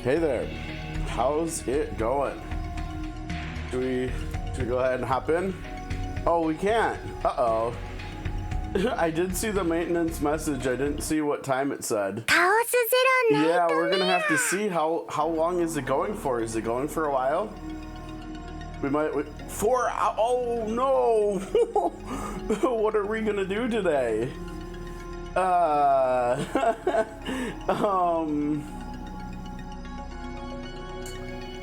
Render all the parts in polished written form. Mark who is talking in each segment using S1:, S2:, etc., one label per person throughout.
S1: Hey there, how's it going? Should we go ahead and hop in? Oh, we can't. Uh-oh. I did see the maintenance message. I didn't see what time it said. Yeah, we're gonna have to see how long is it going for? Is it going for a while? We might 4 hours. Oh no! What are we gonna do today?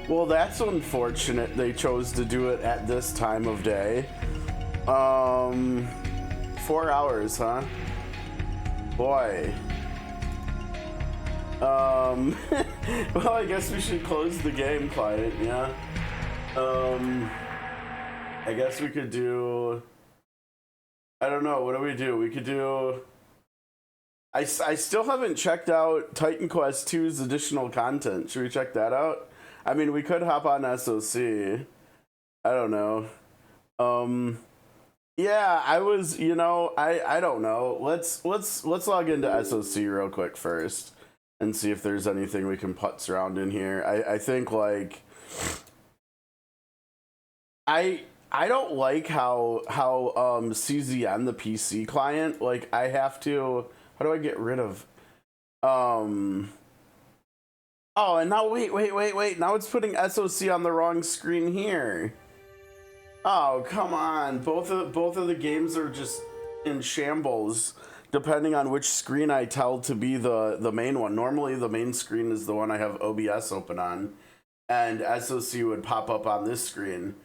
S1: Well, that's unfortunate. They chose to do it at this time of day. 4 hours, huh? Boy. Well, I guess we should close the game, client, yeah? I guess we could do... I don't know, what do we do? We could do... I still haven't checked out Titan Quest 2's additional content. Should we check that out? I mean, we could hop on SOC. I don't know. Yeah, I was, you know, I don't know. Let's log into SOC real quick first and see if there's anything we can putz around in here. I think, like, I don't like how CZN, the PC client, like, I have to, how do I get rid of, oh, and now, wait, now it's putting SOC on the wrong screen here. Oh, come on. Both of the games are just in shambles, depending on which screen I tell to be the main one. Normally, the main screen is the one I have OBS open on, and SOC would pop up on this screen,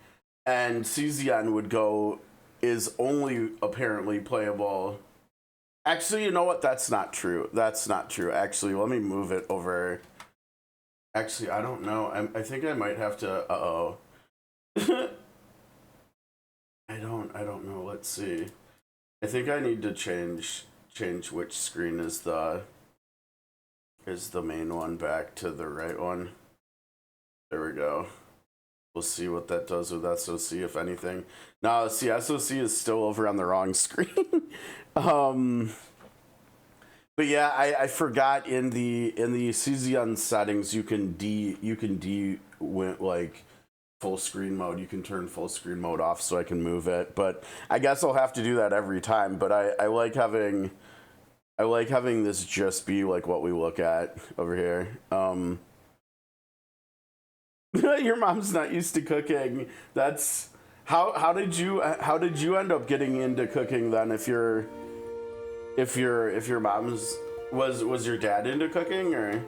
S1: and CZN would go, is only apparently playable. Actually, you know what? That's not true. That's not true. Actually, let me move it over. Actually, I don't know. I think I might have to, uh-oh. I don't know. Let's see. I think I need to change which screen is the main one back to the right one. There we go. We'll see what that does with SOC, if anything. No, see, SOC is still over on the wrong screen. But yeah, I forgot in the CZN settings you can like full screen mode. You can turn full screen mode off so I can move it. But I guess I'll have to do that every time. But I like having this just be like what we look at over here. Your mom's not used to cooking. That's how did you end up getting into cooking then? If your mom's was your dad into cooking, or?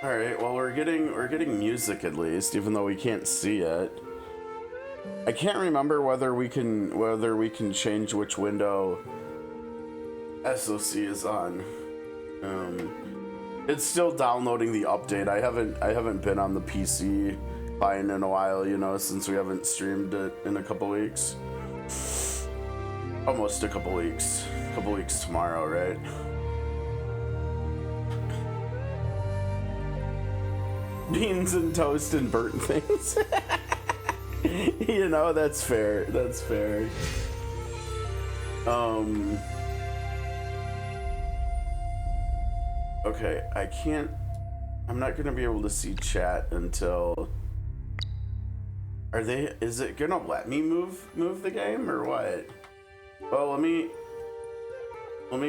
S1: All right, well, we're getting music at least, even though we can't see it. I can't remember whether we can change which window SOC is on. It's still downloading the update. I haven't been on the PC client in a while, you know, since we haven't streamed it in a couple weeks. Almost a couple weeks. A couple weeks tomorrow, right? Beans and toast and burnt things. You know, that's fair. That's fair. Okay, I'm not gonna be able to see chat until... is it gonna let me move the game or what? Well, let me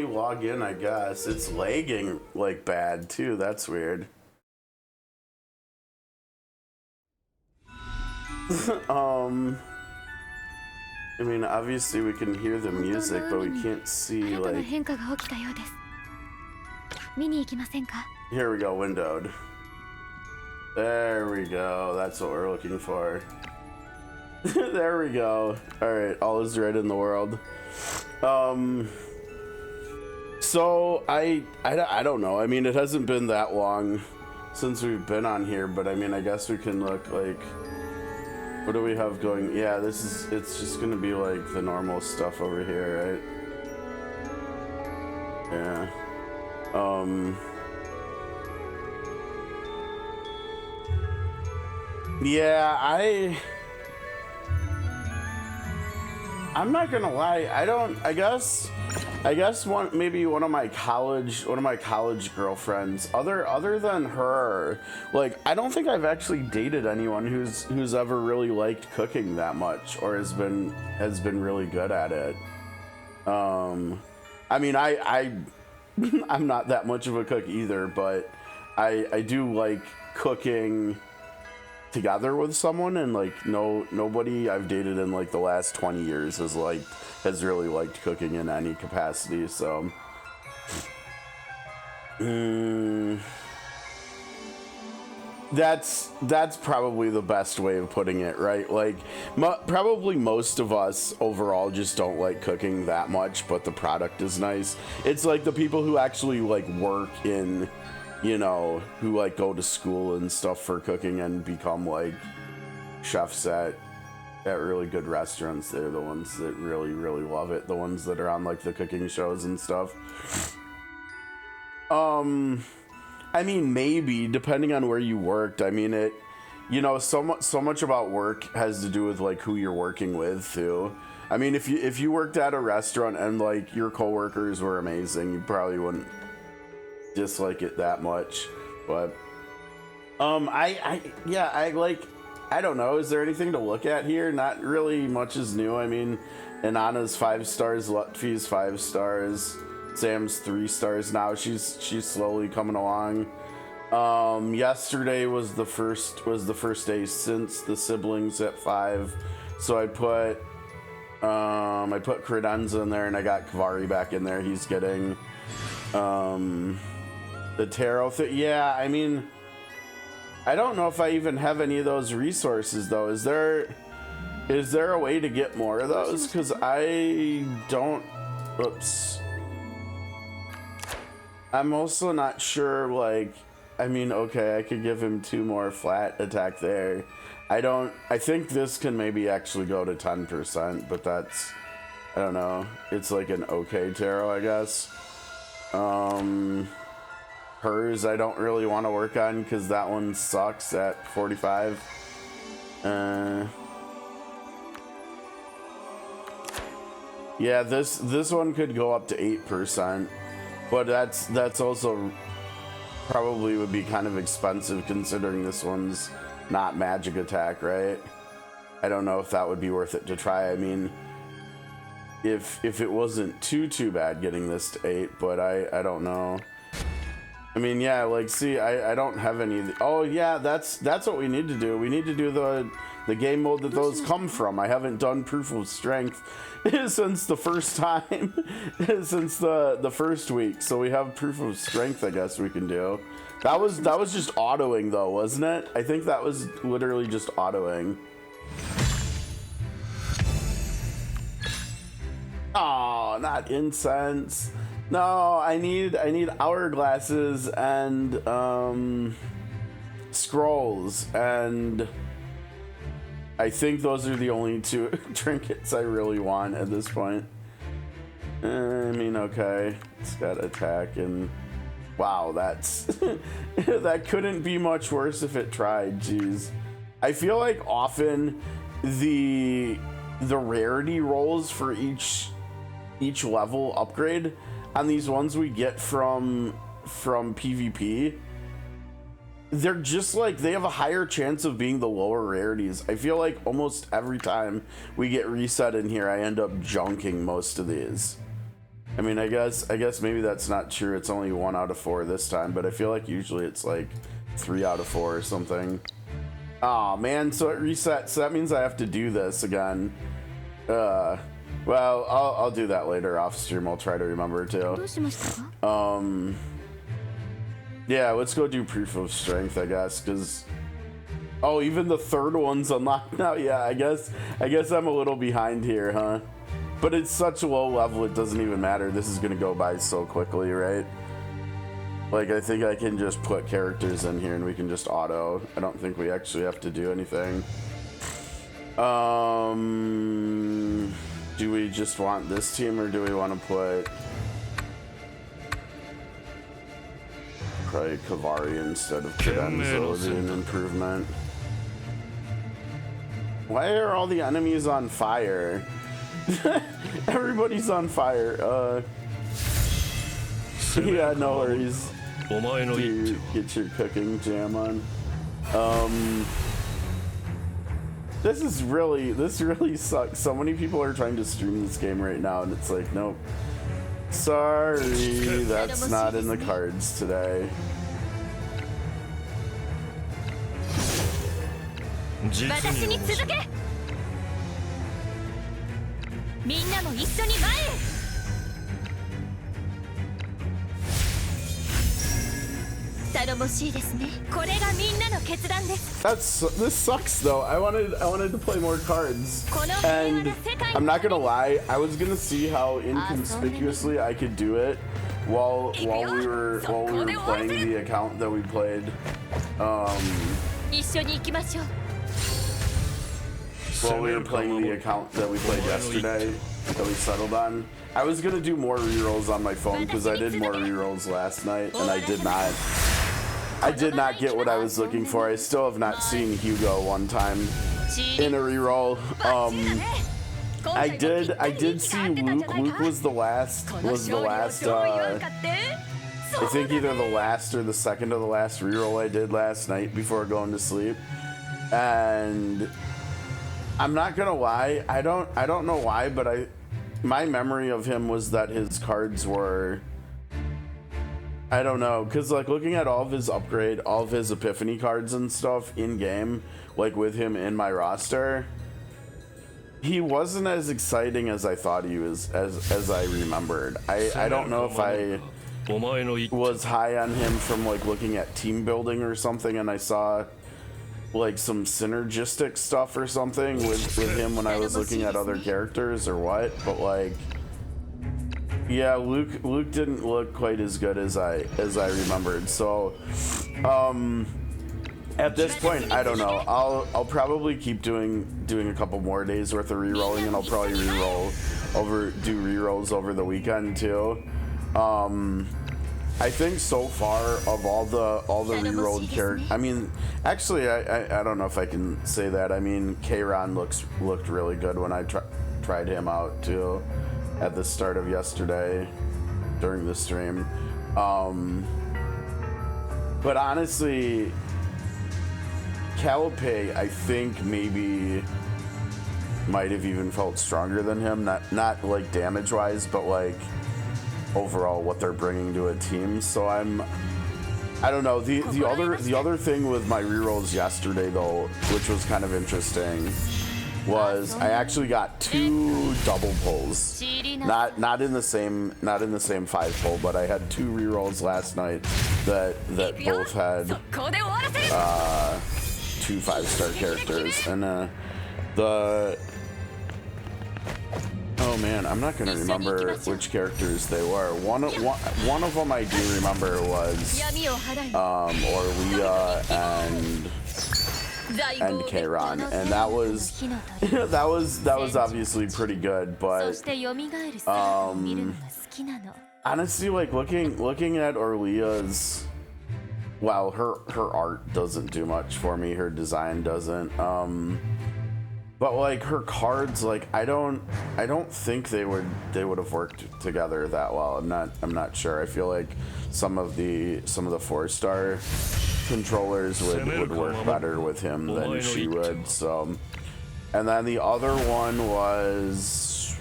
S1: log in, I guess. It's lagging like bad too, that's weird. I mean, obviously we can hear the music, but we can't see, like... Here we go, windowed. There we go, that's what we're looking for. There we go. Alright, all is right in the world. So, I don't know. I mean, it hasn't been that long since we've been on here, but I mean, I guess we can look like... What do we have going? Yeah, it's just gonna be like the normal stuff over here, right? Yeah. Yeah, I'm not gonna lie, I guess I guess maybe one of my college girlfriends. Other than her, like I don't think I've actually dated anyone who's ever really liked cooking that much or has been really good at it. I mean, I'm not that much of a cook either, but I do like cooking together with someone, and like nobody I've dated in like the last 20 years has really liked cooking in any capacity. So that's probably the best way of putting it, right? Like probably most of us overall just don't like cooking that much, but the product is nice. It's like the people who actually like work in, you know, who like go to school and stuff for cooking and become like chefs at really good restaurants. They're the ones that really love it, the ones that are on like the cooking shows and stuff. I mean, maybe depending on where you worked. I mean, it, you know, so much about work has to do with like who you're working with too. I mean, if you worked at a restaurant and like your coworkers were amazing, you probably wouldn't dislike it that much. But I don't know, is there anything to look at here? Not really much is new. I mean, Inanna's 5 stars, Lutfi's 5 stars, Sam's 3 stars now. She's slowly coming along. Yesterday was the first day since the siblings at 5, so I put Credenza in there and I got Kavari back in there. He's getting the tarot thing. Yeah, I mean, I don't know if I even have any of those resources though. Is there a way to get more of those? Because I don't. Oops. I'm also not sure, like, I mean, okay, I could give him 2 more flat attack there. I think this can maybe actually go to 10%, but that's, I don't know. It's like an okay tarot, I guess. Hers I don't really want to work on because that one sucks at 45. Yeah, this one could go up to 8. But that's also probably would be kind of expensive considering this one's not magic attack, right? I don't know if that would be worth it to try. I mean, if it wasn't too bad getting this to 8, but I don't know. I mean, yeah, like, see, I don't have any of the, oh yeah, that's what we need to do. We need to do the game mode that those come from. I haven't done Proof of Strength since the first time, since the first week. So we have Proof of Strength, I guess we can do. That was just autoing though, wasn't it? I think that was literally just autoing. Oh, not incense. No, I need hourglasses and scrolls, and I think those are the only 2 trinkets I really want at this point. I mean, okay, it's got attack, and wow, that's that couldn't be much worse if it tried. Jeez, I feel like often the rarity rolls for each level upgrade on these ones we get from PvP, they're just like, they have a higher chance of being the lower rarities. I feel like almost every time we get reset in here, I end up junking most of these. I mean, I guess maybe that's not true. It's only 1 out of 4 this time, but I feel like usually it's like 3 out of 4 or something. Oh man, so it resets, so that means I have to do this again. Well, I'll do that later off stream. I'll try to remember to. Yeah, let's go do Proof of Strength, I guess, because oh, even the 3rd one's unlocked now. Yeah, I guess I'm a little behind here, huh? But it's such a low level, it doesn't even matter. This is gonna go by so quickly, right? Like, I think I can just put characters in here and we can just auto. I don't think we actually have to do anything. Do we just want this team, or do we want to put probably Kavari instead of Cadenza would be an improvement? Why are all the enemies on fire? Everybody's on fire. Yeah, no worries. Get your cooking jam on. This really sucks. So many people are trying to stream this game right now, and it's like, nope. Sorry, that's not in the cards today. This sucks though. I wanted to play more cards, and I'm not gonna lie, I was gonna see how inconspicuously I could do it while we were playing the account that we played. While we were playing the account that we played yesterday, that we settled on. I was gonna do more rerolls on my phone because I did more rerolls last night, and I did not get what I was looking for. I still have not seen Hugo one time in a reroll. I did see Luke. Luke was the last. I think either the last or the second to the last reroll I did last night before going to sleep. And I'm not gonna lie, I don't know why, but my memory of him was that his cards were, I don't know, because like looking at all of his upgrade, all of his epiphany cards and stuff in game, like with him in my roster, he wasn't as exciting as I thought he was, as I remembered. I don't know if I was high on him from like looking at team building or something, and I saw like some synergistic stuff or something with him when I was looking at other characters or what, but like, yeah, Luke didn't look quite as good as I remembered. So at this point, I don't know. I'll probably keep doing a couple more days worth of re-rolling, and I'll probably do re-rolls over the weekend too. I think so far of all the re-rolled characters, I mean, actually, I don't know if I can say that. I mean, Kayron looked really good when I tried him out too at the start of yesterday during the stream. But honestly, Calliope, I think maybe might have even felt stronger than him. Not like damage wise, but like overall what they're bringing to a team. So I don't know. The other thing with my rerolls yesterday though, which was kind of interesting, was I actually got 2 double pulls. Not in the same 5 pull, but I had 2 rerolls last night that both had 2 5-star characters, and oh man, I'm not gonna remember which characters they were. One of them I do remember was Orlia and Kayron, and that was obviously pretty good. But honestly, like looking at Orlia's, well, her art doesn't do much for me. Her design doesn't. But like her cards, like I don't think they would have worked together that well. I'm not sure. I feel like some of the 4-star controllers would work better with him than she would. So, and then the other one was,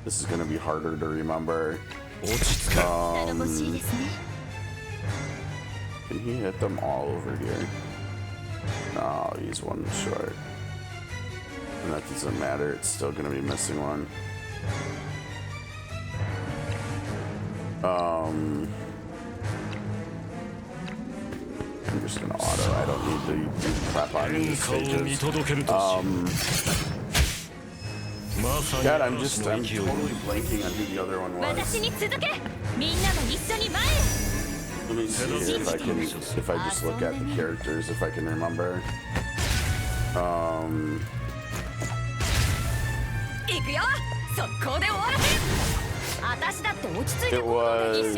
S1: this is gonna be harder to remember. Can he hit them all over here? No, he's one short. And that doesn't matter, it's still gonna be missing one. I'm just gonna auto, I don't need to do prep on these stages. God, I'm totally blanking on who the other one was. Let me see if I just look at the characters, if I can remember. It was...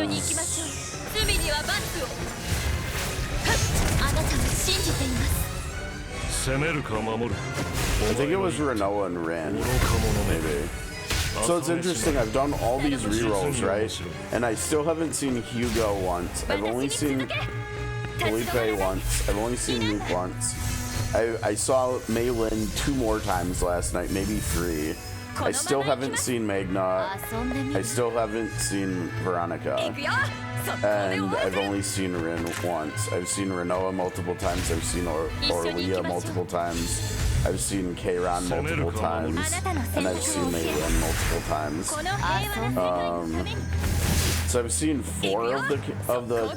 S1: I think it was Renault and Rin, maybe. So it's interesting, I've done all these rerolls, right? And I still haven't seen Hugo once. I've only seen Felipe once. I've only seen Luke once. I saw Mei Lin 2 more times last night, maybe 3. I still haven't seen Magna. I still haven't seen Veronica. And I've only seen Rin once. I've seen Renoa multiple times. I've seen Orlia multiple times. I've seen Kayron multiple times. And I've seen Mei Lin multiple times. So I've seen 4 of the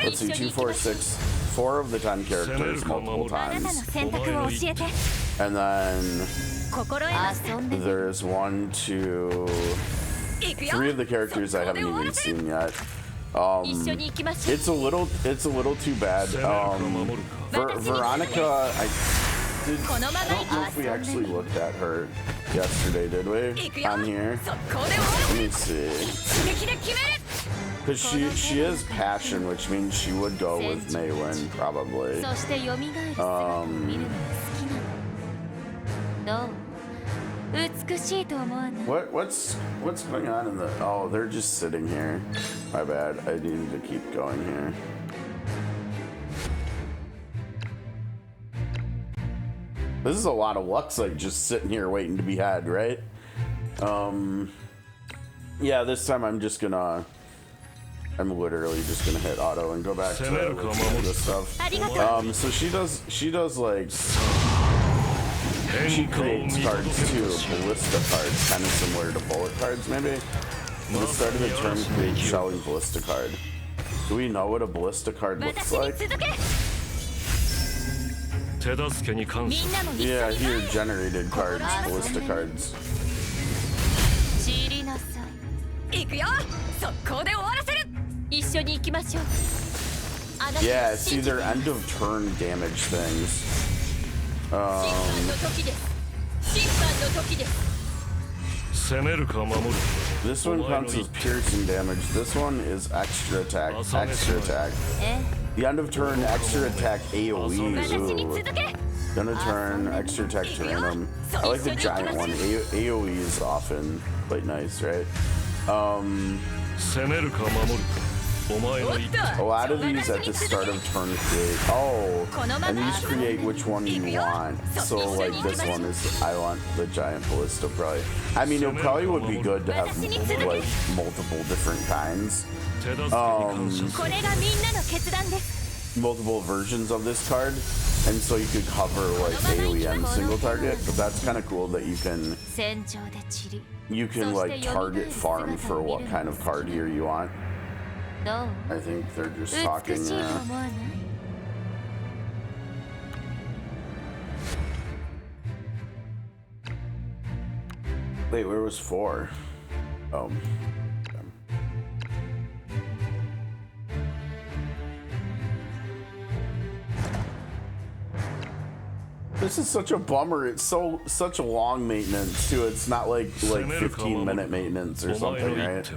S1: let's see, 2, 4, 6, 4 of the 10 characters multiple times. And then there's 1, 2, 3 of the characters I haven't even seen yet. It's a little too bad. Veronica, I don't know if we actually looked at her yesterday, did we? On here. Let me see. Because she is passion, which means she would go with Mei Lin, probably. What's going on in the... Oh, they're just sitting here. My bad. I need to keep going here. This is a lot of Lux, like, just sitting here waiting to be had, right? Yeah, this time I'm literally just gonna hit auto and go back to this stuff. So she does like... She creates cards too, ballista cards, kind of similar to bullet cards maybe. At the start of the turn, create shelling ballista card. Do we know what a ballista card looks like? Yeah, here, generated cards, ballista cards. Yeah, see, they're end of turn damage things. This one counts as piercing damage. This one is extra attack. Extra attack. The end of turn extra attack AoE. Ooh. Gonna turn extra attack to random. I like the giant one. AoE is often quite nice, right? A lot of these at the start of turn create. Oh, and these create which one you want. So like this one is, I want the giant ballista probably. I mean, it probably would be good to have like multiple different kinds. Multiple versions of this card. And so you could cover like AoE and single target, but that's kind of cool that you can like target farm for what kind of card here you want. I think they're just talking now. Wait, where was 4? Oh. This is such a bummer. It's such a long maintenance too. It's not like 15-minute maintenance or something, right?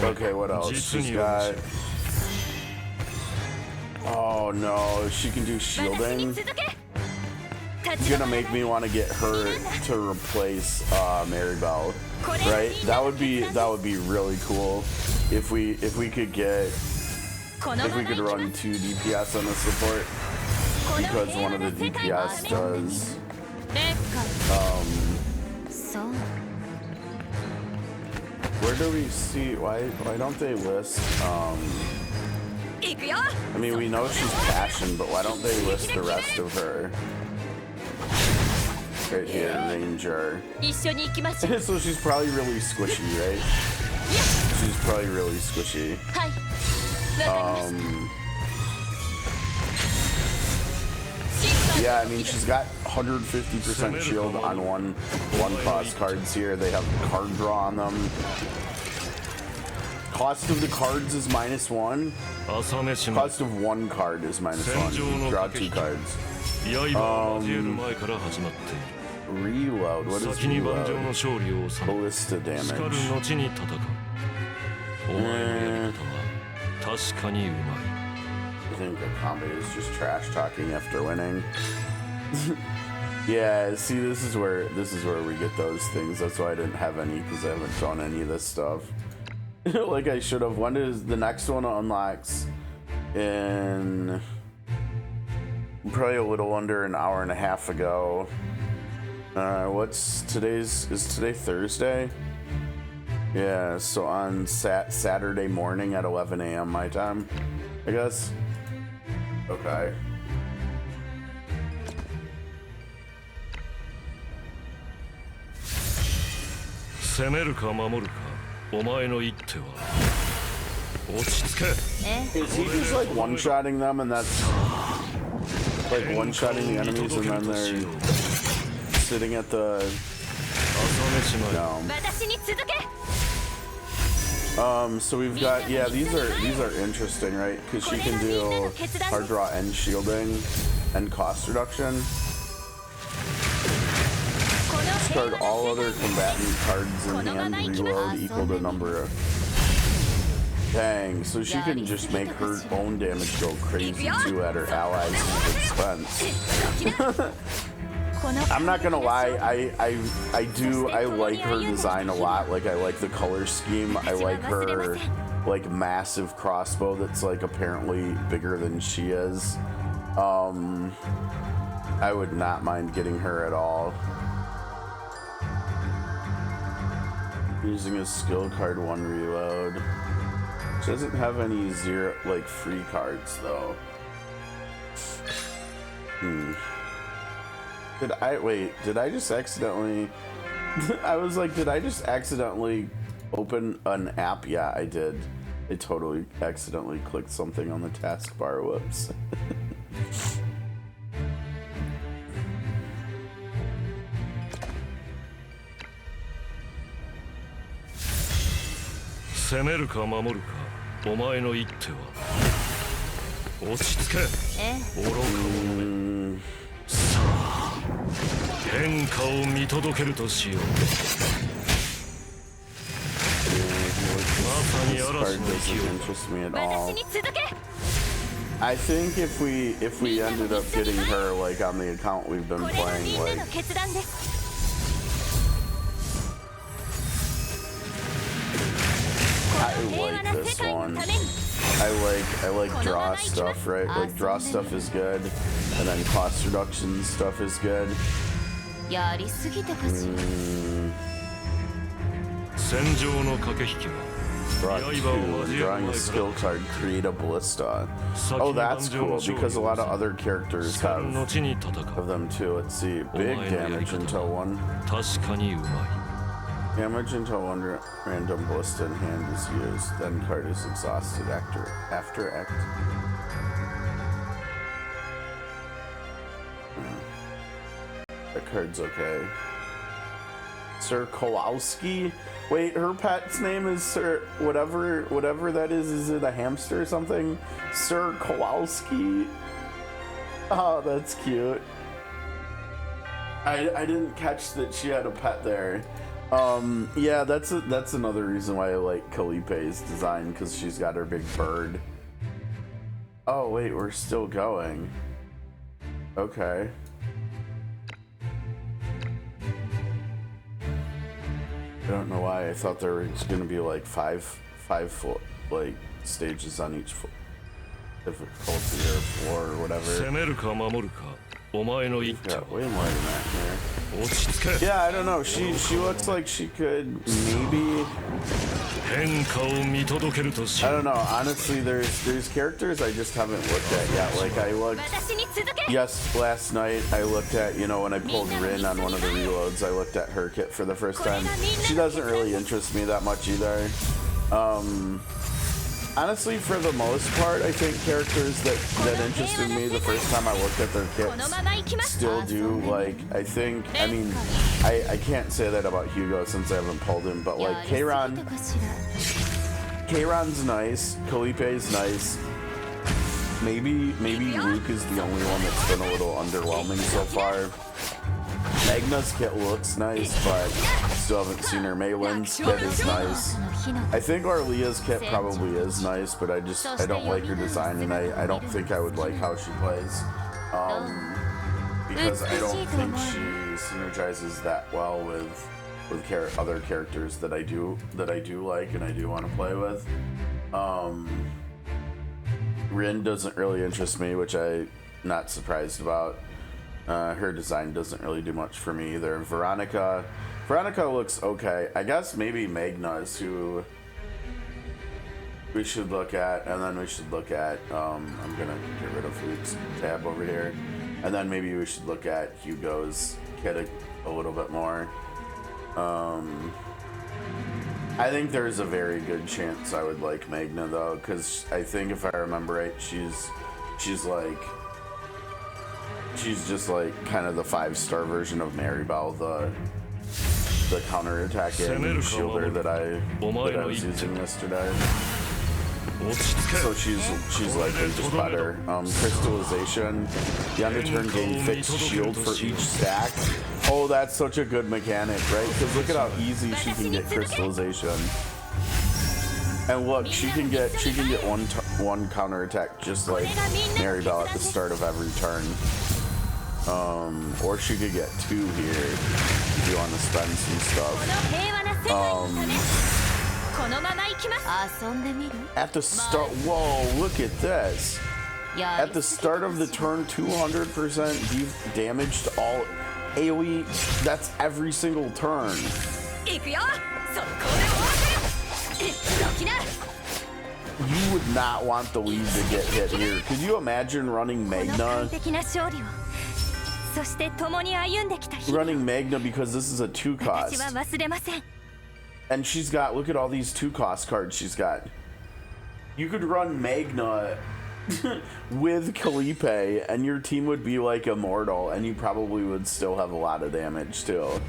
S1: Okay, what else? She's got... Oh no, she can do shielding. It's gonna make me want to get her to replace Maribel, right? That would be really cool if we could run 2 DPS on the support, because one of the DPS does. Where do we see? Why don't they list? I mean, we know she's passion, but why don't they list the rest of her? Right here, Ranger. So she's probably really squishy, right? She's probably really squishy. Yeah, I mean, she's got 150% shield on one cost cards here. They have card draw on them. Cost of the cards is -1. Cost of one card is -1. Draw 2 cards. Reload. What is reload? Ballista damage. I think Akambe is just trash talking after winning. Yeah, see, this is where we get those things. That's why I didn't have any, because I haven't done any of this stuff. Like I should have. When is the next one unlocks? In probably a little under an hour and a half ago. Is today Thursday? Yeah, so on Saturday morning at 11 a.m. my time, I guess. Okay. Is he just like one-shotting them, and that's like one-shotting the enemies, and then they're sitting at the... No. So we've got, yeah, these are interesting, right? Because she can do hard draw and shielding and cost reduction. Discard all other combatant cards in hand, reload equal to number of... Dang, so she can just make her own damage go crazy too at her allies' expense. I'm not gonna lie, I like her design a lot. Like, I like the color scheme. I like her like massive crossbow that's like apparently bigger than she is. I would not mind getting her at all. Using a skill card 1 reload. She doesn't have any free cards though. Did I just accidentally... I was like, did I just accidentally open an app? Yeah, I did. I totally accidentally clicked something on the taskbar. Whoops. This card doesn't interest me at all. I think if we ended up getting her like on the account we've been playing, like I like this one. I like draw stuff, right? Like draw stuff is good, and then cost reduction stuff is good. Draw 2, drawing a skill card, create a ballista. Oh, that's cool, because a lot of other characters have them too. Let's see, big damage until 1. Damage until 1 random ballista in hand is used, then card is exhausted after act. That card's okay. Sir Kowalski? Wait, her pet's name is Sir whatever that is it a hamster or something? Sir Kowalski? Oh, that's cute. I didn't catch that she had a pet there. Yeah, that's another reason why I like Kalipe's design, because she's got her big bird. Oh wait, we're still going. Okay. I don't know why I thought there was gonna be like five foot like stages on each difficulty or floor or whatever. Yeah, way more than that here. Yeah, I don't know. She looks like she could maybe. I don't know. Honestly, there's characters I just haven't looked at yet. Like I looked. Yes, last night I looked at, you know, when I pulled Rin on one of the reloads, I looked at her kit for the first time. She doesn't really interest me that much either. Honestly, for the most part, I think characters that interested me the first time I looked at their kits still do. Like, I mean, I can't say that about Hugo since I haven't pulled him, but like Kayron's nice, Kalipe's nice. Maybe Luke is the only one that's been a little underwhelming so far. Magna's kit looks nice, but still haven't seen her. Maylin's kit is nice. I think Arlia's kit probably is nice, but I don't like her design, and I don't think I would like how she plays. because I don't think she synergizes that well with other characters that I do like and I do want to play with. Rin doesn't really interest me, which I'm not surprised about. Her design doesn't really do much for me either. Veronica looks okay. I guess maybe Magna is who we should look at, and then we should look at, I'm gonna get rid of Luke's tab over here, and then maybe we should look at Hugo's kit a little bit more. I think there's a very good chance I would like Magna though, because I think if I remember right, she's just like kind of the 5-star version of Maribel, the counter-attacking shielder that I was using yesterday. So she's likely just better. Crystallization. The end of turn gain fixed shield for each stack. Oh, that's such a good mechanic, right? Because look at how easy she can get crystallization. And look, she can get one counterattack just like Maribel at the start of every turn. Or she could get 2 here if you want to spend some stuff. At the start, whoa, look at this. At the start of the turn, 200% damage to all AoE. That's every single turn. You would not want the lead to get hit here. Could you imagine running Magna? Running Magna because this is a 2-cost. And she's got, look at all these 2-cost cards she's got. You could run Magna with Calipe and your team would be like immortal and you probably would still have a lot of damage too.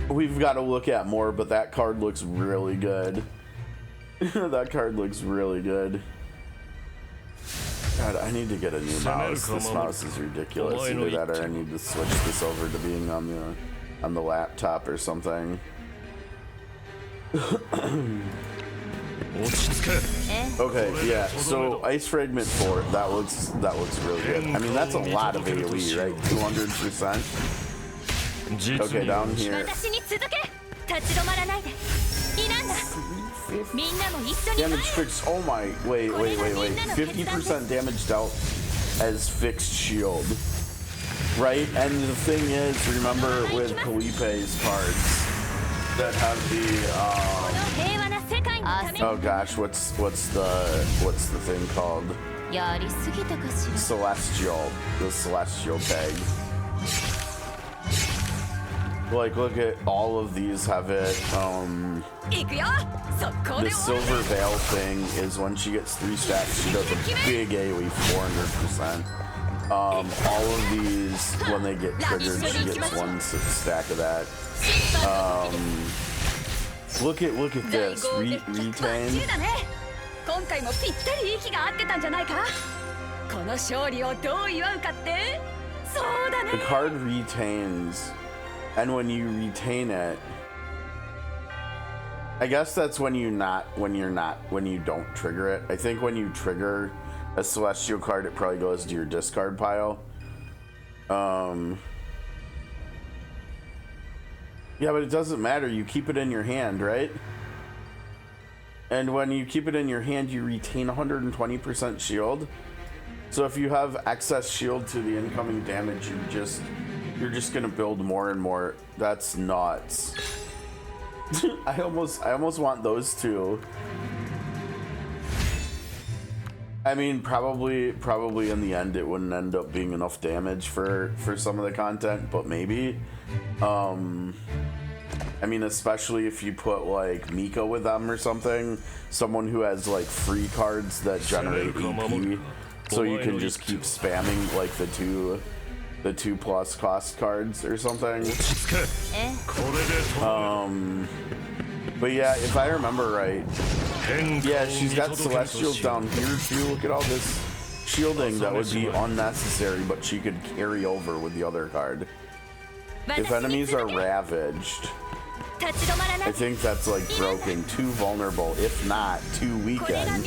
S1: We've got to look at more, but that card looks really good. That card looks really good. God, I need to get a new mouse. This mouse is ridiculous. Either that or I need to switch this over to being on the laptop or something. Okay, yeah, so Ice Fragment 4, that looks really good. I mean, that's a lot of AoE, right? 200%. Okay, down here. Damage fixed. Oh my, wait. 50% damage dealt as fixed shield. Right? And the thing is, remember with Calipe's cards that have the oh gosh, what's the thing called? Celestial. The Celestial tag. Like, look at all of these have it. The Silver Veil thing is when she gets 3 stacks, she does a big AoE 400%. All of these, when they get triggered, she gets 1 stack of that. Look at this. Retain. The card retains, and when you retain it, I guess that's when you don't trigger it. I think when you trigger a Celestial card, it probably goes to your discard pile. Yeah, but it doesn't matter. You keep it in your hand, right? And when you keep it in your hand, you retain 120% shield. So if you have excess shield to the incoming damage, you're just gonna build more and more. That's nuts. I almost want those two. I mean, probably in the end it wouldn't end up being enough damage for some of the content, but maybe. I mean, especially if you put like Mika with them or something, someone who has like free cards that generate EP, so you can just keep spamming like the 2+ cost cards or something. But yeah, if I remember right, yeah, she's got Celestials down here too. Look at all this shielding that would be unnecessary, but she could carry over with the other card. If enemies are ravaged, I think that's like broken, too vulnerable, if not too weakened.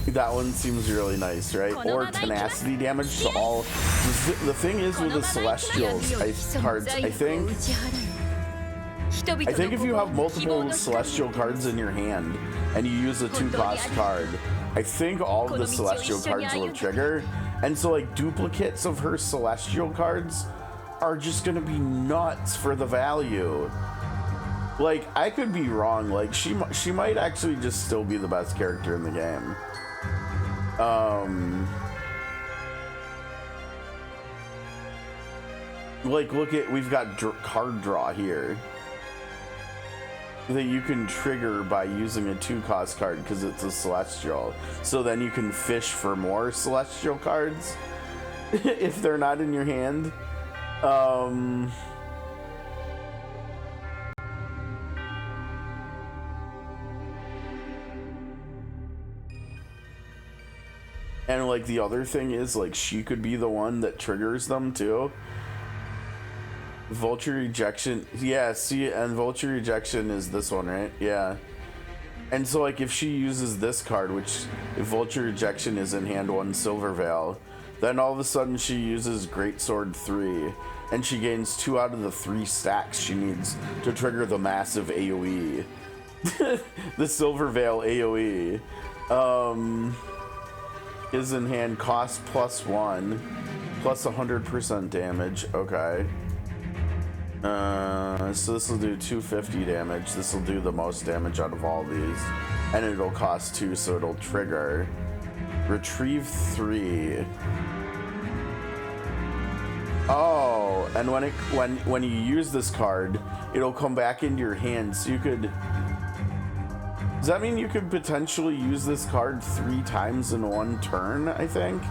S1: That one seems really nice, right? Or tenacity damage to all. The thing is with the Celestials cards, I think if you have multiple Celestial cards in your hand and you use a 2-cost card, I think all of the Celestial cards will trigger. And so like duplicates of her Celestial cards are just gonna be nuts for the value. Like, I could be wrong. Like, she might actually just still be the best character in the game. Like, look at, we've got card draw here that you can trigger by using a 2-cost card because it's a Celestial. So then you can fish for more Celestial cards if they're not in your hand. And like the other thing is like she could be the one that triggers them too. Vulture Ejection, yeah, see, and Vulture Ejection is this one, right? Yeah. And so like if she uses this card, which if Vulture Ejection is in hand 1 Silver Veil, then all of a sudden she uses Greatsword 3 and she gains 2 out of the 3 stacks she needs to trigger the massive AoE. The Silver Veil AoE. Is in hand, cost +1, plus 100% damage. Okay. So this will do 250 damage. This will do the most damage out of all these, and it'll cost 2, so it'll trigger. Retrieve 3. Oh, and when you use this card, it'll come back into your hand, so you could. Does that mean you could potentially use this card 3 times in 1 turn, I think?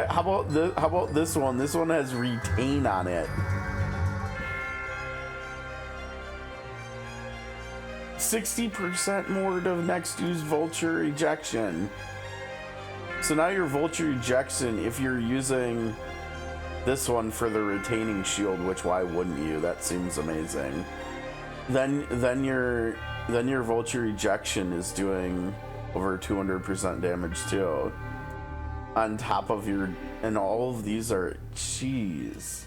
S1: How about this one? This one has Retain on it. 60% more to next use Vulture Ejection. So now your Vulture Ejection, if you're using this one for the retaining shield, which why wouldn't you? That seems amazing. Then your Vulture Ejection is doing over 200% damage too. On top of your, and all of these are, jeez.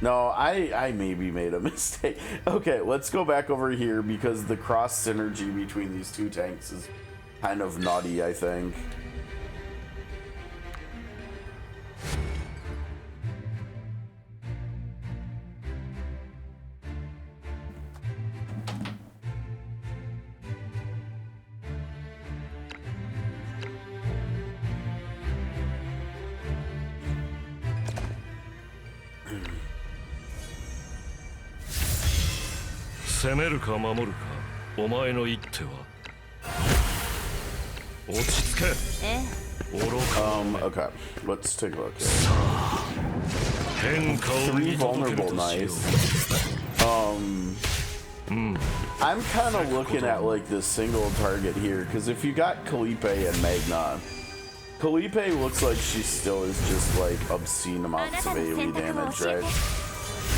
S1: No, I maybe made a mistake. Okay, let's go back over here because the cross synergy between these 2 tanks is kind of naughty, I think. Okay, let's take a look here. 3 vulnerable, nice. I'm kind of looking at like the single target here, because if you got Calliope and Magna, Calliope looks like she still is just like obscene amounts of AoE damage, right?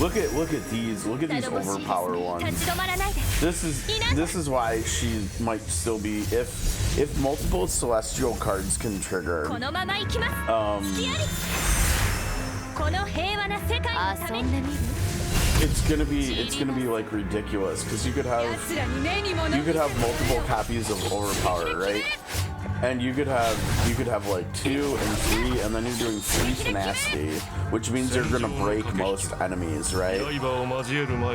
S1: Look at these overpower ones. This is why she might still be, if multiple Celestial cards can trigger. It's gonna be like ridiculous because you could have multiple copies of Overpower, right? And you could have like 2 and 3, and then you're doing 3 tenacity, which means you're gonna break most enemies, right?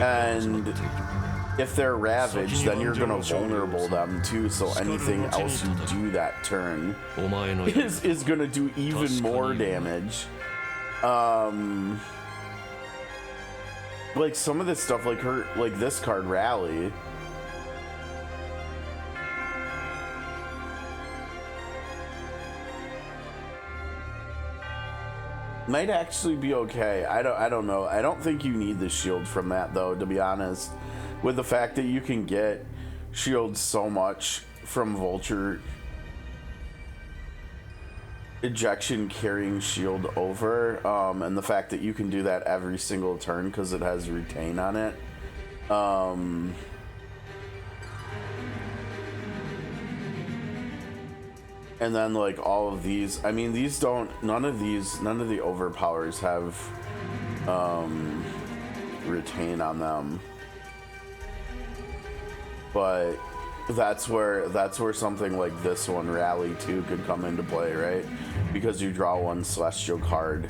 S1: And if they're ravaged, then you're gonna vulnerable them too, so anything else you do that turn is gonna do even more damage. Like some of this stuff, like this card, Rally, might actually be okay. I don't know. I don't think you need the shield from that though, to be honest. With the fact that you can get shields so much from Vulture Ejection carrying shield over, and the fact that you can do that every single turn because it has Retain on it. And then like all of these, I mean, these don't, none of the overpowers have retain on them, but that's where something like this one, Rally 2, could come into play, right? Because you draw one celestial card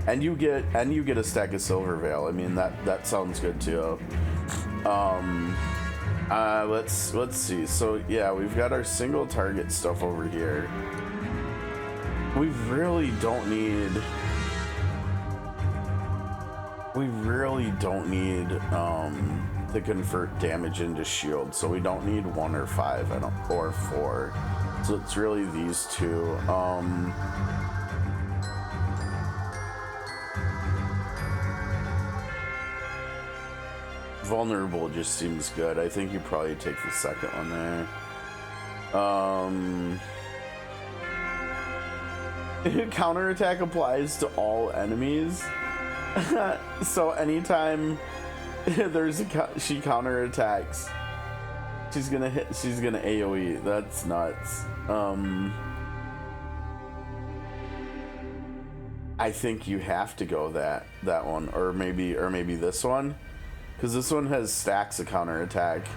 S1: and you get a stack of Silver Veil. I mean, that sounds good too. Let's see. So yeah, we've got our single target stuff over here. We really don't need to convert damage into shield, so we don't need 1 or 5, or 4. So it's really these two. Vulnerable just seems good. I think you probably take the second one there. Counterattack applies to all enemies. So anytime she counterattacks, she's gonna AoE. That's nuts. I think you have to go that one, or maybe this one. Because this one has stacks of counterattack,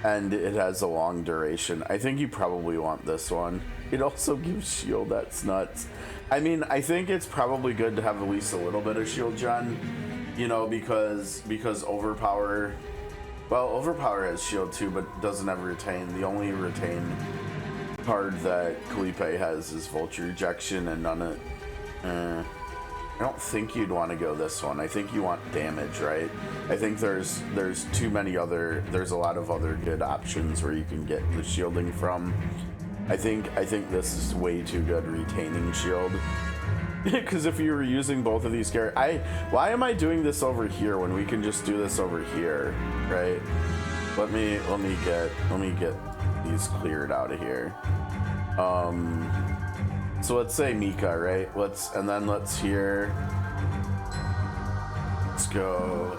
S1: and it has a long duration. I think you probably want this one. It also gives shield. That's nuts. I mean, I think it's probably good to have at least a little bit of shield gen, you know, because Overpower, well, Overpower has shield too, but doesn't have retain. The only retain card that Kalipe has is Vulture Ejection, and none of I don't think you'd want to go this one. I think you want damage, right? I think there's a lot of other good options where you can get the shielding from. I think this is way too good retaining shield. Because if you were using both of these characters, why am I doing this over here when we can just do this over here, right? Let me get these cleared out of here. So let's say Mika, right? Let's do full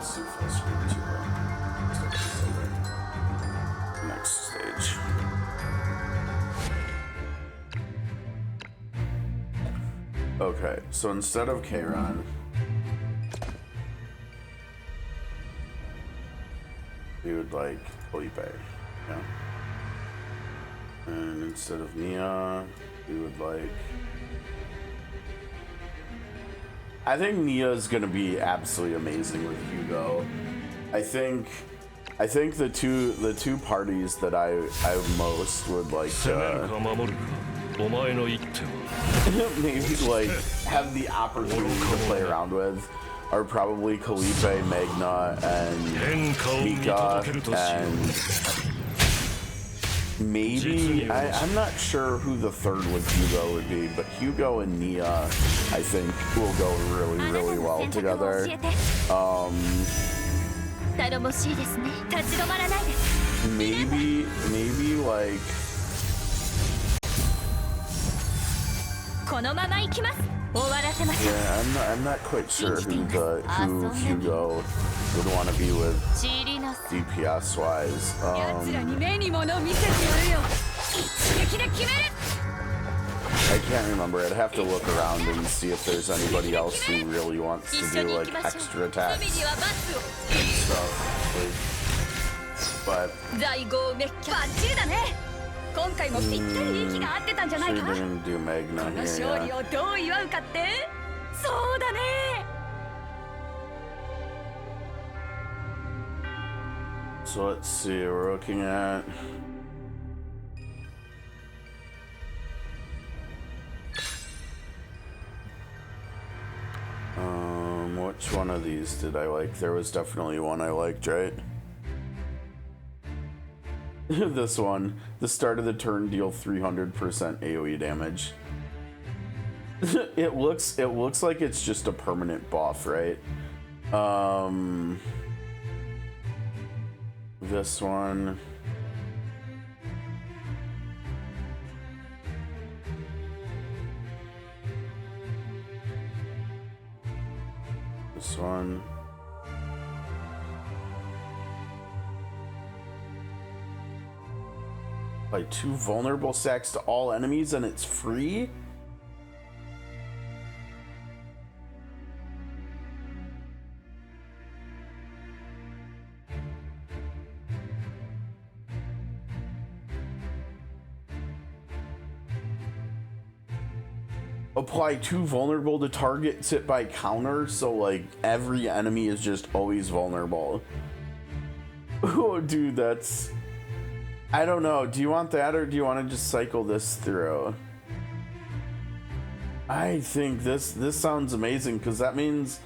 S1: screen too. Next stage. Okay, so instead of Kairon, we would like Felipe, yeah. And instead of Nia, we would like, I think Nia's gonna be absolutely amazing with Hugo. I think the two parties that I most would like to maybe like have the opportunity to play around with are probably Kalipe, Magna, and Mika, and maybe I'm not sure who the third with Hugo would be, but Hugo and Nia I think will go really well together. Maybe like, yeah, I'm not quite sure who Hugo would want to be with DPS wise. I can't remember. I'd have to look around and see if there's anybody else who really wants to do like extra attacks and stuff. But so you're gonna do Magna here, yeah. So let's see, we're looking at which one of these did I like? There was definitely one I liked, right? This one. The start of the turn, deal 300% AoE damage. It looks like it's just a permanent buff, right? This one. This one. Apply 2 vulnerable stacks to all enemies and it's free? Apply 2 vulnerable to targets hit by counter, so like every enemy is just always vulnerable. Oh, dude, that's... I don't know. Do you want that or do you want to just cycle this through? I think this sounds amazing because that means...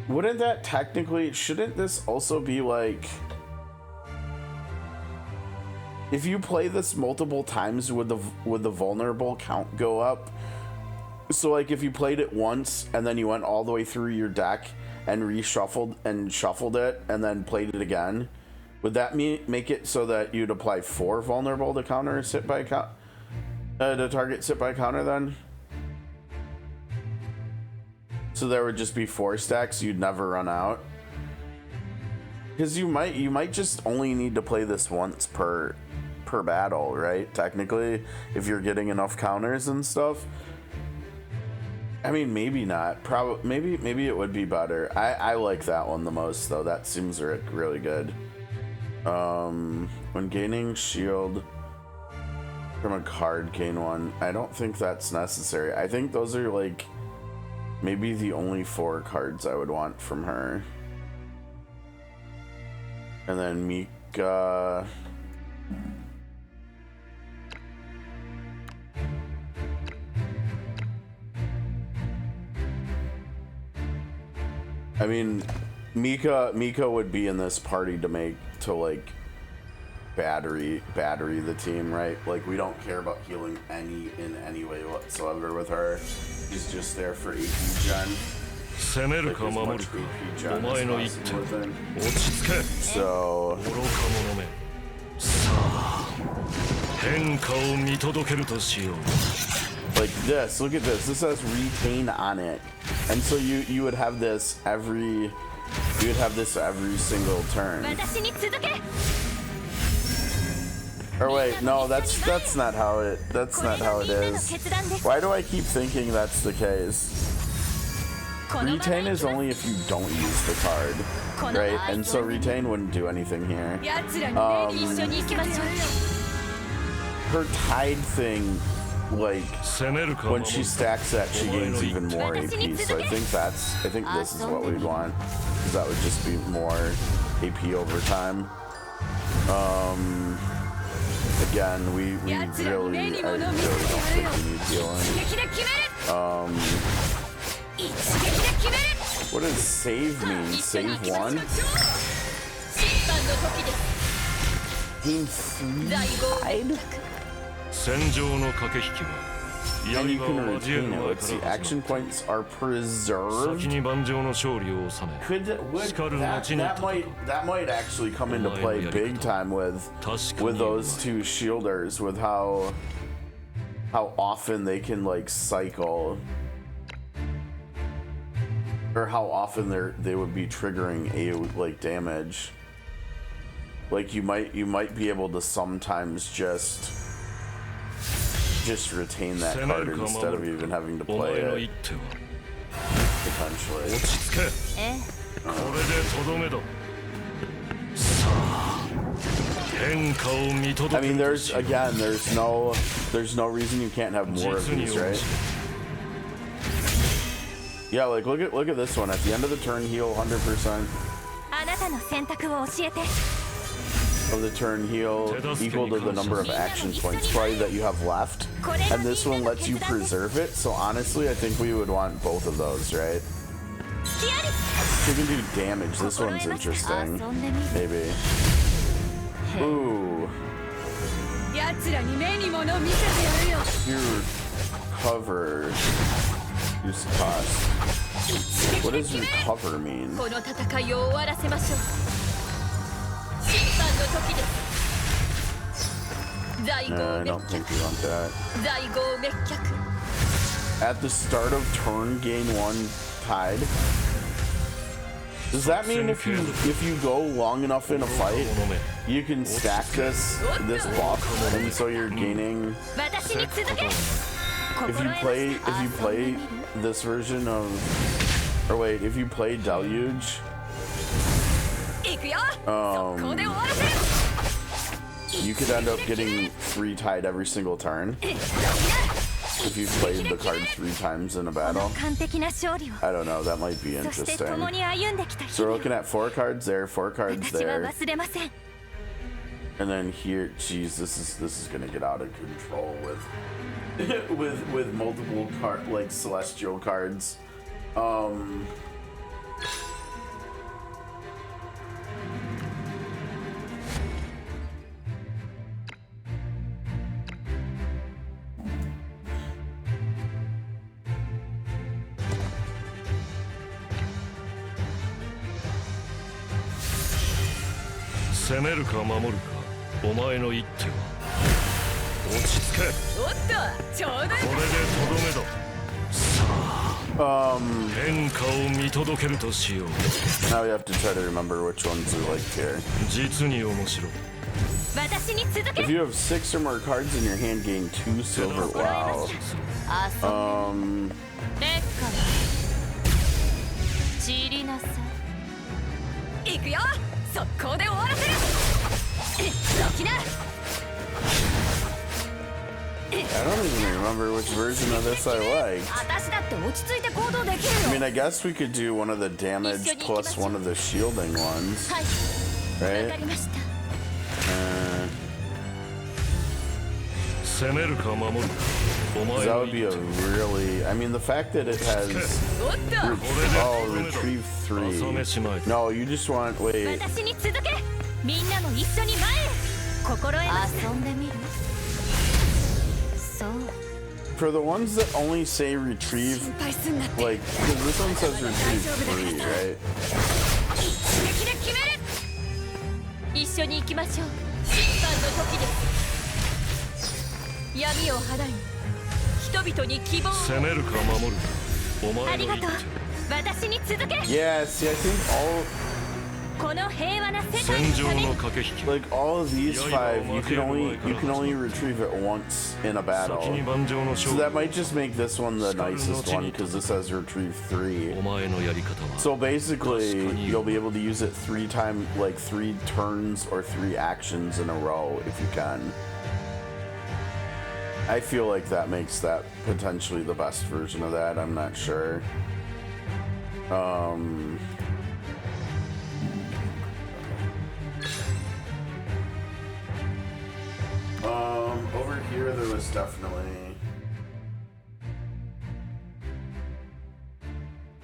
S1: Wouldn't that technically... Shouldn't this also be like... If you play this multiple times, would the vulnerable count go up? So like if you played it once and then you went all the way through your deck and reshuffled and shuffled it and then played it again, would that make it so that you'd apply 4 vulnerable to counter sit by to target sit by counter then? So there would just be 4 stacks, you'd never run out. Because you might just only need to play this once per battle, right? Technically, if you're getting enough counters and stuff. I mean, maybe not. Maybe it would be better. I like that one the most, though. That seems really good. When gaining shield from a card, gain 1. I don't think that's necessary. I think those are like maybe the only 4 cards I would want from her. And then Mika. I mean, Mika would be in this party to like battery the team, right? Like we don't care about healing in any way whatsoever with her. She's just there for AP gen. Like as much AP gen as possible with her. So like this, look at this. This has retain on it, and so you would have this every single turn. Or wait, no, that's not how it is. Why do I keep thinking that's the case? Retain is only if you don't use the card, right? And so retain wouldn't do anything here. Her tide thing, like when she stacks that, she gains even more AP. So I think this is what we'd want, because that would just be more AP over time. Again, we really, I really don't think we need healing. What does save mean? Save 1? Gain 3 tide? And you can retain it. Let's see. Action points are preserved. That might actually come into play big time with those 2 shielders, with how often they can like cycle, or how often they would be triggering like damage. Like you might be able to sometimes just retain that card instead of even having to play it. Potentially. I mean, there's no reason you can't have more of these, right? Yeah, like look at this one. At the end of the turn, heal 100%. Of the turn, heal equal to the number of action points probably that you have left, and this one lets you preserve it. So honestly, I think we would want both of those, right? You can do damage. This one's interesting. Maybe. Ooh. Here, cover. Use cost. What does recover mean? No, I don't think we want that. At the start of turn, gain 1 tide. Does that mean if you go long enough in a fight, you can stack this buff, and so you're gaining? If you play this version of, or wait, if you play Deluge, you could end up getting 3 tied every single turn if you've played the card 3 times in a battle. I don't know, that might be interesting. So we're looking at 4 cards there, 4 cards there. And then here, geez, this is gonna get out of control with multiple like celestial cards. Now we have to try to remember which ones we like here. If you have 6 or more cards in your hand, gain 2 silver. Wow. I don't even remember which version of this I liked. I mean, I guess we could do one of the damage plus one of the shielding ones, right? That would be a really... I mean, the fact that it has... retrieve 3. No, you just want... Wait. For the ones that only say retrieve, like, because this one says retrieve 3, right? Yeah, see, I think all... Like all of these 5, you can only retrieve it once in a battle. So that might just make this one the nicest one because this has retrieve 3. So basically, you'll be able to use it 3 times, like 3 turns or 3 actions in a row if you can. I feel like that makes that potentially the best version of that. I'm not sure. Over here there was definitely...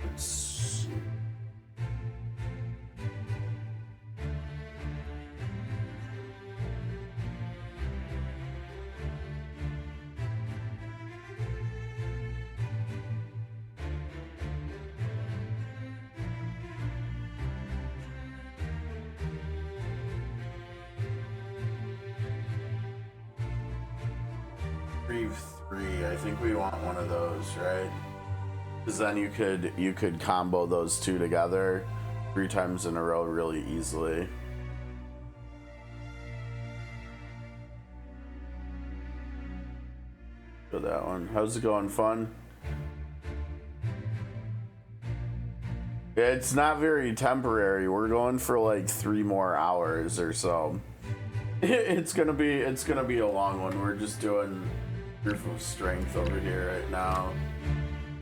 S1: Let's see. Retrieve 3. I think we want one of those, right? Because then you could combo those 2 together 3 times in a row really easily. For that one. How's it going? Fun? Yeah, it's not very temporary. We're going for like 3 more hours or so. It's gonna be a long one. We're just doing proof of strength over here right now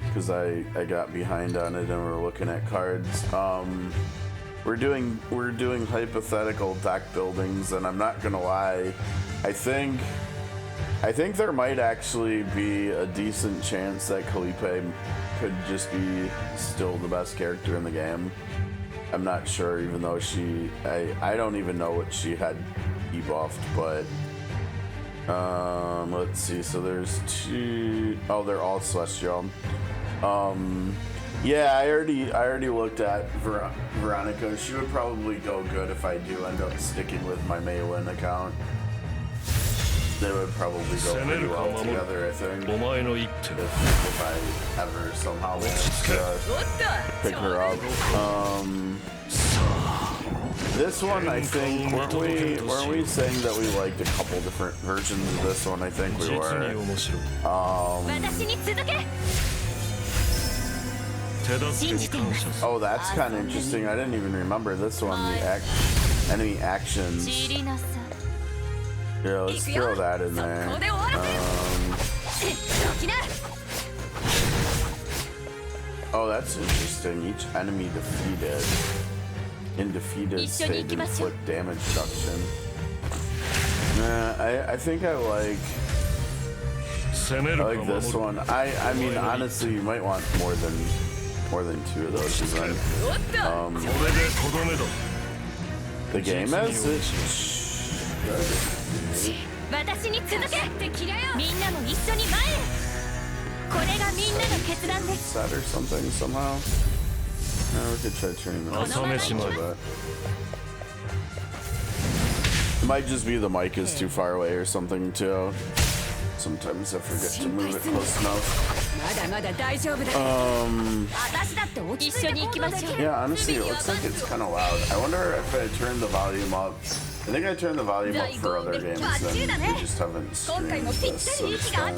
S1: because I got behind on it and we're looking at cards. We're doing hypothetical deck buildings, and I'm not gonna lie, I think there might actually be a decent chance that Kalipe could just be still the best character in the game. I'm not sure, even though I don't even know what she had debuffed, but let's see. So there's 2. Oh, they're all celestial. Yeah, I already looked at Veronica. She would probably go good if I do end up sticking with my Maylin account. they would probably go pretty well together, I think. If I ever somehow managed to pick her up. This one, I think, weren't we saying that we liked a couple different versions of this one? I think we were. Oh, that's kind of interesting. I didn't even remember this one. The enemy actions. Yeah, let's throw that in there. Oh, that's interesting. Each enemy defeated state inflict damage reduction. I think I like this one. I mean, honestly, you might want more than 2 of those designs. The game has it. Set or something somehow. We could try turning them on a little bit. It might just be the mic is too far away or something too. Sometimes I forget to move it close enough. Yeah, honestly, it looks like it's kind of loud. I wonder if I turn the volume up. I think I turned the volume up for other games, then we just haven't streamed this, so it's fine.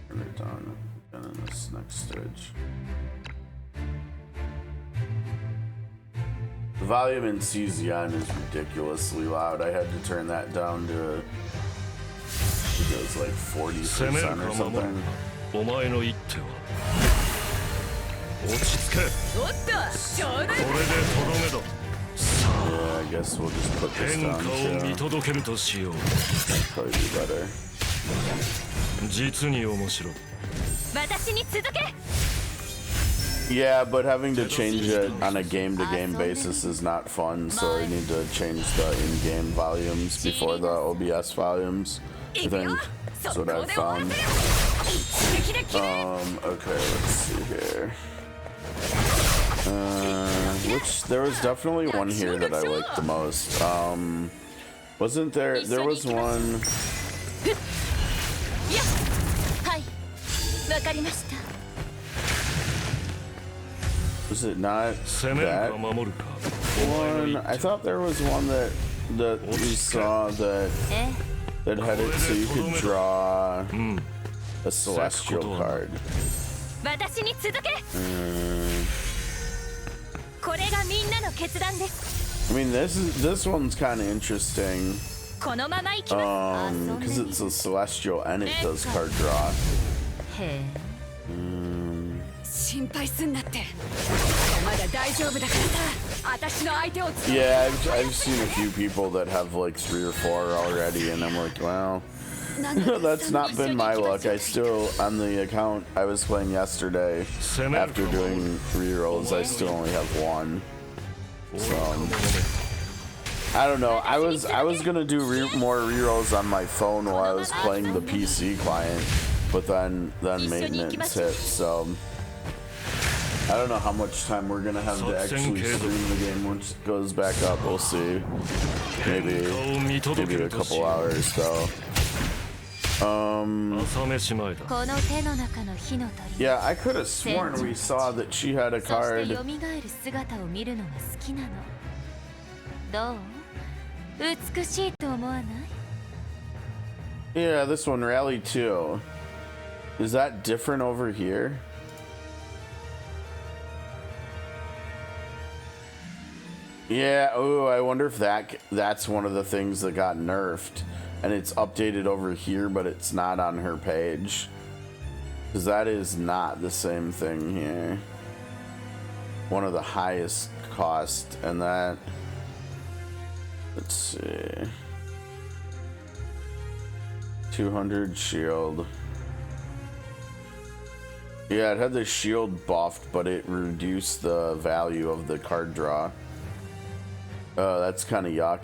S1: Turn it down again in this next stage. The volume in CZN is ridiculously loud. I had to turn that down to, I think it was like 40% or something. Yeah, I guess we'll just put this down too. Probably be better. Yeah, but having to change it on a game-to-game basis is not fun, so I need to change the in-game volumes before the OBS volumes. I think that's what I've found. Okay, let's see here. There was definitely one here that I liked the most. Wasn't there? There was one. Was it not that one? I thought there was one that we saw that had it so you could draw a celestial card. I mean, this one's kind of interesting because it's a celestial and it does card draw. Yeah, I've seen a few people that have like 3 or 4 already, and I'm like, well, that's not been my luck. I still, on the account I was playing yesterday, after doing rerolls, I still only have 1. So I don't know. I was gonna do more rerolls on my phone while I was playing the PC client, but then maintenance hit, so I don't know how much time we're gonna have to actually stream the game once it goes back up. We'll see. Maybe a couple hours though. Yeah, I could have sworn we saw that she had a card. Yeah, this one, Rally 2. Is that different over here? Yeah, oh, I wonder if that's one of the things that got nerfed. And it's updated over here, but it's not on her page. Because that is not the same thing here. One of the highest cost, and that... Let's see... 200 shield. Yeah, it had the shield buffed, but it reduced the value of the card draw. That's kind of yuck.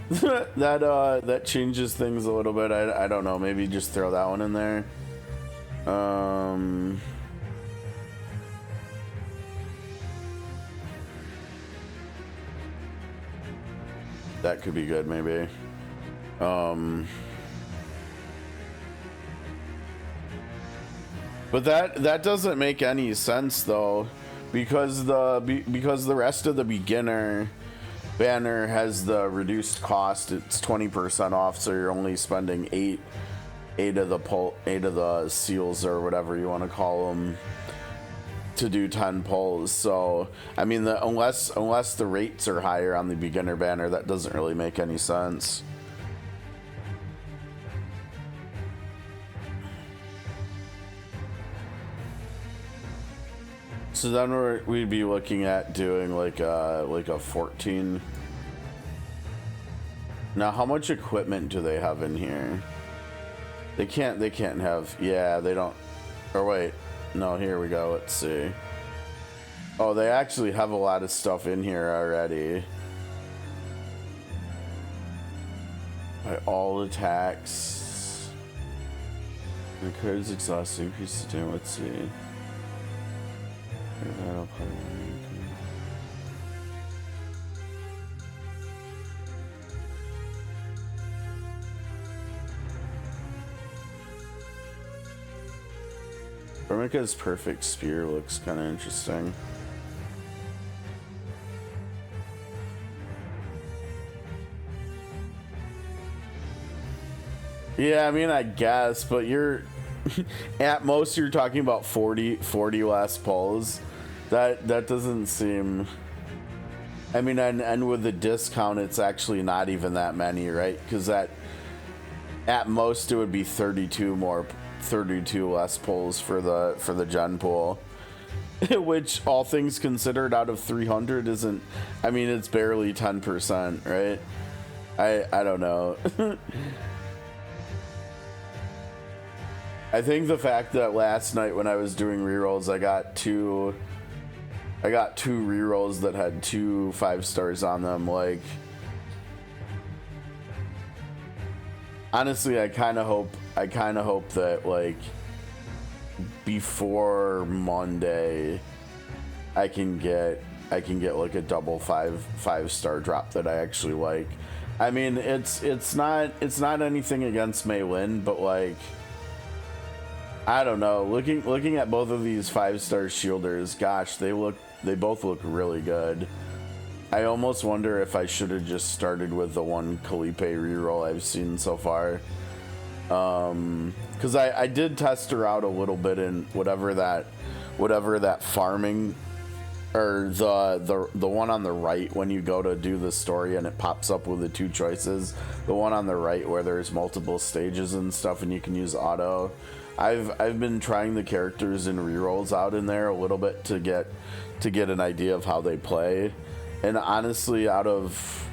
S1: that changes things a little bit. I don't know. Maybe just throw that one in there. That could be good, maybe. But that doesn't make any sense though, because the rest of the beginner banner has the reduced cost. It's 20% off, so you're only spending eight of the seals or whatever you want to call them to do 10 pulls. So I mean, unless the rates are higher on the beginner banner, that doesn't really make any sense. So then we'd be looking at doing like a 14. Now, how much equipment do they have in here? They can't have, yeah, they don't, or wait, no, here we go, let's see. Oh, they actually have a lot of stuff in here already. By all attacks. Increase exhaust, increase the damage, let's see. Vermika's perfect spear looks kind of interesting. Yeah, I mean, I guess, but you're at most you're talking about 40 less pulls. That doesn't seem, I mean, and with the discount it's actually not even that many, right? Because that at most it would be 32 less pulls for the gen pool. Which, all things considered, out of 300 isn't, I mean, it's barely 10%, right? I don't know. I think the fact that last night when I was doing rerolls, I got two rerolls that had 2 5 stars on them. Like, honestly, I kind of hope that, like, before Monday I can get like a double 5 star drop that I actually like. I mean, it's not anything against Mei Lin, but like, I don't know, looking at both of these 5-star shielders, gosh, they both look really good. I almost wonder if I should have just started with the one Kalipe reroll I've seen so far. Because I did test her out a little bit in whatever that farming, or the one on the right when you go to do the story and it pops up with the 2 choices. The one on the right where there's multiple stages and stuff and you can use auto. I've been trying the characters and rerolls out in there a little bit to get an idea of how they play. And honestly, out of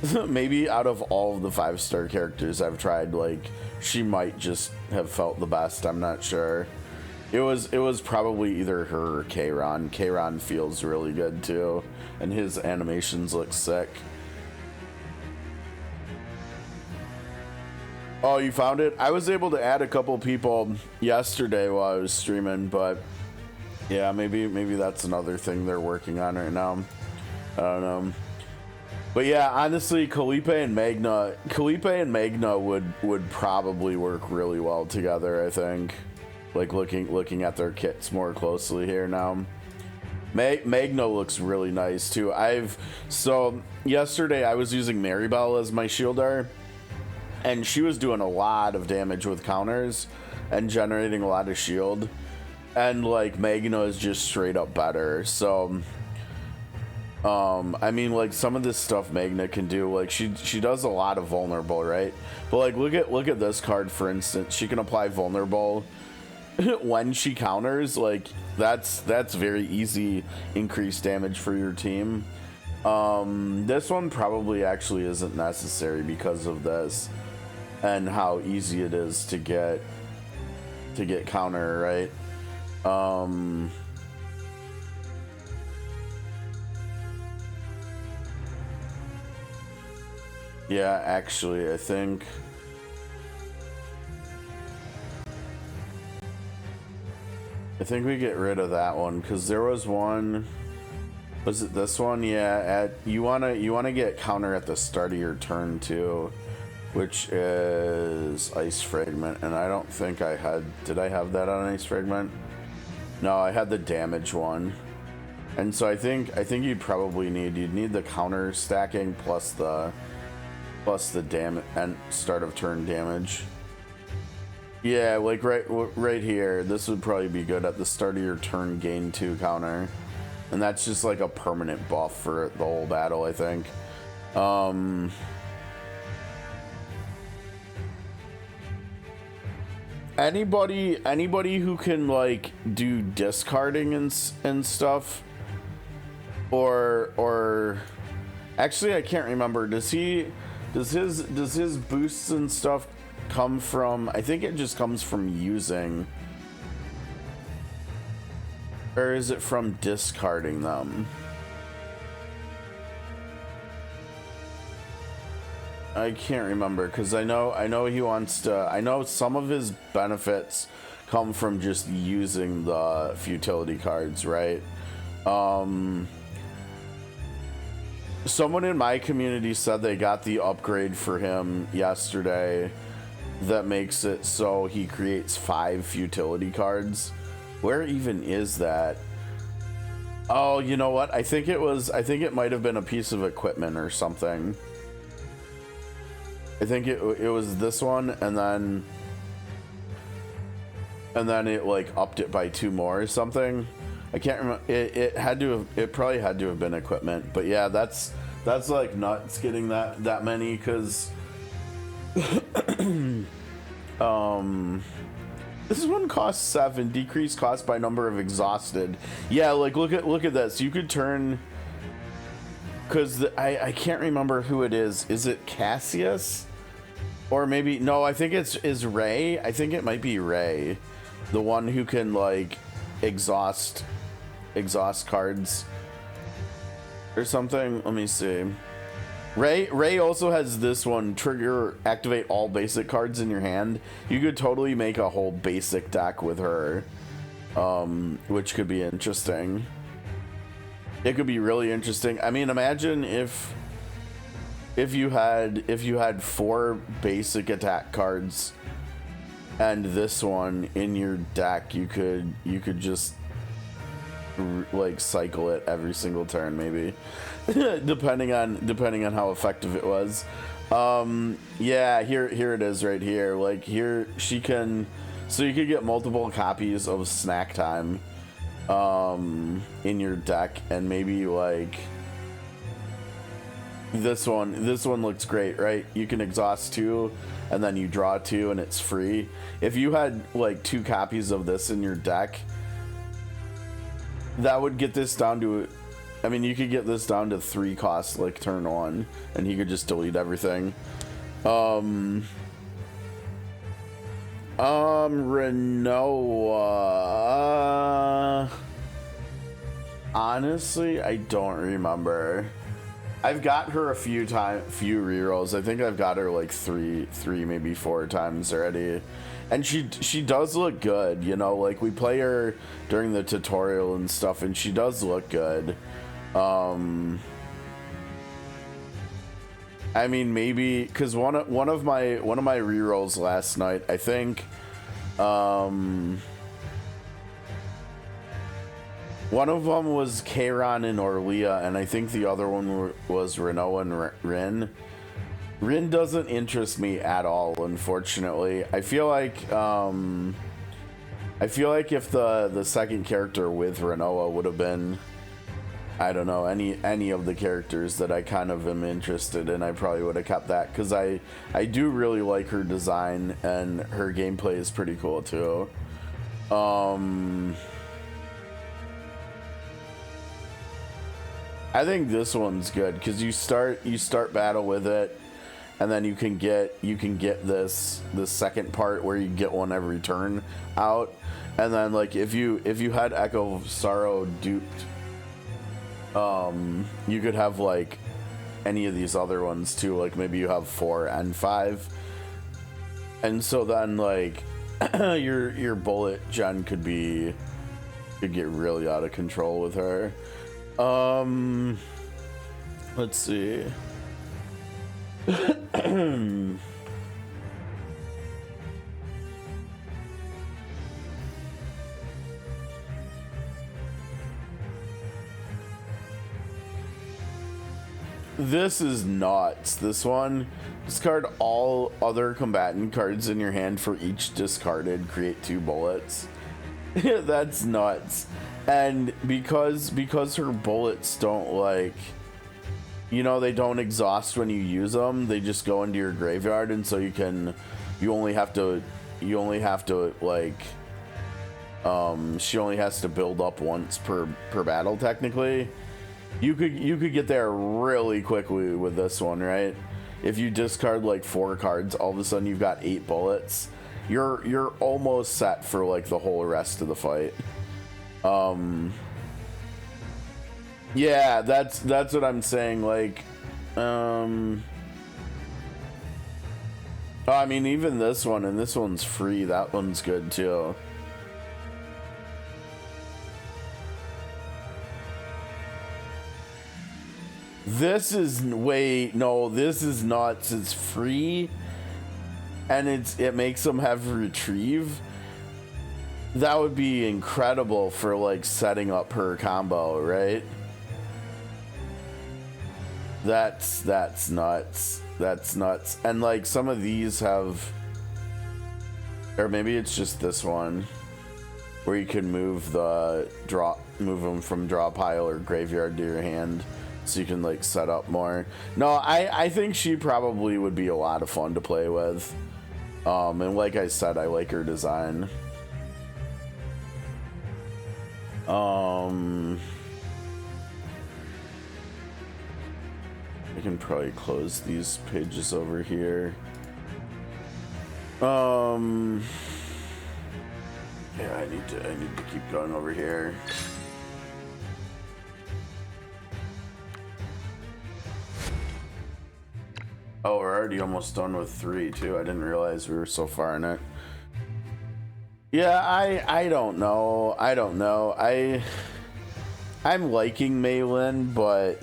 S1: all of the 5-star characters I've tried, like, she might just have felt the best. I'm not sure. It was probably either her or Kayron. Kayron feels really good too, and his animations look sick. Oh, you found it? I was able to add a couple people yesterday while I was streaming, but yeah, maybe that's another thing they're working on right now. I don't know. But yeah, honestly, Kalipe and Magna would probably work really well together, I think. Like, looking at their kits more closely here now. Magna looks really nice too. So yesterday I was using Maribel as my shielder, and she was doing a lot of damage with counters and generating a lot of shield, and like Magna is just straight up better. So I mean, like, some of this stuff Magna can do, like she does a lot of vulnerable, right? But like, look at this card, for instance. She can apply vulnerable when she counters. Like, that's very easy increased damage for your team. This one probably actually isn't necessary because of this and how easy it is to get counter, right? Yeah, actually, I think we get rid of that one, because there was one, Was it this one? Yeah, you wanna get counter at the start of your turn too, which is Ice Fragment, and I don't think I had. Did I have that on Ice Fragment? No, I had the damage one, and so I think you'd probably need the counter stacking plus the damage and start of turn damage. Yeah, like right here, this would probably be good at the start of your turn. Gain 2 counter, and that's just like a permanent buff for the whole battle, I think. Anybody who can like do discarding and stuff, or actually I can't remember. Does his boosts and stuff come from? I think it just comes from using, or is it from discarding them? I can't remember, because I know he wants to. I know some of his benefits come from just using the futility cards, right? Someone in my community said they got the upgrade for him yesterday that makes it so he creates 5 futility cards. Where even is that? Oh, you know what? I think it might have been a piece of equipment or something. I think it was this one, and then it like upped it by 2 more or something. I can't remember. It probably had to have been equipment, but yeah, that's like nuts getting that many, because this one costs 7, decrease cost by number of exhausted. Yeah, like look at this. You could turn, because I can't remember who it is. Is it Cassius? Or maybe, no, I think is Ray. I think it might be Ray, the one who can like exhaust cards or something. Let me see. Ray also has this one, trigger activate all basic cards in your hand. You could totally make a whole basic deck with her, which could be interesting. It could be really interesting. I mean, imagine if you had 4 basic attack cards and this one in your deck, you could just like cycle it every single turn, maybe. depending on how effective it was. Yeah, here it is right here. Like here she can, so you could get multiple copies of Snack Time in your deck, and maybe like this one looks great, right? You can exhaust 2 and then you draw 2 and it's free. If you had like 2 copies of this in your deck, that would get this down to, I mean, you could get this down to 3 costs like turn 1, and he could just delete everything. Renoa, honestly, I don't remember. I've got her a few rerolls. I think I've got her like three, maybe 4 times already, and she does look good. You know, like we play her during the tutorial and stuff, and she does look good. I mean, maybe because one of my rerolls last night, I think, one of them was Kairon and Orlia, and I think the other one was Renoa and Rin. Rin doesn't interest me at all, unfortunately. I feel like if the second character with Renoa would have been, I don't know, any of the characters that I kind of am interested in, I probably would have kept that, because I do really like her design, and her gameplay is pretty cool too. I think this one's good because you start battle with it, and then you can get this second part where you get one every turn out, and then like if you had Echo of Sorrow duped, you could have like any of these other ones too. Like maybe you have 4 and 5, and so then like your bullet gen could get really out of control with her. Let's see. This is nuts. This one, discard all other combatant cards in your hand for each discarded. Create 2 bullets. That's nuts. And because her bullets don't, like, you know, they don't exhaust when you use them. They just go into your graveyard, and so you only have to like, she only has to build up once per battle technically. You could get there really quickly with this one, right? If you discard like 4 cards, all of a sudden you've got 8 bullets. You're almost set for like the whole rest of the fight. Yeah, that's what I'm saying. Like, I mean, even this one, and this one's free. That one's good too. This is this is nuts. It's free, and it makes them have retrieve. That would be incredible for like setting up her combo, right? That's nuts. That's nuts. And like some of these have, or maybe it's just this one where you can move them from draw pile or graveyard to your hand, so you can like set up more. No, I think she probably would be a lot of fun to play with. And like I said, I like her design. I can probably close these pages over here. Yeah, I need to keep going over here. Oh, we're already almost done with 3 too. I didn't realize we were so far in it. Yeah, I don't know. I'm liking Maylin, but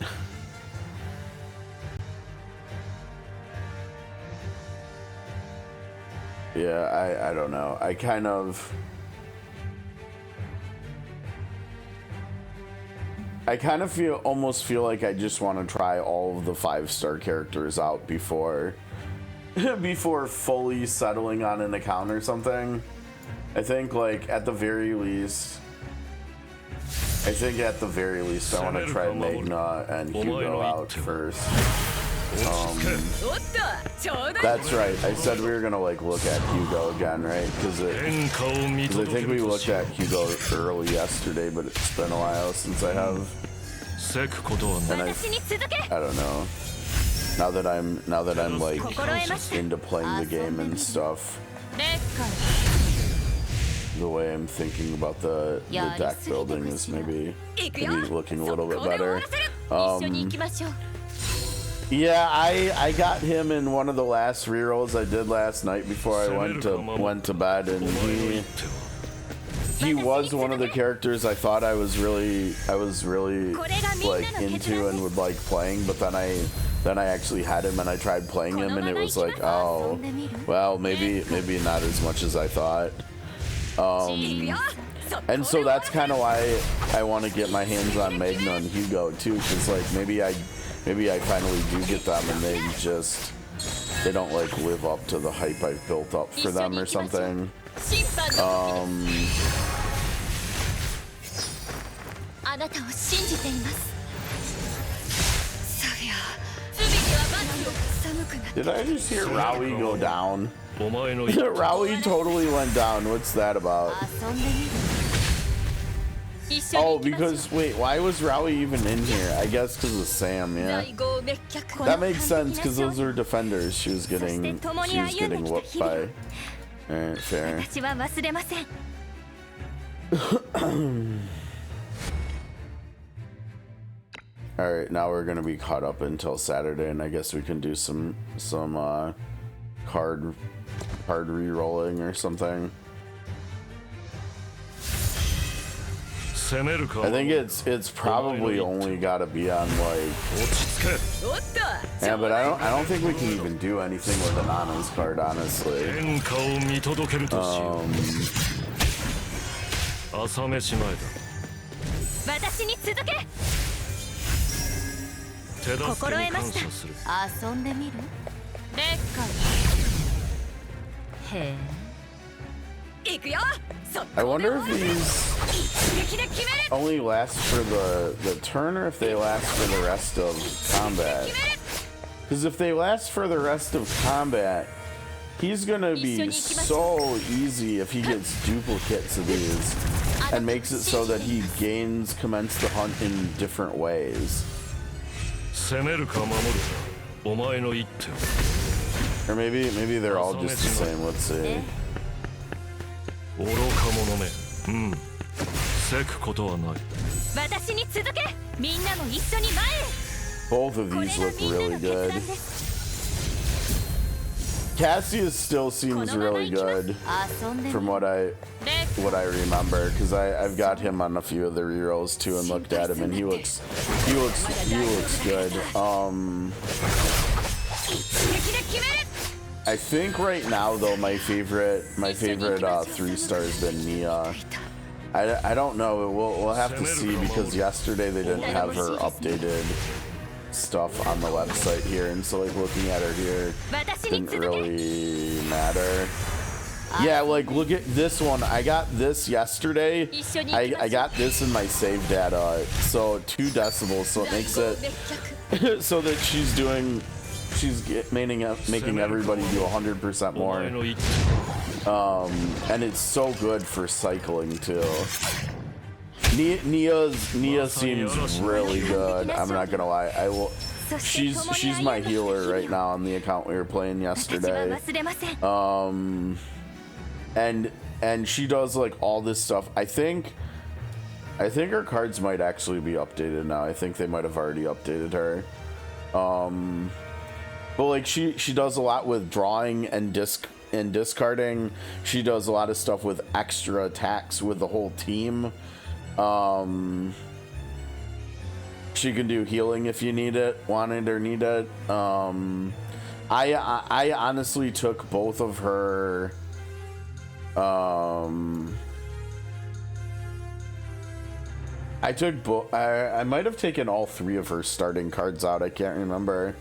S1: yeah, I don't know. I kind of almost feel like I just want to try all of the 5-star characters out before fully settling on an account or something. I think like at the very least I want to try Magna and Hugo out first. That's right. I said we were gonna like look at Hugo again, right? Because I think we looked at Hugo early yesterday, but it's been a while since I have. And I don't know. Now that I'm like into playing the game and stuff, the way I'm thinking about the deck building is maybe looking a little bit better. Yeah, I got him in one of the last rerolls I did last night before I went to bed, and he was one of the characters I thought I was really like into and would like playing, but then I actually had him and I tried playing him, and it was like, oh, well, maybe not as much as I thought. And so that's kind of why I want to get my hands on Magna and Hugo too, because like maybe I finally do get them and they don't like live up to the hype I've built up for them or something. Did I just hear Rowie go down? Rowie totally went down. What's that about? Oh, because wait, why was Rowie even in here? I guess because of Sam, yeah. That makes sense because those are defenders. She was getting whooped by. Alright, fair. Alright, now we're gonna be caught up until Saturday, and I guess we can do some card re-rolling or something. I think it's probably only got to be on like. Yeah, but I don't think we can even do anything with an Anna's card, honestly. I wonder if these only last for the turn or if they last for the rest of combat. Because if they last for the rest of combat, he's gonna be so easy if he gets duplicates of these and makes it so that he gains commence the hunt in different ways. Or maybe they're all just the same. Let's see. Both of these look really good. Cassius still seems really good from what I remember, because I've got him on a few of the rerolls too and looked at him, and he looks good. I think right now though my favorite 3-star has been Nia. I don't know. We'll have to see, because yesterday they didn't have her updated stuff on the website here, and so like looking at her here didn't really matter. Yeah, like look at this one. I got this yesterday. I got this in my save data. So 2 decibels. So it makes it so that she's making everybody do 100% more. And it's so good for cycling too. Nia seems really good. I'm not gonna lie. She's my healer right now on the account we were playing yesterday. And she does like all this stuff. I think her cards might actually be updated now. I think they might have already updated her. But like she does a lot with drawing and discarding. She does a lot of stuff with extra attacks with the whole team. She can do healing if you need it, want it or need it. I honestly took both of her. I might have taken all 3 of her starting cards out. I can't remember.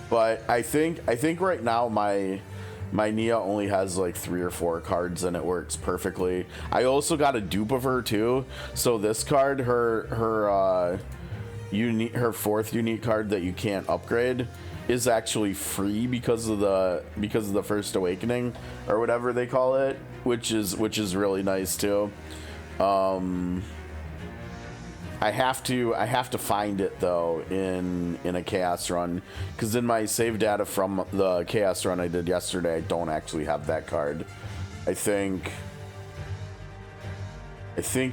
S1: But I think right now my Nia only has like 3 or 4 cards and it works perfectly. I also got a dupe of her too. So this card, her 4th unique card that you can't upgrade, is actually free because of the First Awakening or whatever they call it, which is really nice too. I have to find it though in a chaos run, because in my save data from the chaos run I did yesterday, I don't actually have that card. I think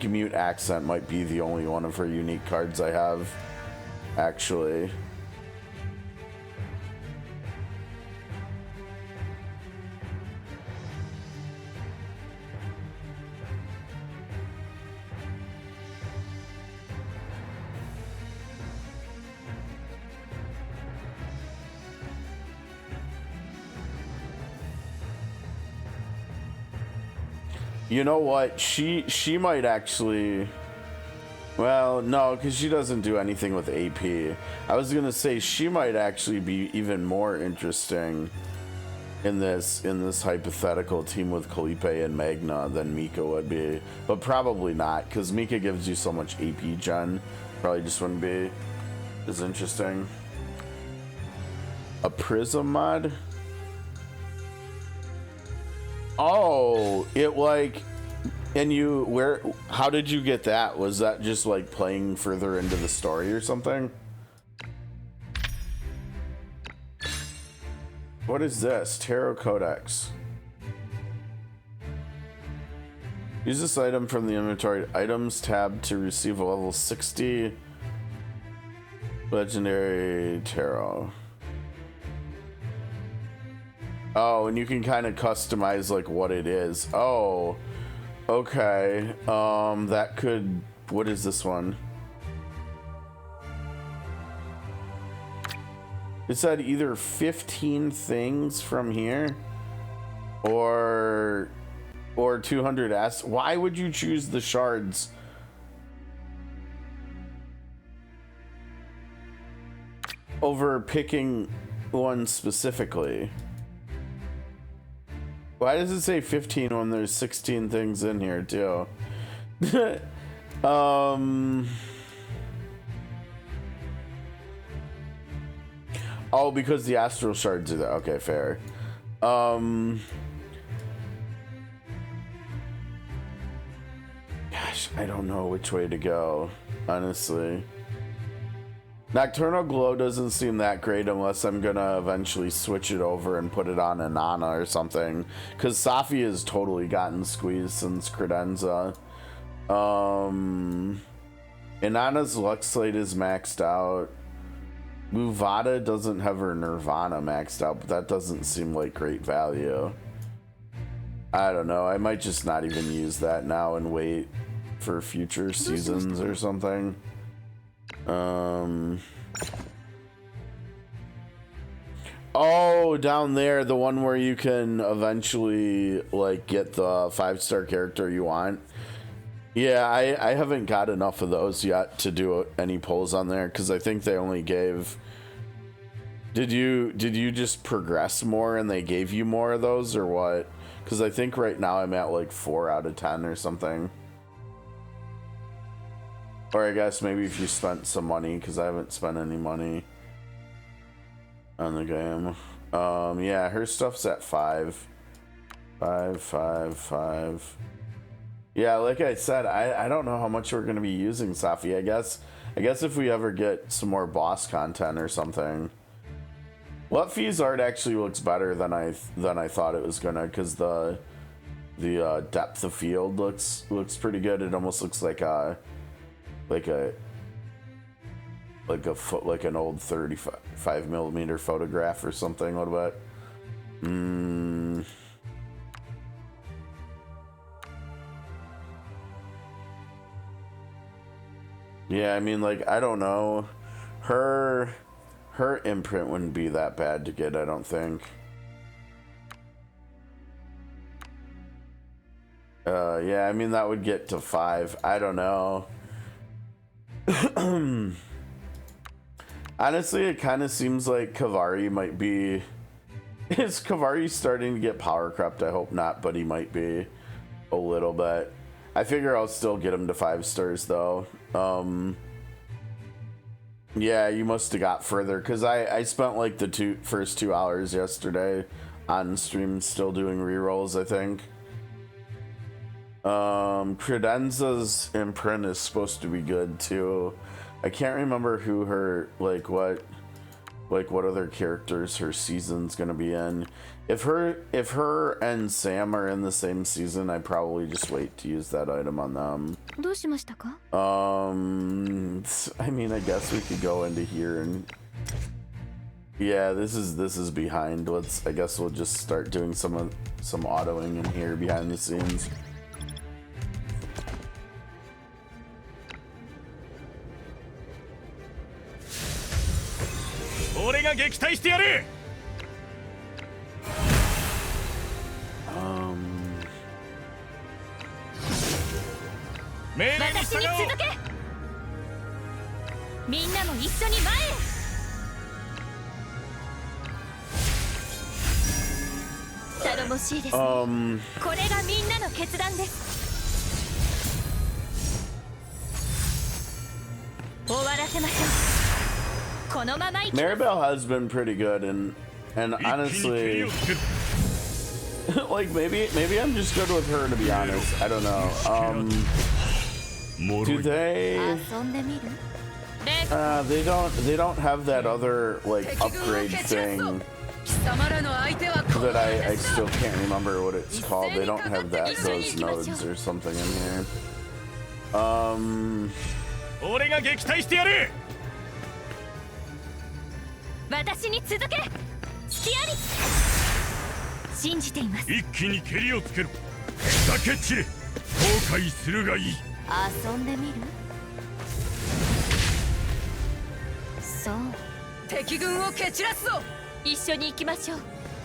S1: Mute Accent might be the only one of her unique cards I have, actually. You know what? She might actually. Well, no, because she doesn't do anything with AP. I was gonna say she might actually be even more interesting in this hypothetical team with Kalipe and Magna than Mika would be, but probably not, because Mika gives you so much AP gen. Probably just wouldn't be as interesting. A Prism mod? Oh, it like, and how did you get that? Was that just like playing further into the story or something? What is this? Tarot Codex. Use this item from the inventory items tab to receive a level 60 legendary tarot. Oh, and you can kind of customize like what it is. Oh, Okay. That could... What is this one? It said either 15 things from here or 200 S. Why would you choose the shards? Over picking one specifically. Why does it say 15 when there's 16 things in here too? Oh, because the astral shards are there. Okay, fair. Gosh, I don't know which way to go, honestly. Nocturnal Glow doesn't seem that great unless I'm gonna eventually switch it over and put it on Inanna or something. Because Safi has totally gotten squeezed since Credenza. Inanna's Lux Slate is maxed out. Muvada doesn't have her Nirvana maxed out, but that doesn't seem like great value. I don't know. I might just not even use that now and wait for future seasons or something. Oh, down there, the one where you can eventually like get the 5-star character you want. Yeah, I haven't got enough of those yet to do any polls on there because I think they only gave... Did you just progress more and they gave you more of those or what? Because I think right now I'm at like 4 out of 10 or something. Or I guess maybe if you spent some money, because I haven't spent any money on the game. Yeah, her stuff's at 5. 5, 5, 5. Yeah, like I said, I don't know how much we're gonna be using Safi. I guess if we ever get some more boss content or something. Lutfi's art actually looks better than I thought it was gonna, because the depth of field looks pretty good. It almost looks like an old 35mm photograph or something a little bit. Yeah, I mean, like, I don't know. Her imprint wouldn't be that bad to get, I don't think. Yeah, I mean, that would get to 5. I don't know. Honestly, it kind of seems like Kavari might be... Is Kavari starting to get power crept? I hope not, but he might be a little bit. I figure I'll still get him to 5 stars, though. Yeah, you must have got further, because I spent like the first 2 hours yesterday on stream still doing rerolls, I think. Credenza's imprint is supposed to be good too. I can't remember who her what other characters her season's gonna be in. If her and Sam are in the same season, I probably just wait to use that item on them. I mean, I guess we could go into here and yeah, this is behind. I guess we'll just start doing some autoing in here behind the scenes. Maribel has been pretty good, and honestly, like maybe I'm just good with her, to be honest. I don't know. Do they? They don't have that other like upgrade thing that I still can't remember what it's called. They don't have those nodes or something in here.
S2: 遊んでみる？そう。敵軍を蹴散らすぞ。一緒に行きましょう。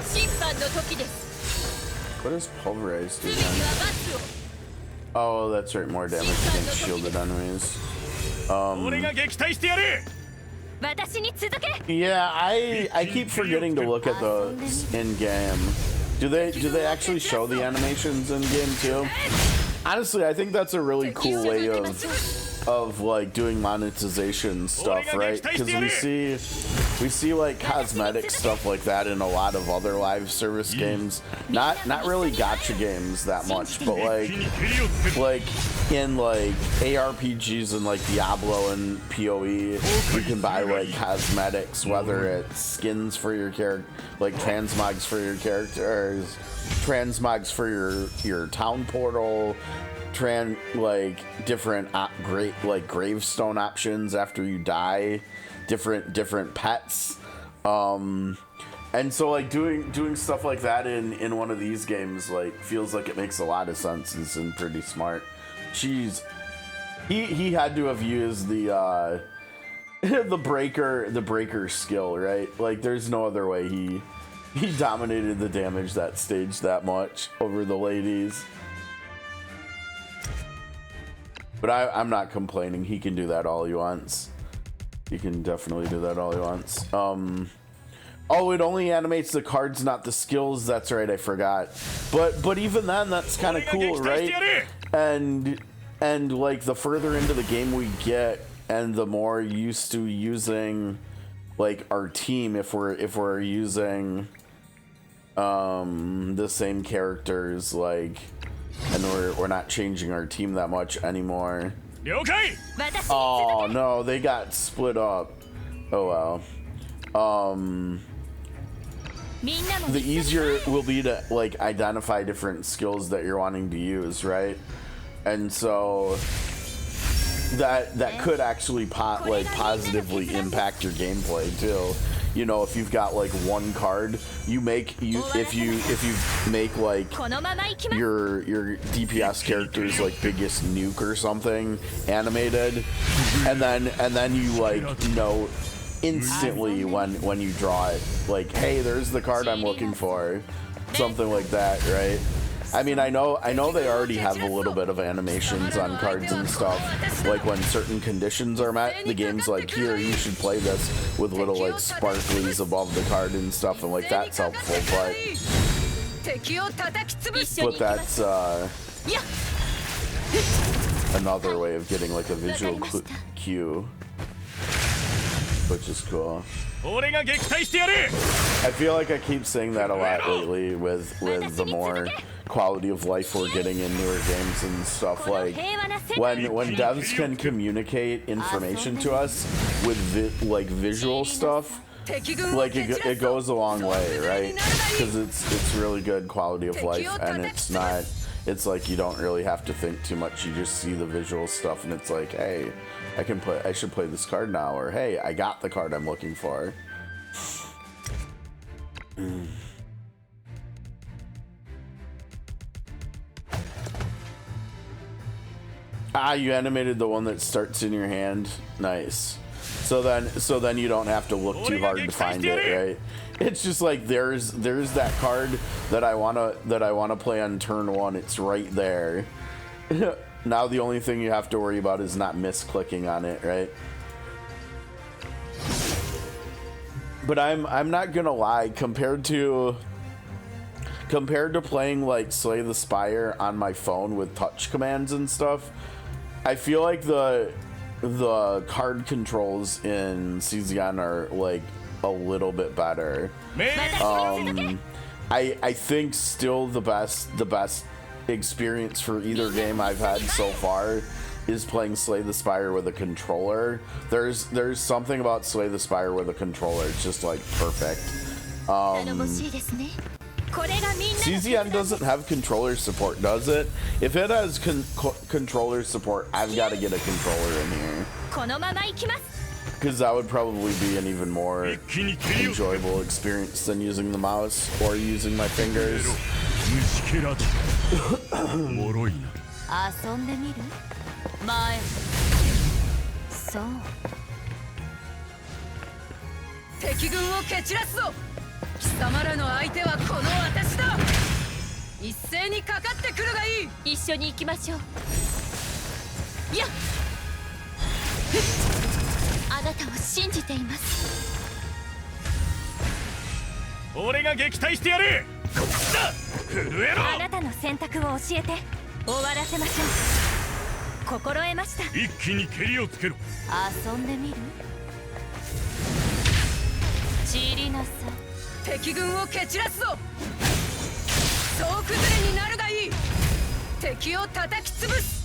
S2: 審判の時です。
S1: What does pulverize do then? Oh, that's right, more damage against shielded enemies. Yeah, I keep forgetting to look at those in game. Do they actually show the animations in game too? Honestly, I think that's a really cool way of like doing monetization stuff, right? Because we see like cosmetic stuff like that in a lot of other live service games. Not really gacha games that much, but like in like ARPGs and like Diablo and PoE, you can buy like cosmetics, whether it's skins for your character, like transmogs for your characters, transmogs for your town portal, like different gravestone options after you die, different pets, and so like doing stuff like that in one of these games like feels like it makes a lot of sense and pretty smart. Jeez, he had to have used the the breaker skill, right? Like there's no other way he dominated the damage that stage that much over the ladies. But I'm not complaining. He can do that all he wants. He can definitely do that all he wants. Oh, it only animates the cards, not the skills. That's right, I forgot. But even then, that's kind of cool, right? And like the further into the game we get, and the more used to using like our team, if we're using the same characters, like. And we're not changing our team that much anymore. Oh no, they got split up. Oh well. The easier it will be to like identify different skills that you're wanting to use, right? And so that could actually positively impact your gameplay too. You know, if you've got like one card, if you make like your DPS character's like biggest nuke or something animated, and then you like know instantly when you draw it, like, hey, there's the card I'm looking for, something like that, right? I mean, I know they already have a little bit of animations on cards and stuff, like when certain conditions are met. The game's like, here, you should play this with little like sparklies above the card and stuff, and like that's helpful, but that's another way of getting like a visual cue, which is cool. I feel like I keep saying that a lot lately with the more quality of life we're getting in newer games and stuff. Like when devs can communicate information to us with visual stuff, like it goes a long way, right? Because it's really good quality of life, and it's like you don't really have to think too much. You just see the visual stuff and it's like, hey, I should play this card now, or hey, I got the card I'm looking for. Ah, you animated the one that starts in your hand. Nice. So then you don't have to look too hard to find it, right? It's just like there's that card that I wanna play on turn one. It's right there. Now the only thing you have to worry about is not misclicking on it, right? But I'm not gonna lie, compared to playing like Slay the Spire on my phone with touch commands and stuff, I feel like the card controls in CZN are like a little bit better. I think still the best experience for either game I've had so far is playing Slay the Spire with a controller. There's something about Slay the Spire with a controller. It's just like perfect. CZN doesn't have controller support, does it? If it has controller support, I've got to get a controller in here, because that would probably be an even more enjoyable experience than using the mouse or using my fingers.
S2: 遊んでみる？前そう敵軍を蹴散らすぞ。貴様らの相手はこの私だ。一斉にかかってくるがいい。一緒に行きましょう。やっあなたを信じています。
S3: 俺が撃退してやる。こっちだ。震えろ。
S2: あなたの選択を教えて終わらせましょう。心得ました。
S3: 一気に蹴りをつけろ。
S2: 遊んでみる？散りなさい。敵軍を蹴散らすぞ。総崩れになるがいい。敵を叩き潰す。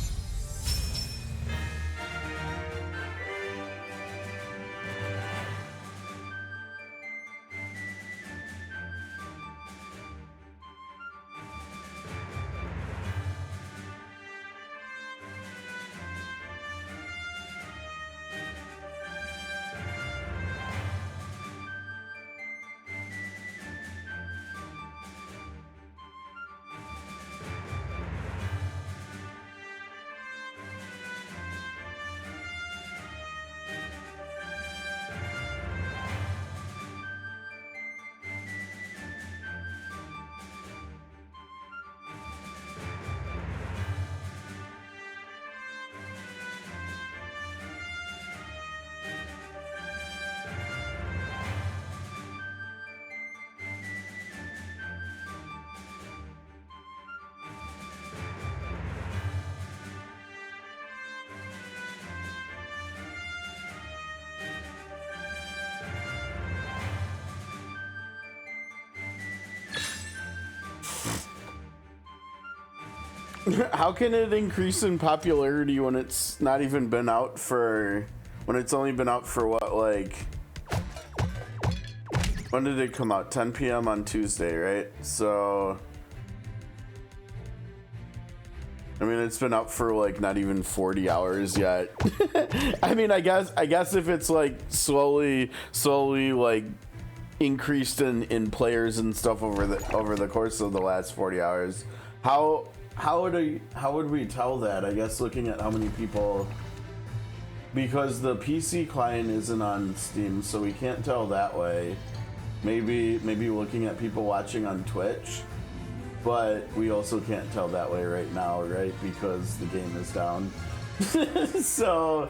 S1: How can it increase in popularity when it's not even been out for, when it's only been out for what, like, when did it come out? 10 p.m. on Tuesday, right? So, I mean, it's been out for like not even 40 hours yet. I mean, I guess if it's like slowly like increased in players and stuff over the course of the last 40 hours, how would we tell that? I guess looking at how many people, because the PC client isn't on Steam, so we can't tell that way. Maybe looking at people watching on Twitch, but we also can't tell that way right now, right? Because the game is down. So,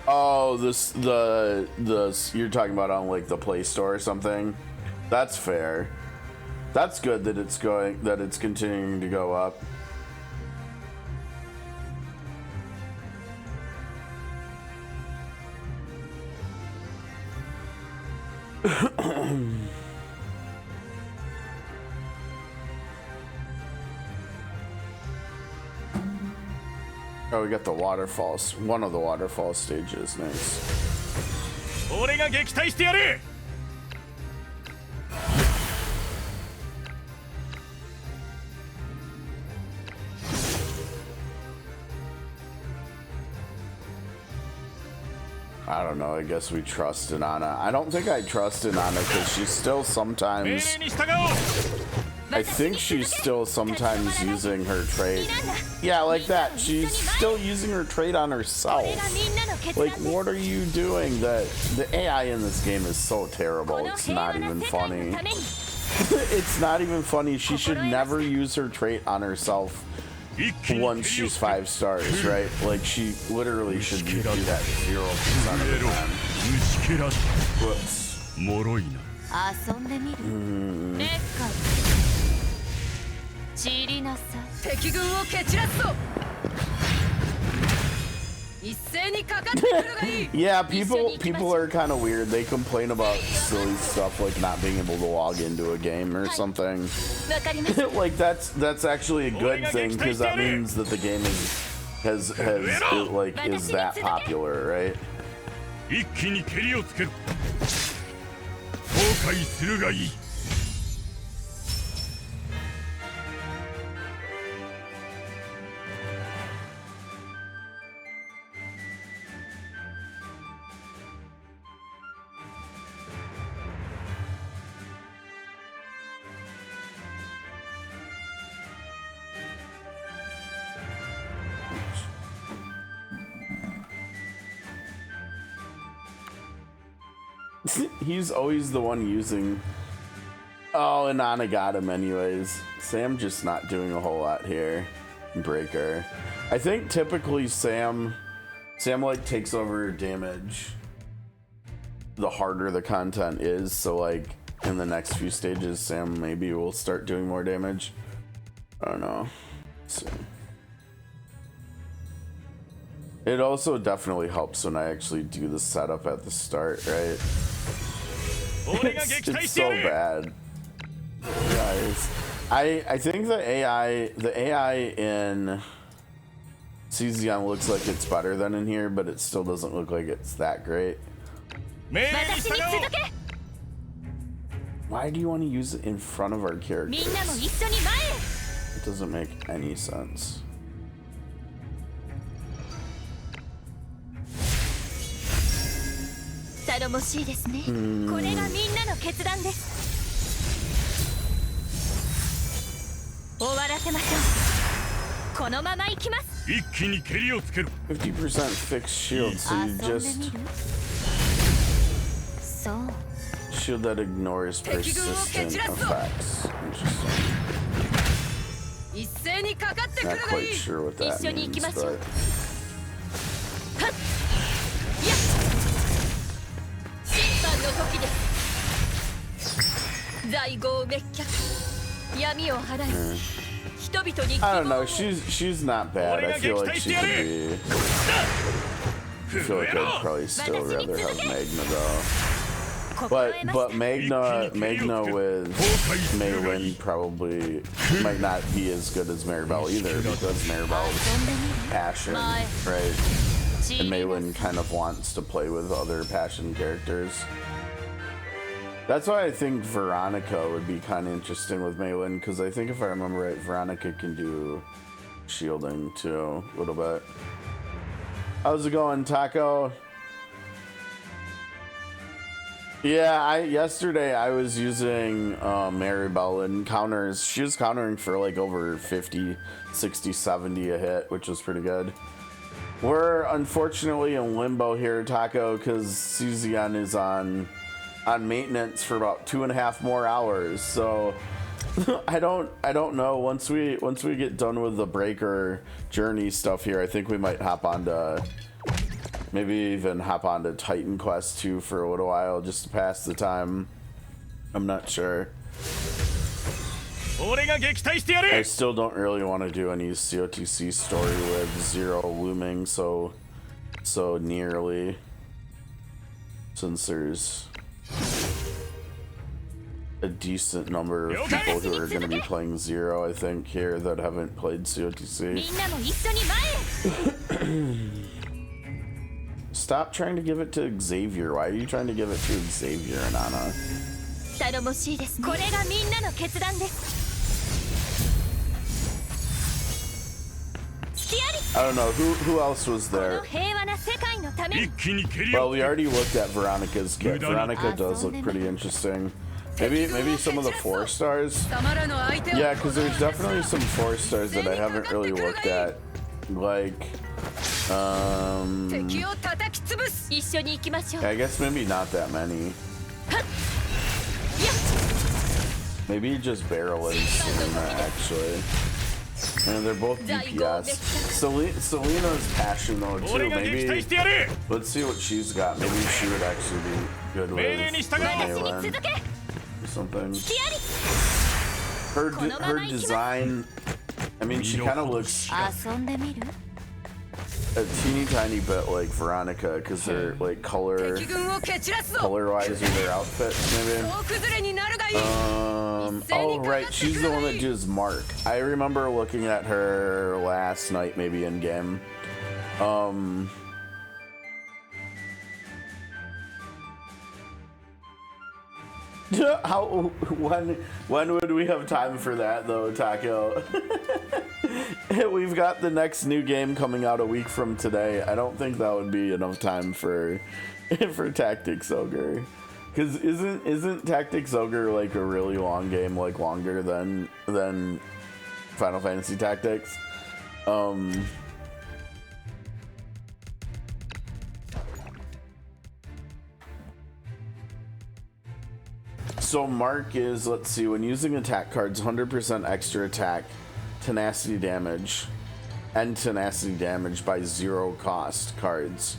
S1: oh, the you're talking about on like the Play Store or something. That's fair. That's good that it's continuing to go up. Oh, we got the waterfalls. One of the waterfall stages. Nice.
S3: 俺が撃退してやる。
S1: I don't know. I guess we trust Inanna. I don't think I trust Inanna because she's still sometimes. I think she's still sometimes using her trait. Yeah, like that. She's still using her trait on herself. Like, what are you doing? The AI in this game is so terrible. It's not even funny. It's not even funny. She should never use her trait on herself once she's 5 stars, right? Like, she literally should do that 0% of the time. Whoops. Yeah, people are kind of weird. They complain about silly stuff like not being able to log into a game or something. Like that's actually a good thing because that means that the game is that popular, right?
S3: 一気に蹴りをつける。後悔するがいい。
S1: He's always the one using. Oh, and Anna got him anyways. Sam just not doing a whole lot here. Breaker. I think typically Sam like takes over damage the harder the content is, so like in the next few stages Sam maybe will start doing more damage. I don't know. Let's see. It also definitely helps when I actually do the setup at the start, right? It's so bad. Guys, I think the AI in Czian looks like it's better than in here, but it still doesn't look like it's that great. Why do you want to use it in front of our characters? It doesn't make any sense. Mm. 50% fixed shield, so you just shield that ignores persistent effects. Interesting. Not quite sure what that means, but I don't know. She's not bad. I feel like she could be. I feel like I'd probably still rather have Magna though. But Magna with Maylin probably might not be as good as Maribel either, because Maribel's passion, right? And Maylin kind of wants to play with other passion characters. That's why I think Veronica would be kind of interesting with Maylin, because I think if I remember right, Veronica can do shielding too, a little bit. How's it going, Taco? Yeah, yesterday I was using Maribel and counters. She was countering for like over 50, 60, 70 a hit, which was pretty good. We're unfortunately in limbo here, Taco, because Czian is on maintenance for about 2.5 more hours. So I don't know. Once we get done with the Breaker journey stuff here, I think we might hop onto. Maybe even hop onto Titan Quest 2 for a little while just to pass the time. I'm not sure. I still don't really want to do any COTC story with Zero looming so nearly, since there's a decent number of people who are going to be playing Zero, I think, here that haven't played COTC. Stop trying to give it to Xavier. Why are you trying to give it to Xavier and Anna? I don't know. Who else was there? Well, we already looked at Veronica's kit. Veronica does look pretty interesting. Maybe some of the 4 stars? Yeah, because there's definitely some 4 stars that I haven't really looked at. Like... I guess maybe not that many. Maybe just Barrel and Selena, actually. And they're both DPS. Selena's passion though too. Maybe let's see what she's got. Maybe she would actually be good with Maylin or something. Her design. I mean, she kind of looks a teeny tiny bit like Veronica, because they're like color-wise or their outfits maybe. Oh right, she's the one that does Mark. I remember looking at her last night, maybe in game. When would we have time for that though, Taco? We've got the next new game coming out a week from today. I don't think that would be enough time for Tactics Ogre. Cause isn't Tactics Ogre like a really long game, like longer than Final Fantasy Tactics? So mark is, let's see, when using attack cards, 100% extra attack, tenacity damage, and tenacity damage by 0 cost cards.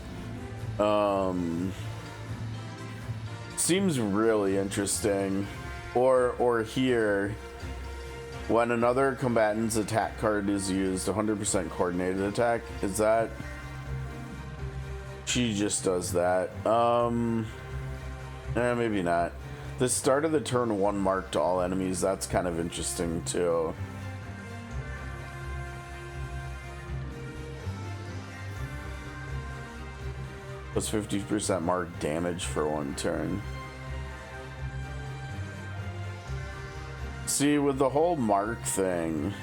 S1: Seems really interesting. Or here, when another combatant's attack card is used, 100% coordinated attack. Is that? She just does that. Maybe not. The start of the turn 1 mark to all enemies, that's kind of interesting too. Plus 50% mark damage for 1 turn. See, with the whole mark thing,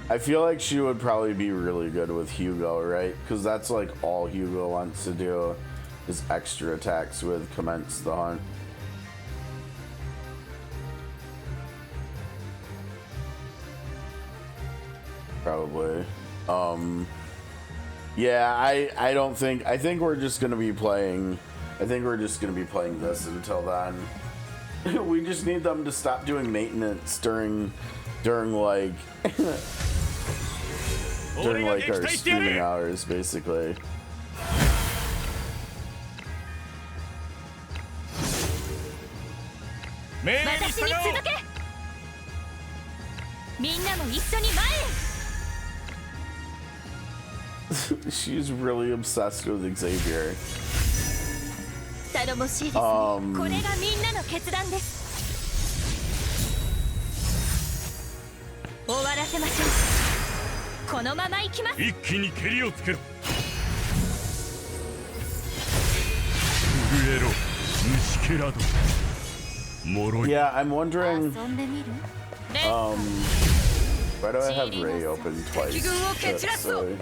S1: I feel like she would probably be really good with Hugo, right? Because that's like all Hugo wants to do is extra attacks with Commence the Hunt. Probably. Yeah, I don't think, I think we're just gonna be playing, this until then. We just need them to stop doing maintenance during like during like our streaming hours, basically. She's really obsessed with Xavier. Yeah, I'm wondering, why do I have Ray open twice? Shit, silly.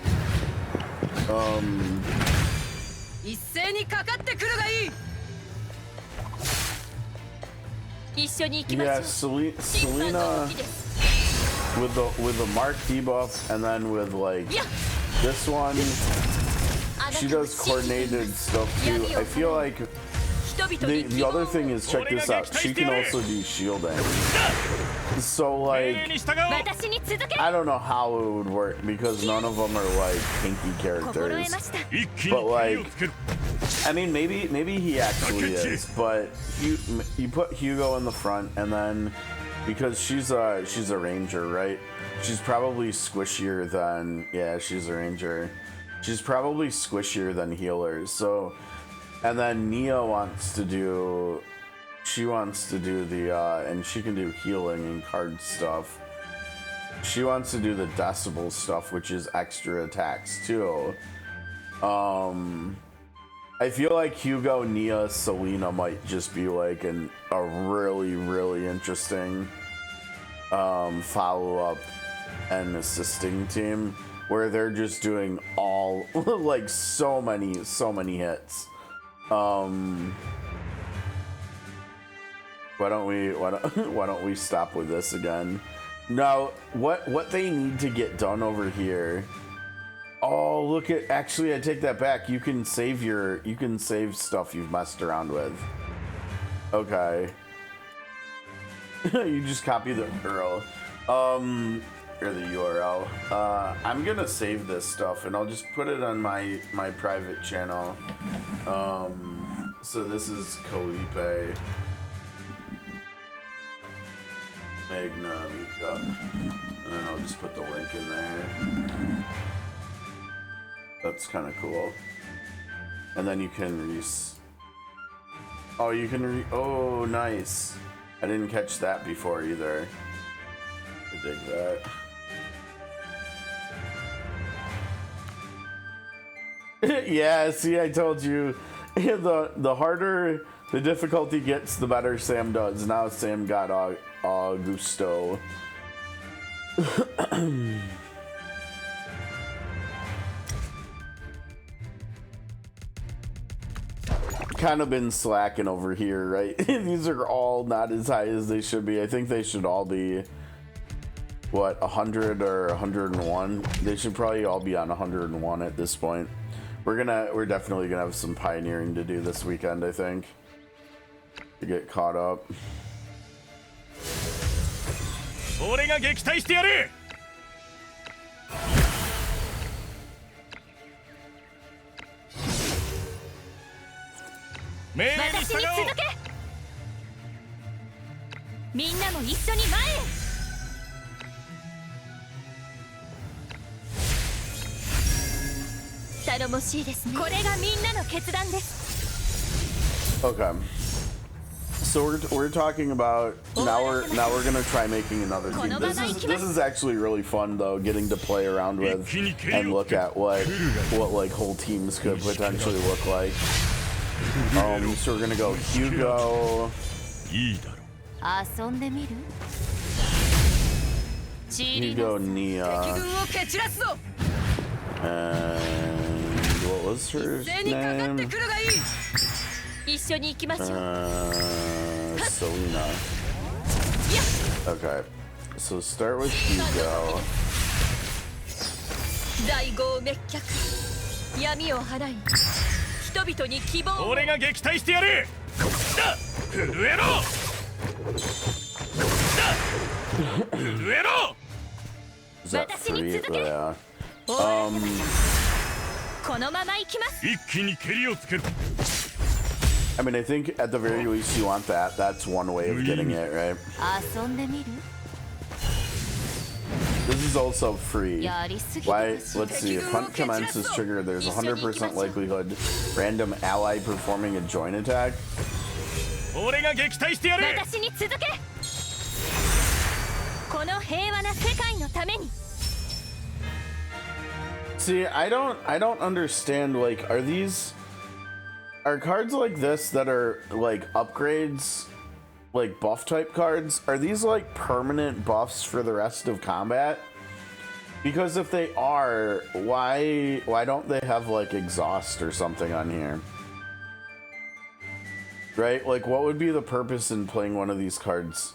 S1: Yeah, Selena with the mark debuff, and then with like this one, she does coordinated stuff too. I feel like the other thing is, check this out, she can also do shielding. So like, I don't know how it would work because none of them are like pinky characters. But like, I mean, maybe he actually is. But you put Hugo in the front, and then because she's a ranger, right? She's probably squishier than, yeah, she's a ranger. She's probably squishier than healers. So, and then Nia wants to do. She wants to do the, and she can do healing and card stuff. She wants to do the decibel stuff, which is extra attacks too. I feel like Hugo, Nia, Selena might just be like a really, really interesting follow-up and assisting team where they're just doing all, like so many hits. Why don't we stop with this again? Now, what they need to get done over here. Oh, look at, actually I take that back. You can save stuff you've messed around with. Okay. You just copy the URL. Or the URL. I'm gonna save this stuff and I'll just put it on my private channel. So this is Calipe. Magna Mika, and then I'll just put the link in there. That's kind of cool. And then you can oh, nice. I didn't catch that before either. I dig that. Yeah, see, I told you. The harder the difficulty gets, the better Sam does. Now Sam got Augusto. Kind of been slacking over here, right? These are all not as high as they should be. I think they should all be, what, 100 or 101? They should probably all be on 101 at this point. We're definitely gonna have some pioneering to do this weekend, I think. to get caught up.
S3: 俺が撃退してやる。命令に従おう。
S2: みんなも一緒に前へ。頼もしいですね。これがみんなの決断です。
S1: Okay. So we're talking about now we're gonna try making another team. This is actually really fun though, getting to play around with and look at what like whole teams could potentially look like. So we're gonna go Hugo. Hugo, Nia, and what was her name? Selena. Okay, so start with Hugo. Is that free? Yeah. I mean, I think at the very least you want that. That's one way of getting it, right? This is also free. Why? Let's see. If Hunt Commence is triggered, there's 100% likelihood random ally performing a joint attack. See, I don't understand, like, are cards like this that are like upgrades, like buff type cards, are these like permanent buffs for the rest of combat? Because if they are, why don't they have like exhaust or something on here? Right? Like, what would be the purpose in playing one of these cards?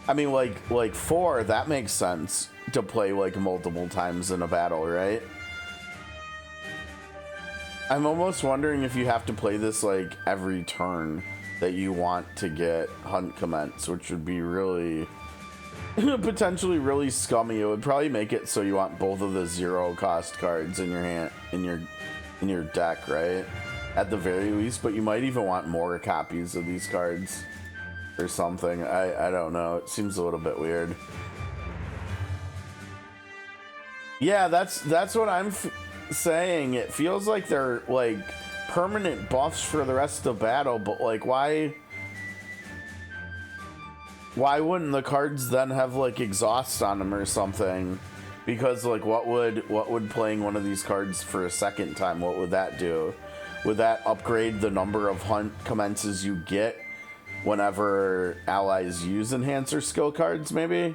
S1: I mean, like 4, that makes sense to play like multiple times in a battle, right? I'm almost wondering if you have to play this like every turn that you want to get Hunt Commence, which would be really potentially really scummy. It would probably make it so you want both of the 0 cost cards in your hand, in your deck, right? At the very least, but you might even want more copies of these cards or something. I don't know. It seems a little bit weird. Yeah, that's what I'm saying. It feels like they're like permanent buffs for the rest of battle, but like why wouldn't the cards then have like exhaust on them or something? Because like what would playing one of these cards for a second time, what would that do? Would that upgrade the number of Hunt Commences you get whenever allies use enhancer skill cards? Maybe.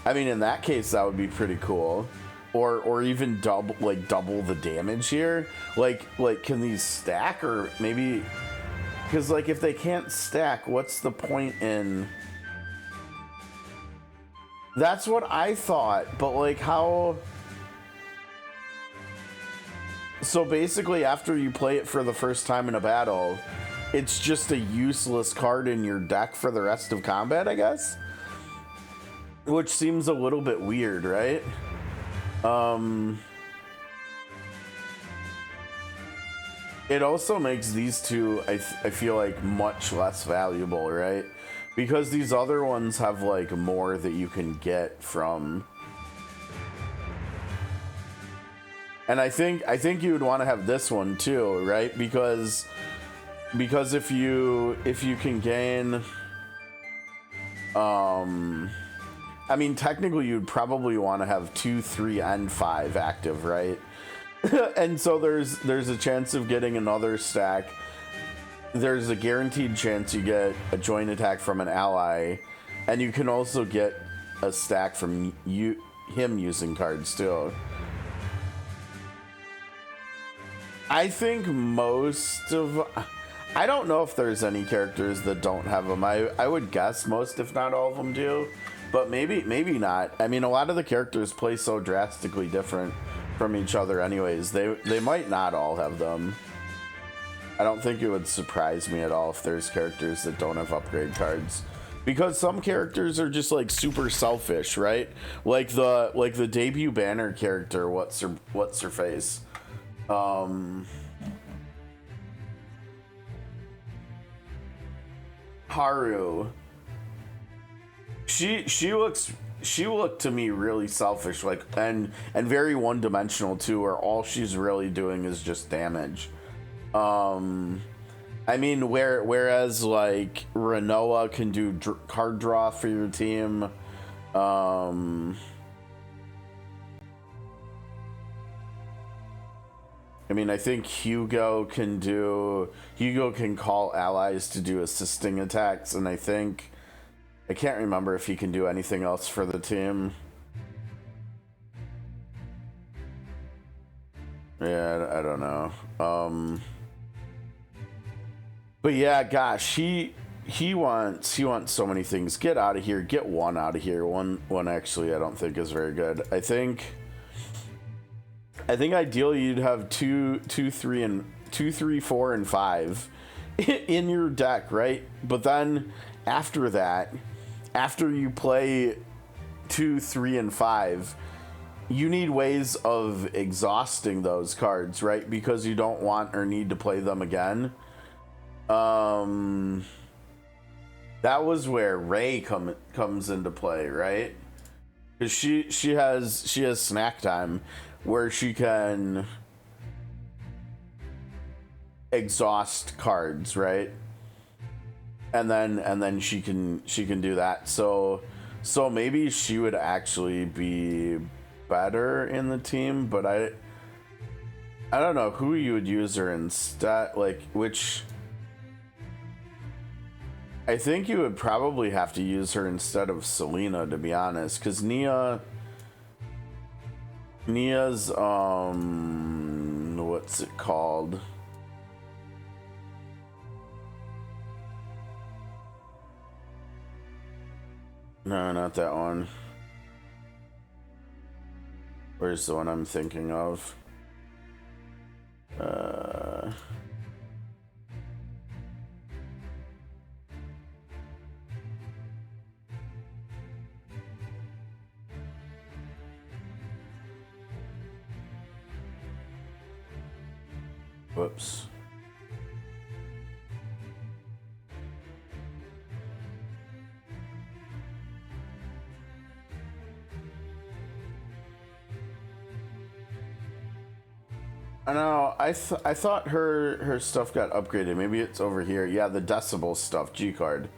S1: I mean, in that case that would be pretty cool. Or even double the damage here. Like can these stack? Or maybe, because like if they can't stack, what's the point in? That's what I thought, but like how? So basically, after you play it for the first time in a battle, it's just a useless card in your deck for the rest of combat, I guess. Which seems a little bit weird, right? It also makes these two, I feel like, much less valuable, right? Because these other ones have like more that you can get from. And I think you would want to have this one too, right? Because if you can gain, I mean, technically you'd probably want to have 2, 3, and 5 active, right? And so there's a chance of getting another stack. There's a guaranteed chance you get a joint attack from an ally, and you can also get a stack from him using cards too. I think I don't know if there's any characters that don't have them. I would guess most, if not all of them, do. But maybe not. I mean, a lot of the characters play so drastically different from each other anyways. They might not all have them. I don't think it would surprise me at all if there's characters that don't have upgrade cards. Because some characters are just like super selfish, right? Like the debut banner character, what's her face? Haru. She looked to me really selfish, like and very one-dimensional too, where all she's really doing is just damage. I mean, whereas like Renoa can do card draw for your team. I mean, I think Hugo can call allies to do assisting attacks, and I can't remember if he can do anything else for the team. Yeah, I don't know. But yeah, gosh, he wants so many things. Get out of here. Get one out of here. One actually I don't think is very good. I think ideally you'd have 2, 3, 4, and 5 in your deck, right? But then after that, after you play 2, 3, and 5, you need ways of exhausting those cards, right? Because you don't want or need to play them again. That was where Ray comes into play, right? Because she has snack time where she can exhaust cards, right? And then she can do that. So maybe she would actually be better in the team, but I don't know who you would use her instead, like which. I think you would probably have to use her instead of Selena, to be honest, because Nia's what's it called? No, not that one. Where's the one I'm thinking of? Whoops. I know. I thought her stuff got upgraded. Maybe it's over here. Yeah, the decibel stuff. G card.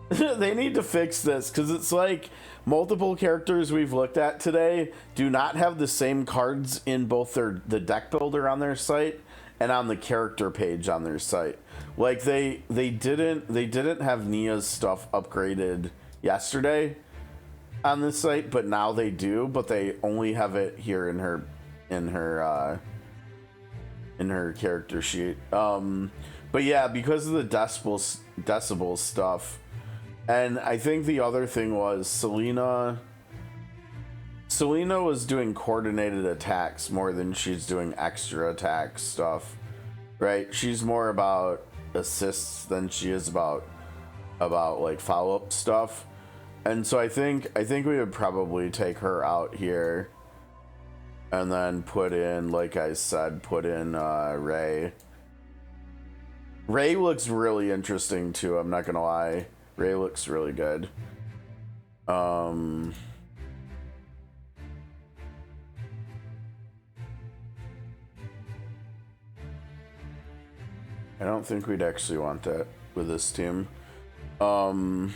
S1: They need to fix this because it's like multiple characters we've looked at today do not have the same cards in both the deck builder on their site and on the character page on their site. Like they didn't have Nia's stuff upgraded yesterday on this site, but now they do. But they only have it here in her character sheet. But yeah, because of the decibel stuff. And I think the other thing was Selena was doing coordinated attacks more than she's doing extra attack stuff, right? She's more about assists than she is about like follow-up stuff. And so I think we would probably take her out here and then put in, like I said, Ray. Ray looks really interesting too, I'm not gonna lie. Ray looks really good. I don't think we'd actually want that with this team. We're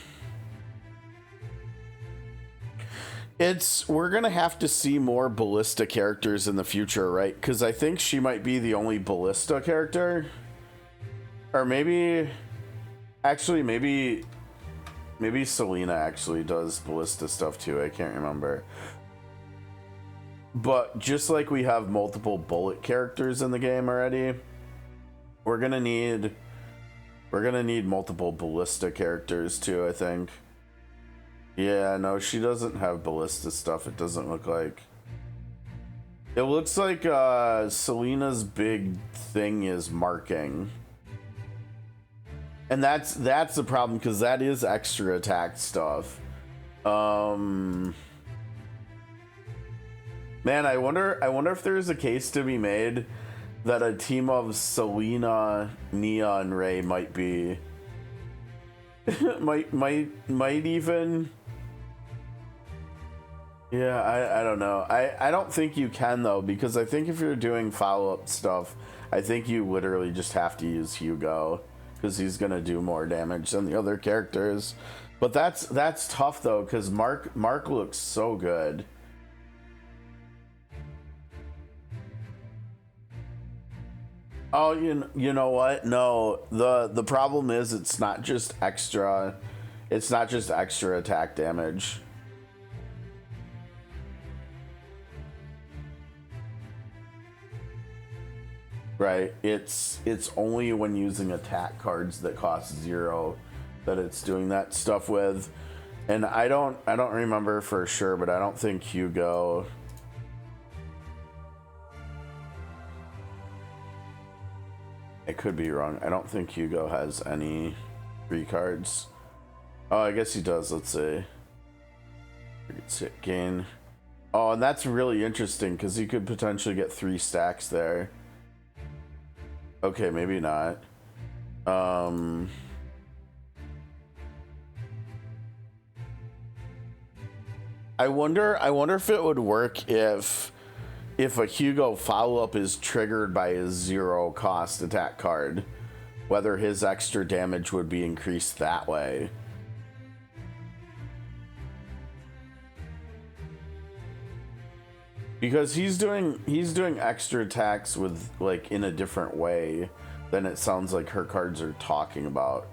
S1: gonna have to see more ballista characters in the future, right? Because I think she might be the only ballista character, or maybe Selena actually does ballista stuff too. I can't remember. But just like we have multiple bullet characters in the game already, we're gonna need multiple ballista characters too, I think. Yeah, no, she doesn't have ballista stuff, it doesn't look like. It looks like Selena's big thing is marking. And that's the problem, because that is extra attack stuff. Man, I wonder if there's a case to be made that a team of Selena Neon Ray might be might even. Yeah, I don't know. I don't think you can, though, because I think if you're doing follow-up stuff, I think you literally just have to use Hugo, because he's gonna do more damage than the other characters. But that's tough, though, because Mark looks so good. Oh, you know what? No, the problem is it's not just extra attack damage. Right, it's only when using attack cards that cost 0 that it's doing that stuff with. And I don't remember for sure, but I don't think Hugo. I could be wrong. I don't think Hugo has any free cards. Oh, I guess he does. Let's see. Gain. Oh, and that's really interesting because you could potentially get 3 stacks there. Okay, maybe not. I wonder if it would work if a Hugo follow-up is triggered by a 0 cost attack card, whether his extra damage would be increased that way. Because he's doing extra attacks with, like, in a different way than it sounds like her cards are talking about.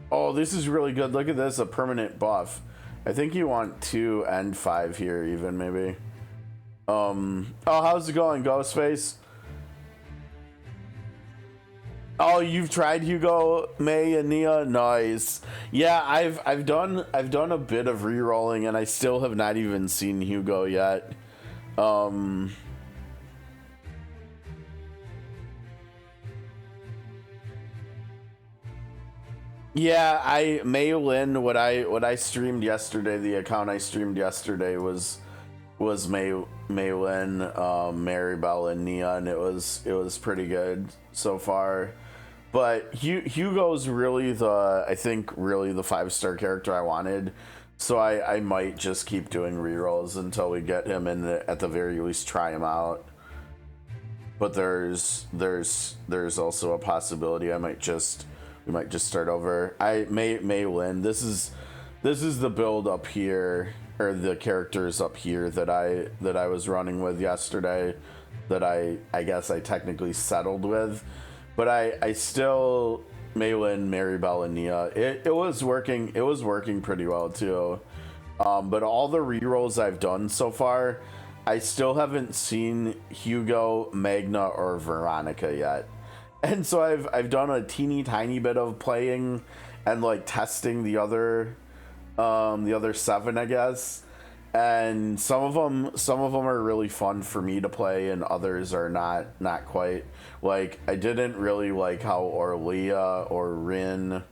S1: Oh, this is really good. Look at this, a permanent buff. I think you want 2 and 5 here even, maybe. Oh, how's it going, Ghostface? Oh, you've tried Hugo, May, and Nia? Nice. Yeah, I've done a bit of re-rolling, and I still have not even seen Hugo yet. Yeah, Mei Lin, what I streamed yesterday, the account I streamed yesterday was Mei Lin, Maribel, and Neon. It was pretty good so far. But Hugo's really I think really the 5-star character I wanted. So I might just keep doing rerolls until we get him, and at the very least try him out. But there's also a possibility we might just start over. May Lin. This is the build up here, or the characters up here that I was running with yesterday, that I guess I technically settled with, but I still May Lin, Maribel, and Nia. It was working pretty well too. But all the rerolls I've done so far, I still haven't seen Hugo, Magna, or Veronica yet. And so I've done a teeny tiny bit of playing and like testing the other 7, I guess. And some of them are really fun for me to play, and others are not quite. Like, I didn't really like how Orlia or Rin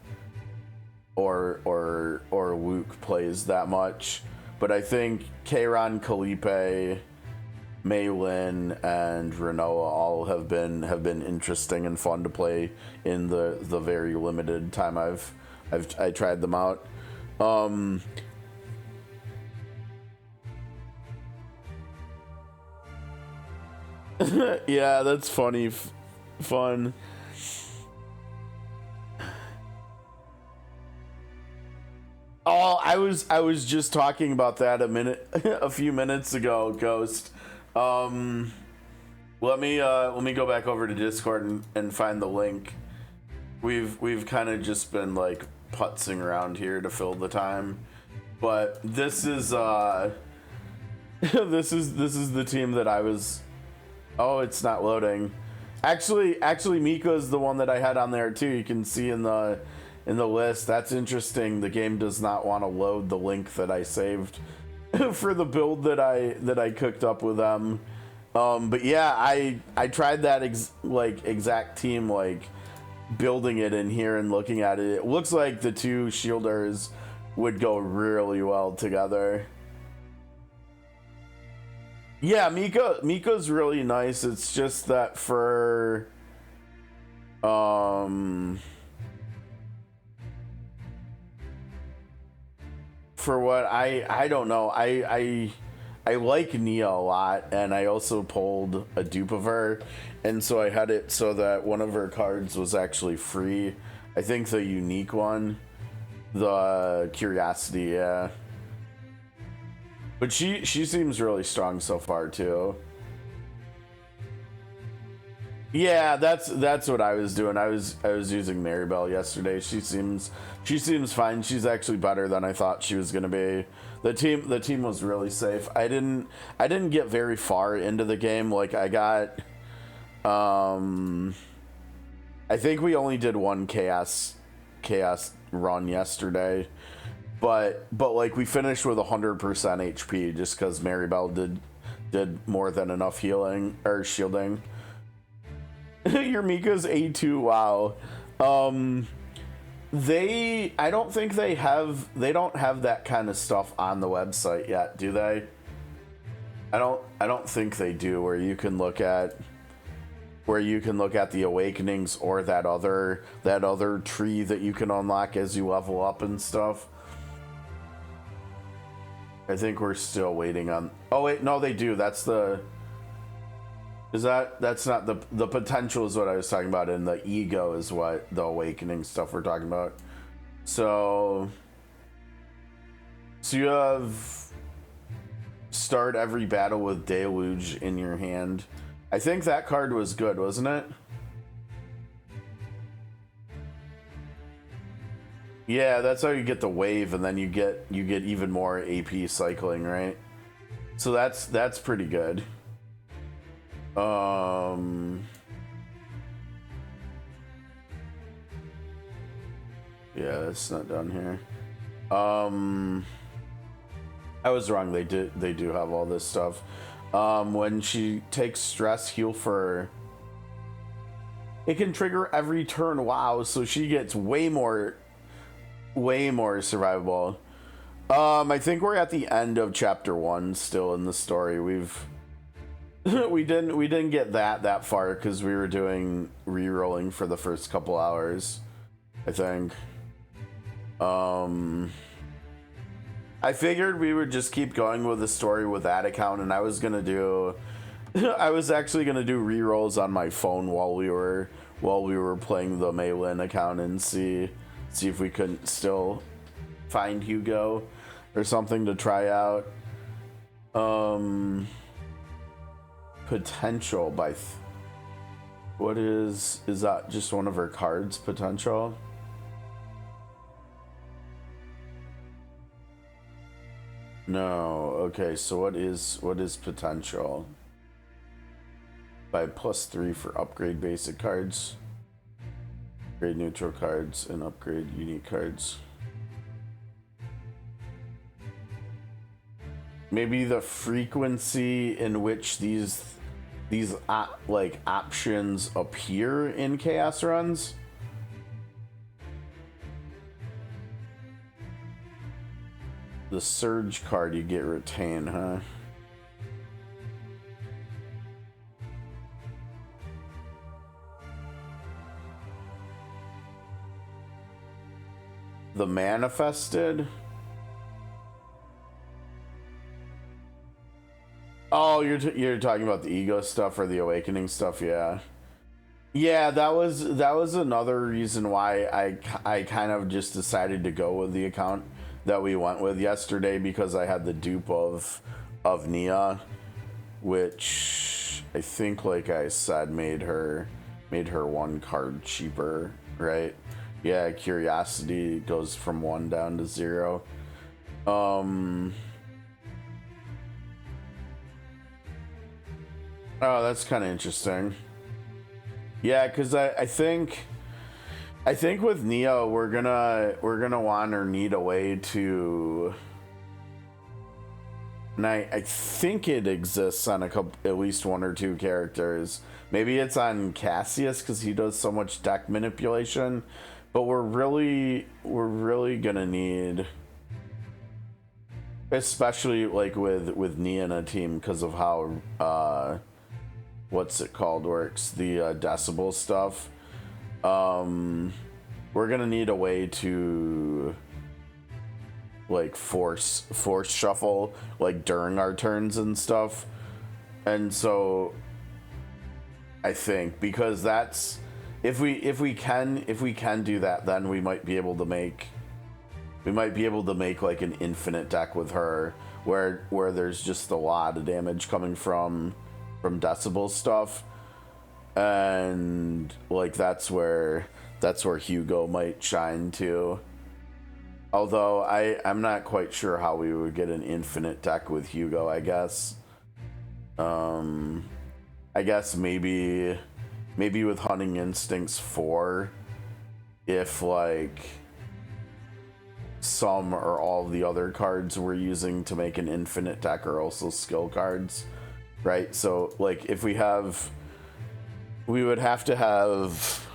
S1: or Luke plays that much, but I think Kayron, Kalipe, Mei Lin, and Renoa all have been interesting and fun to play in the very limited time I tried them out. Yeah, that's funny. Fun. Oh, I was just talking about that a few minutes ago, Ghost. Let me go back over to Discord and find the link. We've kind of just been like putzing around here to fill the time, but this is this is the team that I was Oh, it's not loading. Actually, Miko's the one that I had on there too. You can see in the list. That's interesting. The game does not want to load the link that I saved for the build that I cooked up with them. But yeah, I tried that exact team, like building it in here and looking at it. It looks like the two shielders would go really well together. Yeah, Miko's really nice. It's just that for what I don't know. I like Nia a lot, and I also pulled a dupe of her, and so I had it so that one of her cards was actually free. I think the unique one, the Curiosity, yeah. But she seems really strong so far too. Yeah, that's what I was doing. I was using Maribel yesterday. She seems fine. She's actually better than I thought she was gonna be. The team was really safe. I didn't get very far into the game. Like I got, I think we only did one chaos run yesterday, but like we finished with 100% HP just because Maribel did more than enough healing or shielding. Your Mika's A2, wow. I don't think they don't have that kind of stuff on the website yet, do they? I don't think they do, where you can look at the awakenings or that other tree that you can unlock as you level up and stuff. I think we're still waiting on. Oh wait, no, they do. That's not the potential is what I was talking about, and the ego is what the awakening stuff we're talking about. So you have start every battle with Deluge in your hand. I think that card was good, wasn't it? Yeah, that's how you get the wave, and then you get even more AP cycling, right? So that's pretty good. Yeah, it's not done here. I was wrong. They do have all this stuff. When she takes stress, heal for. It can trigger every turn. Wow, so she gets way more survivable. I think we're at the end of chapter 1 still in the story. We didn't get that far because we were doing re-rolling for the first couple hours, I think. I figured we would just keep going with the story with that account, and I was actually gonna do re-rolls on my phone while we were playing the Maylin account and see if we couldn't still find Hugo or something to try out. Potential by what is that just one of her cards? Potential. No. Okay, so what is potential? By +3 for upgrade basic cards, upgrade neutral cards, and upgrade unique cards. Maybe the frequency in which these like options appear in chaos runs. The surge card you get retain, huh? The manifested. Oh, you're talking about the ego stuff or the awakening stuff, yeah. Yeah, that was another reason why I kind of just decided to go with the account that we went with yesterday, because I had the dupe of Nia, which I think, like I said, made her one card cheaper, right? Yeah, Curiosity goes from 1 down to 0. Oh, that's kind of interesting. Yeah, because I think with Neo we're gonna want or need a way to, and I think it exists on at least one or two characters. Maybe it's on Cassius because he does so much deck manipulation, but we're really gonna need, especially like with Nia in a team, because of how what's it called works, the decibel stuff. We're gonna need a way to like force shuffle like during our turns and stuff, and so I think because that's if we can do that, then we might be able to make like an infinite deck with her where there's just a lot of damage coming from decibel stuff, and like that's where Hugo might shine too. Although I'm not quite sure how we would get an infinite deck with Hugo. I guess maybe with Hunting Instincts 4, if like some or all of the other cards we're using to make an infinite deck are also skill cards, right? So like if we would have to have,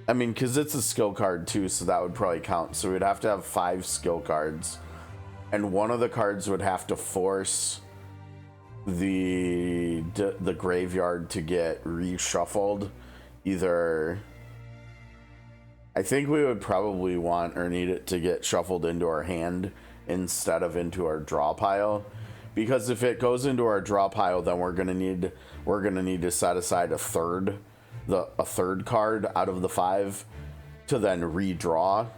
S1: I mean, because it's a skill card too, so that would probably count. So we'd have to have 5 skill cards, and one of the cards would have to force the graveyard to get reshuffled. Either, I think we would probably want or need it to get shuffled into our hand instead of into our draw pile, because if it goes into our draw pile, then we're gonna need to set aside a third card out of the 5 to then redraw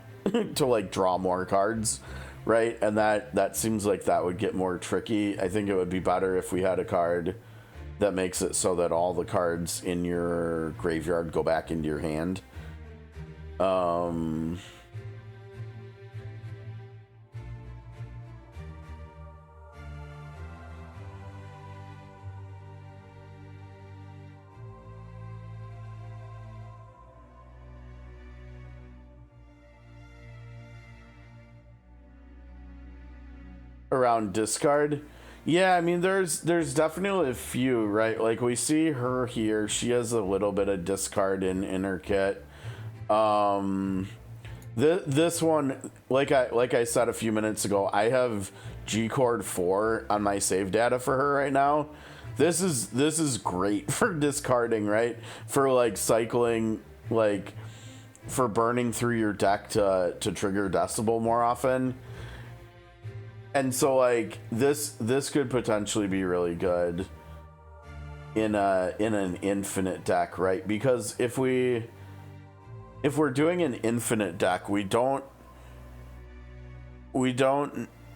S1: to like draw more cards, right? And that seems like that would get more tricky. I think it would be better if we had a card that makes it so that all the cards in your graveyard go back into your hand. Around discard, yeah, I mean there's definitely a few, right? Like we see her here, she has a little bit of discard in her kit. This one, like I said a few minutes ago, I have G-Chord 4 on my save data for her right now. This is great for discarding, right? For like cycling, like for burning through your deck to trigger Decibel more often. And so like this could potentially be really good in an infinite deck, right? Because if we're doing an infinite deck, we don't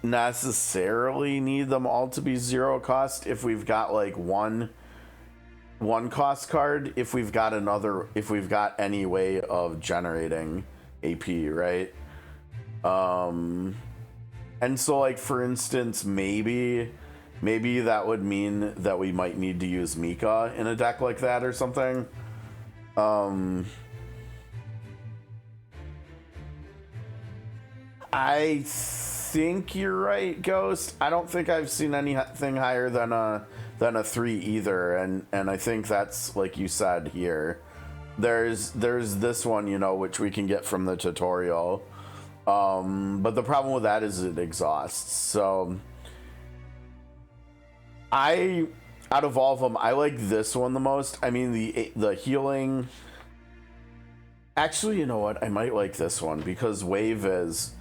S1: necessarily need them all to be 0 cost. If we've got like one cost card, if we've got any way of generating AP, right? And so like for instance, maybe that would mean that we might need to use Mika in a deck like that or something. I think you're right, Ghost. I don't think I've seen anything higher than a 3 either, and I think that's like you said here. There's this one, you know, which we can get from the tutorial. But the problem with that is it exhausts. So out of all of them, I like this one the most. I mean, the healing. Actually, you know what? I might like this one because Wave is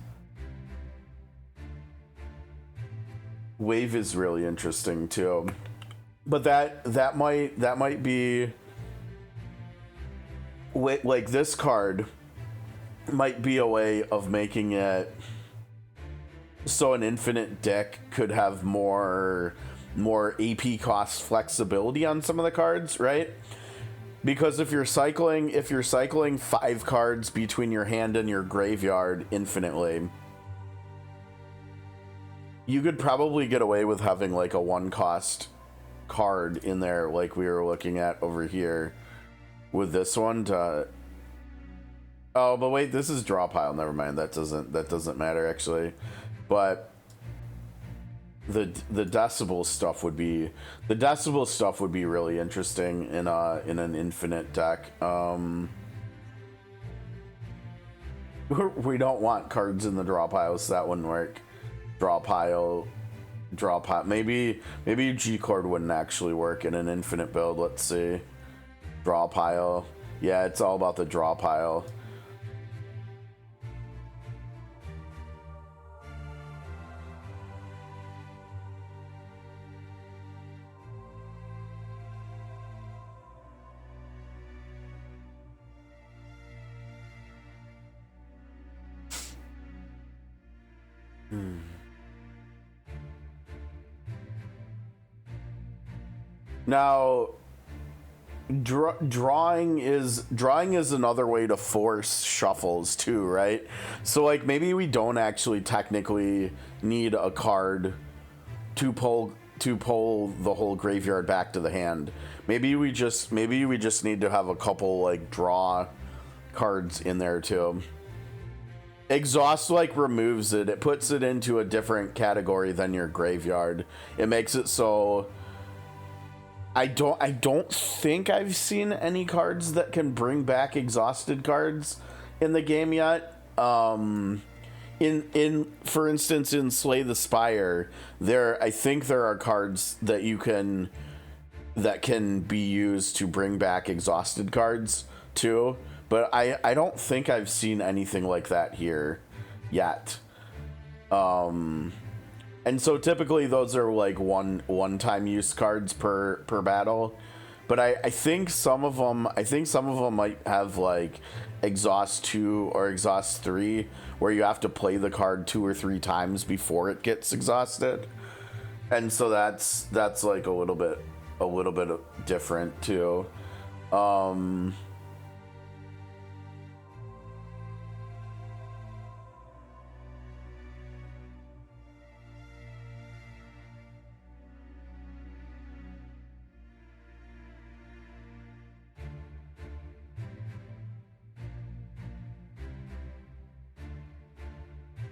S1: really interesting too. But that might be like this card might be a way of making it so an infinite deck could have more AP cost flexibility on some of the cards, right? Because if you're cycling 5 cards between your hand and your graveyard infinitely, you could probably get away with having like a 1-cost card in there, like we were looking at over here with this one to... Oh, but wait, this is draw pile. Never mind. That doesn't matter actually. But the decibel stuff would be really interesting in an infinite deck. We don't want cards in the draw pile, so that wouldn't work. Draw pile. Maybe G-Cord wouldn't actually work in an infinite build. Let's see. Draw pile. Yeah, it's all about the draw pile. Now, drawing is another way to force shuffles too, right? So like maybe we don't actually technically need a card to pull the whole graveyard back to the hand. Maybe we just need to have a couple like draw cards in there too. Exhaust like removes it. It puts it into a different category than your graveyard. It makes it so I don't think I've seen any cards that can bring back exhausted cards in the game yet. In for instance in Slay the Spire, I think there are cards that can be used to bring back exhausted cards too. But I don't think I've seen anything like that here yet. And so typically those are like one-time use cards per battle. But I think some of them might have like exhaust 2 or exhaust 3 where you have to play the card 2 or 3 times before it gets exhausted. And so that's like a little bit different too.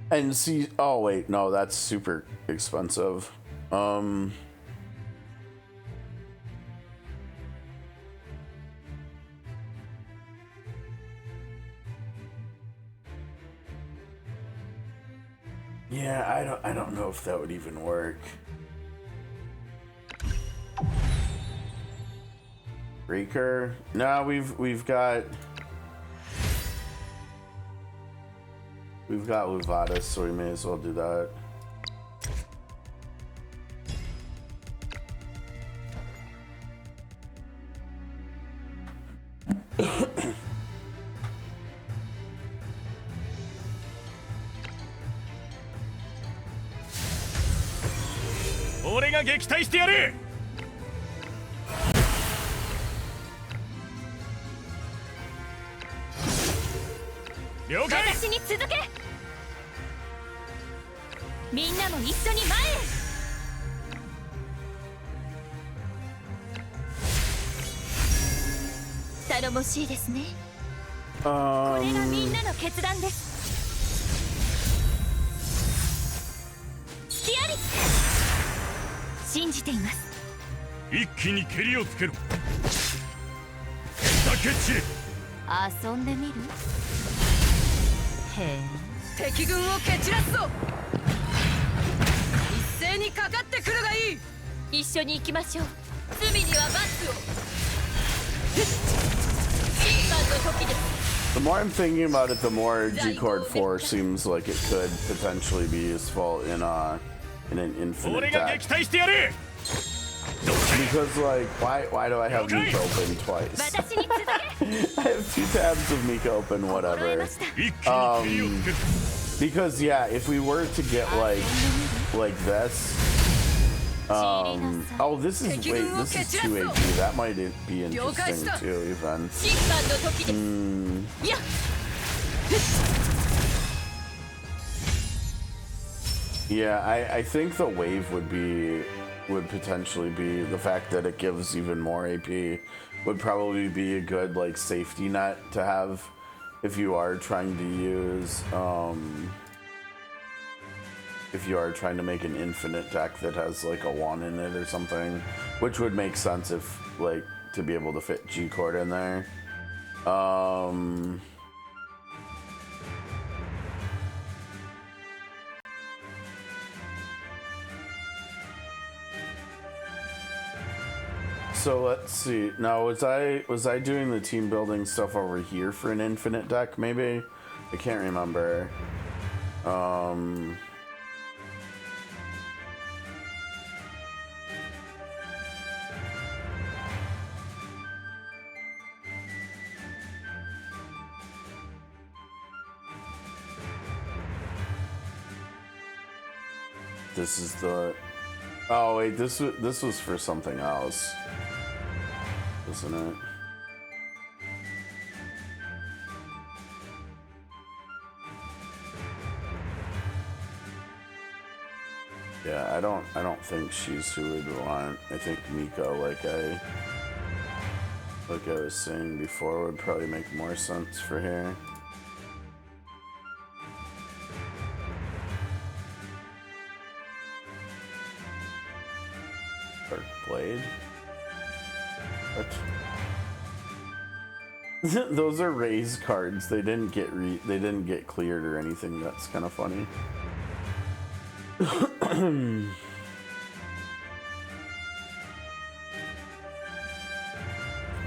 S1: And see, oh wait, no, that's super expensive. Yeah, I don't know if that would even work. Reeker? No, we've got Luvatus, so we may as well do that. The more I'm thinking about it, the more G-Cord 4 seems like it could potentially be useful in an infinite deck. Because like, why do I have Mika open twice? I have 2 tabs of Mika open, whatever. Because yeah, if we were to get like this, oh, this is 2 AP. That might be interesting too, even. Yeah, I think the wave would potentially be the fact that it gives even more AP would probably be a good like safety net to have if you are trying to use if you are trying to make an infinite deck that has like a 1 in it or something, which would make sense if like to be able to fit G chord in there. So let's see. Now, was I doing the team building stuff over here for an infinite deck? Maybe I can't remember. This is the. Oh wait, this was for something else, isn't it? Yeah, I don't think she's who we'd want. I think Miko, like I was saying before, would probably make more sense for here. Dark Blade? What? Those are raised cards. They didn't get cleared or anything. That's kind of funny. I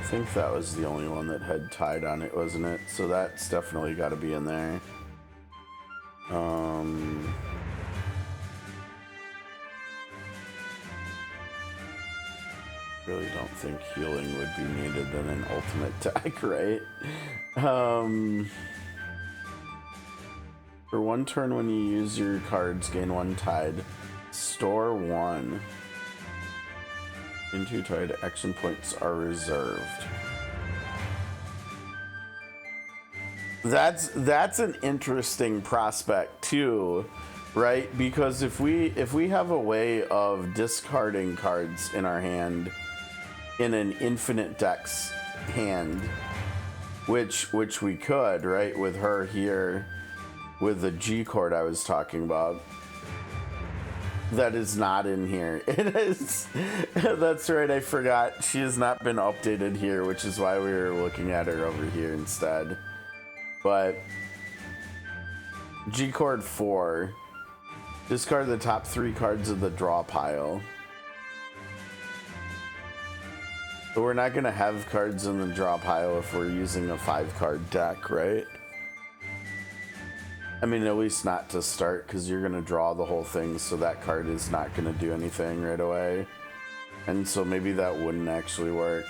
S1: think that was the only one that had Tide on it, wasn't it? So that's definitely got to be in there. Really don't think healing would be needed in an ultimate deck, right? For 1 turn, when you use your cards, gain 1 Tide. Store 1. Into Tide action points are reserved. That's an interesting prospect too, right? Because if we have a way of discarding cards in our hand in an infinite deck's hand, which we could, right, with her here, with the G chord I was talking about, that is not in here. It is. That's right, I forgot. She has not been updated here, which is why we were looking at her over here instead. But G chord 4, discard the top 3 cards of the draw pile. But we're not gonna have cards in the draw pile if we're using a 5-card deck, right? I mean, at least not to start, because you're gonna draw the whole thing, so that card is not gonna do anything right away. And so maybe that wouldn't actually work.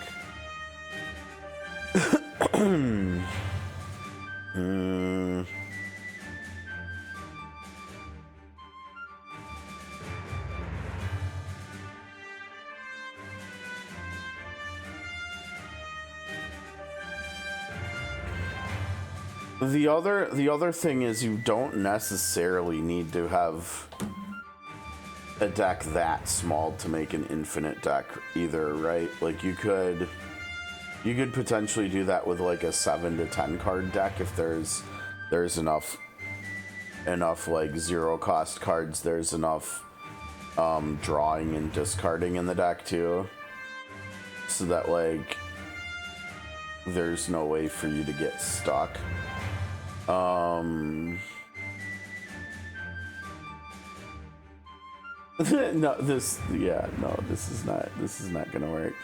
S1: The other thing is you don't necessarily need to have a deck that small to make an infinite deck either, right? Like you could potentially do that with like a 7 to 10 card deck if there's enough like 0 cost cards, there's enough drawing and discarding in the deck too, so that like there's no way for you to get stuck. No, this is not gonna work.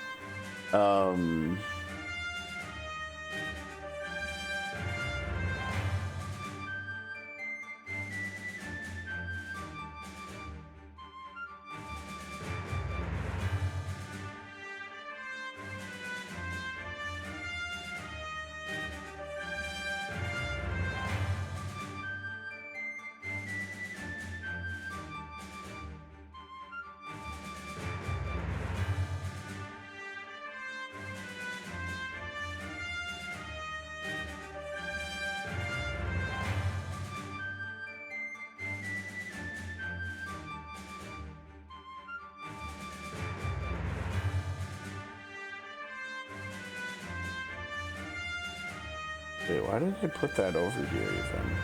S1: Wait, why did I put that over here even?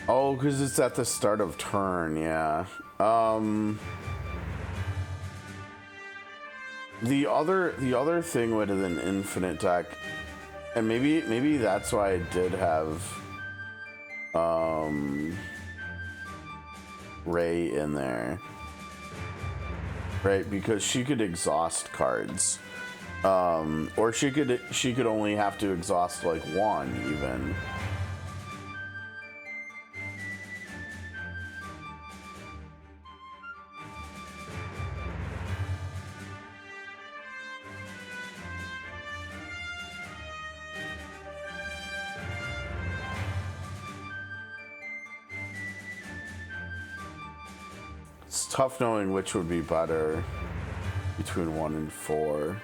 S1: Oh, because it's at the start of turn, yeah. The other thing with an infinite deck, and maybe that's why I did have Ray in there, right? Because she could exhaust cards, or she could only have to exhaust like one even. It's tough knowing which would be better between 1 and 4.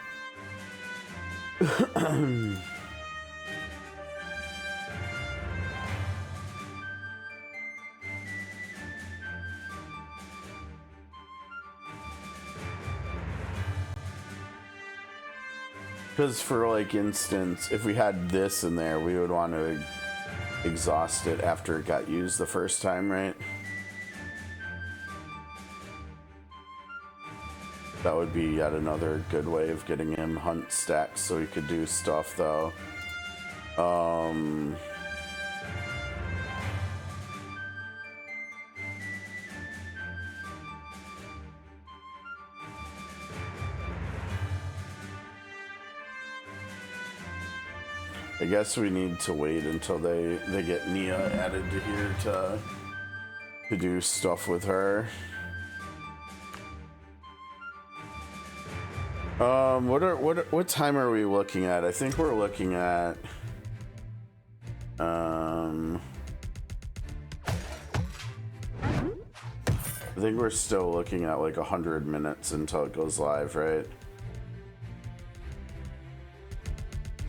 S1: Because for like instance, if we had this in there, we would want to exhaust it after it got used the first time, right? That would be yet another good way of getting him hunt stacks so he could do stuff though. I guess we need to wait until they get Nia added to here to do stuff with her. What time are we looking at? I think we're looking at I think we're still looking at like 100 minutes until it goes live, right?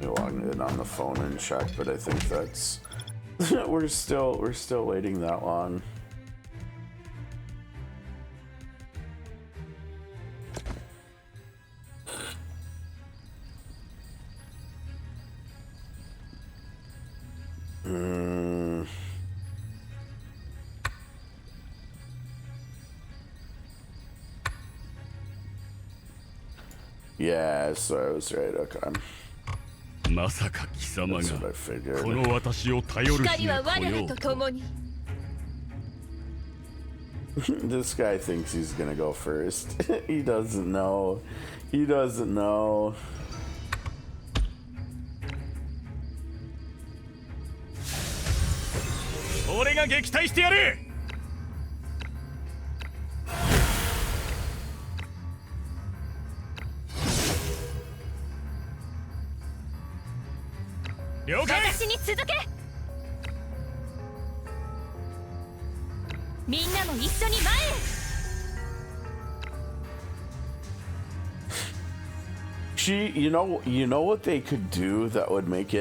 S1: I logged in on the phone and check, but I think that's we're still waiting that long. Yeah, so I was right. Okay.
S3: まさか貴様が
S1: That's what I figured.
S3: この私を頼る日が来よう。
S1: This guy thinks he's gonna go first. He doesn't know. He doesn't know.
S3: 俺が撃退してやる。
S2: 私に続け。みんなも一緒に前へ。
S1: You know what they could do that would make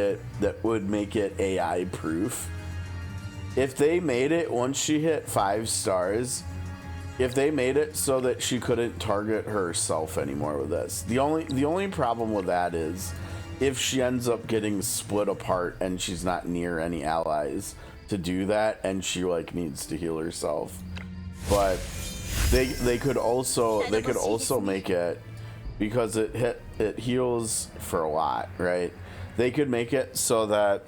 S1: it AI proof? If they made it once she hit 5 stars, if they made it so that she couldn't target herself anymore with this. The only problem with that is if she ends up getting split apart and she's not near any allies to do that and she like needs to heal herself. But they could also make it, because it heals for a lot, right? They could make it so that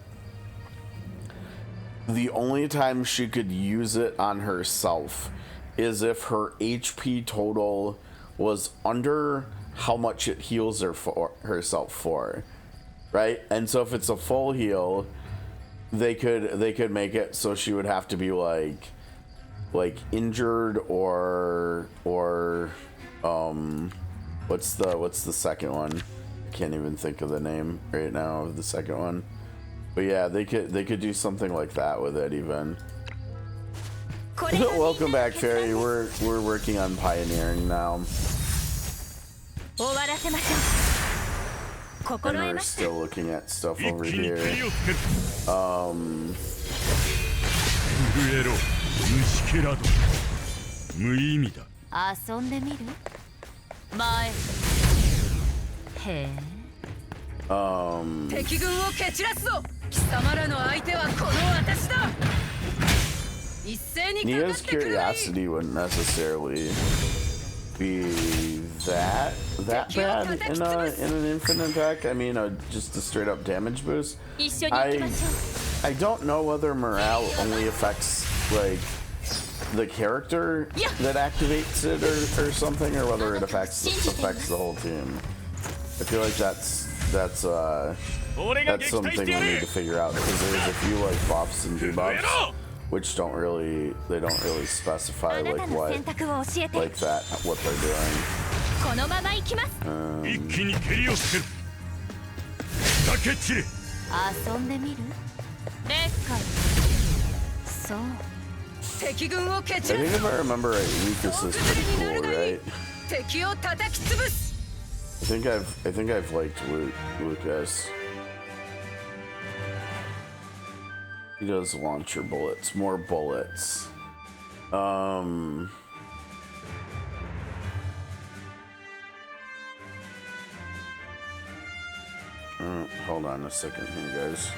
S1: the only time she could use it on herself is if her HP total was under how much it heals herself for. Right? And so if it's a full heal, they could make it so she would have to be like injured or what's the second one? I can't even think of the name right now of the second one. But yeah, they could do something like that with it even. Welcome back, Fairy. We're working on pioneering now. And we're still looking at stuff over here.
S2: 敵軍を蹴散らすぞ。貴様らの相手はこの私だ。一斉にかか
S1: Nia's
S2: ってくるがいい。
S1: curiosity wouldn't necessarily be that bad in an infinite attack. I mean, just a straight up damage boost. I don't know whether morale only affects like the character that activates it or something, or whether it affects the whole team. I feel like that's something we need to figure out, because there's a few like buffs and debuffs which don't really specify like what they're doing.
S2: このまま行きます。
S3: 一気に蹴りをつける。砕け散れ。
S2: 遊んでみる？レッカー。そう。敵軍を蹴
S1: I
S2: 散ら
S1: think
S2: す。
S1: if I remember right, Lucas is pretty cool, right?
S2: 敵を叩き潰す。
S1: I think I've liked Lucas. He does launcher bullets, more bullets. Hold on a second here, guys.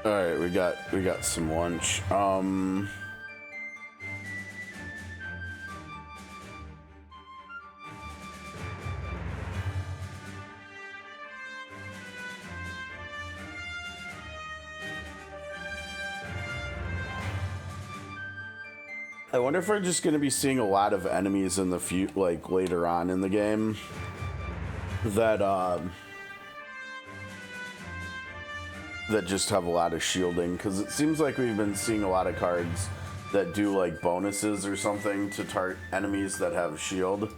S1: All right, we got some lunch. I wonder if we're just going to be seeing a lot of enemies in the like later on in the game that that just have a lot of shielding, because it seems like we've been seeing a lot of cards that do like bonuses or something to target enemies that have shield.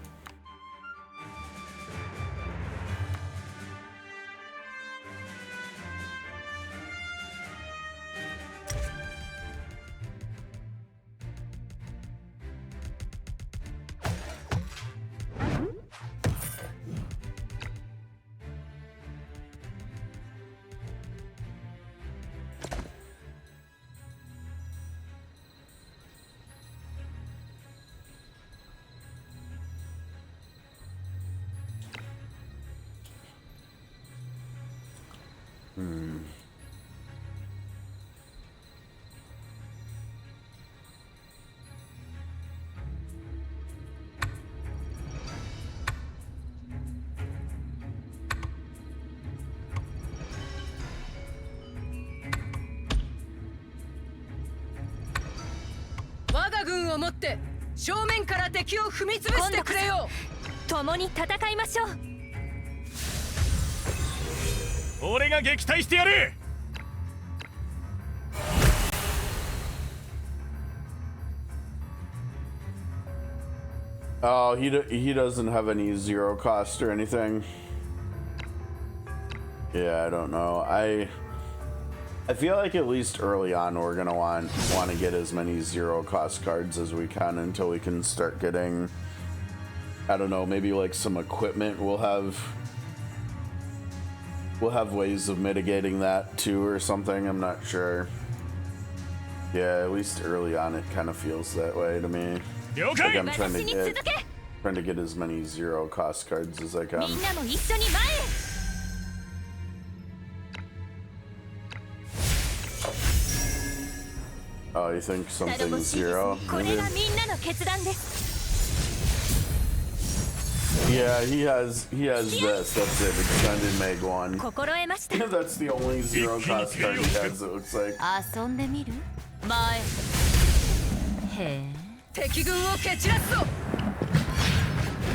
S1: Oh, he doesn't have any zero cost or anything. Yeah, I don't know. I feel like at least early on we're gonna want to get as many zero cost cards as we can until we can start getting, I don't know, maybe like some equipment. We'll have ways of mitigating that too or something. I'm not sure. Yeah, at least early on it kind of feels that way to me. Like I'm trying to get as many zero cost cards as I can. Oh, you think something's zero? Maybe? Yeah, he has this. That's it. Extended Meg 1. That's the only zero cost card he has, it looks like.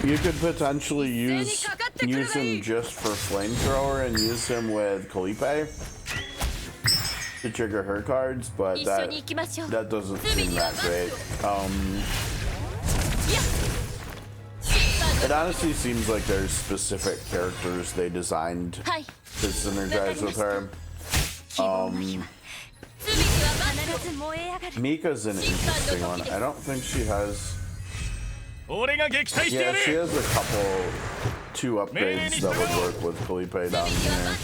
S1: You could potentially use use him just for flamethrower and use him with Kalipe to trigger her cards, but that doesn't seem that great. It honestly seems like there's specific characters they designed to synergize with her. Mika's an interesting one. I don't think she has. Yeah, she has a couple 2 upgrades that would work with Kalipe down here.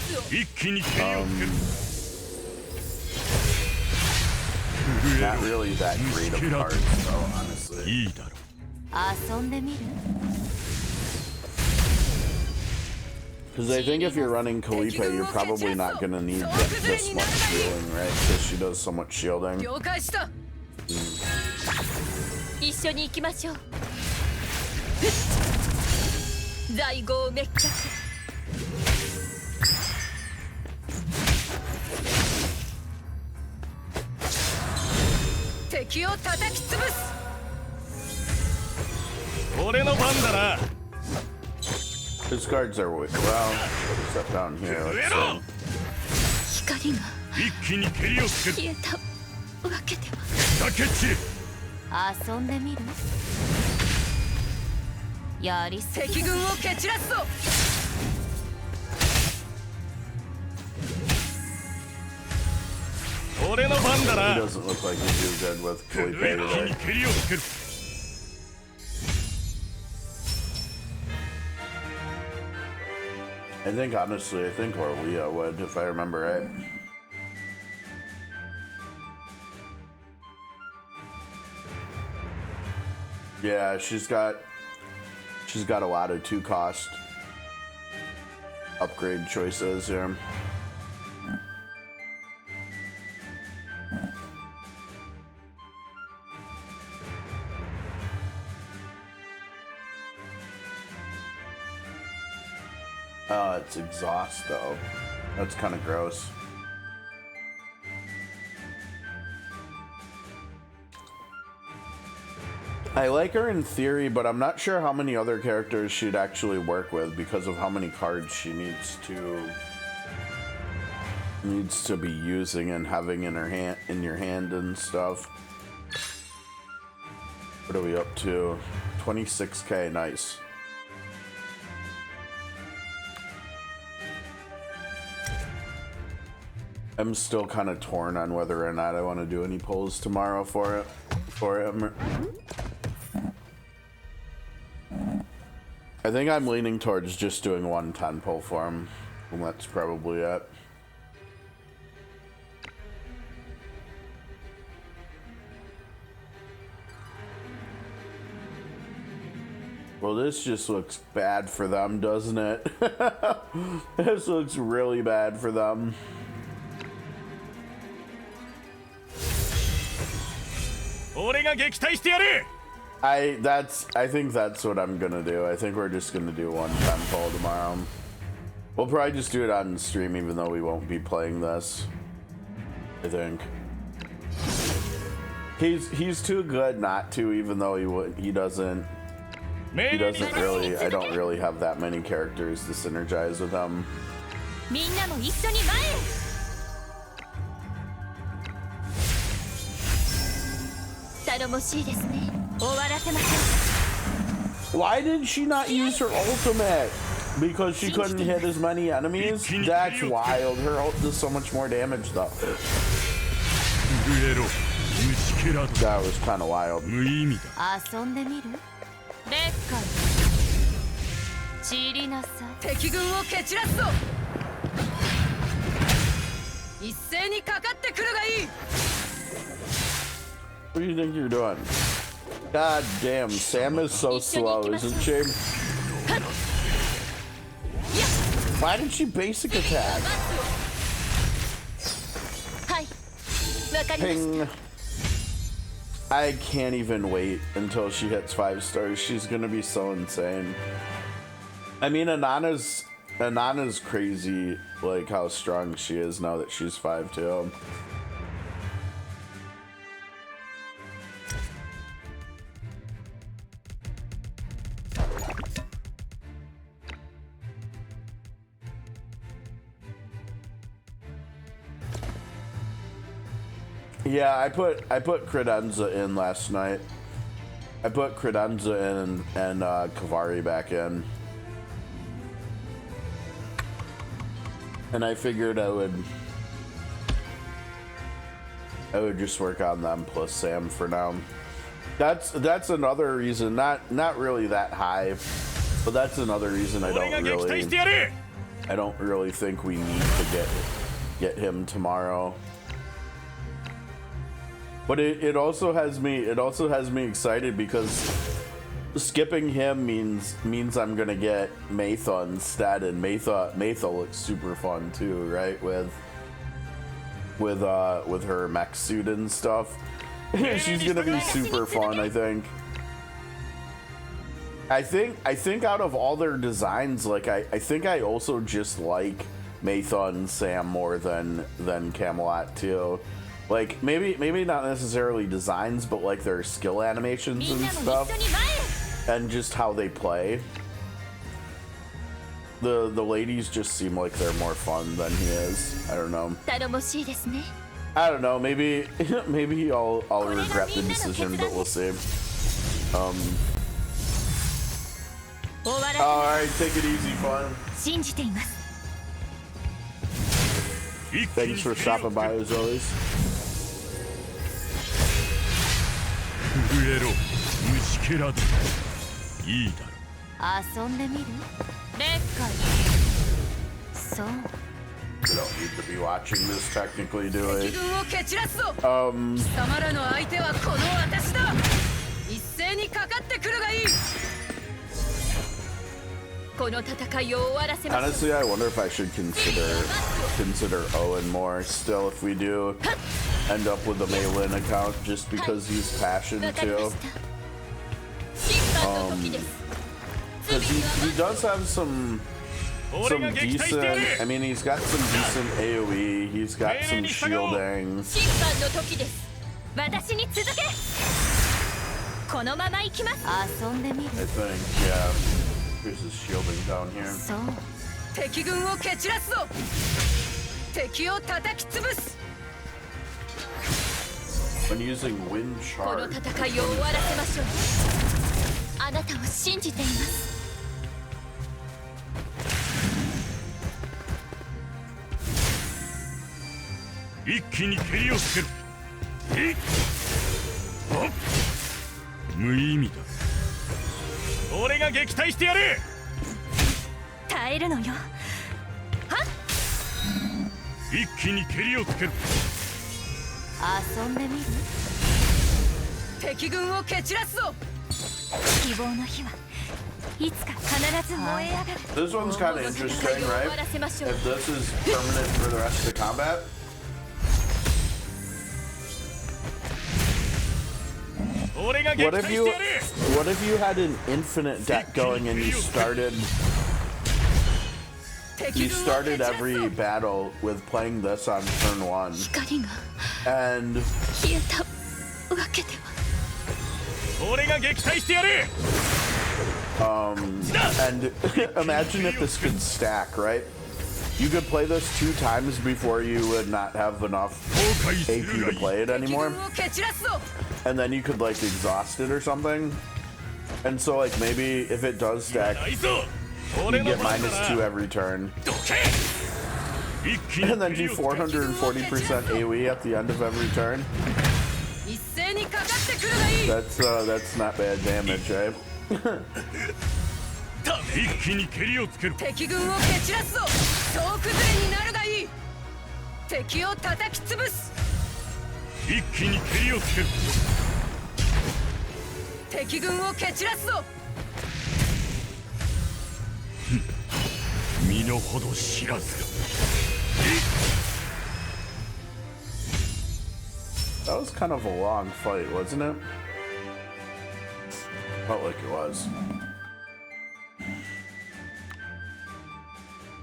S1: Not really that great of cards though, honestly. Because I think if you're running Kalipe, you're probably not going to need this much shielding, right? Because she does so much shielding. His cards are well, except down here. Let's he doesn't look like he'd do good with Kalipe today. I think Orlia would, if I remember right. Yeah, she's got a lot of 2-cost upgrade choices here. Oh, it's exhaust though. That's kind of gross. I like her in theory, but I'm not sure how many other characters she'd actually work with because of how many cards she needs to be using and having in your hand and stuff. What are we up to? 26k, nice. I'm still kind of torn on whether or not I want to do any polls tomorrow for him. I think I'm leaning towards just doing 1 10 pull for him, and that's probably it. Well, this just looks bad for them, doesn't it? This looks really bad for them. I think that's what I'm gonna do. I think we're just gonna do 1 10 pull tomorrow. We'll probably just do it on stream, even though we won't be playing this. I think he's too good not to, even though he doesn't really. I don't really have that many characters to synergize with him. Why did she not use her ultimate? Because she couldn't hit as many enemies? That's wild. Her ult does so much more damage though. That was kind of wild. What do you think you're doing? God damn, Sam is so slow, isn't she? Why did she basic attack? Ping. I can't even wait until she hits 5 stars. She's gonna be so insane. I mean, Anana's crazy, like how strong she is now that she's 5 too. Yeah, I put Credenza in last night. I put Credenza in and Kavari back in. And I figured I would just work on them plus Sam for now. That's another reason, not really that high, but that's another reason I don't really think we need to get him tomorrow. But it also has me excited because skipping him means I'm gonna get Maytha instead, and Maytha looks super fun too, right? With her mech suit and stuff. She's gonna be super fun, I think. I think out of all their designs, like I think I also just like Maytha and Sam more than Camelot too. Like maybe not necessarily designs, but like their skill animations and stuff, and just how they play. The ladies just seem like they're more fun than he is. I don't know. I don't know. Maybe I'll regret the decision, but we'll see. All right, take it easy, fun. Thanks for stopping by as always. We don't need to be watching this technically, do we? Honestly, I wonder if I should consider Owen more still if we do end up with a Meilin account, just because he's passionate too. Because he does have some decent, I mean, he's got some decent AoE, he's got some shielding. I think, yeah. Here's his shielding down here. When using wind charge. This one's kind of interesting, right? If this is permanent for the rest of the combat. What if you had an infinite deck going and you started every battle with playing this on turn 1, and imagine if this could stack, right? You could play this 2 times before you would not have enough AP to play it anymore. And then you could like exhaust it or something. And so like maybe if it does stack, you get -2 every turn. And then do 440% AoE at the end of every turn. That's not bad damage, right? That was kind of a long fight, wasn't it? Felt like it was.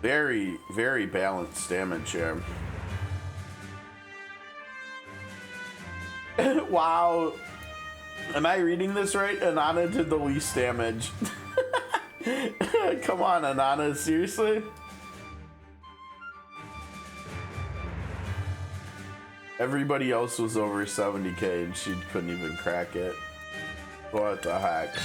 S1: Very, very balanced damage here. Wow. Am I reading this right? Anana did the least damage. Come on, Anana, seriously? Everybody else was over 70k and she couldn't even crack it. What the heck?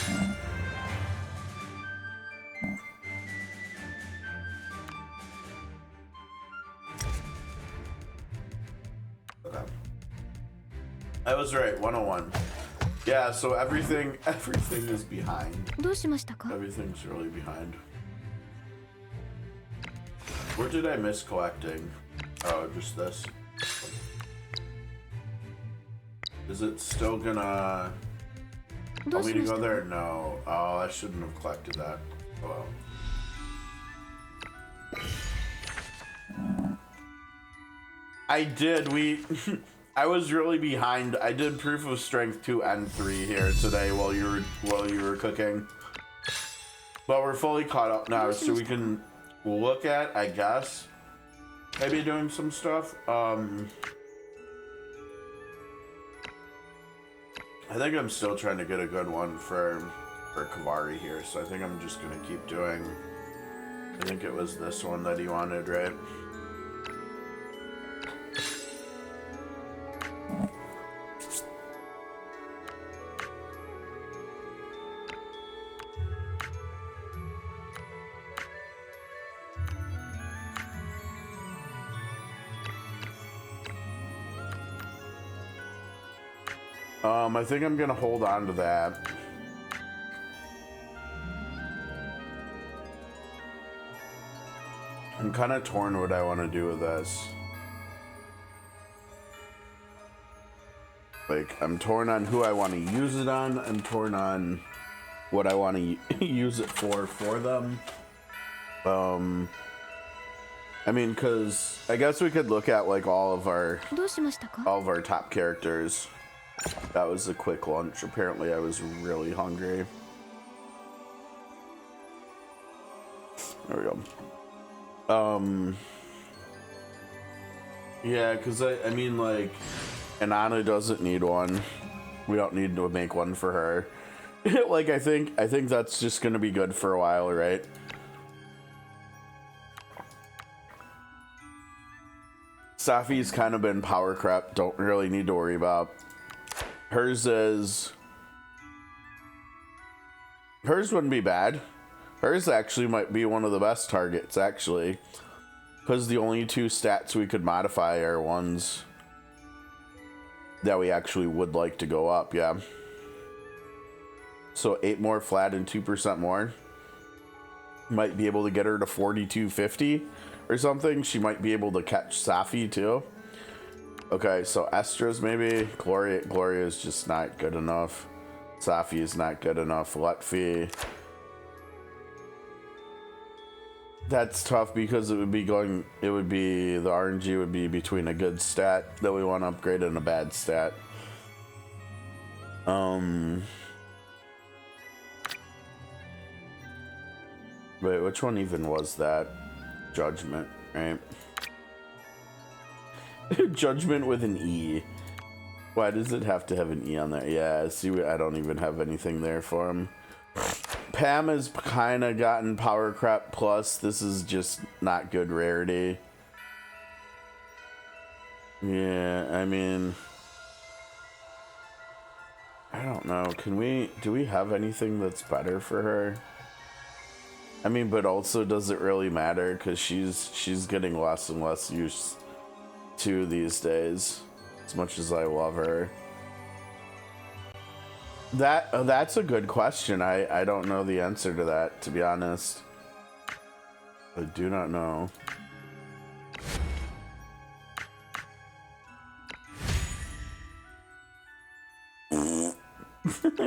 S1: I was right, 101. Yeah, so everything is behind. Everything's really behind. Where did I miss collecting? Oh, just this. Is it still gonna want me to go there? No. Oh, I shouldn't have collected that. Oh well. I did. I was really behind. I did proof of strength 2 and 3 here today while you were cooking. But we're fully caught up now, so we can look at, I guess, maybe doing some stuff. I think I'm still trying to get a good one for Kavari here, so I think I'm just gonna keep doing. I think it was this one that he wanted, right? I think I'm gonna hold on to that. I'm kind of torn what I want to do with this. Like, I'm torn on who I want to use it on. I'm torn on what I want to use it for them. I mean, because I guess we could look at like all of our top characters. That was a quick lunch. Apparently I was really hungry. There we go. Yeah, because I mean, like, Inanna doesn't need one. We don't need to make one for her. Like, I think that's just gonna be good for a while, right? Safi's kind of been power crept. Don't really need to worry about. Hers wouldn't be bad. Hers actually might be one of the best targets, actually, because the only 2 stats we could modify are ones that we actually would like to go up. Yeah. So 8 more flat and 2% more might be able to get her to 4250 or something. She might be able to catch Safi too. Okay, so Estra's maybe. Gloria is just not good enough. Safi is not good enough. Lutfi. That's tough because the RNG would be between a good stat that we want to upgrade and a bad stat. Wait, which one even was that? Judgment, right? Judgment with an E. Why does it have to have an E on there? Yeah, see, I don't even have anything there for him. Pam has kind of gotten power crap plus. This is just not good rarity. Yeah, I mean, I don't know. Do we have anything that's better for her? I mean, but also, does it really matter? Because she's getting less and less use to these days, as much as I love her. That's a good question. I don't know the answer to that, to be honest. I do not know.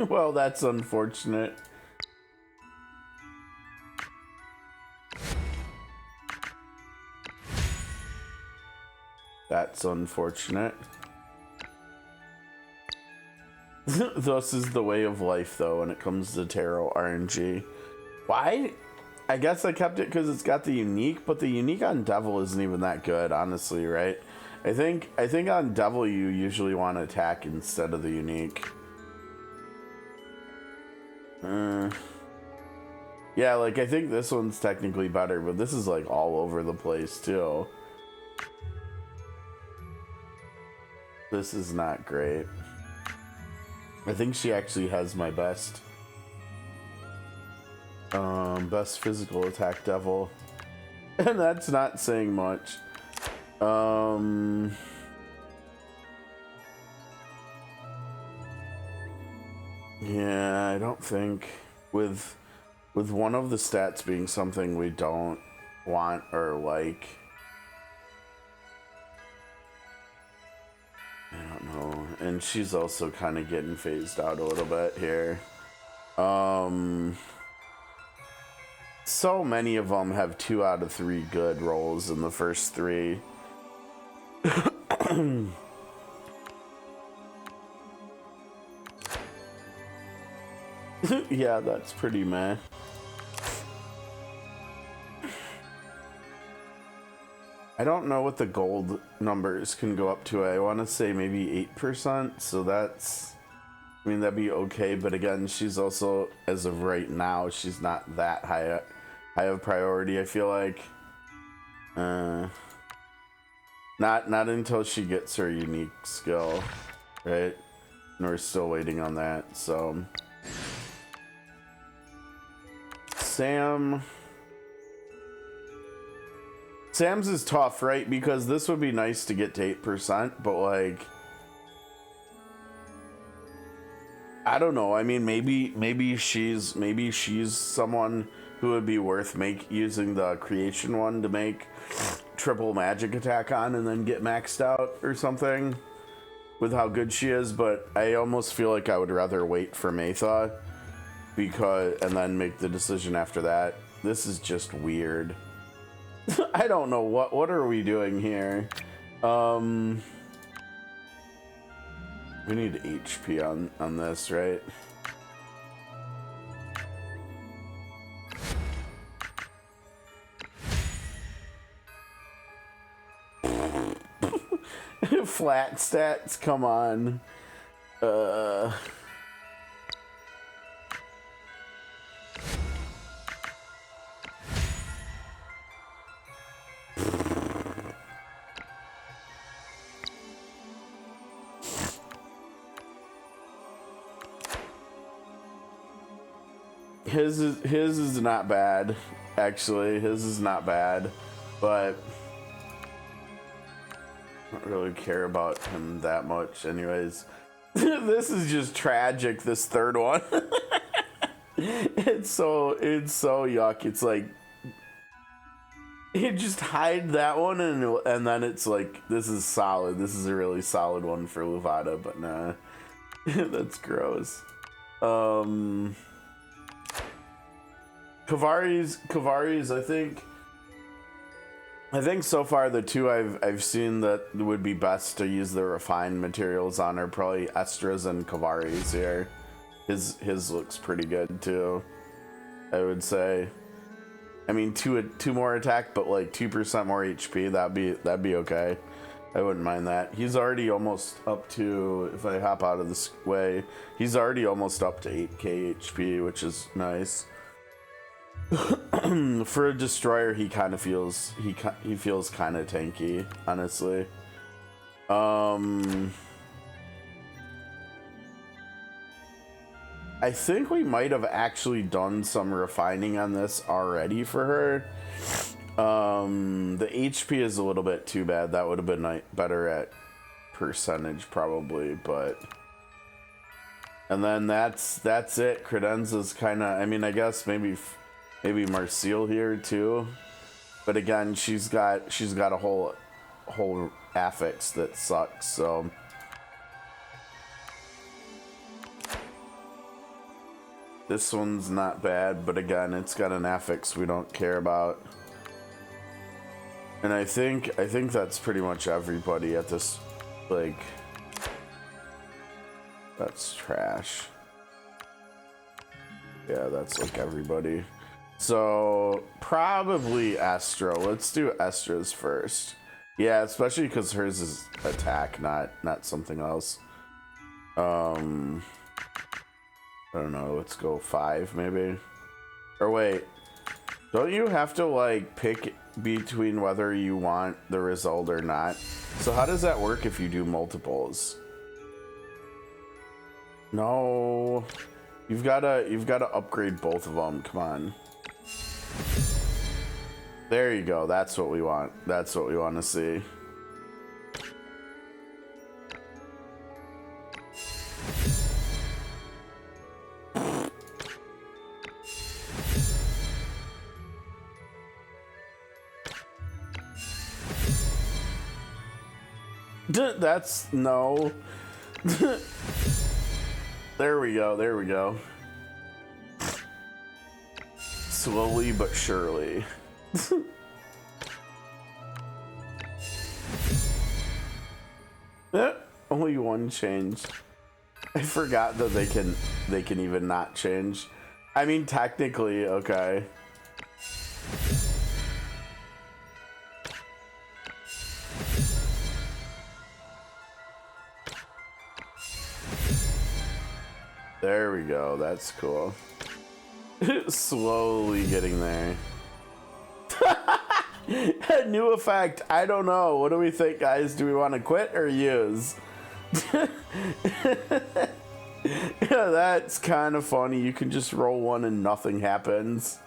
S1: Well, that's unfortunate. That's unfortunate. This is the way of life, though, when it comes to tarot RNG. Why? I guess I kept it because it's got the unique, but the unique on Devil isn't even that good, honestly, right? I think on Devil you usually want to attack instead of the unique. Yeah, like, I think this one's technically better, but this is like all over the place too. This is not great. I think she actually has my best physical attack devil. And that's not saying much. Yeah, I don't think with one of the stats being something we don't want or like. I don't know. And she's also kind of getting phased out a little bit here. So many of them have 2 out of 3 good rolls in the first 3. Yeah, that's pretty meh. I don't know what the gold numbers can go up to. I want to say maybe 8%, so that's, I mean, that'd be okay, but again, she's also, as of right now, she's not that high of priority, I feel like. Not until she gets her unique skill, right? And we're still waiting on that, so. Sam's is tough, right? Because this would be nice to get to 8%, but like, I don't know. I mean, maybe she's someone who would be worth using the creation one to make triple magic attack on and then get maxed out or something with how good she is. But I almost feel like I would rather wait for Maytha and then make the decision after that. This is just weird. I don't know what are we doing here. We need HP on this, right? Flat stats, come on. His is not bad, actually. His is not bad, but I don't really care about him that much anyways. This is just tragic, this third one. It's so yuck. It's like, you just hide that one and then it's like, this is solid. This is a really solid one for Luvada, but nah. That's gross. Kavari's, I think so far the two I've seen that would be best to use the refined materials on are probably Estra's and Kavari's here. His looks pretty good too, I would say. I mean, two more attack, but like 2% more HP. That'd be okay. I wouldn't mind that. He's already almost up to, if I hop out of this way, he's already almost up to 8k HP, which is nice. For a destroyer, he kind of feels he feels kind of tanky, honestly. I think we might have actually done some refining on this already for her. The HP is a little bit too bad. That would have been better at percentage probably, but. And then that's it. Credenza's kind of, I mean, I guess maybe Marcille here too, but again, she's got a whole affix that sucks. So this one's not bad, but again, it's got an affix we don't care about. And I think that's pretty much everybody at this. Like, that's trash. Yeah, that's like everybody. So probably Astra. Let's do Astra's first. Yeah, especially because hers is attack, not something else. I don't know. Let's go 5 maybe. Or wait, don't you have to like pick between whether you want the result or not. So how does that work if you do multiples? No, you've gotta upgrade both of them. Come on. There you go. That's what we want. That's what we want to see. That's no. There we go. There we go. Slowly but surely. Only one change. I forgot that they can even not change. I mean, technically, okay. There we go. That's cool. Slowly getting there. New effect. I don't know. What do we think, guys? Do we want to quit or use? Yeah, that's kind of funny. You can just roll one and nothing happens.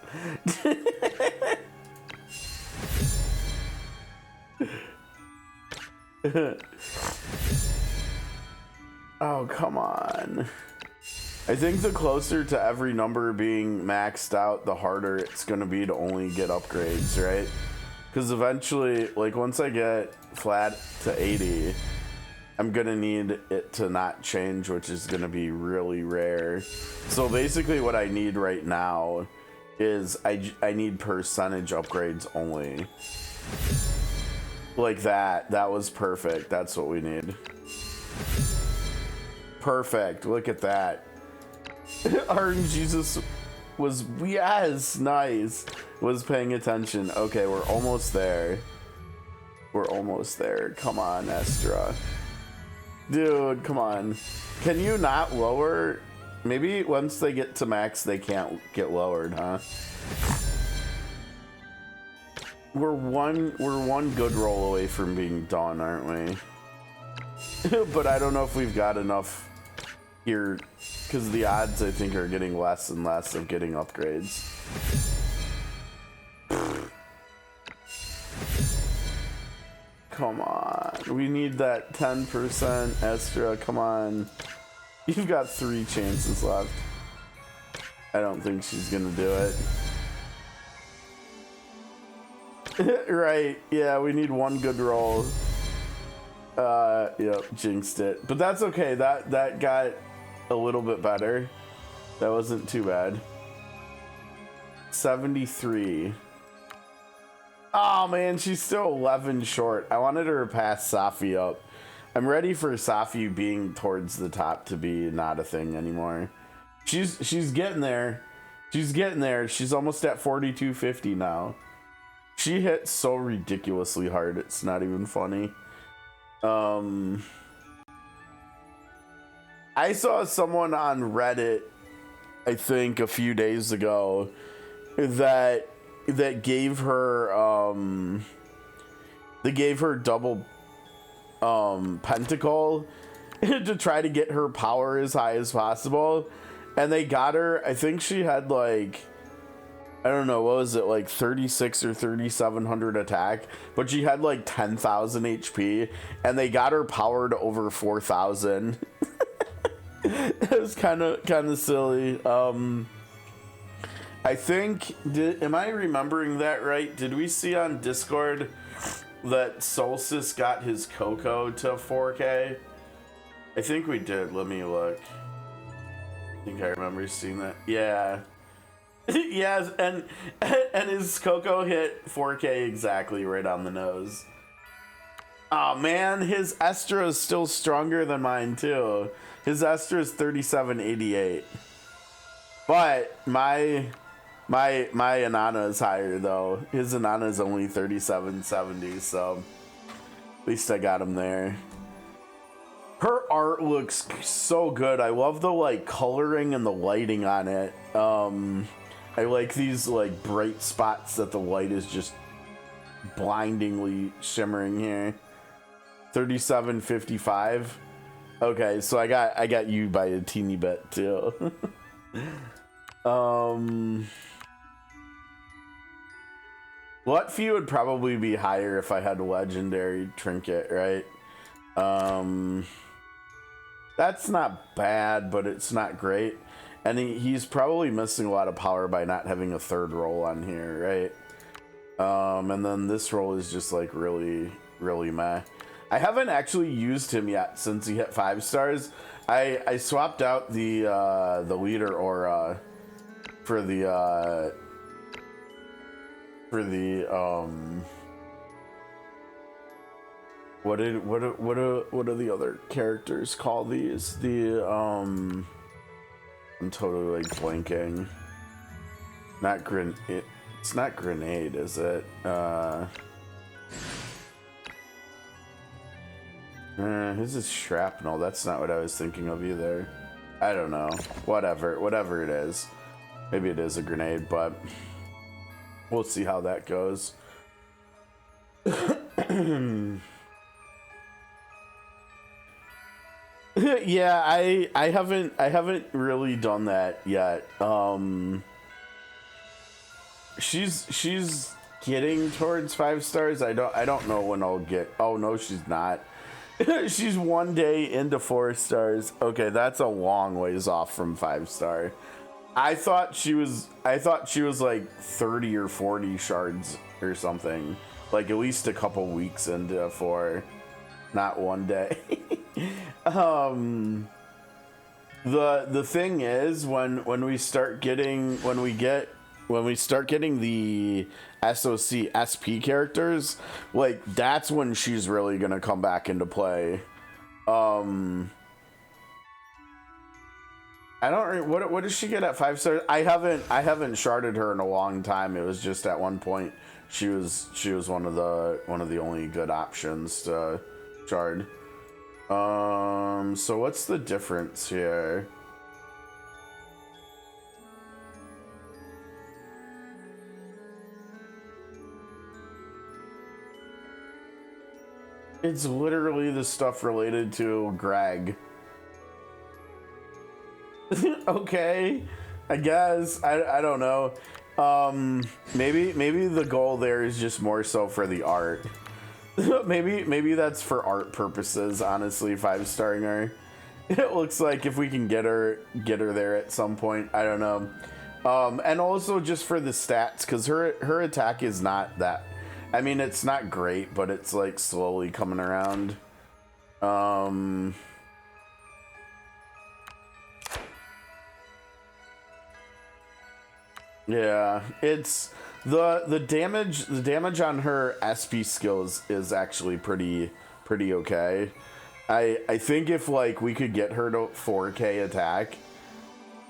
S1: Oh, come on. I think the closer to every number being maxed out, the harder it's going to be to only get upgrades, right? Because eventually, like, once I get flat to 80, I'm going to need it to not change, which is going to be really rare. So basically what I need right now is I need percentage upgrades only. Like that. That was perfect. That's what we need. Perfect. Look at that. Arpgs was, yes, nice. Was paying attention. Okay, we're almost there. We're almost there. Come on, Estra. Dude, come on. Can you not lower? Maybe once they get to max, they can't get lowered, huh? We're one good roll away from being done, aren't we? But I don't know if we've got enough here, because the odds, I think, are getting less and less of getting upgrades. Come on. We need that 10% extra. Come on. You've got 3 chances left. I don't think she's gonna do it. Right. Yeah, we need one good roll. Yep, jinxed it. But that's okay. That got a little bit better. That wasn't too bad. 73. Oh man, she's still 11 short. I wanted her to pass Safi up. I'm ready for Safi being towards the top to be not a thing anymore. She's getting there. She's getting there. She's almost at 4250 now. She hit so ridiculously hard. It's not even funny. I saw someone on Reddit, I think a few days ago, that gave her double pentacle to try to get her power as high as possible, and they got her. I think she had, like, I don't know, what was it, like 36 or 3700 attack, but she had like 10,000 HP, and they got her power to over 4,000. It was kind of silly. I think, am I remembering that right? Did we see on Discord that Solstice got his Coco to 4K? I think we did. Let me look. I think I remember seeing that. Yeah. Yes, and his Coco hit 4K exactly right on the nose. Oh man, his Estra is still stronger than mine too. His Estra is 3788. But my Inanna is higher though. His Inanna is only 3770, so at least I got him there. Her art looks so good. I love the like coloring and the lighting on it. I like these like bright spots that the light is just blindingly shimmering here. 37.55. Okay, so I got you by a teeny bit too. What fee would probably be higher if I had a legendary trinket, right? That's not bad, but it's not great. And he's probably missing a lot of power by not having a third roll on here, right? And then this roll is just like really, really meh. I haven't actually used him yet since he hit 5 stars. I swapped out the leader aura for the what are the other characters call these? I'm totally like blanking. It's not grenade, is it? This is shrapnel. That's not what I was thinking of either. I don't know. Whatever it is. Maybe it is a grenade, but we'll see how that goes. Yeah, I haven't really done that yet. She's getting towards 5 stars. I don't know when I'll get. Oh no, she's not. She's 1 day into 4 stars. Okay, that's a long ways off from 5 star. I thought she was like 30 or 40 shards or something. Like at least a couple weeks into 4, not 1 day. The thing is when we start getting the SOC SP characters, like that's when she's really gonna come back into play. I don't. What does she get at 5 stars? I haven't sharded her in a long time. It was just at one point she was one of the only good options to shard. So what's the difference here? It's literally the stuff related to Greg. Okay, I guess. I don't know. Maybe the goal there is just more so for the art. maybe that's for art purposes, honestly, 5-starring her. It looks like if we can get her there at some point, I don't know. And also just for the stats, because her attack is not that, I mean, it's not great, but it's like slowly coming around. Yeah, it's the damage on her SP skills is actually pretty okay. I think if like we could get her to 4K attack,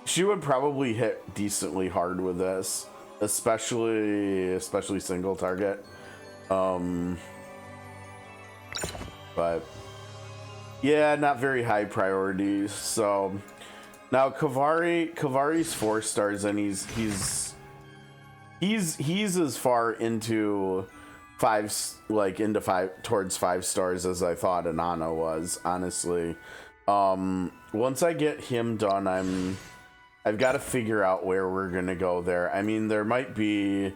S1: she would probably hit decently hard with this, especially single target. But yeah, not very high priority. So now Kavari's 4 stars, and he's as far into 5, like into 5 towards 5 stars as I thought Anana was, honestly. Once I get him done, I've got to figure out where we're gonna go there. I mean, there might be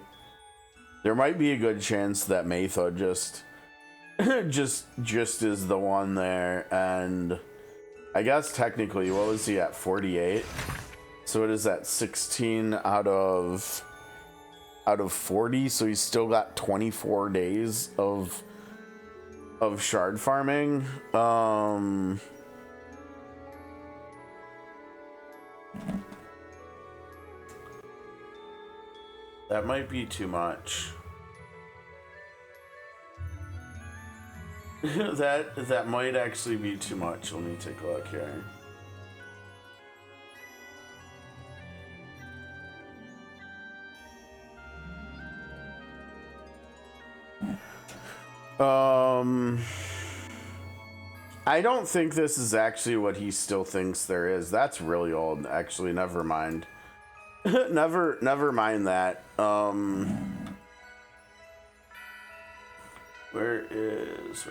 S1: a good chance that Matho just is the one there, and I guess technically, what was he at, 48? So it is at 16 out of 40, so he's still got 24 days of shard farming. That might be too much. that might actually be too much. Let me take a look here. I don't think this is actually what he still thinks there is. That's really old, actually. Never mind. never mind that. Where is?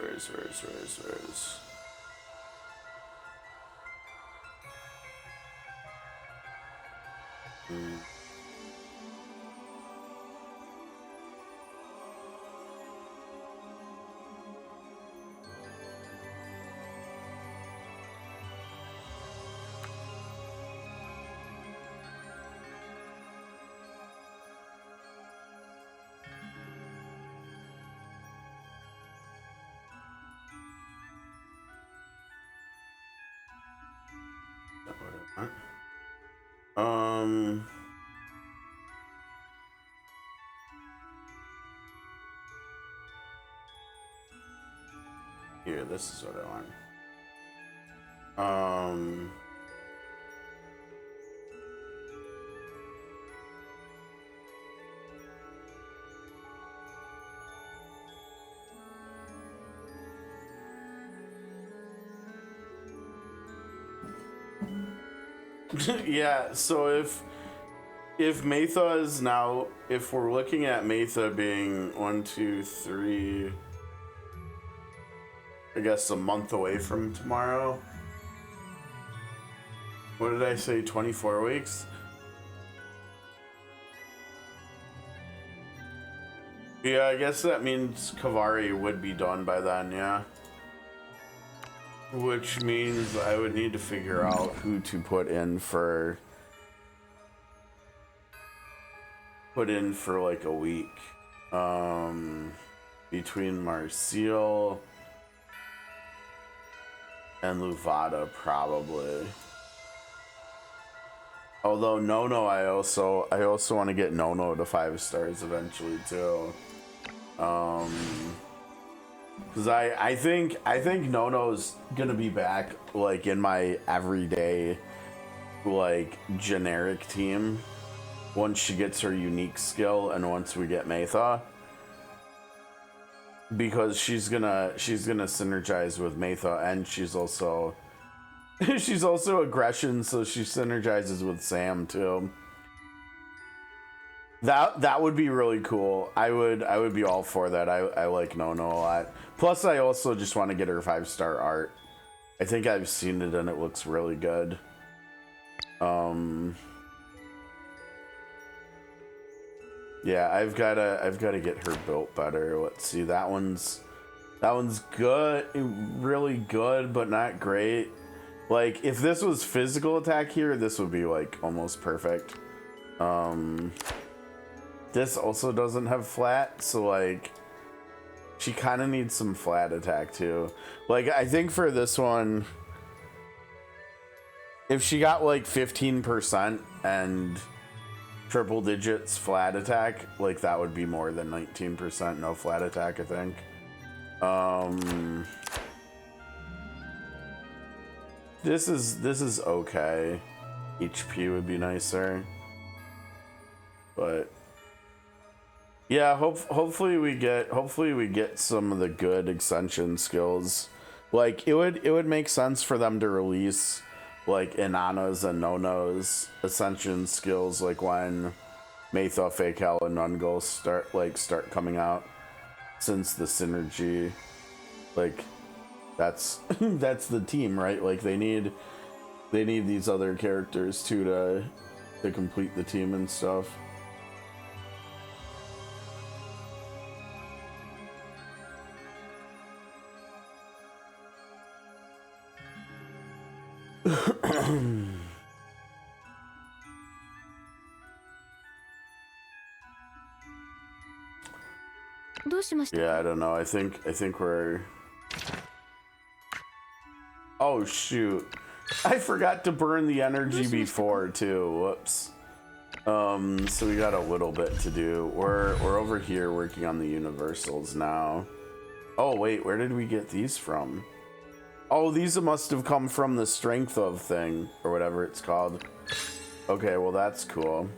S1: Here, this is what I want. Yeah, so if Metha is now, if we're looking at Metha being 1, 2, 3, I guess a month away from tomorrow. What did I say, 24 weeks? Yeah, I guess that means Kavari would be done by then, yeah. Which means I would need to figure out who to put in for like a week. Between Marcial and Luvada probably. Although Nono, I also want to get Nono to 5 stars eventually too. Because I think Nono's gonna be back like in my everyday like generic team once she gets her unique skill and once we get Metha. Because she's gonna synergize with Metha, and she's also aggression, so she synergizes with Sam too. That would be really cool. I would be all for that. I like Nono a lot. Plus, I also just want to get her 5-star art. I think I've seen it and it looks really good. Yeah, I've gotta get her built better. Let's see, that one's good, really good, but not great. Like, if this was physical attack here, this would be like almost perfect. This also doesn't have flat, so like she kind of needs some flat attack too. Like, I think for this one, if she got like 15% and triple digits flat attack, like that would be more than 19% no flat attack, I think. This is okay. HP would be nicer, but yeah, hopefully we get some of the good extension skills. Like, it would make sense for them to release like Inanna's and Nono's ascension skills like when Metha, Fakel, and Nungul start coming out, since the synergy, like that's the team, right? Like they need these other characters too to complete the team and stuff. Yeah, I don't know. I think we're... Oh shoot. I forgot to burn the energy before too. Whoops. So we got a little bit to do. We're over here working on the universals now. Oh wait, where did we get these from? Oh, these must have come from the strength of thing, or whatever it's called. Okay, well that's cool.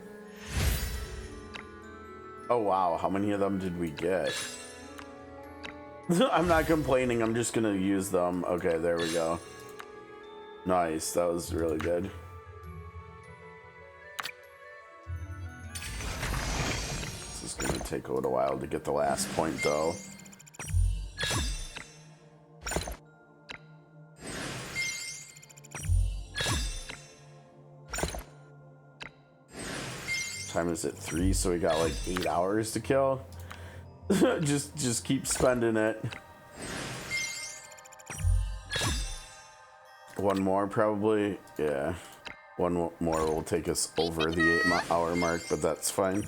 S1: Oh wow, how many of them did we get? I'm not complaining, I'm just gonna use them. Okay, there we go. Nice, that was really good. This is gonna take a little while to get the last point though. time is it? 3, so we got like 8 hours to kill. just keep spending it. One more probably. Yeah, one more will take us over the 8-hour mark, but that's fine.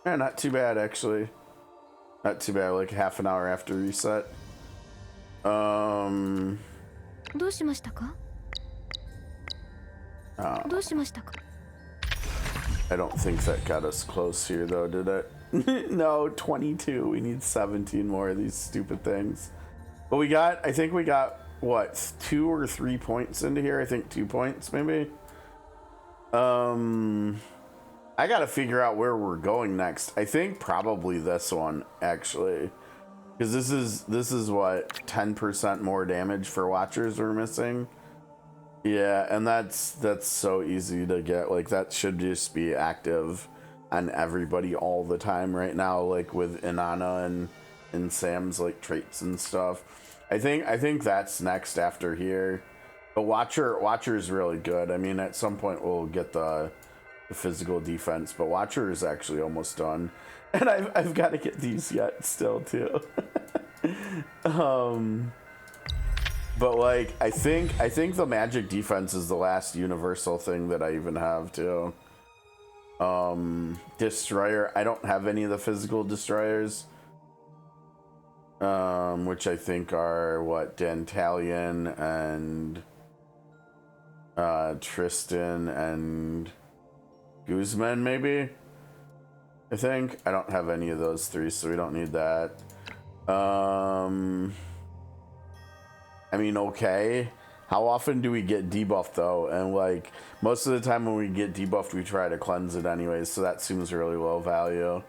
S1: Yeah, not too bad actually. Not too bad, like half an hour after reset.
S2: どうしましたか?
S1: Oh.
S2: どうしましたか?
S1: I don't think that got us close here though, did it? No, 22. We need 17 more of these stupid things. But we got, I think we got, what, 2 or 3 points into here? I think 2 points, maybe? I gotta figure out where we're going next. I think probably this one, actually. Because this is what, 10% more damage for Watchers we're missing? Yeah, and that's so easy to get. Like, that should just be active on everybody all the time right now, like with Inanna and Sam's like traits and stuff. I think that's next after here. But Watcher is really good. I mean, at some point we'll get the physical defense, but Watcher is actually almost done. And I've got to get these yet still too. But like I think the magic defense is the last universal thing that I even have too. Destroyer, I don't have any of the physical destroyers. Which I think are what, Dantalion and Tristan and Guzman maybe. I think I don't have any of those 3, so we don't need that. I mean, okay. How often do we get debuffed though? And like most of the time when we get debuffed, we try to cleanse it anyways, so that seems really low value.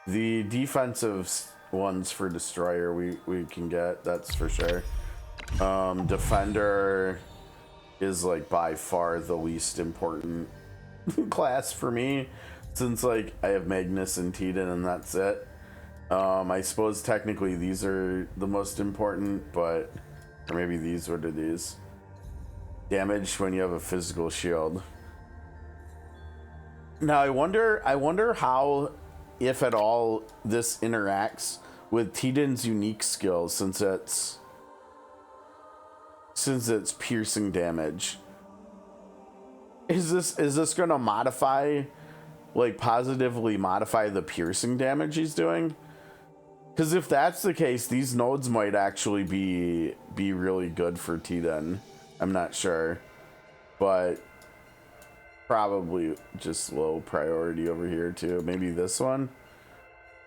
S1: The defensive ones for Destroyer we can get, that's for sure. Defender is like by far the least important class for me, since like I have Magnus and Tiden and that's it. I suppose technically these are the most important, but or maybe these, what are these? Damage when you have a physical shield. Now I wonder how, if at all, this interacts with Tiden's unique skills, since it's piercing damage. Is this gonna modify, like positively modify the piercing damage he's doing? Because if that's the case, these nodes might actually be really good for Tiden. I'm not sure, but probably just low priority over here too. Maybe this one.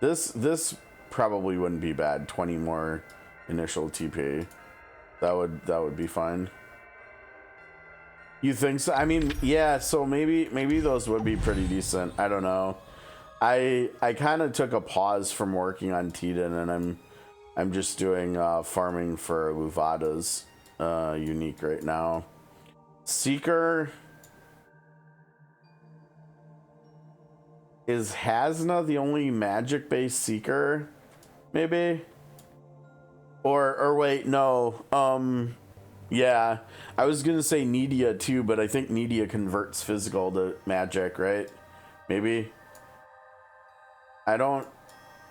S1: This probably wouldn't be bad. 20 more initial TP. That would be fine. You think so? I mean, yeah. So maybe those would be pretty decent. I don't know. I kind of took a pause from working on Tiden, and I'm just doing farming for Luvada's unique right now. Seeker, is Hasna the only magic based Seeker? Maybe. Or wait, no. Yeah, I was gonna say Nidia too, but I think Nidia converts physical to magic, right? Maybe. I don't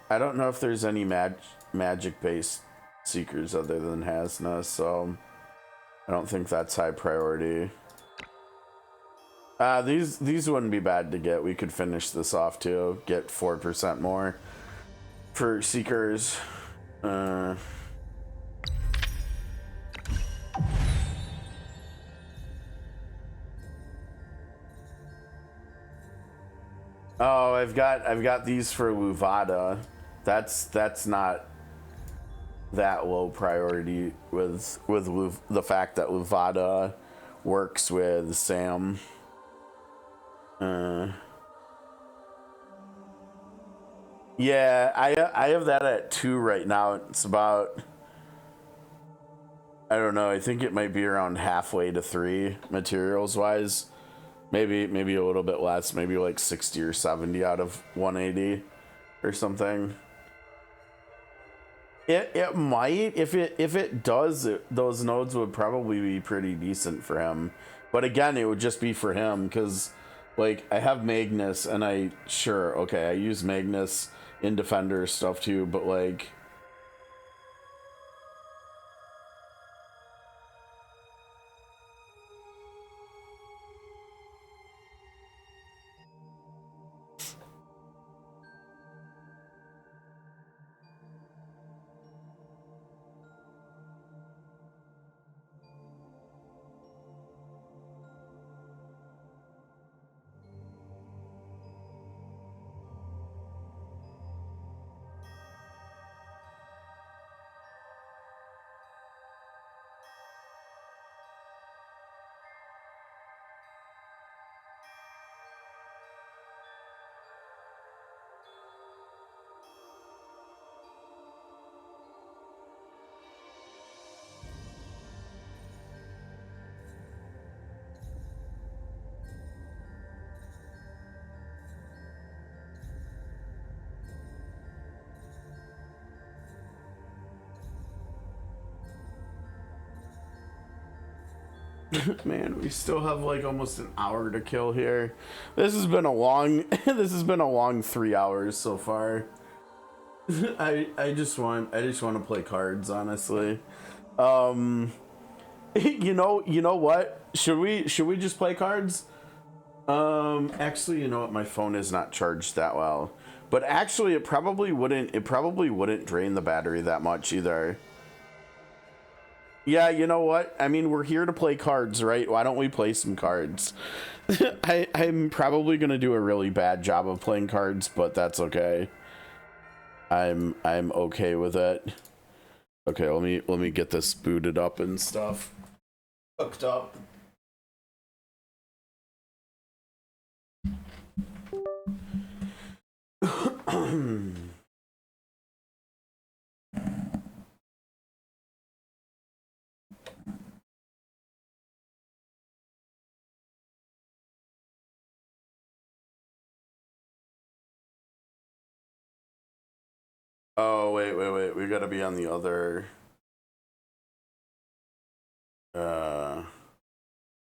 S1: know if there's any magic based Seekers other than Hasna, so I don't think that's high priority. These wouldn't be bad to get. We could finish this off too. Get 4% more for Seekers. Oh, I've got these for Luvada. That's not that low priority with the fact that Luvada works with Sam. Yeah, I have that at 2 right now. It's about, I don't know, I think it might be around halfway to 3 materials wise. Maybe a little bit less, maybe like 60 or 70 out of 180 or something. It might, if it does, those nodes would probably be pretty decent for him. But again, it would just be for him because, like, I have Magnus and I use Magnus in Defender stuff too, but like. Man, we still have like almost an hour to kill here. This has been a long 3 hours so far. I just want to play cards, honestly. You know what? Should we just play cards? Actually, you know what? My phone is not charged that well. But actually it probably wouldn't drain the battery that much either. Yeah, you know what? I mean, we're here to play cards, right? Why don't we play some cards? I'm probably gonna do a really bad job of playing cards, but that's okay. I'm okay with it. Okay, let me get this booted up and stuff. Hooked up. Oh, wait. We gotta be on the other...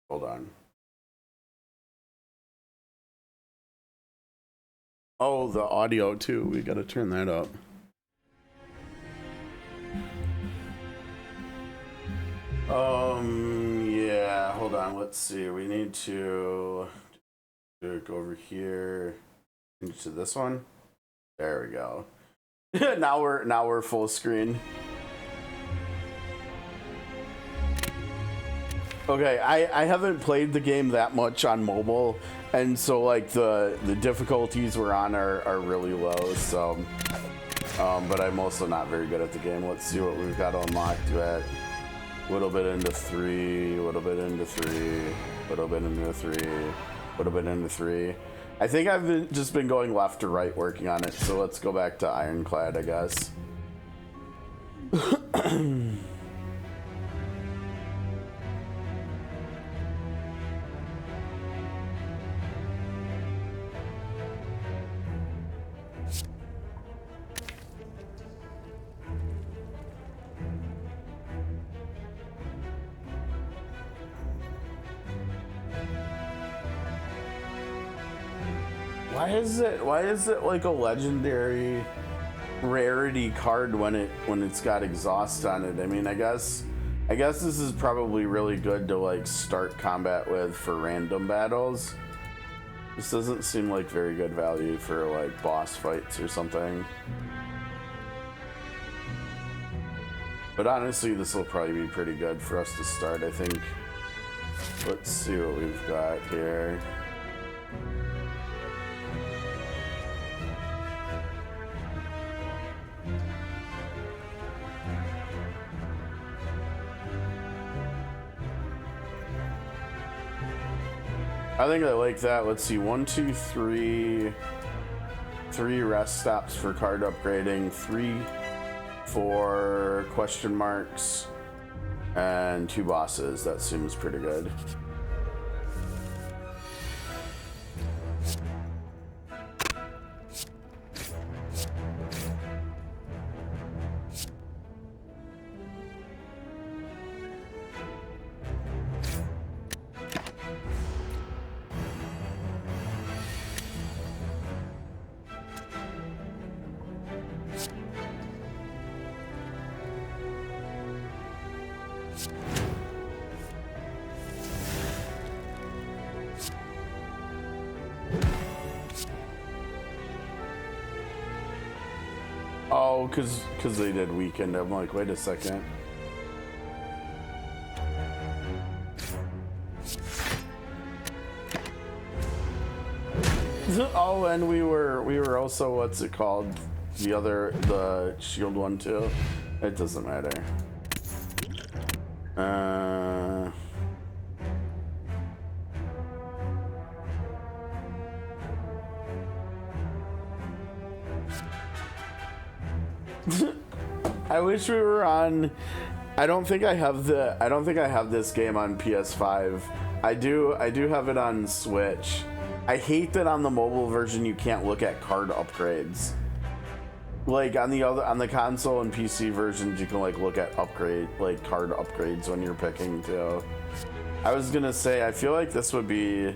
S1: Hold on. Oh, the audio too. We gotta turn that up. Yeah, hold on. Let's see. We need to go over here into this one. There we go. now we're full screen. Okay, I haven't played the game that much on mobile, and so like the difficulties we're on are really low, so but I'm also not very good at the game. Let's see what we've got unlocked at. Little bit into 3, little bit into 3, little bit into 3, little bit into 3. I think I've just been going left to right working on it, so let's go back to Ironclad, I guess. Why is it like a legendary rarity card when it's got exhaust on it? I mean, I guess this is probably really good to like start combat with for random battles. This doesn't seem like very good value for like boss fights or something. But honestly, this will probably be pretty good for us to start, I think. Let's see what we've got here. I think I like that. Let's see, 1, 2, 3. 3 rest stops for card upgrading, 3, 4 question marks, and 2 bosses. That seems pretty good. Oh, cause they did weekend. I'm like, wait a second. Oh, and we were also, what's it called? The shield one too. It doesn't matter. I wish we were on. I don't think I have this game on PS5. I do have it on Switch. I hate that on the mobile version you can't look at card upgrades. Like on the console and PC versions, you can like look at card upgrades when you're picking too. I was gonna say I feel like this would be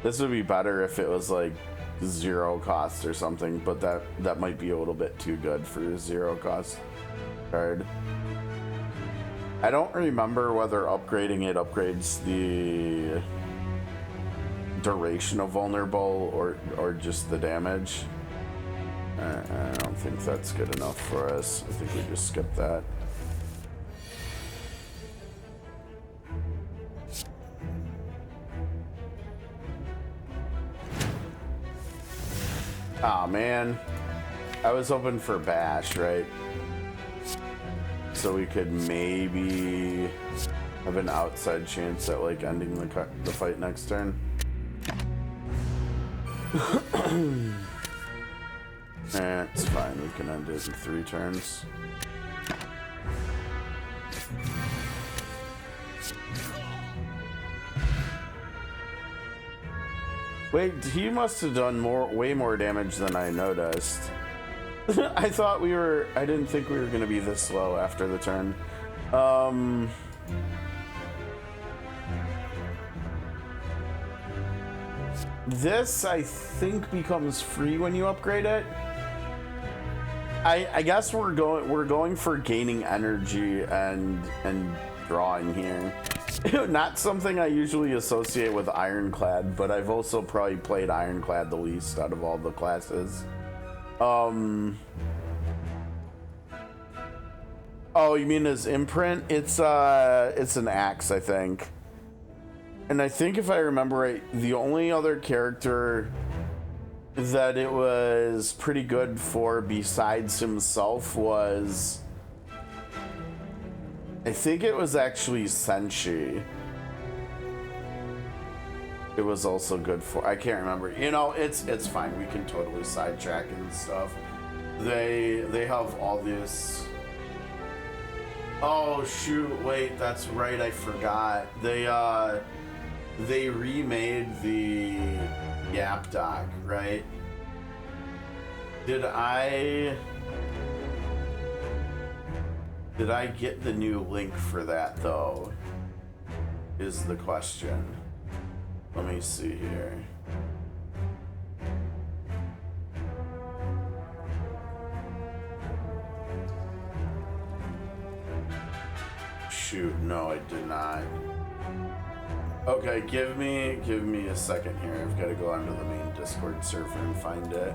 S1: better if it was like 0 cost or something, but that might be a little bit too good for a 0 cost card. I don't remember whether upgrading it upgrades the duration of vulnerable or just the damage. I don't think that's good enough for us. I think we just skip that. Aw, man. I was hoping for Bash, right? So we could maybe have an outside chance at like ending the fight next turn. It's fine, we can end it in 3 turns. Wait, he must have done way more damage than I noticed. I didn't think we were gonna be this slow after the turn. This, I think, becomes free when you upgrade it. I guess we're going for gaining energy and drawing here. Not something I usually associate with Ironclad, but I've also probably played Ironclad the least out of all the classes. Oh, you mean his imprint? It's an axe, I think. And I think if I remember right, the only other character that it was pretty good for besides himself was, I think it was actually Senshi. It was also good for, I can't remember. You know, it's fine. We can totally sidetrack and stuff. They have all this. Oh shoot, wait, that's right, I forgot. They remade the Yap doc, right? Did I get the new link for that though? Is the question. Let me see here. Shoot, no, I did not. Okay, give me a second here. I've got to go onto the main Discord server and find it.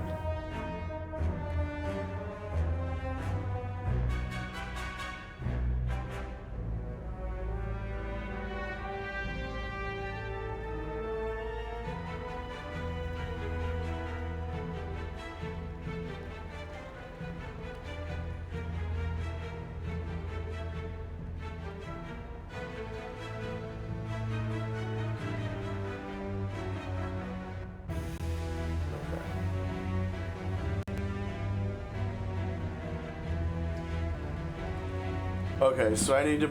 S1: Okay, so I need to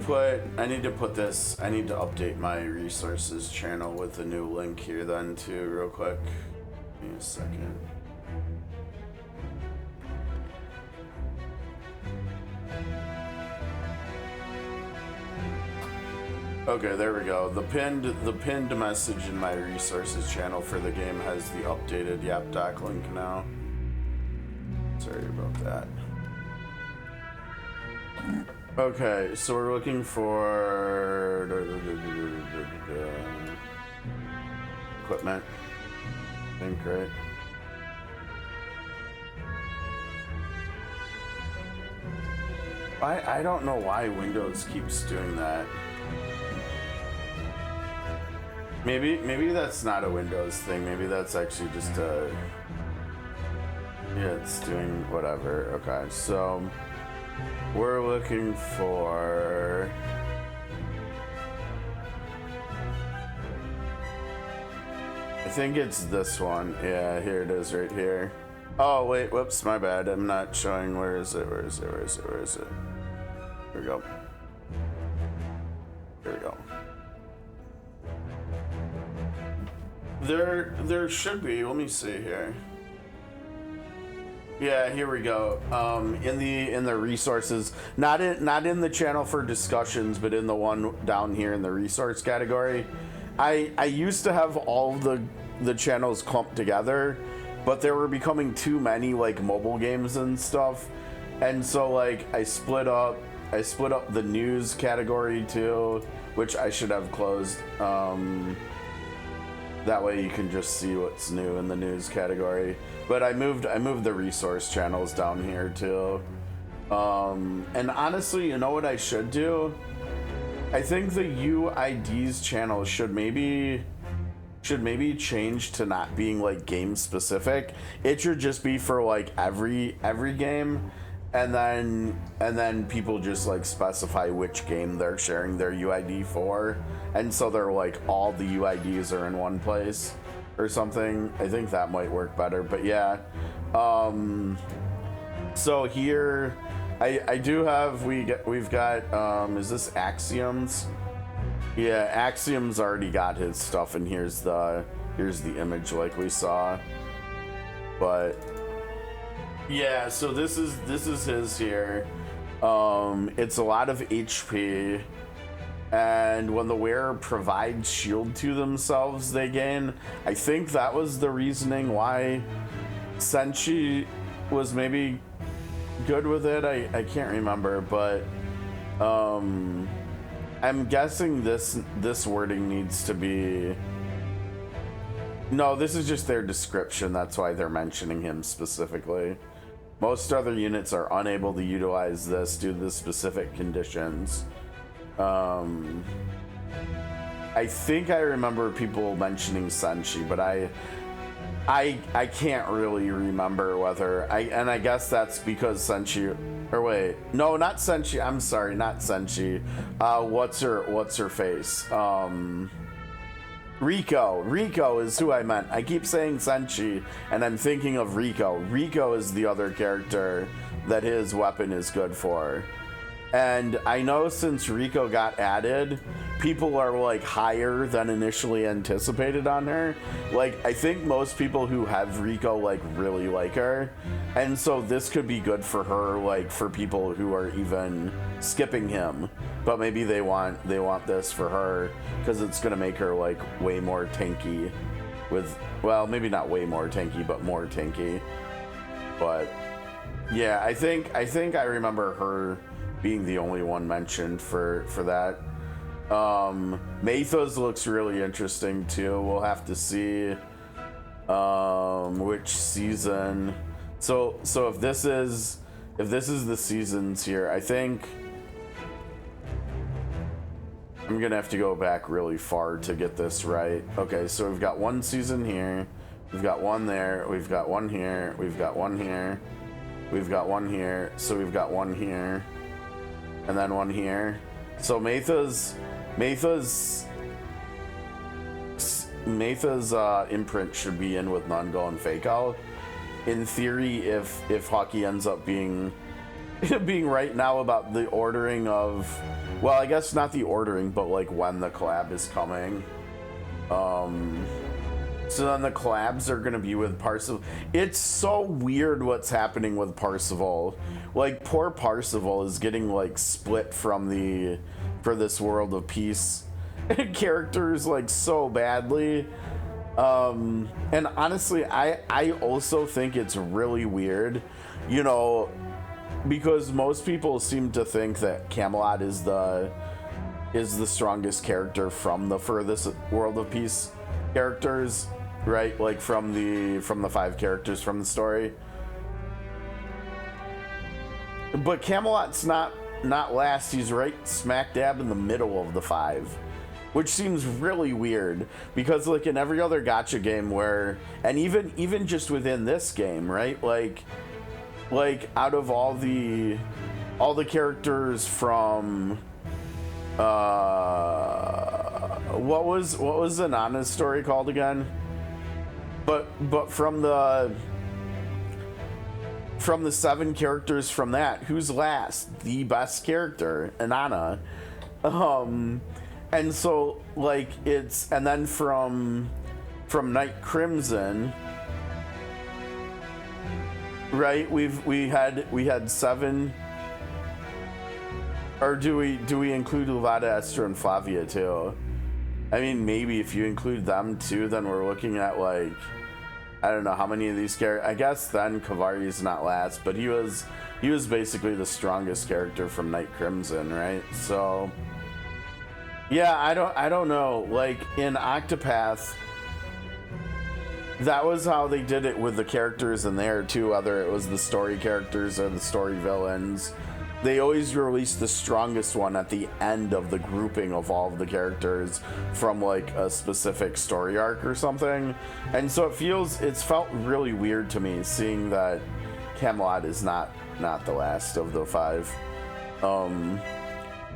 S1: update my resources channel with a new link here then too, real quick. Give me a second. Okay, there we go. The pinned message in my resources channel for the game has the updated YapDoc link now. Sorry about that. Okay, so we're looking for equipment, I think, right? I don't know why Windows keeps doing that. Maybe that's not a Windows thing. Maybe that's actually just a... Yeah, it's doing whatever. Okay, so we're looking for... I think it's this one. Yeah, here it is right here. Oh, wait, whoops, my bad. I'm not showing. Where is it? Where is it? Where is it? Where is it? Here we go. Here we go. There should be. Let me see here. Yeah, here we go. In the resources, not in the channel for discussions, but in the one down here in the resource category. I used to have all the channels clumped together, but there were becoming too many like mobile games and stuff, and so like I split up the news category too, which I should have closed. That way you can just see what's new in the news category. But I moved the resource channels down here too. And honestly, you know what I should do? I think the UIDs channel should maybe change to not being like game specific. It should just be for like every game, and then people just like specify which game they're sharing their UID for, and so they're like all the UIDs are in one place or something. I think that might work better. But yeah, so here I do have we've got is this Axioms? Yeah, Axiom's already got his stuff, and here's the image like we saw. But yeah, so this is his here. It's a lot of HP, and when the wearer provides shield to themselves, they gain. I think that was the reasoning why Senshi was maybe good with it. I can't remember, but I'm guessing this wording needs to be... No, this is just their description. That's why they're mentioning him specifically. Most other units are unable to utilize this due to the specific conditions. I think I remember people mentioning Senshi, but I can't really remember whether I guess that's because Senshi, or wait, no, not Senshi. I'm sorry, not Senshi. What's her face? Rico is who I meant. I keep saying Senshi, and I'm thinking of Rico. Rico is the other character that his weapon is good for. And I know since Rico got added, people are like higher than initially anticipated on her. Like, I think most people who have Rico like really like her, and so this could be good for her, like for people who are even skipping him, but maybe they want this for her because it's gonna make her like way more tanky with, well, maybe not way more tanky, but more tanky. But yeah, I think I remember her being the only one mentioned for that. Mathos looks really interesting too. We'll have to see which season. So if this is the seasons here, I think I'm gonna have to go back really far to get this right. Okay, so we've got one season here, we've got one there, we've got one here, we've got one here, we've got one here, so we've got one here, and then one here. So Matha's imprint should be in with Nungo and Fake Out. In theory, if Hockey ends up being right now about the ordering of, well, I guess not the ordering, but like when the collab is coming. So then the collabs are gonna be with Parsival. It's so weird what's happening with Parsival. Like, poor Parsival is getting like split from for this World of Peace characters like so badly. And honestly, I also think it's really weird, you know, because most people seem to think that Camelot is the strongest character from the furthest World of Peace characters, right? Like from the 5 characters from the story. But Camelot's not not last. He's right smack dab in the middle of the 5, which seems really weird because like in every other gacha game where, and even just within this game, right? Like out of all the characters from what was Anana's story called again? But from the 7 characters from that, who's last? The best character, Anana. And so like it's, and then from Night Crimson, right? We had 7. Or do we include Levada, Esther, and Flavia too? I mean, maybe if you include them too, then we're looking at like, I don't know how many of these characters. I guess then Kavari's not last, but he was basically the strongest character from Night Crimson, right? So yeah, I don't know. Like in Octopath, that was how they did it with the characters in there too, whether it was the story characters or the story villains. They always release the strongest one at the end of the grouping of all of the characters from like a specific story arc or something. And so it's felt really weird to me seeing that Camelot is not the last of the 5.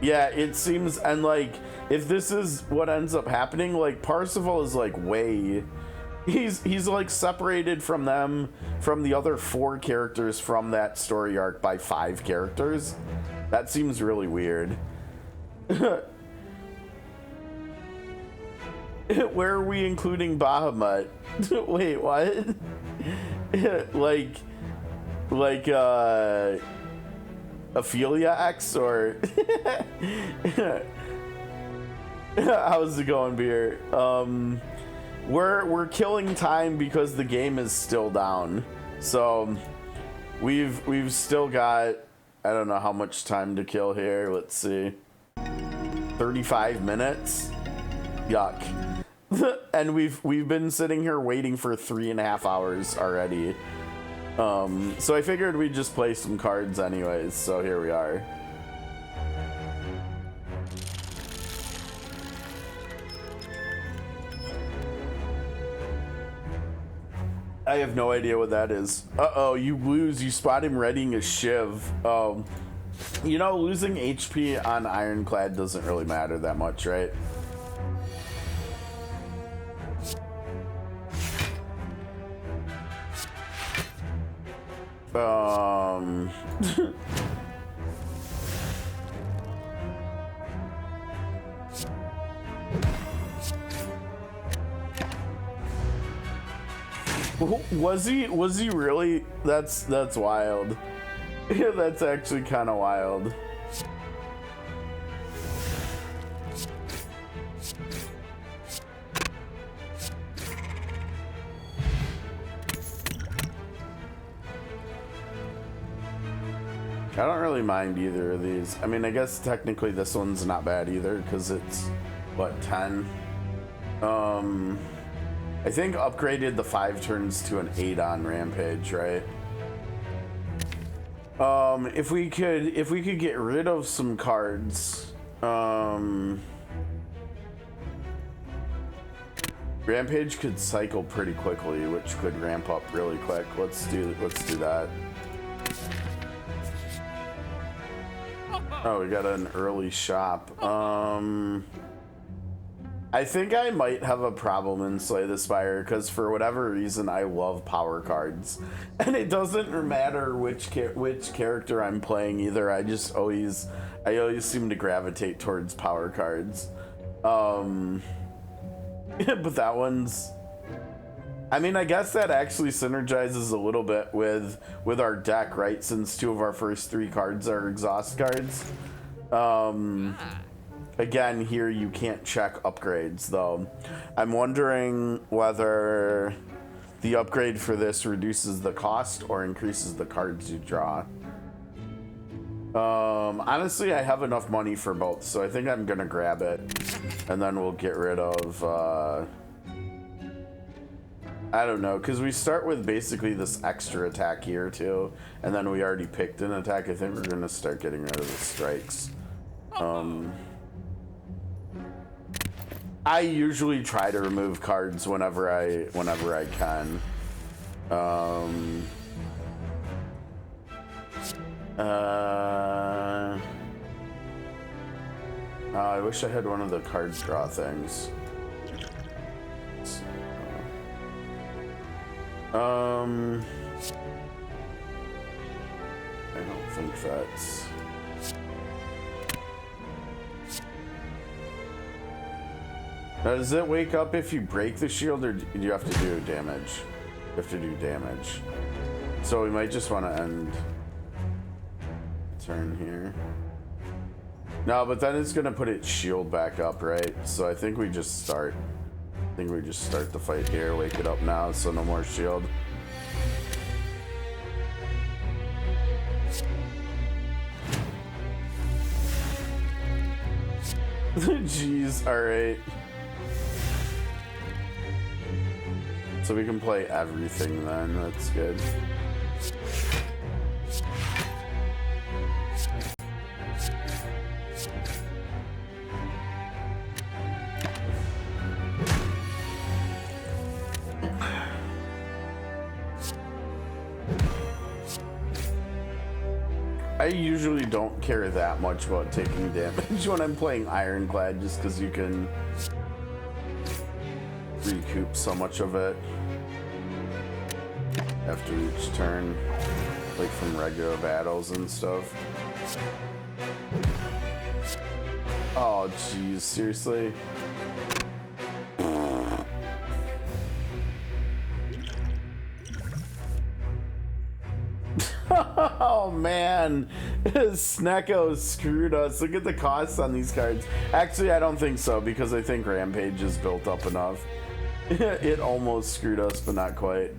S1: Yeah, it seems, and like if this is what ends up happening, like Parsifal is like way, he's like separated from the other 4 characters from that story arc by 5 characters. That seems really weird. Where are we including Bahamut? Wait, what? like Ophelia X or how's it going, Beer? We're killing time because the game is still down. So we've still got, I don't know how much time to kill here. Let's see. 35 minutes. Yuck. And we've been sitting here waiting for 3.5 hours already. So I figured we'd just play some cards anyways. So here we are. I have no idea what that is. Uh-oh, you lose. You spot him readying a shiv. You know, losing HP on Ironclad doesn't really matter that much, right? Was he really? That's wild. Yeah, that's actually kind of wild. I don't really mind either of these. I mean, I guess technically this one's not bad either because it's what, 10. I think upgraded the 5 turns to an 8 on Rampage, right? If we could get rid of some cards, Rampage could cycle pretty quickly, which could ramp up really quick. Let's do that. Oh, we got an early shop. I think I might have a problem in Slay the Spire because for whatever reason I love power cards, and it doesn't matter which character I'm playing either. I always seem to gravitate towards power cards. But that one's, I mean, I guess that actually synergizes a little bit with our deck, right? Since 2 of our first 3 cards are exhaust cards. Again, here you can't check upgrades, though. I'm wondering whether the upgrade for this reduces the cost or increases the cards you draw. Honestly, I have enough money for both, so I think I'm gonna grab it. And then we'll get rid of, I don't know, because we start with basically this extra attack here too, and then we already picked an attack. I think we're gonna start getting rid of the strikes. I usually try to remove cards whenever I can. I wish I had one of the card draw things. I don't think that's... Now, does it wake up if you break the shield, or do you have to do damage? You have to do damage. So we might just want to end turn here. No, but then it's gonna put its shield back up, right? So I think we just start. I think we just start the fight here. Wake it up now, so no more shield. Jeez, alright. So we can play everything then, that's good. I usually don't care that much about taking damage when I'm playing Ironclad, just because you can recoup so much of it after each turn, like from regular battles and stuff. Oh geez, seriously? Oh man, Snecko screwed us. Look at the costs on these cards. Actually, I don't think so, because I think Rampage is built up enough. It almost screwed us, but not quite.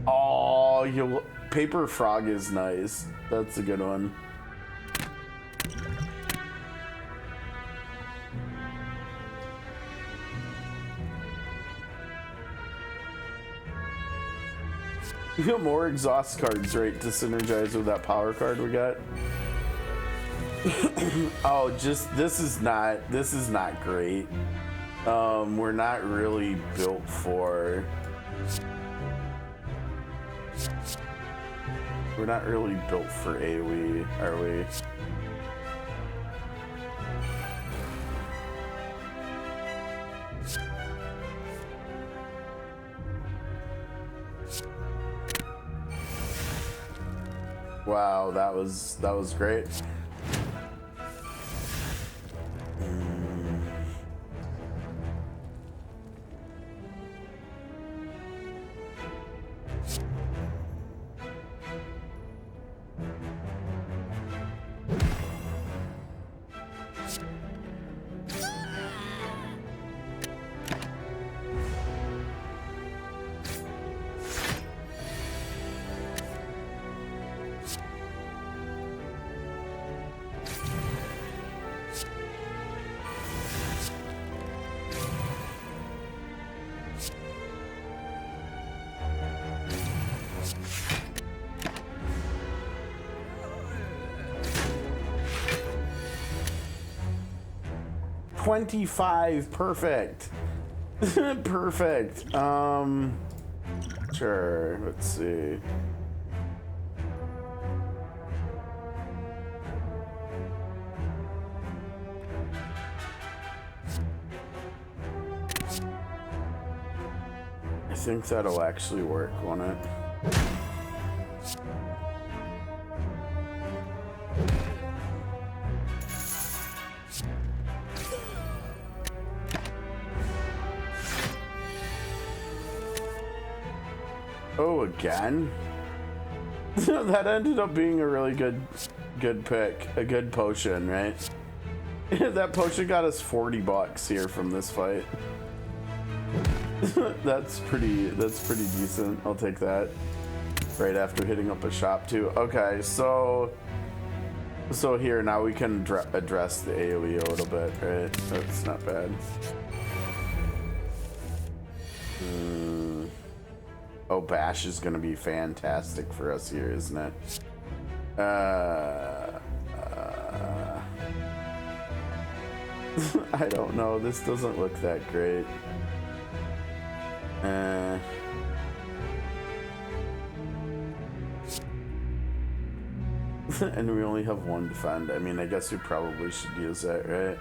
S1: Oh, Paper Frog is nice. That's a good one. We got more exhaust cards, right, to synergize with that power card we got. Oh, just this is not great. We're not really built for. We're not really built for AoE, are we? Wow, that was great. $25, perfect. Perfect. Sure, let's see. I think that'll actually work, won't it? Oh, again? That ended up being a really good pick. A good potion, right? That potion got us $40 here from this fight. That's pretty decent. I'll take that. Right after hitting up a shop too. Okay, so here now we can address the AoE a little bit, right? That's not bad. Oh, Bash is gonna be fantastic for us here, isn't it? I don't know. This doesn't look that great. And we only have one defend. I mean, I guess we probably should use that, right?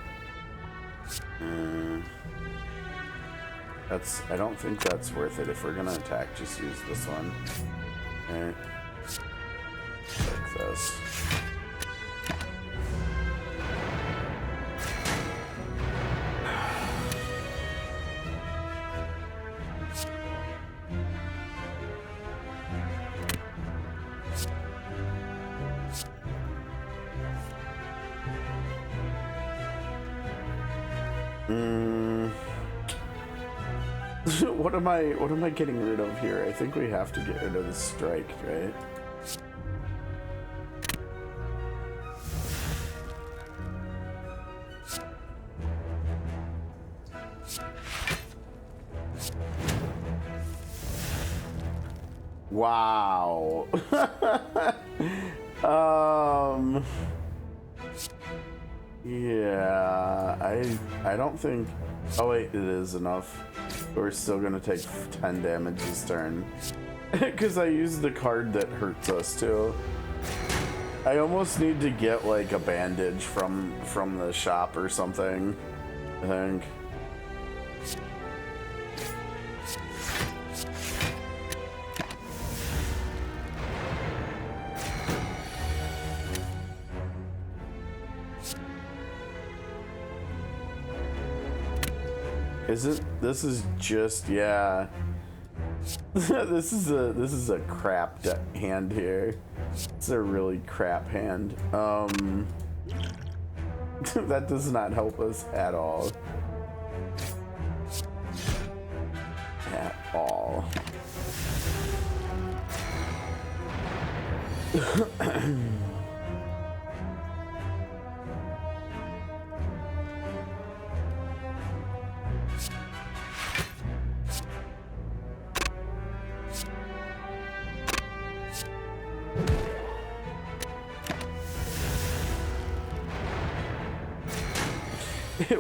S1: I don't think that's worth it. If we're gonna attack, just use this one. Alright. Like this. What am I getting rid of here? I think we have to get rid of the strike, right? Wow. Yeah, I don't think. Oh wait, it is enough. We're still gonna take 10 damage this turn. Because I used the card that hurts us too. I almost need to get like a bandage from the shop or something, I think. This is just, yeah. this is a crap hand here. It's a really crap hand. That does not help us at all. At all.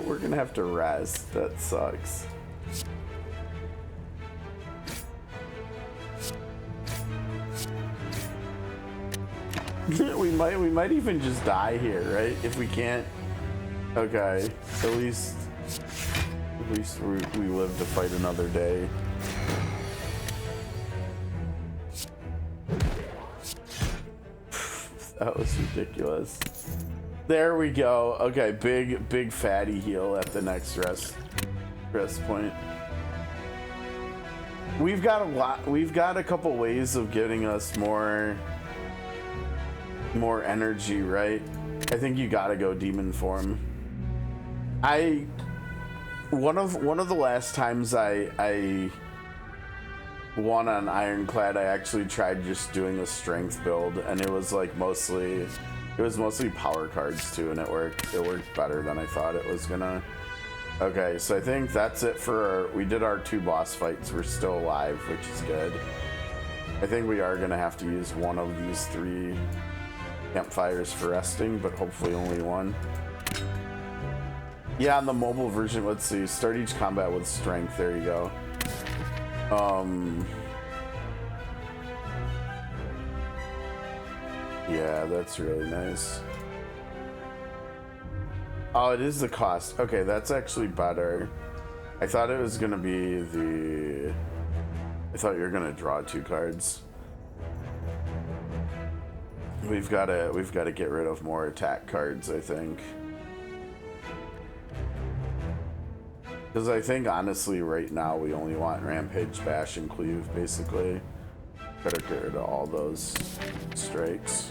S1: We're gonna have to rest. That sucks. we might even just die here, right? If we can't. Okay. At least we live to fight another day. That was ridiculous. There we go. Okay, big fatty heal at the next rest point. We've got a couple ways of getting us more energy, right? I think you gotta go demon form. One of the last times I won on Ironclad, I actually tried just doing a strength build, and it was like mostly power cards too, and it worked better than I thought it was gonna. Okay, so I think that's it for we did our 2 boss fights. We're still alive, which is good. I think we are gonna have to use one of these 3 campfires for resting, but hopefully only one. Yeah, on the mobile version, let's see, start each combat with strength. There you go. Yeah, that's really nice. Oh, it is the cost. Okay, that's actually better. I thought it was gonna be the... I thought you were gonna draw 2 cards. We've gotta get rid of more attack cards, I think. Because I think, honestly, right now we only want Rampage, Bash, and Cleave, basically. Better get rid of all those strikes.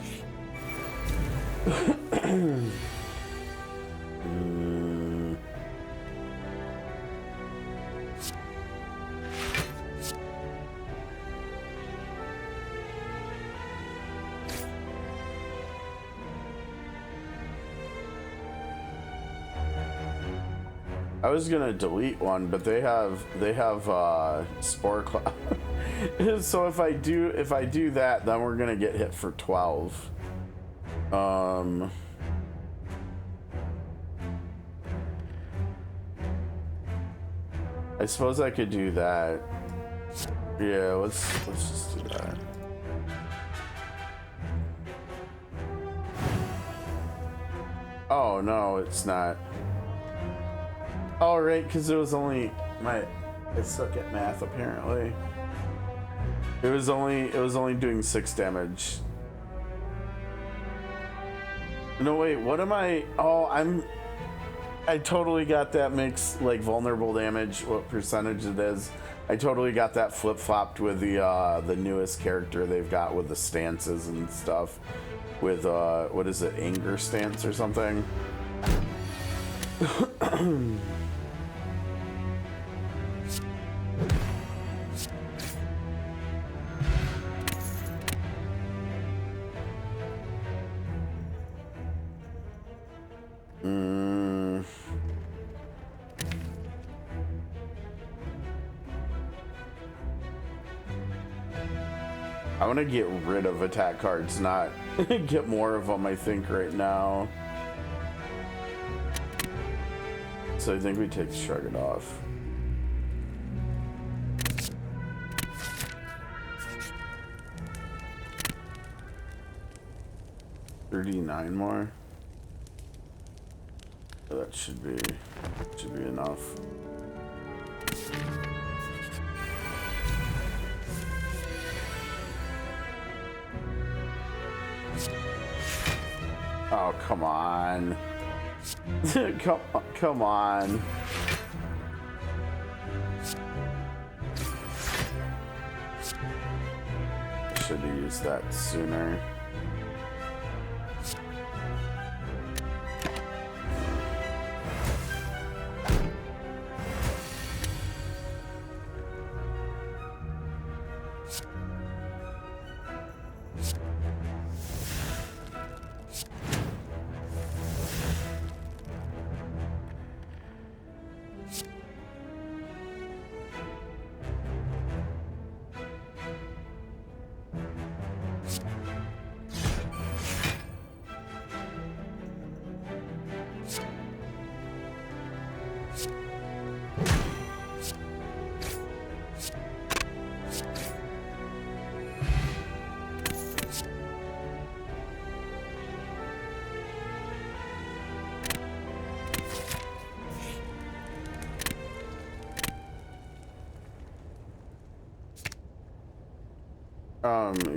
S1: I was gonna delete one, but they have Spore Cloud. So if I do that, then we're gonna get hit for 12. I suppose I could do that. Yeah, let's just do that. Oh no, it's not. Oh right, because it was only I suck at math apparently. It was only doing 6 damage. No wait, what am I? Oh, I totally got that mix, like vulnerable damage, what percentage it is. I totally got that flip-flopped with the newest character they've got with the stances and stuff. With what is it, anger stance or something? I want to get rid of attack cards, not get more of them, I think, right now. So I think we take Shrug It Off. $39 more. That should be enough. Oh, come on. Come on. Should have used that sooner.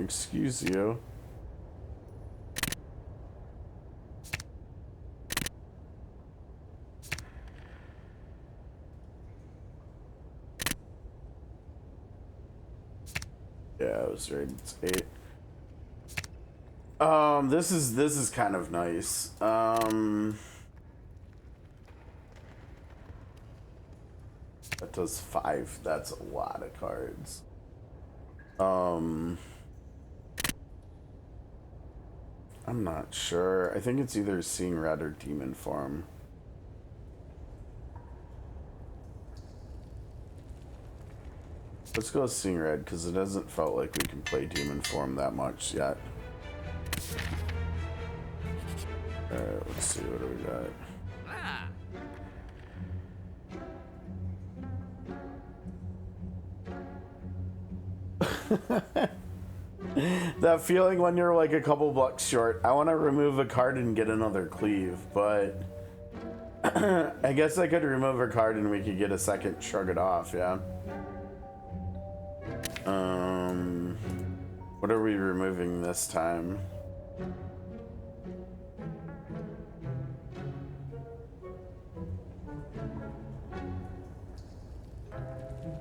S1: Excuse you. Yeah, I was right. It's 8. This is kind of nice. That does 5. That's a lot of cards. I'm not sure. I think it's either Seeing Red or Demon Form. Let's go with Seeing Red because it hasn't felt like we can play Demon Form that much yet. Alright, let's see, what do we got? That feeling when you're like a couple bucks short. I want to remove a card and get another cleave, but I guess I could remove a card and we could get a second Shrug It Off, yeah. What are we removing this time?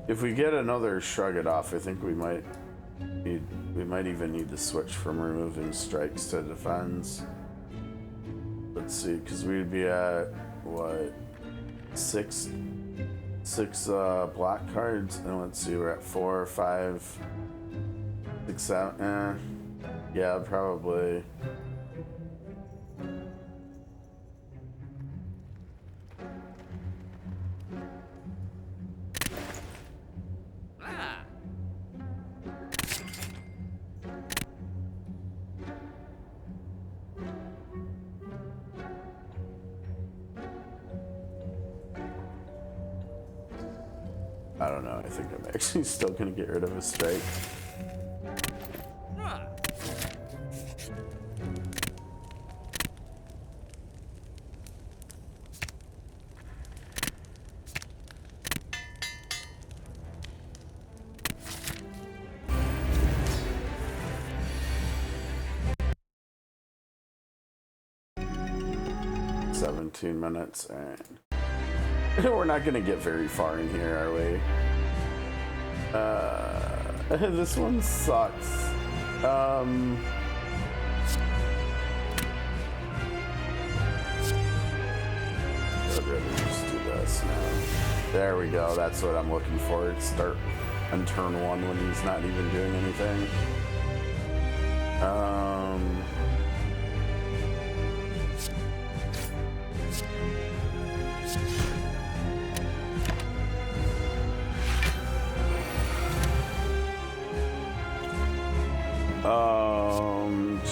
S1: If we get another Shrug It Off, I think we might even need to switch from removing strikes to defense. Let's see, because we'd be at what, six block cards, and let's see, we're at 4, 5, 6, 7. Yeah, probably. I don't know. I think I'm actually still gonna get rid of a strike. Minutes. All right. We're not gonna get very far in here, are we? This one sucks. I'd rather just do this now. There we go. That's what I'm looking for. Start on turn 1 when he's not even doing anything.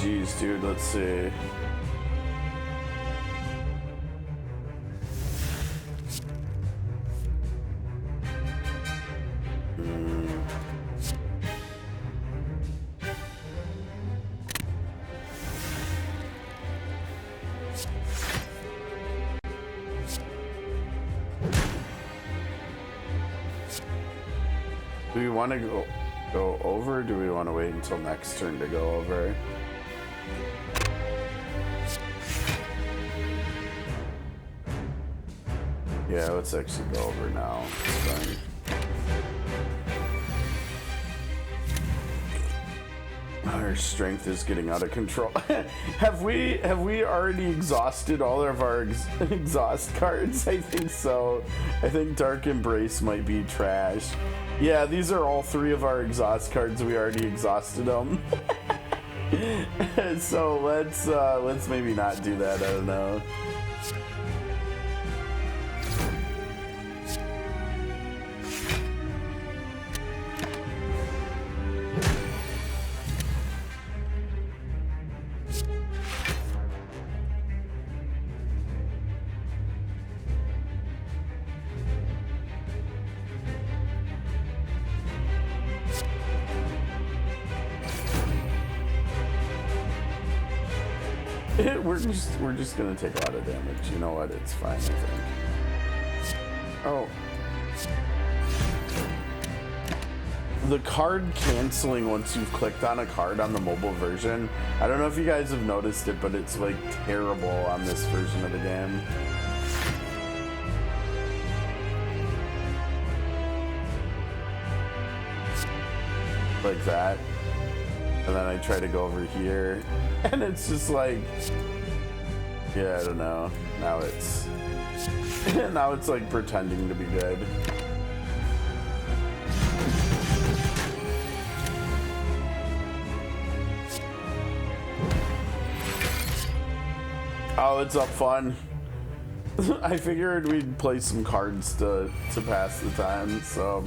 S1: Geez, dude, let's see. Do we want to go over, or do we want to wait until next turn to go over? Yeah, let's actually go over now. Our strength is getting out of control. have we already exhausted all of our exhaust cards? I think so. I think Dark Embrace might be trash. Yeah, these are all 3 of our exhaust cards. We already exhausted them. So let's maybe not do that. I don't know. We're just gonna take a lot of damage. You know what? It's fine, I think. Oh. The card canceling once you've clicked on a card on the mobile version. I don't know if you guys have noticed it, but it's like terrible on this version of the game. Like that. And then I try to go over here, and it's just like, yeah, I don't know. Now it's like pretending to be good. Oh, it's up fun. I figured we'd play some cards to pass the time, so.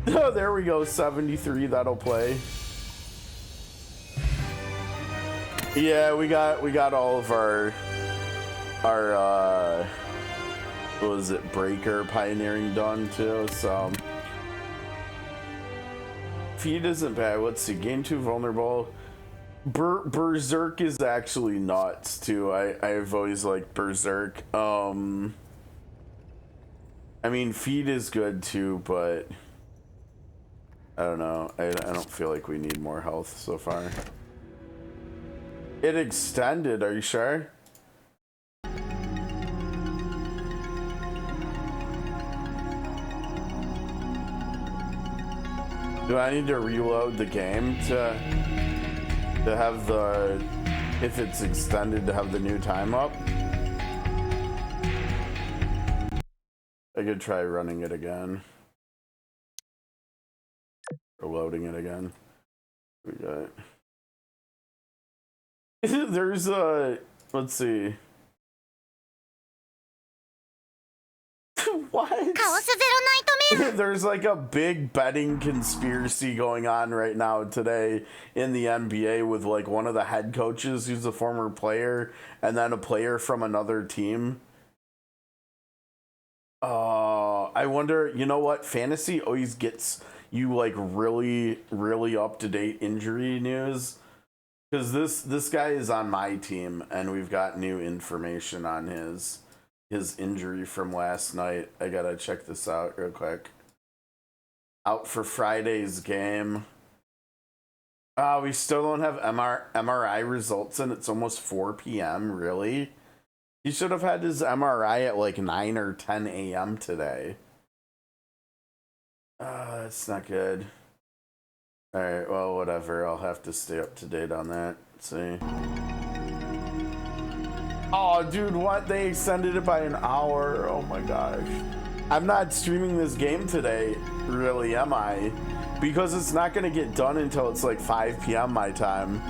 S1: Oh, there we go, 73, that'll play. Yeah, we got all of our what was it, Breaker Pioneering done too, so. Feed isn't bad. Let's see, gain 2 vulnerable. Berserk is actually nuts too. I've always liked Berserk. I mean, feed is good too, but I don't know. I don't feel like we need more health so far. It extended, are you sure? Do I need to reload the game to have the, if it's extended, to have the new time up? I could try running it again. Or loading it again. We got it. There's a, let's see. What? There's like a big betting conspiracy going on right now today in the NBA with like one of the head coaches who's a former player and then a player from another team. I wonder, you know what? Fantasy always gets you like really, really up to date injury news. Because this guy is on my team, and we've got new information on his injury from last night. I gotta check this out real quick. Out for Friday's game. We still don't have MRI results, and it's almost 4 p.m. Really? He should have had his MRI at like 9 or 10 a.m. today. That's not good. Alright, well, whatever. I'll have to stay up to date on that. Let's see. Oh, dude, what? They extended it by an hour. Oh my gosh. I'm not streaming this game today, really, am I? Because it's not going to get done until it's like 5 p.m. my time.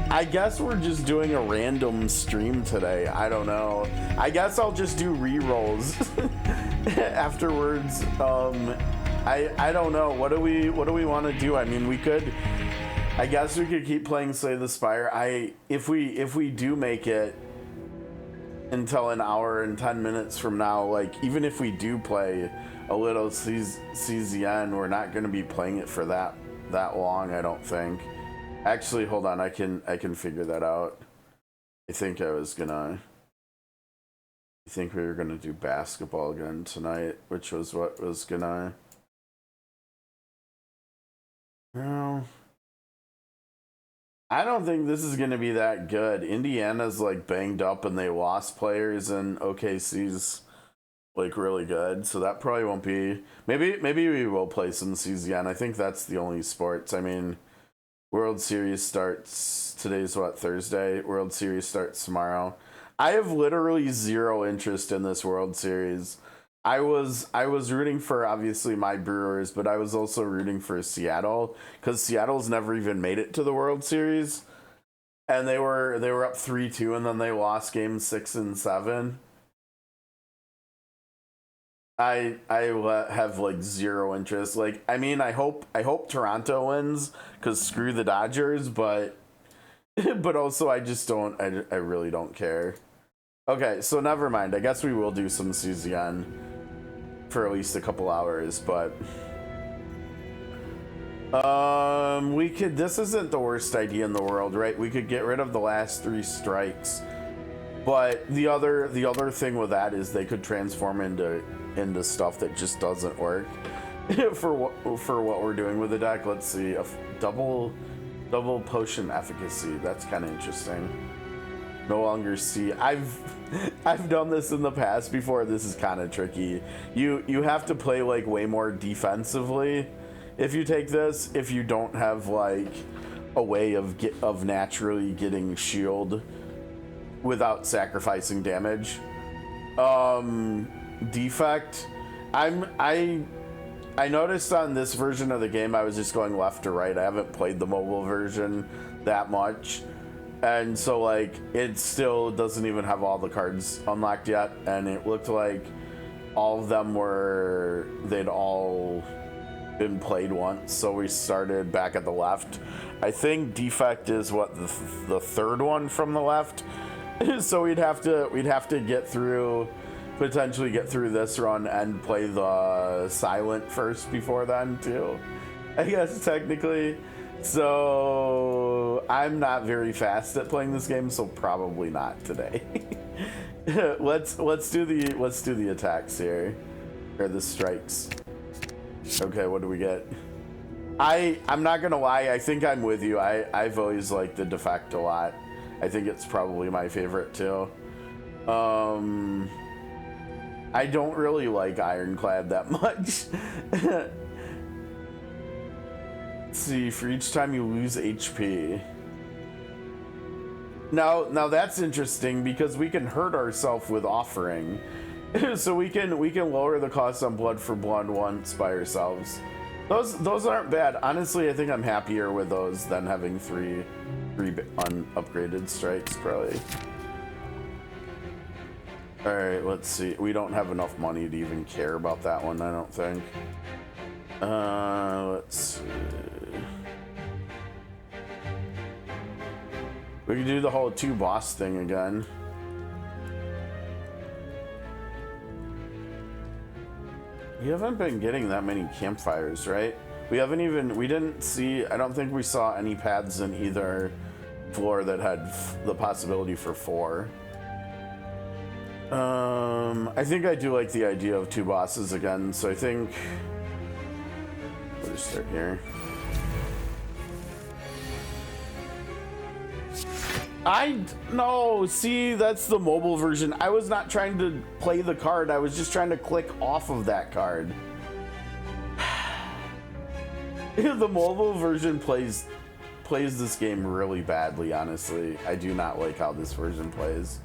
S1: I guess we're just doing a random stream today. I don't know. I guess I'll just do re-rolls afterwards. I don't know. What do we want to do? I mean, we could. I guess we could keep playing Slay the Spire. If we do make it until an hour and 10 minutes from now, like even if we do play a little CZN, we're not going to be playing it for that long. I don't think. Actually, hold on. I can figure that out. I think we were gonna do basketball again tonight, which was what was gonna. No, I don't think this is gonna be that good. Indiana's like banged up and they lost players, and OKC's like really good, so that probably won't be. Maybe we will play some CZN. I think that's the only sports. I mean. World Series starts, today's what, Thursday? World Series starts tomorrow. I have literally zero interest in this World Series. I was rooting for, obviously, my Brewers, but I was also rooting for Seattle, because Seattle's never even made it to the World Series. And they were up 3-2, and then they lost games 6 and 7. I have like zero interest. Like, I mean, I hope Toronto wins because screw the Dodgers, but also I just don't. I really don't care. Okay, so never mind. I guess we will do some CZN for at least a couple hours, but we could. This isn't the worst idea in the world, right? We could get rid of the last 3 strikes, but the other thing with that is they could transform into stuff that just doesn't work for what we're doing with the deck. Let's see, a double potion efficacy. That's kind of interesting. No longer see. I've done this in the past before. This is kind of tricky. You have to play like way more defensively if you take this. If you don't have like a way of naturally getting shield without sacrificing damage. Defect. I noticed on this version of the game I was just going left to right. I haven't played the mobile version that much, and so like it still doesn't even have all the cards unlocked yet, and it looked like all of them they'd all been played once, so we started back at the left. I think defect is what the third one from the left. So we'd have to potentially get through this run and play the silent first before then too, I guess technically. So I'm not very fast at playing this game, so probably not today. let's do the attacks here, or the strikes. Okay, what do we get? I'm not gonna lie, I think I'm with you. I've always liked the defect a lot. I think it's probably my favorite too. I don't really like Ironclad that much. Let's see, for each time you lose HP. Now that's interesting because we can hurt ourselves with offering. So we can lower the cost on blood for blood once by ourselves. Those aren't bad. Honestly, I think I'm happier with those than having three unupgraded strikes probably. Alright, let's see. We don't have enough money to even care about that one, I don't think. Let's see. We can do the whole 2 boss thing again. We haven't been getting that many campfires, right? We didn't see, I don't think we saw any paths in either floor that had the possibility for 4. I think I do like the idea of 2 bosses again, so I think we'll just start here. No, see, that's the mobile version. I was not trying to play the card, I was just trying to click off of that card. The mobile version plays this game really badly, honestly. I do not like how this version plays.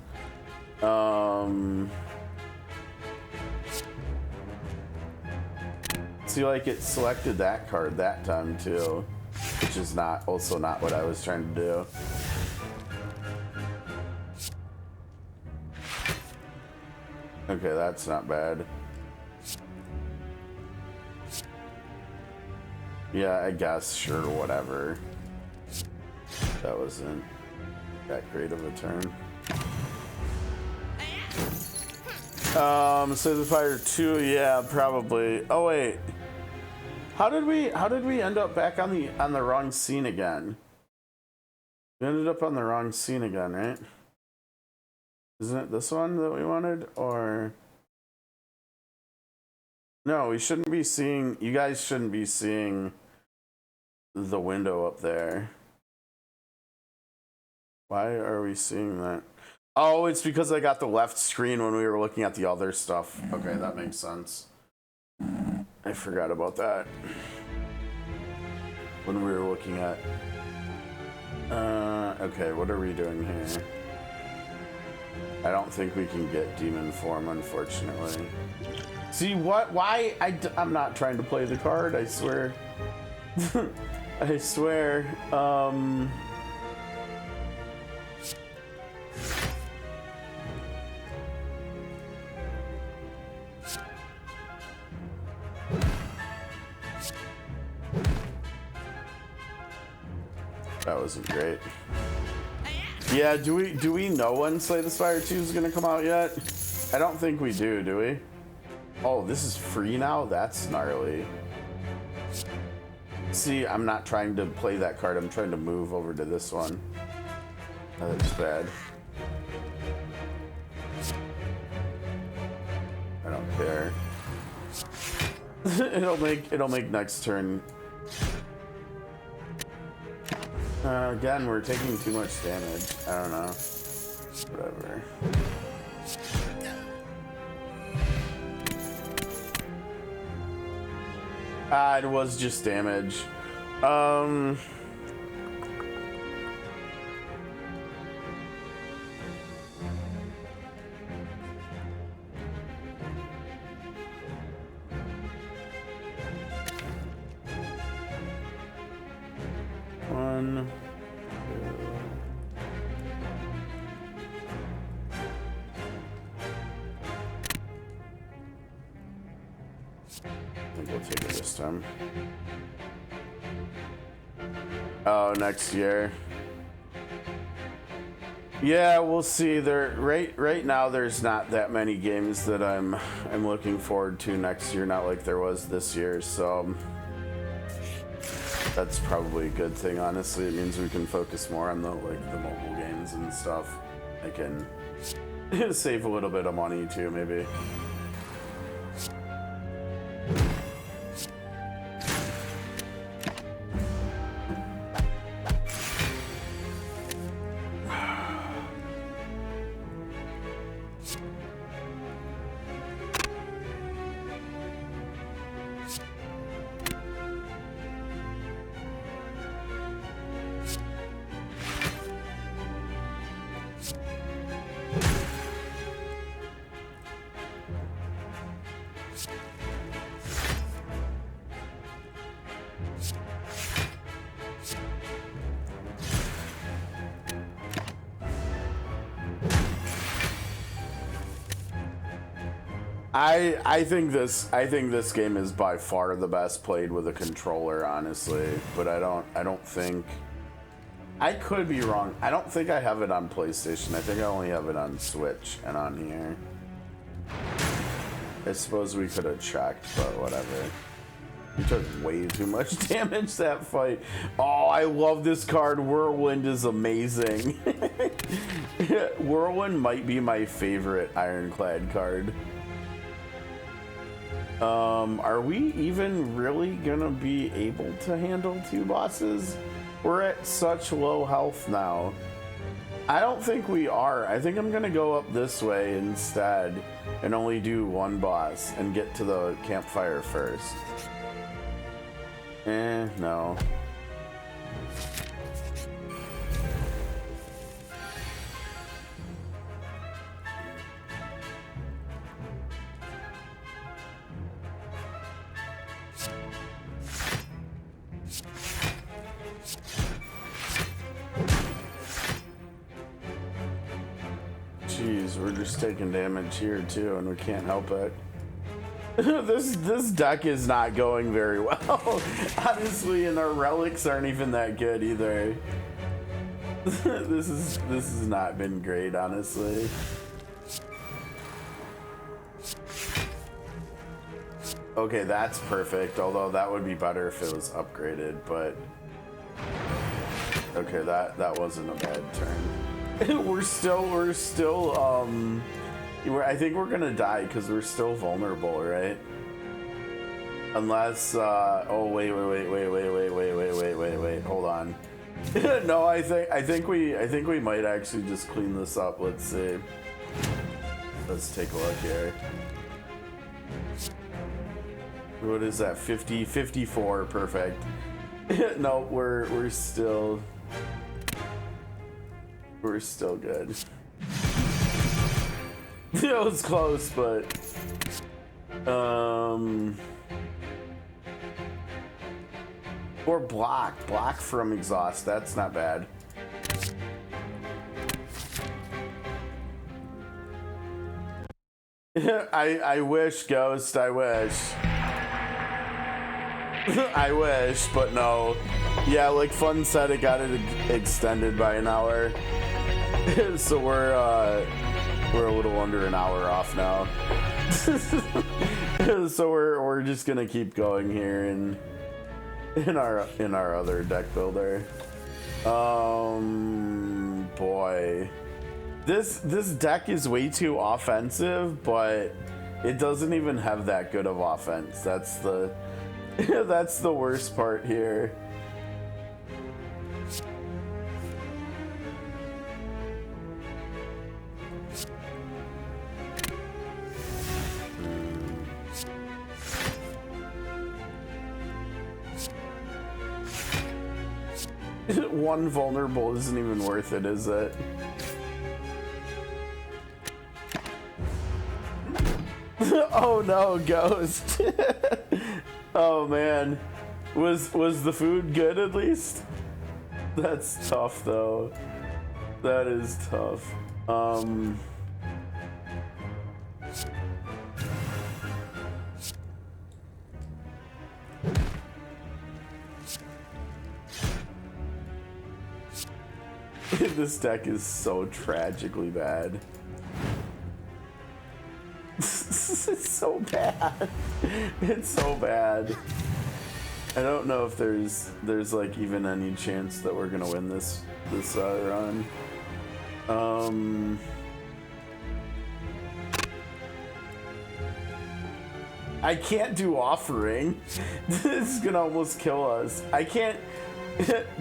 S1: See, like, it selected that card that time too, which is also not what I was trying to do. Okay, that's not bad. Yeah, I guess, sure, whatever. That wasn't that great of a turn. So the Fire 2, yeah, probably. Oh wait. How did we end up back on the wrong scene again? We ended up on the wrong scene again, right? Isn't it this one that we wanted, or no, we shouldn't be seeing, you guys shouldn't be seeing the window up there. Why are we seeing that? Oh, it's because I got the left screen when we were looking at the other stuff. Okay, that makes sense. I forgot about that. When we were looking at... okay, what are we doing here? I don't think we can get demon form, unfortunately. See, what? Why? I'm not trying to play the card, I swear. I swear. That wasn't great. Yeah, do we know when Slay the Spire 2 is gonna come out yet? I don't think we do we? Oh, this is free now? That's gnarly. See, I'm not trying to play that card, I'm trying to move over to this one. That's bad. I don't care. it'll make next turn. Again, we're taking too much damage. I don't know. Whatever. It was just damage. One, two. I think we'll take it this time. Oh, next year. Yeah, we'll see. Right now there's not that many games that I'm looking forward to next year, not like there was this year, so that's probably a good thing, honestly. It means we can focus more on the mobile games and stuff. I can save a little bit of money too, maybe. I think this game is by far the best played with a controller, honestly. But I don't think, I could be wrong. I don't think I have it on PlayStation. I think I only have it on Switch and on here. I suppose we could have checked, but whatever. We took way too much damage that fight. Oh, I love this card. Whirlwind is amazing. Whirlwind might be my favorite Ironclad card. Are we even really gonna be able to handle 2 bosses? We're at such low health now. I don't think we are. I think I'm gonna go up this way instead and only do 1 boss and get to the campfire first. No. Jeez, we're just taking damage here too, and we can't help it. This deck is not going very well, honestly, and our relics aren't even that good either. This has not been great, honestly. Okay, that's perfect. Although that would be better if it was upgraded, but okay, that wasn't a bad turn. we're still I think we're gonna die because we're still vulnerable, right? Unless oh wait, hold on. No, I think we might actually just clean this up. Let's see. Let's take a look here. What is that? 50, 54, perfect. No, we're still good. It was close, but or block from exhaust. That's not bad. I wish, Ghost. I wish. I wish, but no. Yeah, like Fun said, it got it extended by an hour, so we're a little under an hour off now. So we're just gonna keep going here in our other deck builder. Boy, this deck is way too offensive, but it doesn't even have that good of offense. That's the that's the worst part here. One vulnerable isn't even worth it, is it? Oh no, Ghost. Oh man. Was the food good at least? That's tough though. That is tough. This deck is so tragically bad. It's so bad. It's so bad. I don't know if there's like even any chance that we're gonna win this run. I can't do offering. This is gonna almost kill us. I can't.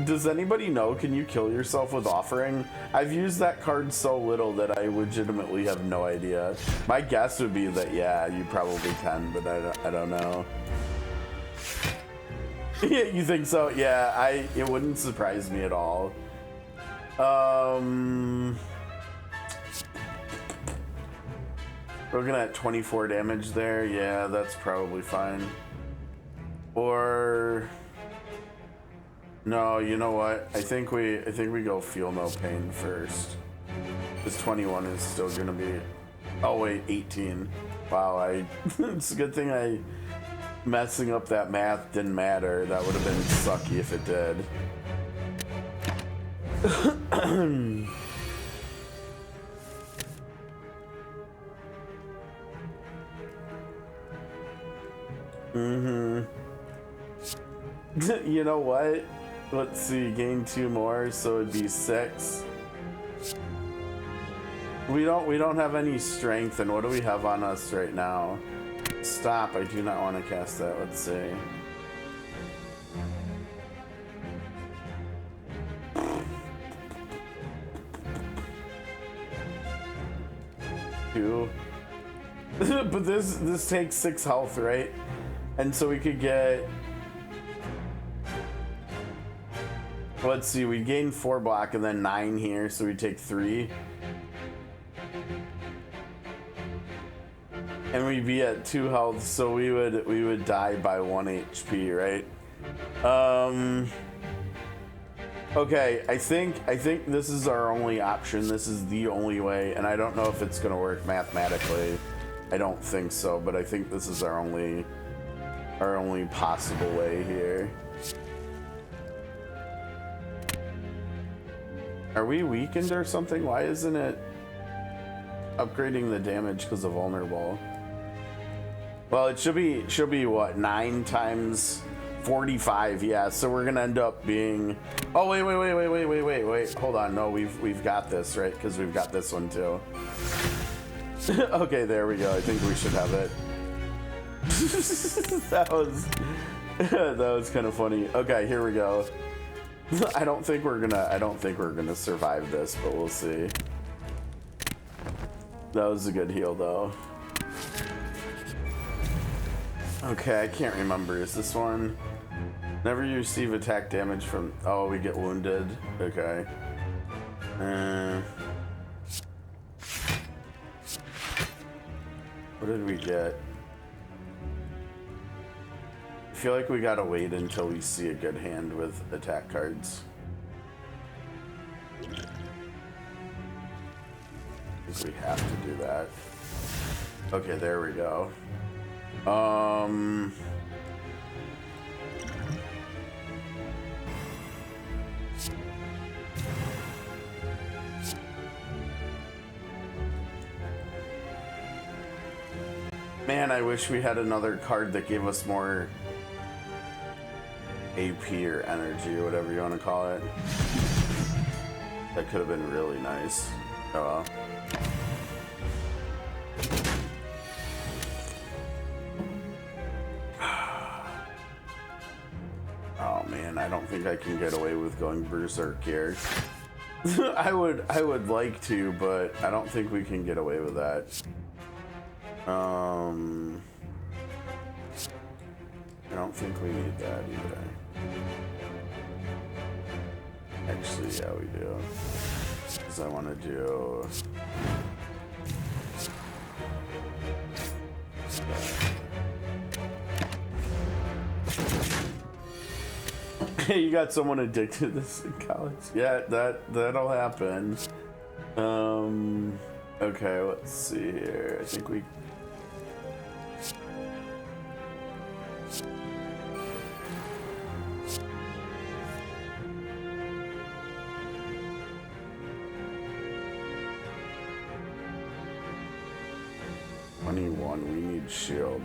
S1: Does anybody know? Can you kill yourself with offering? I've used that card so little that I legitimately have no idea. My guess would be that yeah, you probably can, but I don't know. Yeah, you think so? Yeah, it wouldn't surprise me at all. We're looking at 24 damage there. Yeah, that's probably fine. Or no, you know what? I think we go Feel No Pain first. This 21 is still gonna be. Oh wait, 18. Wow, it's a good thing messing up that math didn't matter. That would have been sucky if it did. Mm-hmm. You know what? Let's see, gain 2 more, so it'd be 6. We don't have any strength, and what do we have on us right now? Stop, I do not want to cast that. Let's see. Two. But this takes 6 health, right? And so we could get, let's see, we gain 4 block and then 9 here, so we take 3. And we'd be at 2 health, so we would die by 1 HP, right? Okay, I think this is our only option. This is the only way, and I don't know if it's gonna work mathematically. I don't think so, but I think this is our only possible way here. Are we weakened or something? Why isn't it upgrading the damage because of vulnerable? Well, it should be what, 9 times 45, yeah, so we're gonna end up being, oh wait, hold on, no, we've got this, right? Because we've got this one too. Okay, there we go. I think we should have it. that was kind of funny. Okay, here we go. I don't think we're gonna survive this, but we'll see. That was a good heal though. Okay, I can't remember. Is this one? Never you receive attack damage from, oh, we get wounded. Okay. What did we get? I feel like we gotta wait until we see a good hand with attack cards. I think we have to do that. Okay, there we go. Man, I wish we had another card that gave us more AP or energy or whatever you want to call it. That could have been really nice. Oh well. Oh man, I don't think I can get away with going berserk here. I would like to, but I don't think we can get away with that. I don't think we need that either. Actually, yeah, we do. Because I want to do... Hey, you got someone addicted to this in college? Yeah, that'll happen. Okay, let's see here. I think we... we need shield.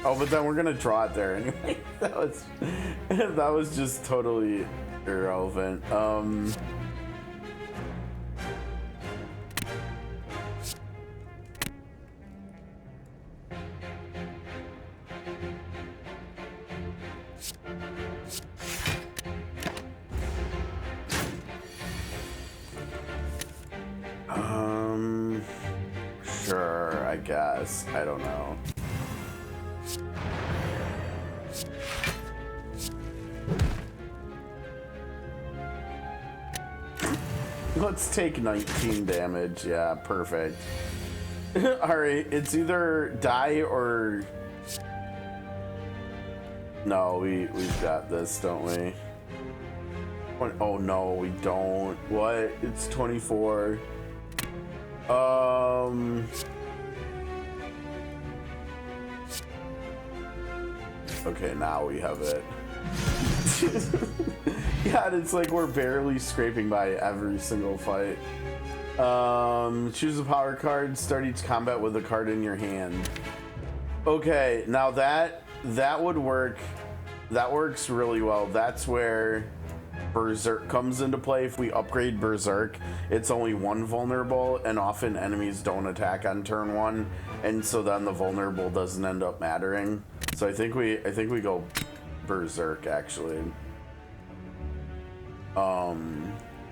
S1: Oh, but then we're gonna draw it there anyway. that was just totally irrelevant. Sure, I guess. I don't know. Let's take 19 damage. Yeah, perfect. Alright, it's either die or... No, we've got this, don't we? Oh no, we don't. What? It's 24. Okay, now we have it. God, it's like we're barely scraping by every single fight. Choose a power card. Start each combat with a card in your hand. Okay, now that would work. That works really well. That's where Berserk comes into play. If we upgrade Berserk, it's only one vulnerable, and often enemies don't attack on turn one, and so then the vulnerable doesn't end up mattering. So I think we go Berserk actually.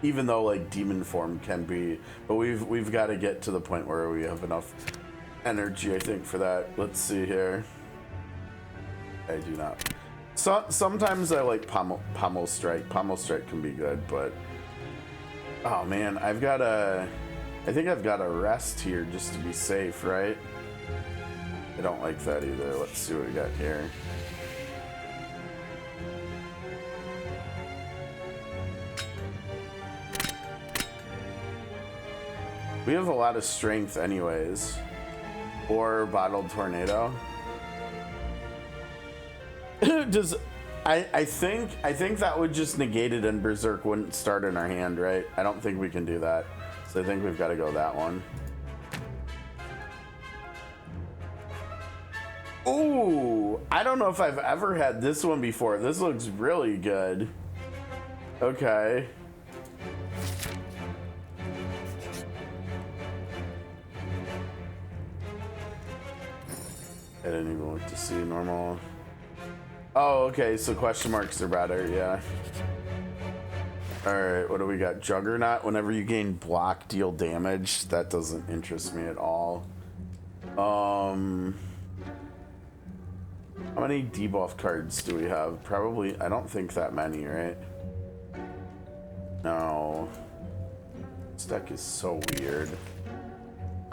S1: Even though like demon form can be, but we've got to get to the point where we have enough energy, I think, for that. Let's see here. I do not. So sometimes I like pommel strike. Pommel strike can be good, but oh man, I think I've got to rest here just to be safe, right? I don't like that either. Let's see what we got here. We have a lot of strength anyways. Or bottled tornado. I think that would just negate it and Berserk wouldn't start in our hand, right? I don't think we can do that. So I think we've got to go that one. Ooh, I don't know if I've ever had this one before. This looks really good. Okay. I didn't even look to see normal. Oh, okay, so question marks are better, yeah. Alright, what do we got? Juggernaut. Whenever you gain block, deal damage. That doesn't interest me at all. How many debuff cards do we have? Probably, I don't think that many, right? No. This deck is so weird.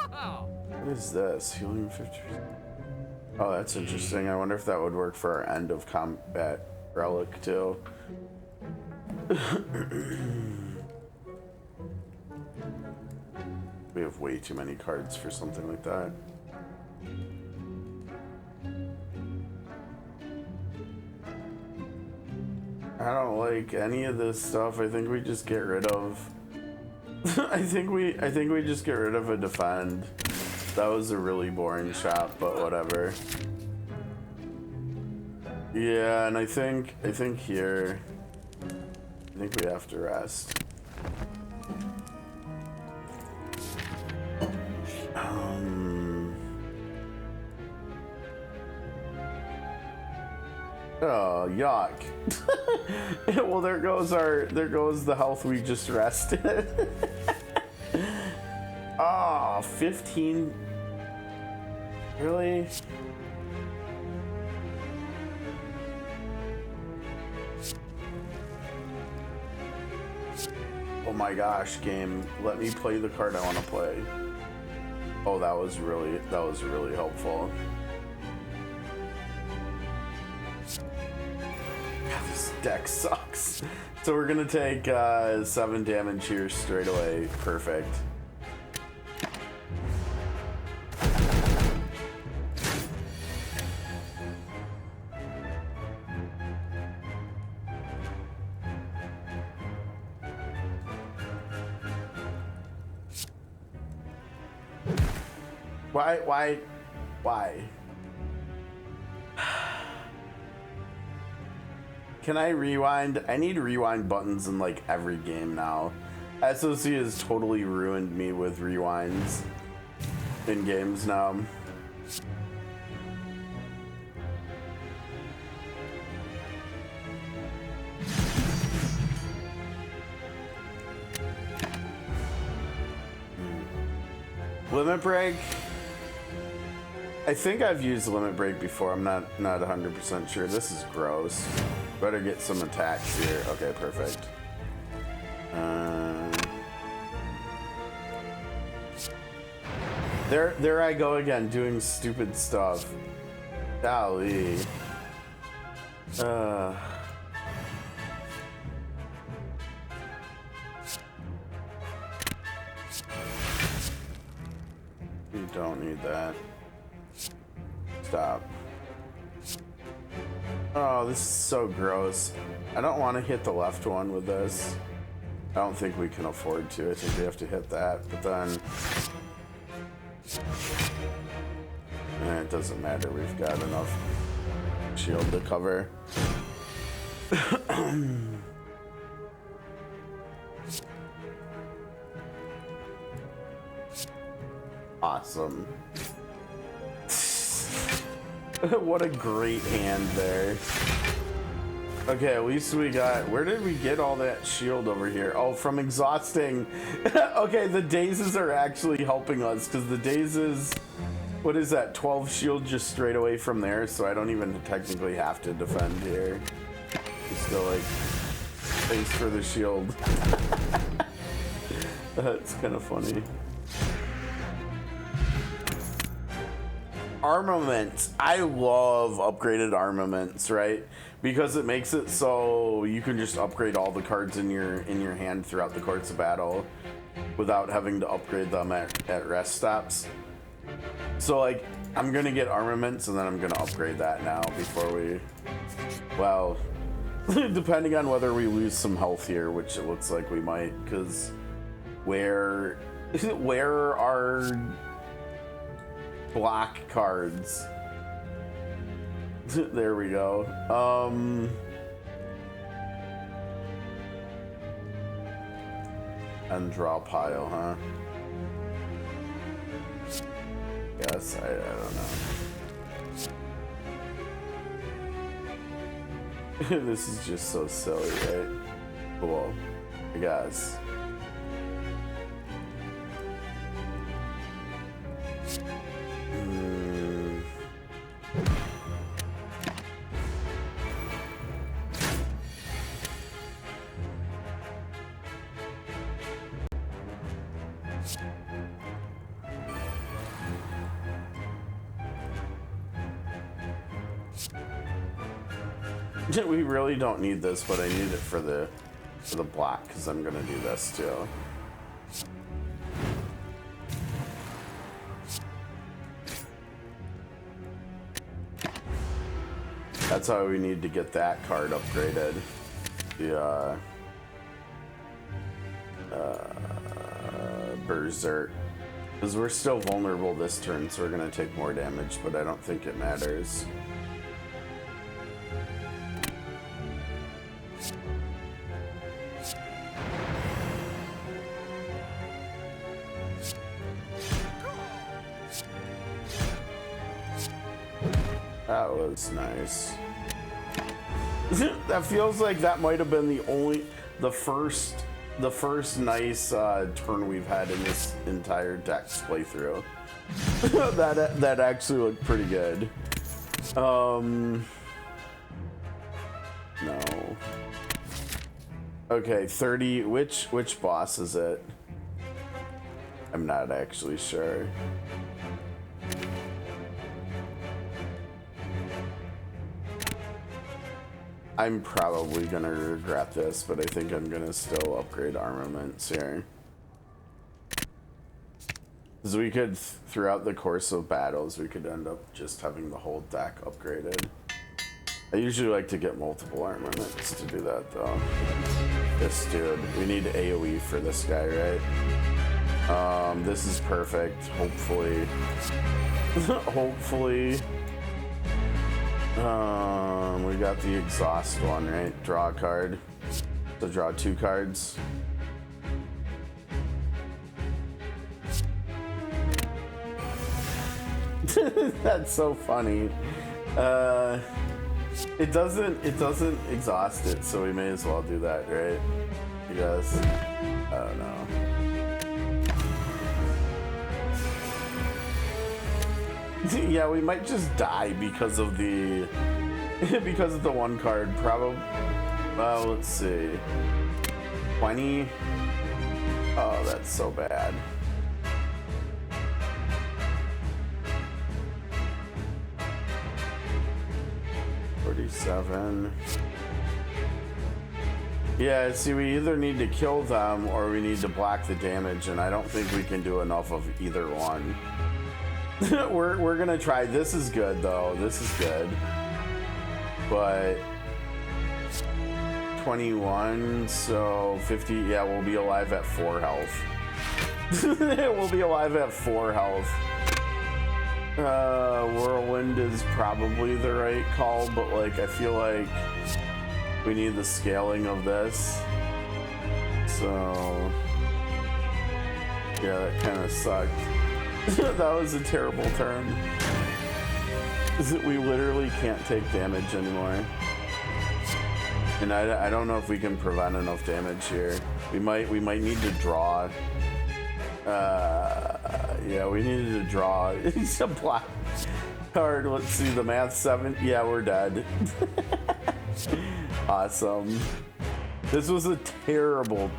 S1: What is this? Healing 50%. Oh, that's interesting. I wonder if that would work for our end of combat relic too. We have way too many cards for something like that. I don't like any of this stuff. I think we just get rid of I think we just get rid of a defend. That was a really boring shot, but whatever. Yeah, and I think here we have to rest. Oh, yuck. Well, there goes the health we just rested. Oh, 15. Really? Oh my gosh, game. Let me play the card I want to play. Oh, that was really helpful. God, this deck sucks. So we're gonna take 7 damage here straight away. Perfect. Why? Can I rewind? I need rewind buttons in like every game now. SOC has totally ruined me with rewinds in games now. Limit break. I think I've used limit break before. I'm not 100% sure. This is gross. Better get some attacks here. Okay, perfect. There I go again, doing stupid stuff. Golly. You don't need that. Stop. Oh, this is so gross. I don't want to hit the left one with this. I don't think we can afford to. I think we have to hit that, but then it doesn't matter. We've got enough shield to cover. Awesome. What a great hand there. Okay, at least we got... Where did we get all that shield over here? Oh, from exhausting. Okay, the dazes are actually helping us, because the dazes... What is that? 12 shield just straight away from there, so I don't even technically have to defend here. Just go like... Thanks for the shield. That's kind of funny. Armaments. I love upgraded armaments, right? Because it makes it so you can just upgrade all the cards in your hand throughout the course of battle without having to upgrade them at rest stops. So like, I'm gonna get armaments and then I'm gonna upgrade that now before we, well, depending on whether we lose some health here, which it looks like we might, because where are block cards? There we go. And draw pile, huh? Yes, I don't know. This is just so silly, right? Cool, I guess. We really don't need this, but I need it for the block because I'm gonna do this too. That's how we need to get that card upgraded. The Berserk, because we're still vulnerable this turn, so we're gonna take more damage, but I don't think it matters. That was nice. That feels like that might have been the first nice turn we've had in this entire Dex playthrough. that actually looked pretty good. No. Okay, 30. Which boss is it? I'm not actually sure. I'm probably gonna regret this, but I think I'm gonna still upgrade armaments here. Because we could, throughout the course of battles, we could end up just having the whole deck upgraded. I usually like to get multiple armaments to do that, though. This dude, we need AoE for this guy, right? This is perfect, hopefully. Hopefully. We got the exhaust one, right? Draw a card. So draw 2 cards. That's so funny. It doesn't exhaust it, so we may as well do that, right? I guess. I don't know. Yeah, we might just die because of the one card. Probably. Well, let's see. 20. Oh, that's so bad. $47. Yeah, see, we either need to kill them or we need to block the damage, and I don't think we can do enough of either one. We're gonna try. This is good though. This is good. But 21, so 50. Yeah, we'll be alive at 4 health. We'll be alive at 4 health. Whirlwind is probably the right call, but like I feel like we need the scaling of this. So yeah, that kind of sucked. That was a terrible turn. We literally can't take damage anymore. And I don't know if we can prevent enough damage here. We might need to draw. Yeah, we needed to draw. It's a black card. Let's see the math 7. Yeah, we're dead. Awesome. This was a terrible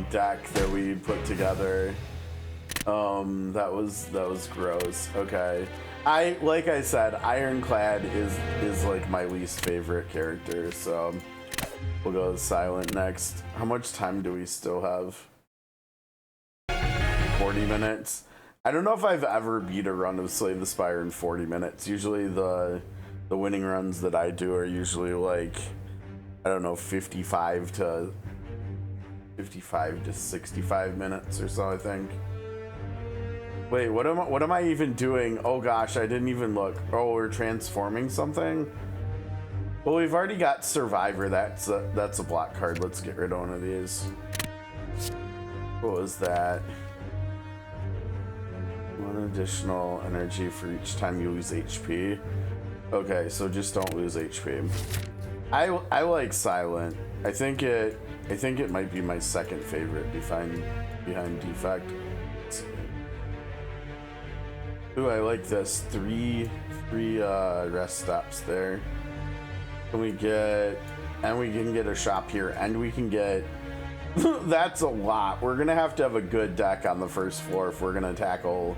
S1: deck that we put together. That was gross. Okay. Like I said, Ironclad is like my least favorite character, so we'll go with Silent next. How much time do we still have? 40 minutes. I don't know if I've ever beat a run of Slay the Spire in 40 minutes. Usually the winning runs that I do are usually like, I don't know, 55 to 65 minutes or so, I think. Wait, what am I even doing? Oh gosh, I didn't even look. Oh, we're transforming something? Well, we've already got Survivor. That's a block card. Let's get rid of one of these. What was that? 1 additional energy for each time you lose HP. Okay, so just don't lose HP. I like Silent. I think it might be my second favorite behind Defect. Ooh, I like this. Three rest stops there. We can get a shop here, and we can get. That's a lot. We're gonna have to have a good deck on the first floor if we're gonna tackle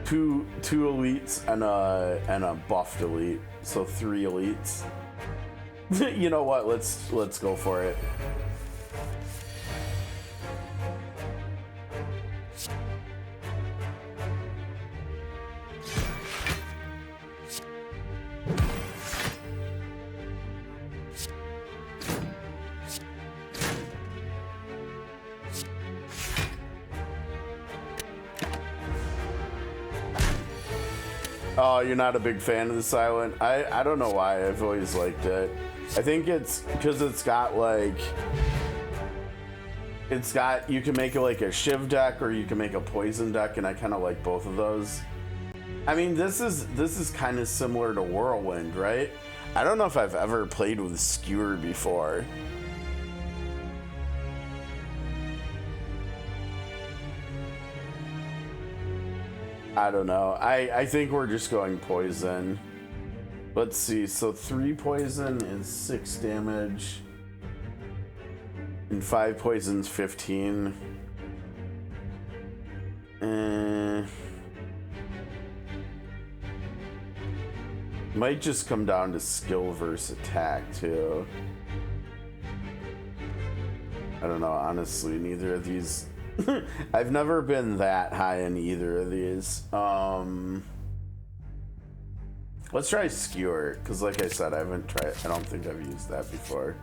S1: two elites and a buffed elite. So 3 elites. You know what? Let's go for it. Oh, you're not a big fan of the Silent? I don't know why. I've always liked it. I think it's because it's got you can make it like a Shiv deck or you can make a poison deck, and I kind of like both of those. I mean, this is kind of similar to Whirlwind, right? I don't know if I've ever played with Skewer before. I don't know. I think we're just going poison. Let's see. So 3 poison is 6 damage. And 5 poison's 15. Might just come down to skill versus attack too. I don't know. Honestly, neither of these. I've never been that high in either of these. Let's try Skewer, because like I said, I don't think I've used that before.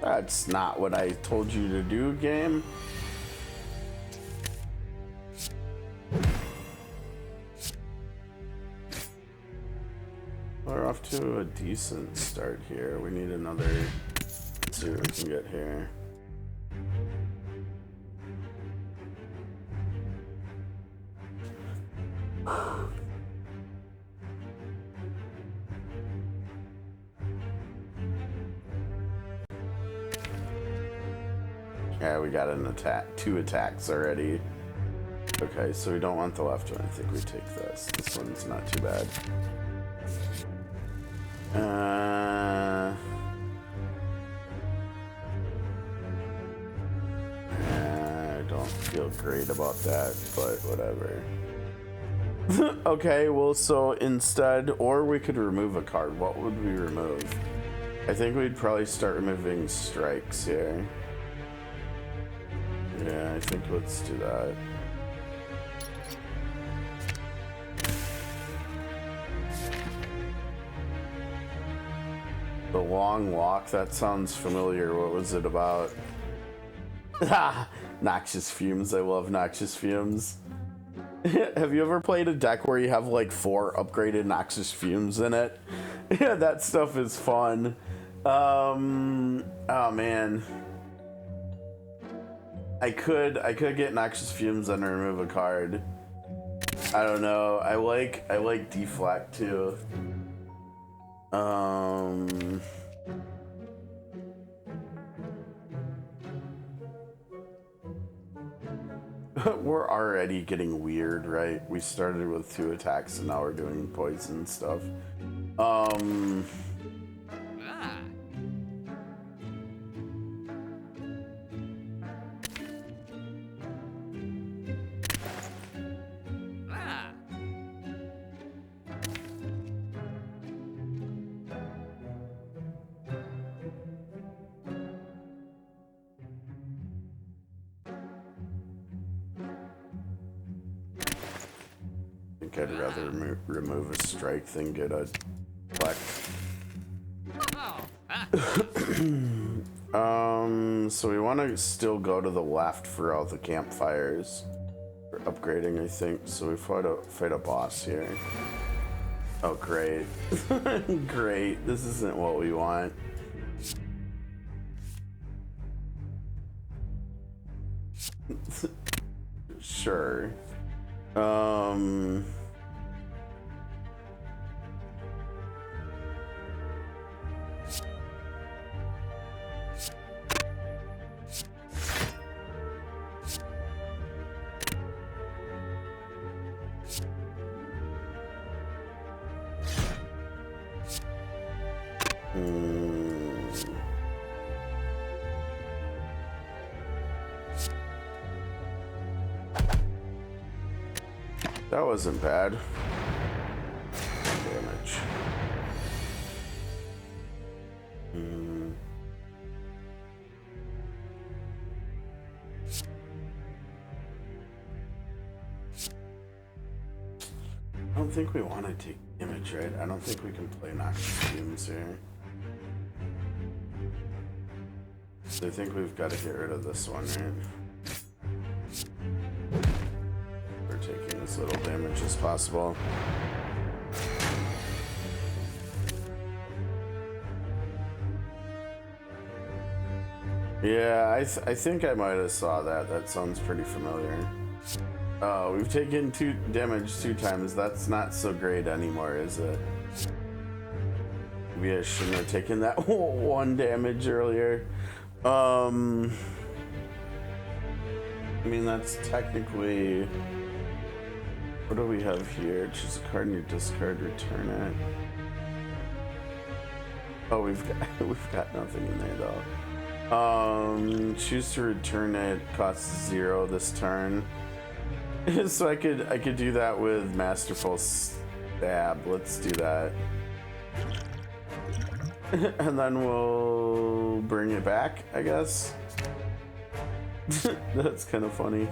S1: That's not what I told you to do, game. We're off to a decent start here. We need another. Let's see what we can get here. Yeah, we got an attack, 2 attacks already. Okay, so we don't want the left one. I think we take this. This one's not too bad. feel great about that, but whatever. Okay, well, so instead, or we could remove a card. What would we remove? I think we'd probably start removing strikes here. Yeah, I think let's do that. The long walk, that sounds familiar. What was it about? Noxious fumes. I love noxious fumes. Have you ever played a deck where you have like 4 upgraded noxious fumes in it? Yeah, that stuff is fun. Oh man. I could get noxious fumes and remove a card. I don't know. I like deflect too. We're already getting weird, right? We started with 2 attacks and now we're doing poison stuff. I'd rather remove a strike than get a black. So we want to still go to the left for all the campfires. For upgrading, I think. So we fight a boss here. Oh, great. Great. This isn't what we want. Sure. That wasn't bad. Damage. I don't think we want to take damage, right? I don't think we can play noxious fumes here. So I think we've got to get rid of this one, right? Taking as little damage as possible. Yeah, I think I might have saw that. That sounds pretty familiar. Oh, we've taken 2 damage 2 times. That's not so great anymore, is it? Maybe I shouldn't have taken that 1 damage earlier. I mean, that's technically... What do we have here? Choose a card in your discard, return it. Oh, we've got nothing in there though. Choose to return it, costs 0 this turn. So I could do that with Masterful Stab. Let's do that. And then we'll bring it back, I guess. That's kind of funny.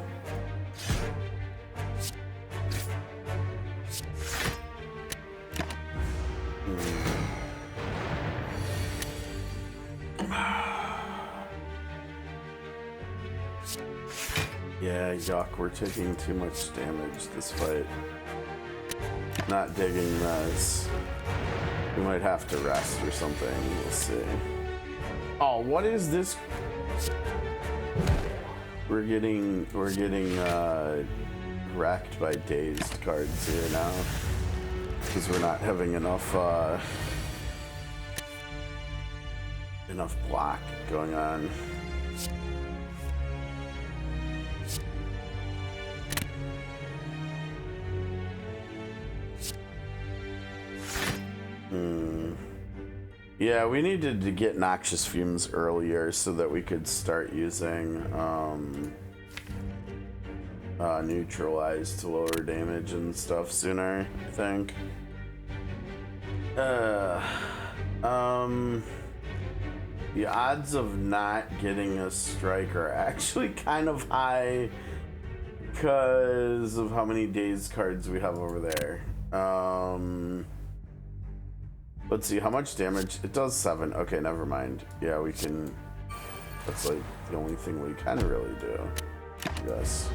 S1: Yeah, yuck, we're taking too much damage this fight. Not digging this. We might have to rest or something, we'll see. Oh, what is this? We're getting wrecked by dazed cards here now. Because we're not having enough block going on. Yeah, we needed to get noxious fumes earlier so that we could start using neutralized to lower damage and stuff sooner, I think. The odds of not getting a strike are actually kind of high because of how many days cards we have over there. Let's see, how much damage? It does 7. Okay, never mind. Yeah, we can... That's like the only thing we can really do. Yes.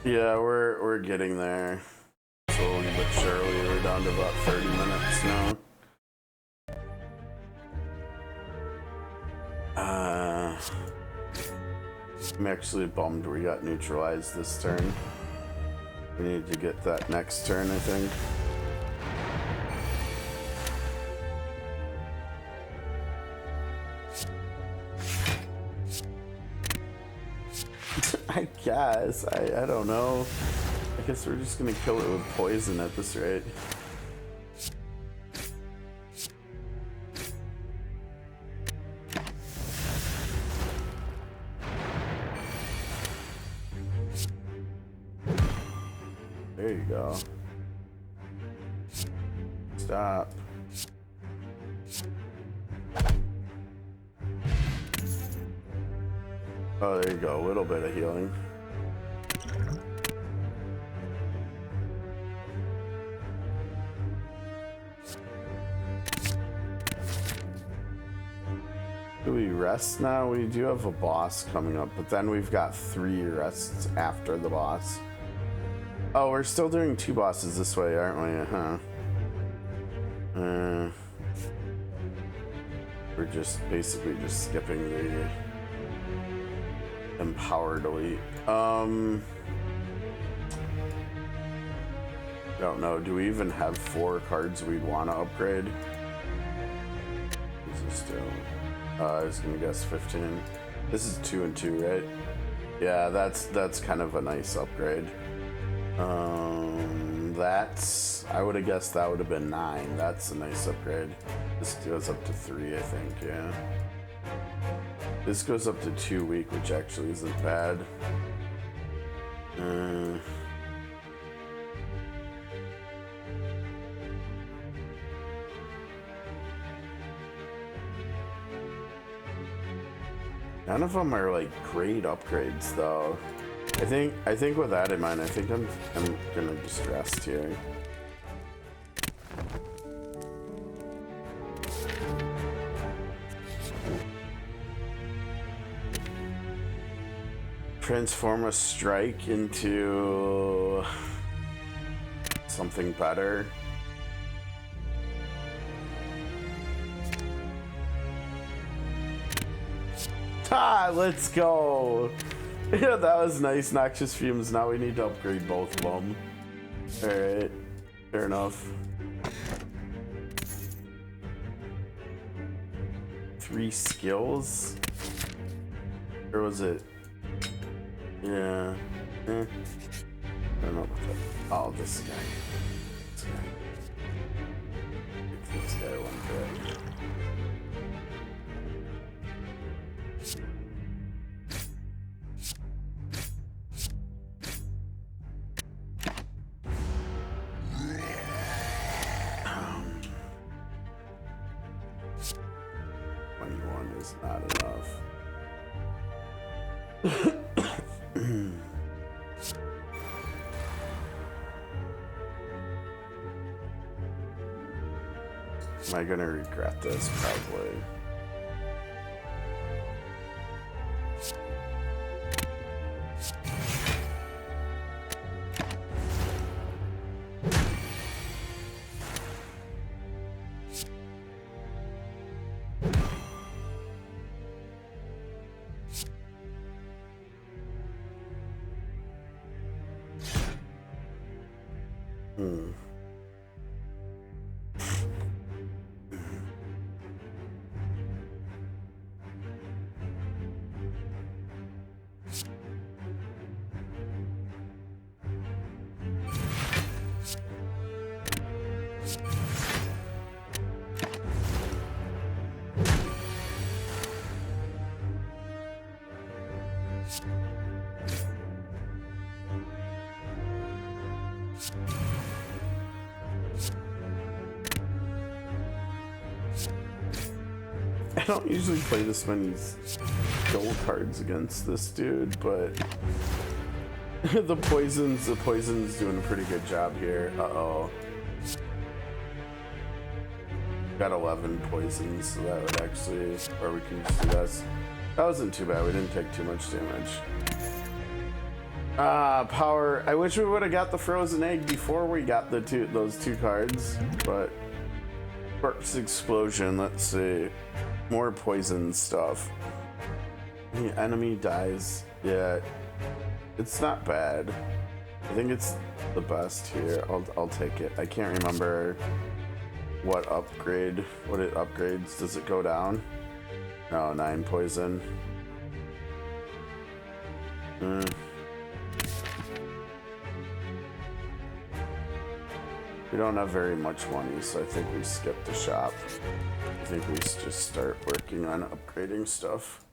S1: Yeah, we're getting there. Slowly but surely, we're down to about 30 minutes now. I'm actually bummed we got neutralized this turn. We need to get that next turn, I think. I guess. I don't know. I guess we're just gonna kill it with poison at this rate. There you go. Stop. Oh, there you go. A little bit of healing. Do we rest now? We do have a boss coming up, but then we've got 3 rests after the boss. Oh, we're still doing 2 bosses this way, aren't we? Huh. We're just basically just skipping the empowered elite. I don't know. Do we even have 4 cards we'd want to upgrade? Is this still? I was gonna guess 15. This is 2 and 2, right? Yeah, that's kind of a nice upgrade. I would have guessed that would have been 9. That's a nice upgrade. This goes up to 3, I think, yeah. This goes up to 2 week, which actually isn't bad. None of them are like great upgrades, though. I think with that in mind, I think I'm gonna just rest here. Transform a strike into something better. Ah, let's go. Yeah, that was nice. Noxious fumes. Now we need to upgrade both of them. All right, fair enough. 3 skills, or was it? Yeah. I don't know about that. Oh, this guy. This guy. Pick this guy one bit. Am I gonna regret this? Probably. I don't usually play this many gold cards against this dude, but the poison's doing a pretty good job here. Uh-oh. Got 11 poisons, so that would actually, or we can just do this. That wasn't too bad, we didn't take too much damage. Power. I wish we would have got the frozen egg before we got those two cards, but Corpse Explosion, let's see. More poison stuff. The enemy dies. Yeah, it's not bad. I think it's the best here. I'll take it. I can't remember what it upgrades. Does it go down? No, 9 poison. We don't have very much money, so I think we skip the shop. I think we just start working on upgrading stuff.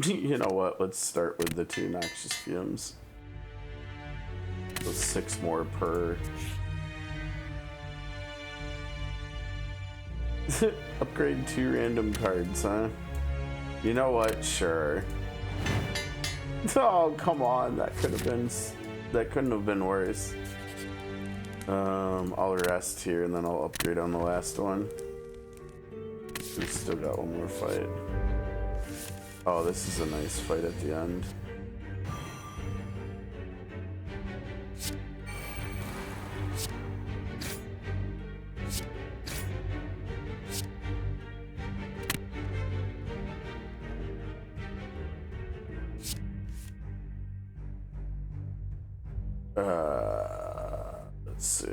S1: You know what? Let's start with the 2 noxious fumes. So 6 more per. Upgrade 2 random cards, huh? You know what? Sure. Oh, come on. That couldn't have been worse. I'll rest here and then I'll upgrade on the last one. We still got one more fight. Oh, this is a nice fight at the end. Let's see.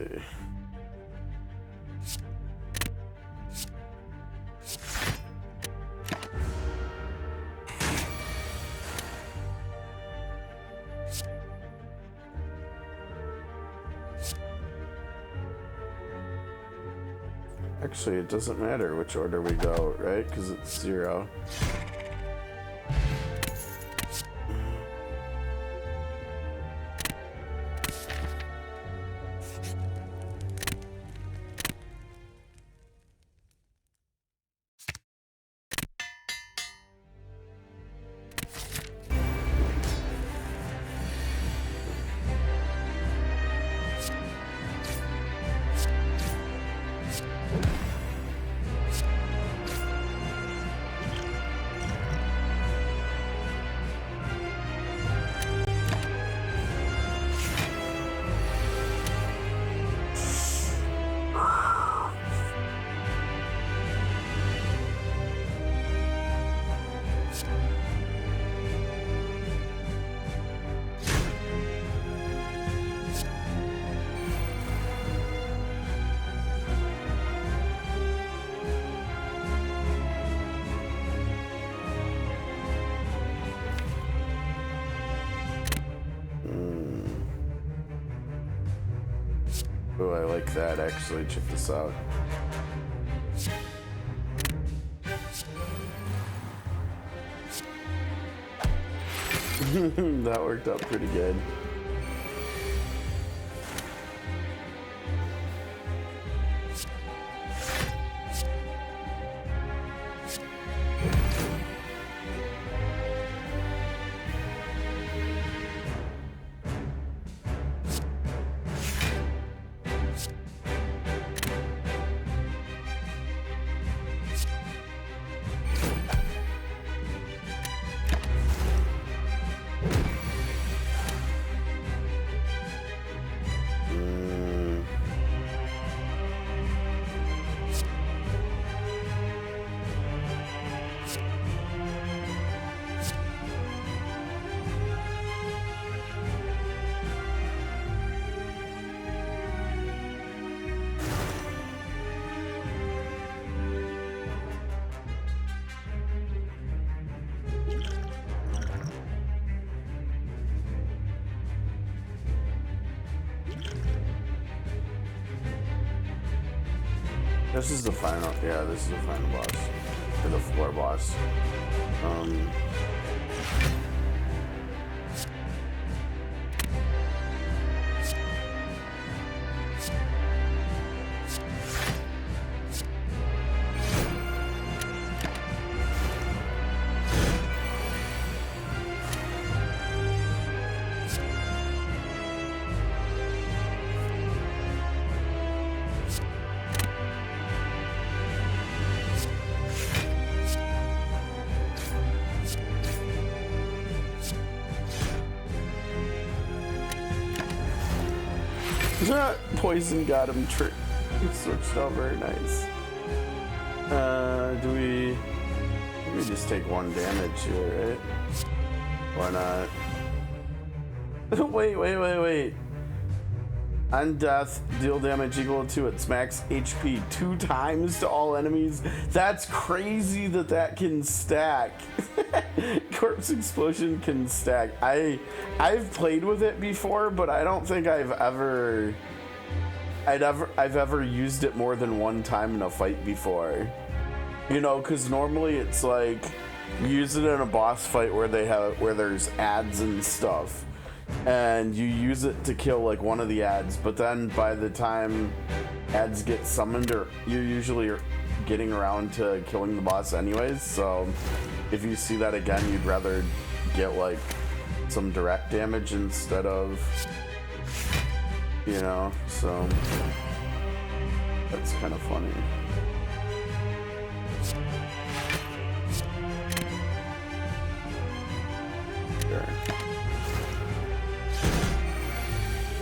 S1: Actually, it doesn't matter which order we go, right? Because it's 0. Oh, I like that actually. Check this out. That worked out pretty good. This is the final, yeah, this is the final boss, or the floor boss. Poison got him switched over. Nice. Do we just take 1 damage here, right? Why not? Wait. On death, deal damage equal to its max HP 2 times to all enemies. That's crazy that can stack. Corpse explosion can stack. I've played with it before, but I don't think I've ever used it more than 1 time in a fight before. You know, because normally it's like you use it in a boss fight where there's ads and stuff, and you use it to kill like one of the ads, but then by the time ads get summoned, or you're usually getting around to killing the boss anyways. So if you see that again, you'd rather get like some direct damage instead of, you know, so that's kind of funny. Sure.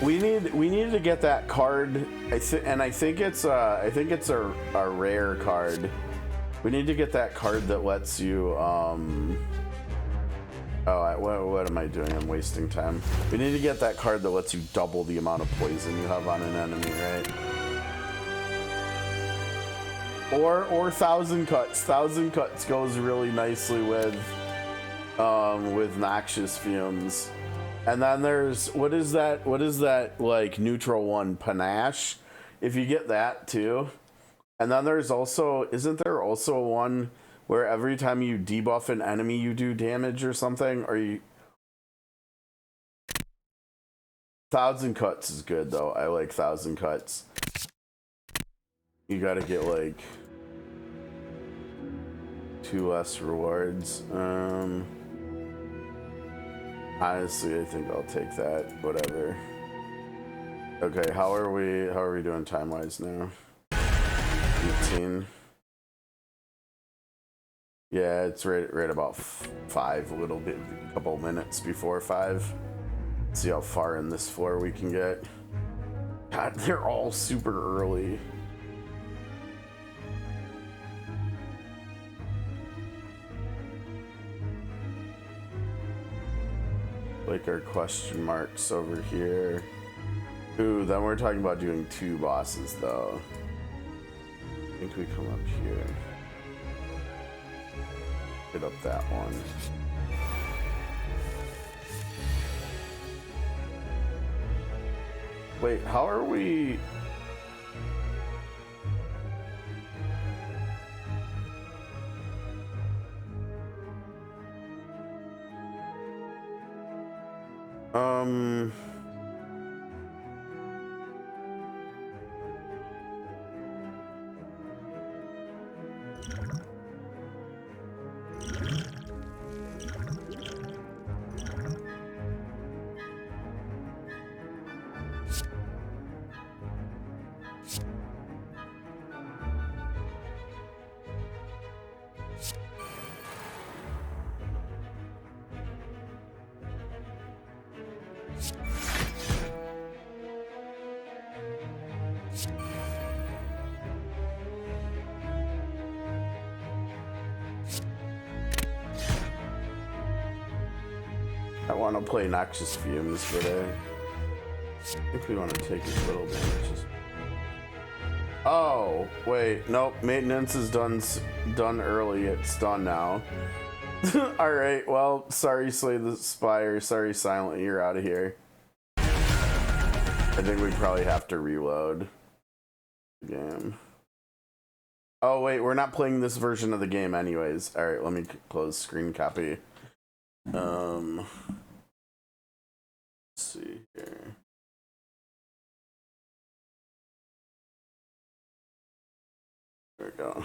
S1: We need to get that card. I think it's a rare card. We need to get that card that lets you what am I doing? I'm wasting time. We need to get that card that lets you double the amount of poison you have on an enemy, right? Or 1,000 cuts. 1,000 cuts goes really nicely with noxious fumes. And then there's what is that like neutral one, panache? If you get that too. And then there's also, isn't there also one where every time you debuff an enemy you do damage or something? Or you 1,000 cuts is good though. I like 1,000 cuts. You gotta get like 2 less rewards. Honestly, I think I'll take that. Whatever. Okay, how are we doing time-wise now? 18. Yeah, it's right about 5, a little bit, a couple minutes before 5. See how far in this floor we can get. God, they're all super early. Like our question marks over here. Ooh, then we're talking about doing 2 bosses though. I think we come up here. Hit up that one. Wait, how are we? I want to play Noxious Fumes, but I think we want to take a little damages. Oh, wait, nope, maintenance is done early, it's done now. Alright, well, sorry Slay the Spire, sorry Silent, you're out of here. I think we probably have to reload the game. Oh wait, we're not playing this version of the game anyways. Alright, let me close screen copy. Let's see here. There we go.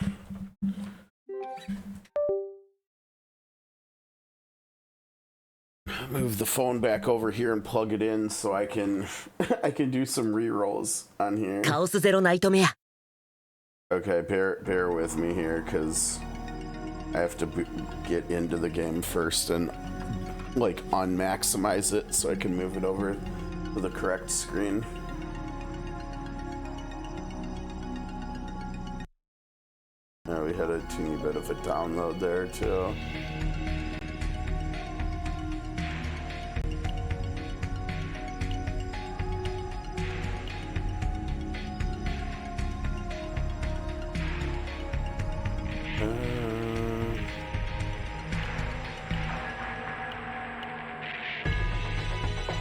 S1: Move the phone back over here and plug it in so I can do some re-rolls on here. Okay, bear with me here because I have to get into the game first and like unmaximize it so I can move it over to the correct screen. we had a teeny bit of a download there too.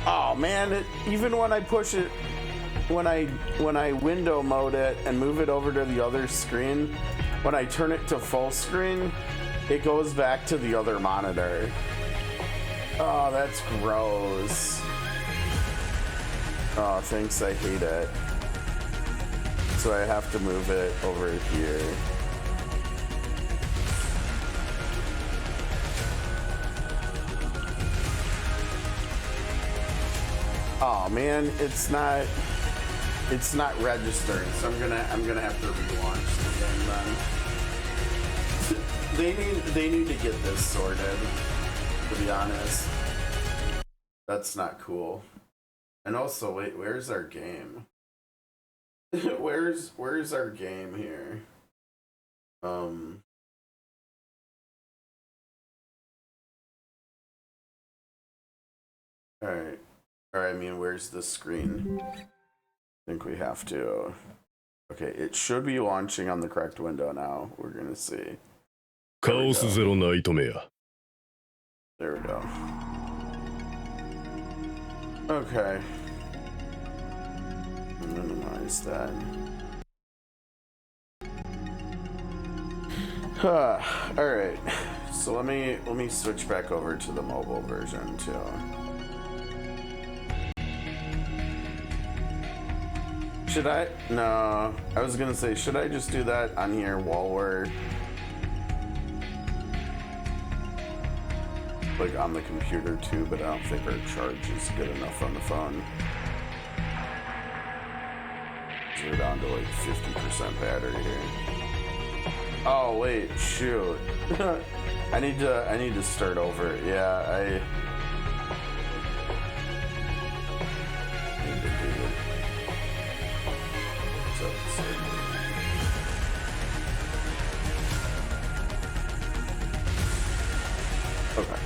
S1: Oh man, even when I push it, when I window mode it and move it over to the other screen, when I turn it to full screen, it goes back to the other monitor. Oh, that's gross. Oh, thanks, I hate it. So I have to move it over here. Oh man, it's not registering, so I'm gonna have to relaunch the game then. They need to get this sorted, to be honest. That's not cool. And also, wait, where's our game? where's our game here? Alright. Or I mean, where's the screen? I think we have to. Okay, it should be launching on the correct window now. We're gonna see.
S3: Chaos Zero Nightmare.
S1: There we go. Okay. Minimize that. All right. So let me switch back over to the mobile version too. Should I? No. I was gonna say, should I just do that on here while we're like on the computer too, but I don't think our charge is good enough on the phone. So we're down to like 50% battery here. Oh wait, shoot. I need to start over. Yeah, I need to do it. Okay.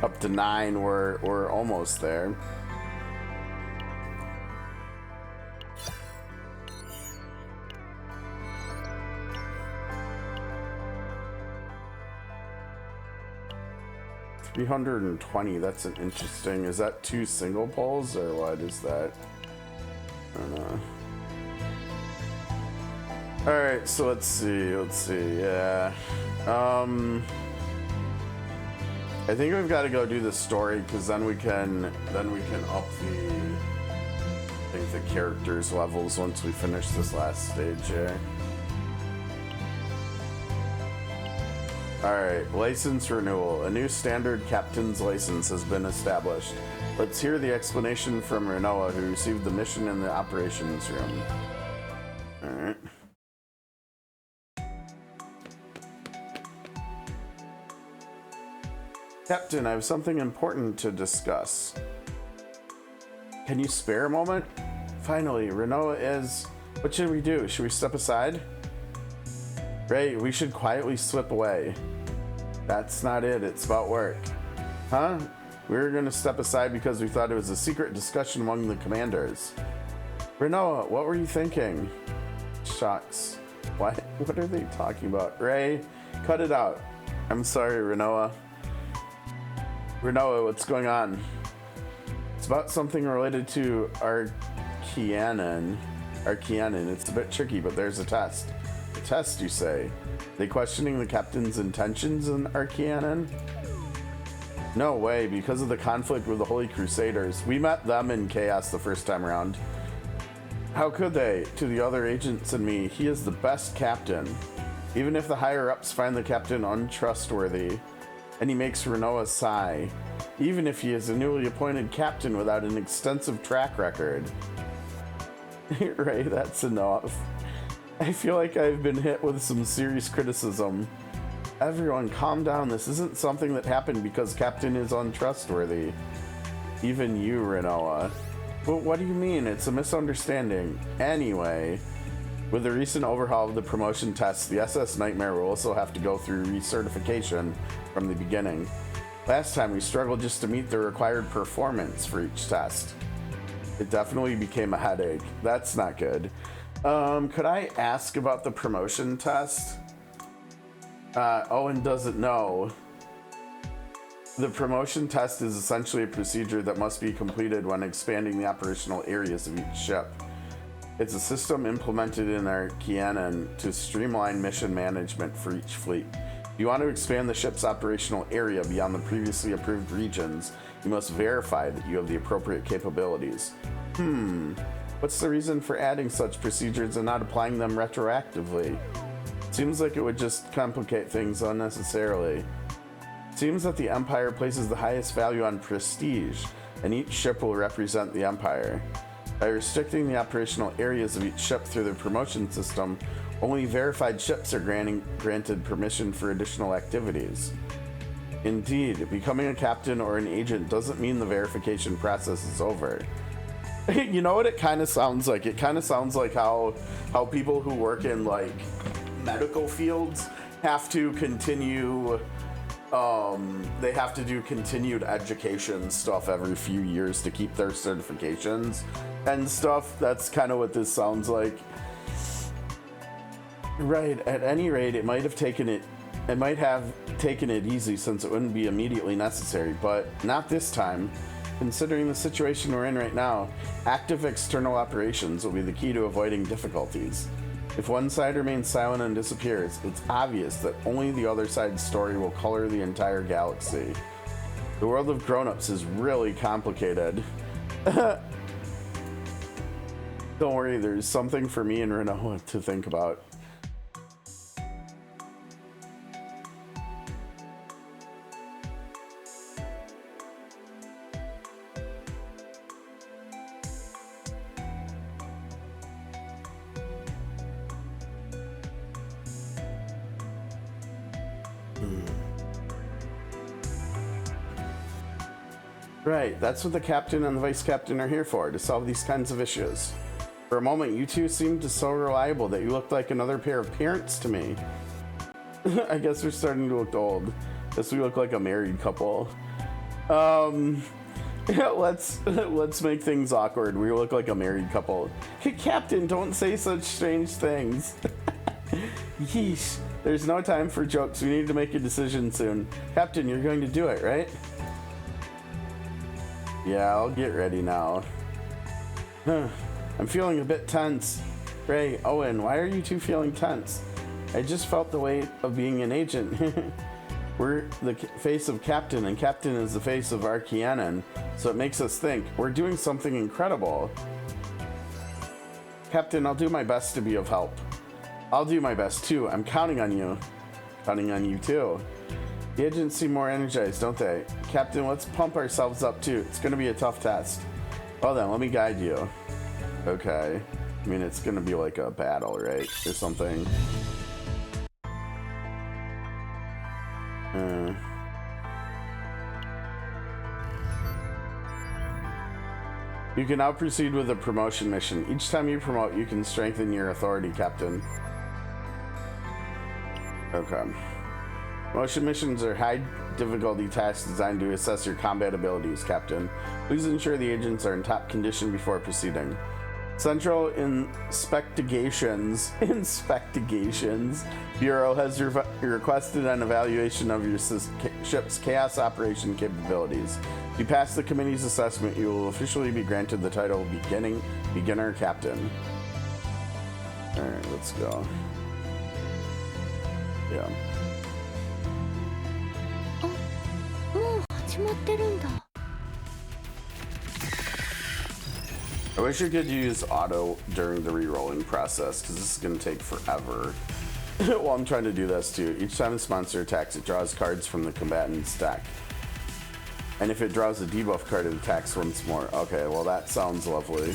S1: Up to 9, we're almost there. $320, that's an interesting. Is that 2 single polls or what is that? I don't know. Alright, so let's see, yeah. I think we've got to go do the story because then we can up the characters levels once we finish this last stage here. Alright, license renewal. A new standard captain's license has been established. Let's hear the explanation from Renoa, who received the mission in the operations room. Alright. Captain, I have something important to discuss. Can you spare a moment? Finally, Renoa is... What should we do? Should we step aside? Ray, we should quietly slip away. That's not it, it's about work. Huh? We were gonna step aside because we thought it was a secret discussion among the commanders. Renoa, what were you thinking? Shucks. What are they talking about? Ray, cut it out. I'm sorry, Renoa. Renoa, what's going on? It's about something related to Arcyanan. It's a bit tricky, but there's a test. A test, you say? They questioning the captain's intentions in Arcyanan? No way, because of the conflict with the Holy Crusaders. We met them in Chaos the first time around. How could they? To the other agents and me, he is the best captain. Even if the higher-ups find the captain untrustworthy, and he makes Renoa sigh, even if he is a newly appointed captain without an extensive track record. Right, that's enough. I feel like I've been hit with some serious criticism. Everyone, calm down. This isn't something that happened because Captain is untrustworthy. Even you, Renoa. But what do you mean? It's a misunderstanding. Anyway, with the recent overhaul of the promotion tests, the SS Nightmare will also have to go through recertification from the beginning. Last time, we struggled just to meet the required performance for each test. It definitely became a headache. That's not good. Could I ask about the promotion test? Owen doesn't know. The promotion test is essentially a procedure that must be completed when expanding the operational areas of each ship. It's a system implemented in Arpgs to streamline mission management for each fleet. If you want to expand the ship's operational area beyond the previously approved regions, you must verify that you have the appropriate capabilities. What's the reason for adding such procedures and not applying them retroactively? Seems like it would just complicate things unnecessarily. Seems that the Empire places the highest value on prestige, and each ship will represent the Empire. By restricting the operational areas of each ship through the promotion system, only verified ships are granted permission for additional activities. Indeed, becoming a captain or an agent doesn't mean the verification process is over. You know what it kind of sounds like? It kind of sounds like how people who work in like medical fields have to continue they have to do continued education stuff every few years to keep their certifications and stuff. That's kind of what this sounds like. Right, at any rate, it might have taken it easy since it wouldn't be immediately necessary, but not this time. Considering the situation we're in right now, active external operations will be the key to avoiding difficulties. If one side remains silent and disappears, it's obvious that only the other side's story will color the entire galaxy. The world of grown-ups is really complicated. Don't worry, there's something for me and Renoa to think about. Right, that's what the captain and the vice captain are here for, to solve these kinds of issues. For a moment, you two seemed so reliable that you looked like another pair of parents to me. I guess we're starting to look old. Guess we look like a married couple. Yeah, let's make things awkward. We look like a married couple. Hey, Captain, don't say such strange things. Yeesh. There's no time for jokes. We need to make a decision soon. Captain, you're going to do it, right? Yeah, I'll get ready now. I'm feeling a bit tense. Ray, Owen, why are you two feeling tense? I just felt the weight of being an agent. We're the face of Captain, and Captain is the face of Arpgs, so it makes us think we're doing something incredible. Captain, I'll do my best to be of help. I'll do my best too. I'm counting on you. Counting on you too. The agents seem more energized, don't they? Captain, let's pump ourselves up too. It's gonna be a tough test. Well then, let me guide you. Okay. I mean, it's gonna be like a battle, right? Or something. You can now proceed with a promotion mission. Each time you promote, you can strengthen your authority, Captain. Okay. Promotion missions are high difficulty tasks designed to assess your combat abilities, Captain. Please ensure the agents are in top condition before proceeding. Central Inspectigations Bureau has requested an evaluation of your ship's chaos operation capabilities. If you pass the committee's assessment, you will officially be granted the title Beginner Captain. Alright, let's go. Yeah. I wish you could use auto during the re-rolling process, because this is going to take forever. While I'm trying to do this too. Each time this monster attacks, it draws cards from the Combatants deck. And if it draws a debuff card, it attacks once more. Okay, well that sounds lovely.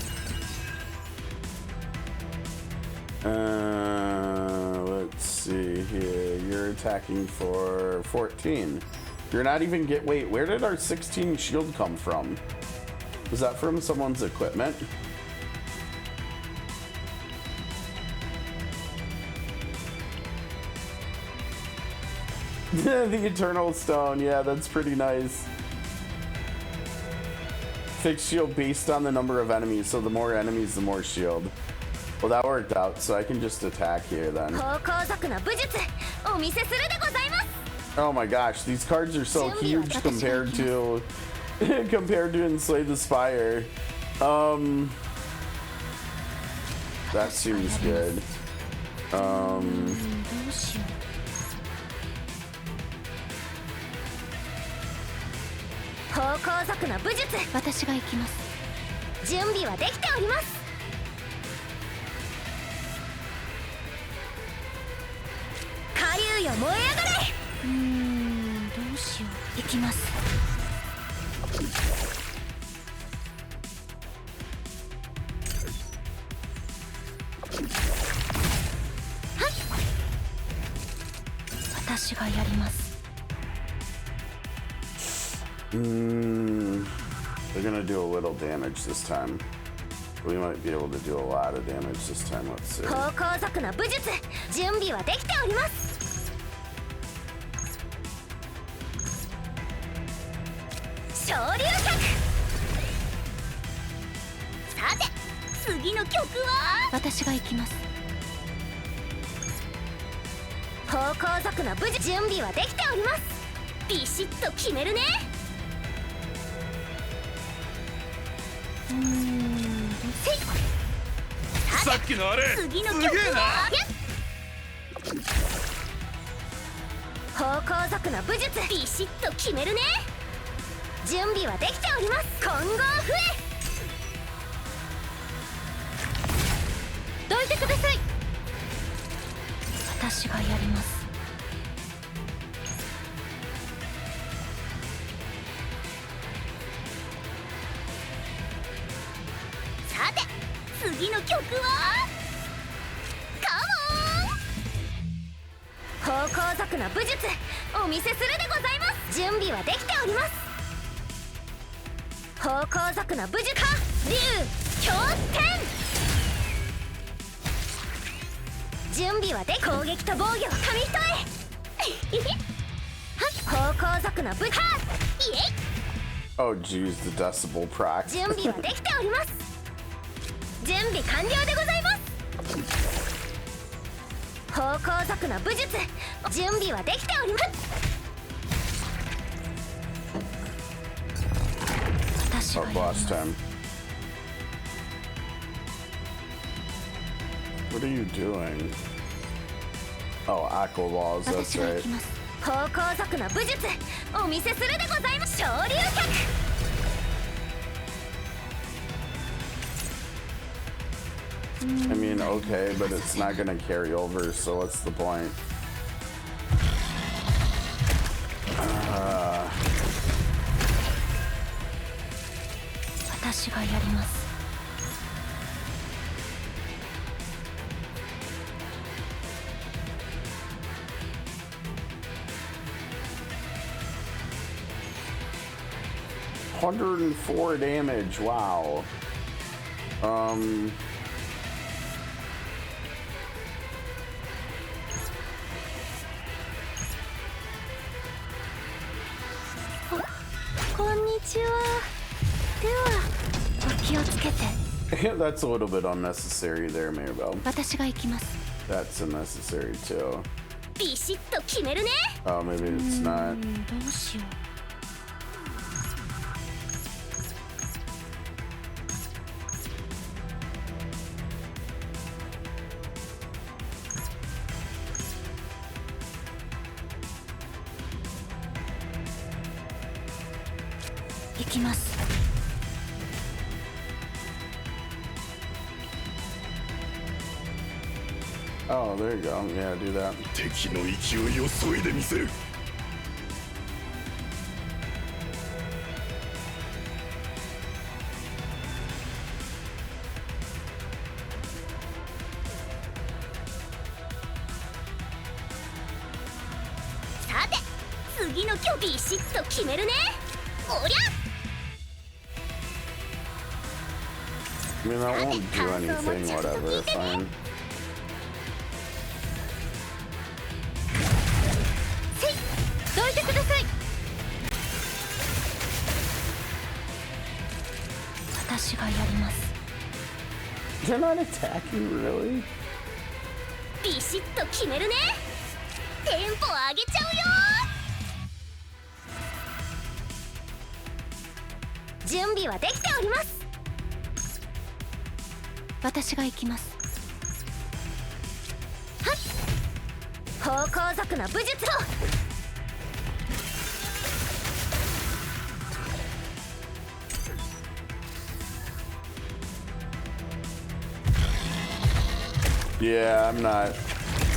S1: Let's see here. You're attacking for 14. You're not even wait, where did our 16 shield come from? Was that from someone's equipment? The Eternal Stone, yeah, that's pretty nice. Fixed shield based on the number of enemies, so the more enemies, the more shield. Well, that worked out, so I can just attack here then. Oh my gosh, these cards are so huge compared to compared to Enslay the Spire. That seems good. They're gonna do a little damage this time. We might be able to do a lot of damage this time. Let's see. Oh geez, the decibel proc. Oh, boss time. What are you doing? Oh, aqua balls, that's right. I mean, okay, but it's not gonna carry over, so what's the point? $104 damage, wow. That's a little bit unnecessary there, Mirabelle. That's unnecessary too. Oh, maybe it's not. Oh, there you go. Yeah, do that.
S2: さて次の挙ビシッと決めるね。おりゃ
S1: I mean, that won't do anything, whatever, fine.
S2: せいどいてください。私がやります。
S1: They're not attacking, really?
S2: ビシッと決めるね。テンポ上げちゃうよ。準備はできております。私が行きます。はっ方向族の武術を。
S1: Yeah, I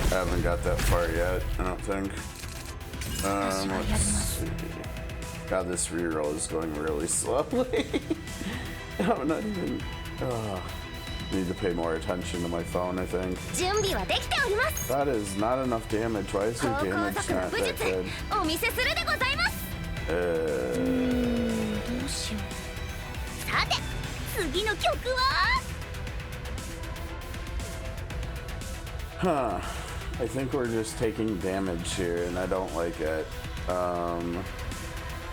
S1: haven't got that far yet, I don't think. Let's see. God, this reroll is going really slowly. I'm not even... need to pay more attention to my phone, I think. That is not enough damage. Why is your damage not that good? Huh. I think we're just taking damage here, and I don't like it.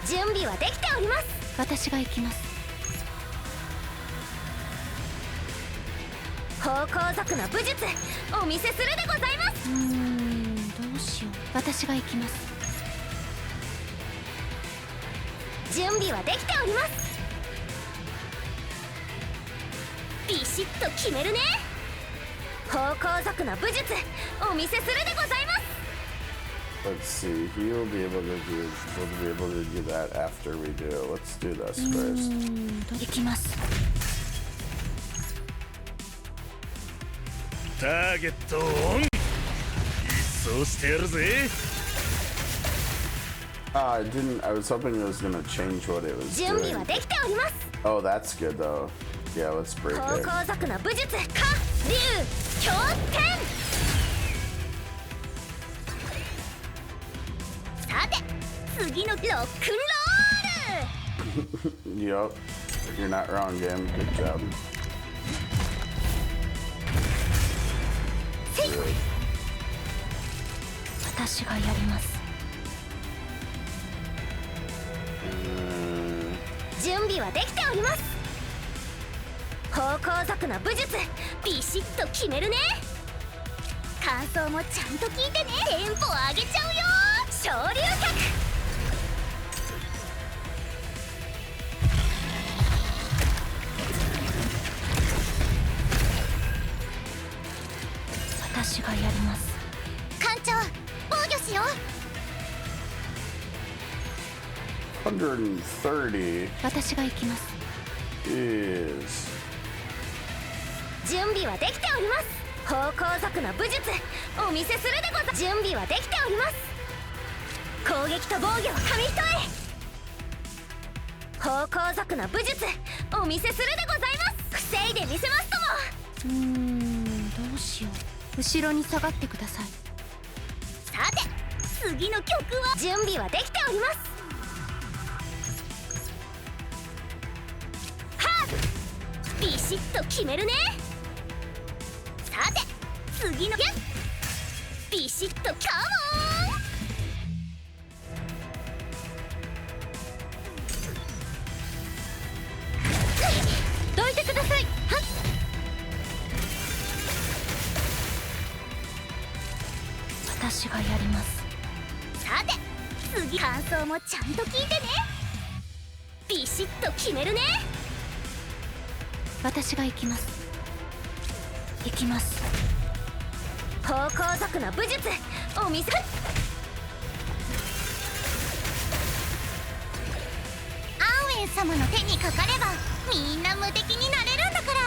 S2: 準備はできております。私が行きます。方向族の武術お見せするでございます。どうしよう。私が行きます。準備はできております。ビシッと決めるね。方向族の武術お見せするでございます。
S1: Let's see, he'll be able to do that after we do. Let's do this first.
S2: できます。
S3: ターゲットオン。一掃してやるぜ。
S1: I was hoping it was gonna change what it was
S2: 準備は
S1: doing.
S2: できております。
S1: Oh, that's good though. Yeah, let's break
S2: 方
S1: it.
S2: 向族の武術か竜狂天。さて次のロックンロール。
S1: Yup. You're not wrong, game. Good job. Good.
S2: 私がやります。準備はできております。方向族の武術ビシッと決めるね。感想もちゃんと聞いてね。テンポ上げちゃうよ。昇竜脚。私がやります。艦長防御しよう。
S1: 130.
S2: 私が行きます。
S1: Jeez.
S2: 準備はできております。方向族の武術お見せするでございます。準備はできております。攻撃と防御を紙一重。方向族の武術お見せするでございます。防いでみせますとも。どうしよう。後ろに下がってください。さて次の曲は。準備はできております。はっビシッと決めるね。さて次のビシッとカモン。どいてください。はっ私がやります。さて次感想もちゃんと聞いてね。ビシッと決めるね。私が行きます。行きます。方向族の武術お見せ。アーウェン様の手にかかればみんな無敵になれるんだから。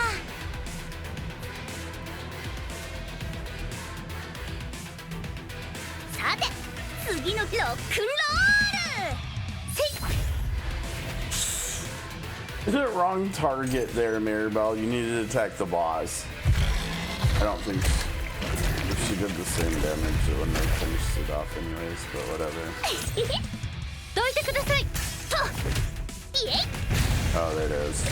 S2: さて次のロックンロール。せい
S1: Is it wrong target there, Maribel? You need to attack the boss. I don't think she she did the same damage when they finished it off anyways, but whatever. Oh, there it is.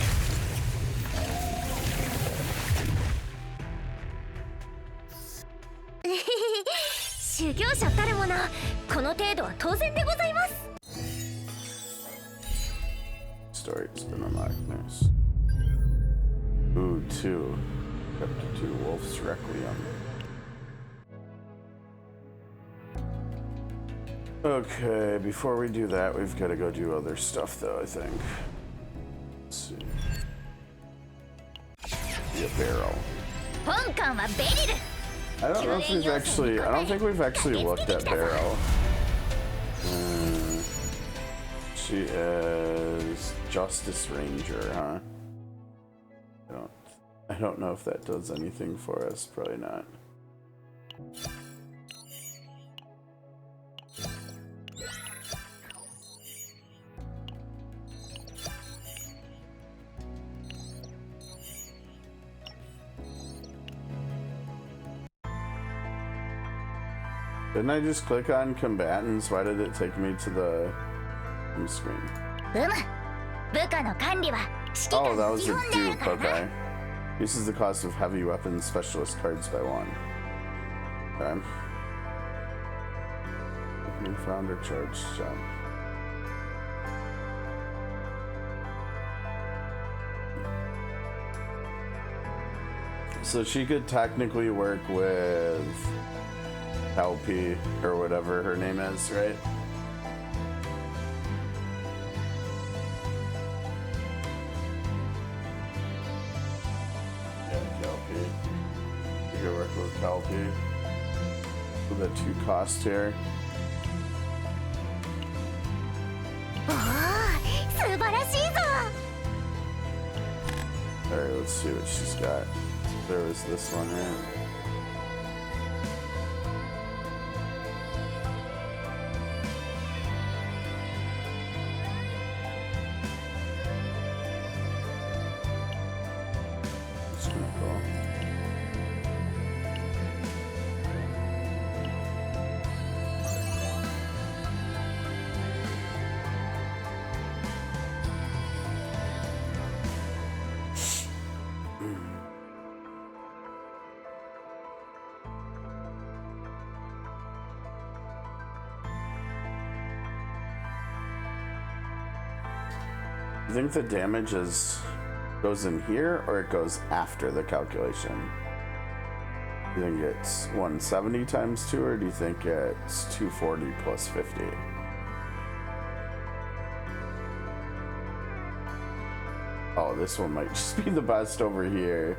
S4: 修行者たるもの、この程度は当然でございます。
S1: Story has been unlocked. Nice. Ooh, 2. Chapter 2, Wolf's Requiem. Okay, before we do that, we've got to go do other stuff, though, I think. Let's see. Be a barrel. I don't know if we've actually... I don't think we've actually looked at Barrow. She is Justice Ranger, huh? I don't know if that does anything for us. Probably not. Didn't I just click on Combatants? Why did it take me to the home screen? Oh, that was a dupe, okay. Reduces the cost of heavy weapons specialist cards by 1. Okay. New founder charge job. So she could technically work with LP or whatever her name is, right? You work with Calpy with the 2 cost here. Alright, let's see what she's got. There was this one, right? I think the damage goes in here or it goes after the calculation. Do you think it's 170 times 2 or do you think it's 240 plus 50? Oh, this one might just be the best over here.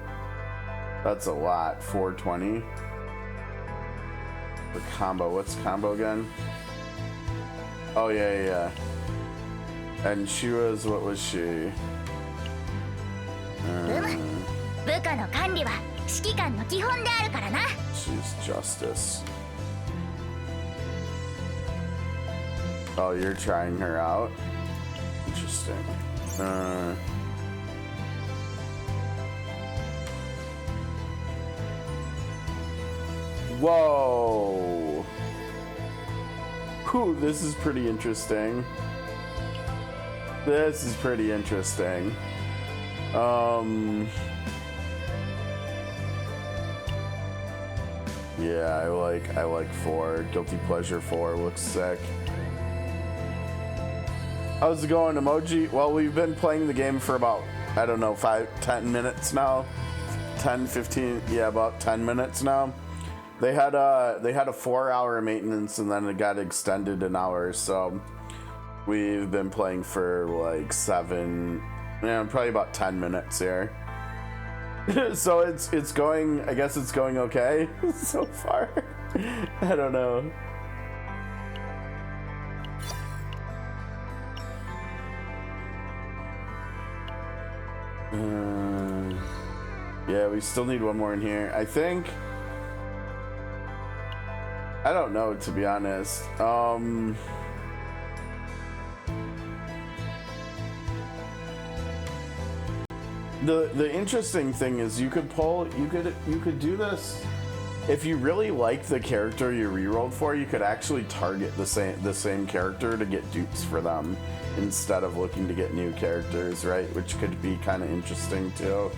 S1: That's a lot. 420. The combo. What's combo again? Oh, yeah. And she was, what was she? She's Justice. Oh, you're trying her out? Interesting. Whoa! Whew, this is pretty interesting. This is pretty interesting. Yeah, I like 4. Guilty Pleasure 4 looks sick. How's it going, Emoji? Well, we've been playing the game for about, I don't know, 5-10 minutes now. 10, 15, yeah, about 10 minutes now. They had a 4-hour maintenance and then it got extended an hour, so we've been playing for like 7, probably about 10 minutes here. So it's going, I guess it's going okay so far. I don't know. Yeah, we still need one more in here. I think, I don't know, to be honest. The interesting thing is you could do this if you really like the character you rerolled for, you could actually target the same character to get dupes for them instead of looking to get new characters, right? Which could be kind of interesting too.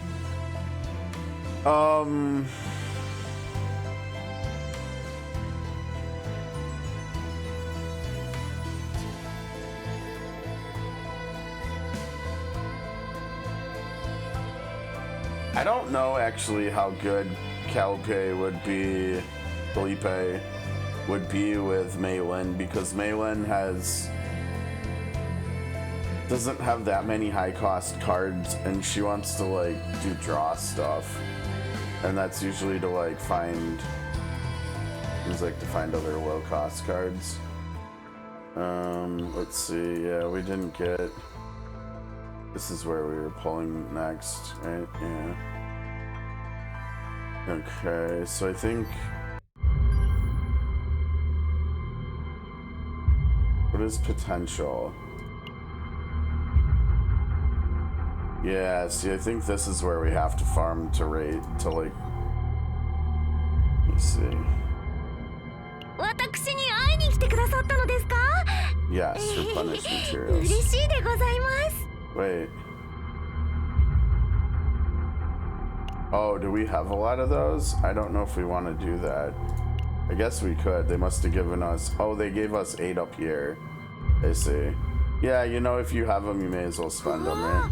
S1: I don't know actually how good Felipe would be with Maylin, because Maylin doesn't have that many high cost cards, and she wants to like do draw stuff, and that's usually to like find other low cost cards. Let's see. Yeah, we didn't get. This is where we were pulling next, right? Yeah. Okay, so I think. What is potential? Yeah, see, I think this is where we have to farm to rate to like. Let me see. Yes, replenish materials. Wait. Oh, do we have a lot of those? I don't know if we want to do that. I guess we could. They must have given us... Oh, they gave us 8 up here. I see. Yeah, you know, if you have them, you may as well spend them, right?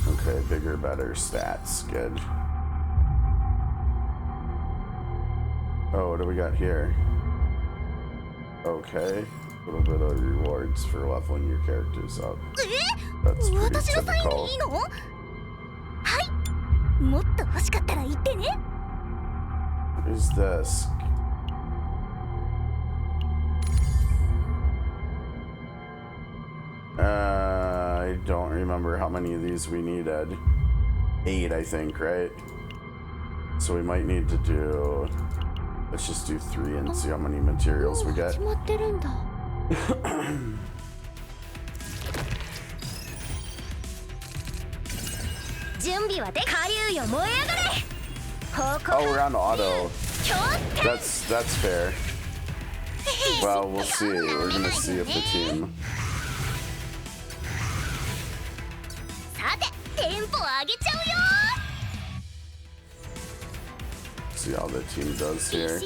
S1: Okay, bigger, better stats. Good. Oh, what do we got here? Okay. A little bit of rewards for leveling your characters up. That's pretty typical. What is this? I don't remember how many of these we needed. 8, I think, right? So we might need to do... Let's just do 3 and see how many materials we get. Oh, we're on auto. That's fair. Well, we'll see. We're gonna see if the team. See how the team does here.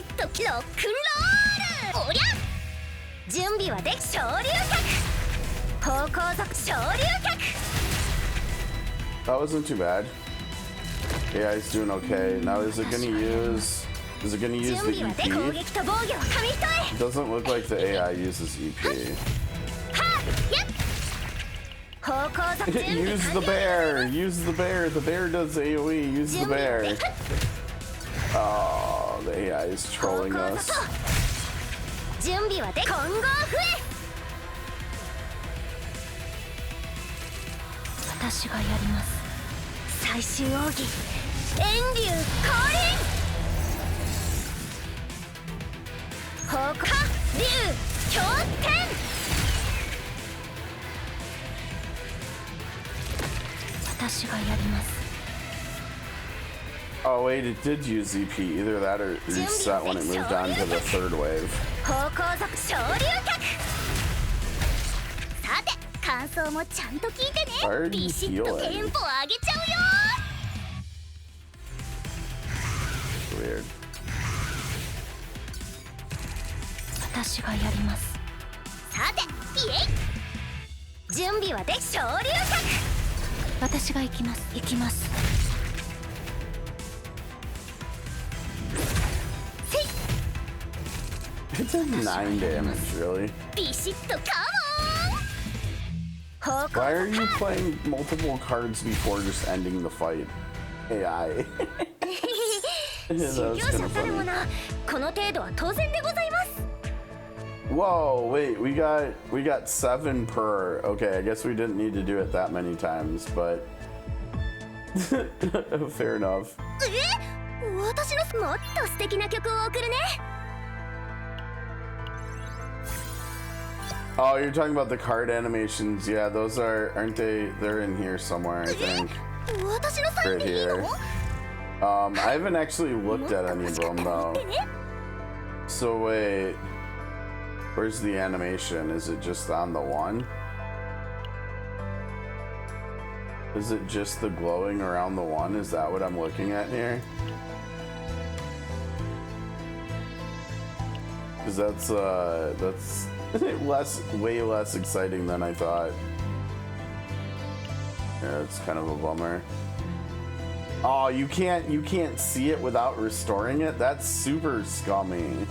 S1: That wasn't too bad. AI is doing okay. Now is it gonna use the EP? It doesn't look like the AI uses EP. Use the bear! Use the bear! The bear does AoE. Use the bear. Oh, the AI is trolling us. Oh wait, it did use EP. Either that or reset when it moved on to the 3rd wave. Why are you healing? Weird. It did 9 damage, really? Why are you playing multiple cards before just ending the fight? AI. That was kind of funny. Whoa, wait, we got 7 per. Okay, I guess we didn't need to do it that many times, but fair enough. Oh, you're talking about the card animations. Yeah, those aren't they? They're in here somewhere, I think. Right here. I haven't actually looked at any of them though. So wait, where's the animation? Is it just on the one? Is it just the glowing around the one? Is that what I'm looking at here? Because that's way less exciting than I thought. Yeah, it's kind of a bummer. Oh, you can't see it without restoring it? That's super scummy.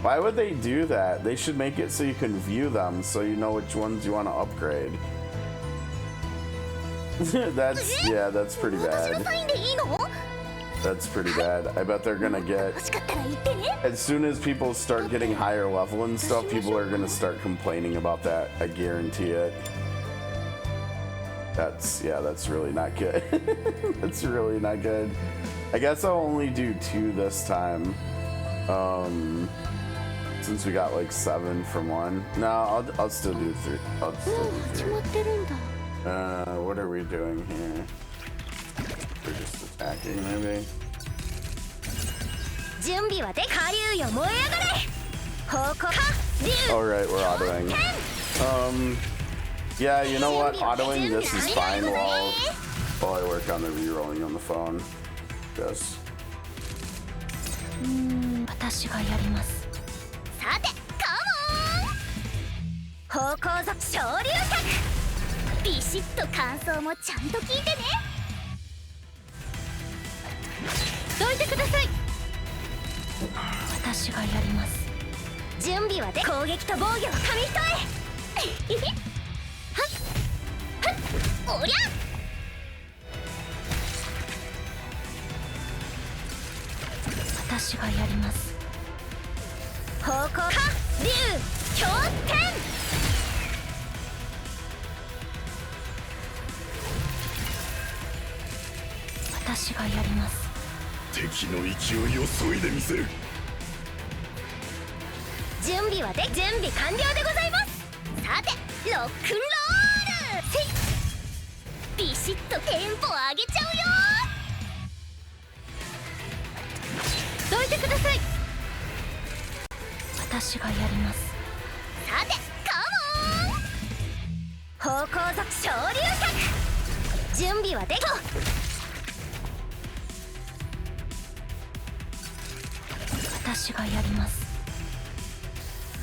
S1: Why would they do that? They should make it so you can view them so you know which ones you want to upgrade. That's pretty bad. That's pretty bad. I bet they're gonna get, as soon as people start getting higher level and stuff, people are gonna start complaining about that. I guarantee it. That's really not good. That's really not good. I guess I'll only do 2 this time. Since we got like 7 from 1. No, I'll still do 3. I'll still do 3. What are we doing here? We're just attacking, maybe? Alright, we're autoing. Yeah, you know what? Autoing this is fine while I work on the rerolling on the phone. Yes.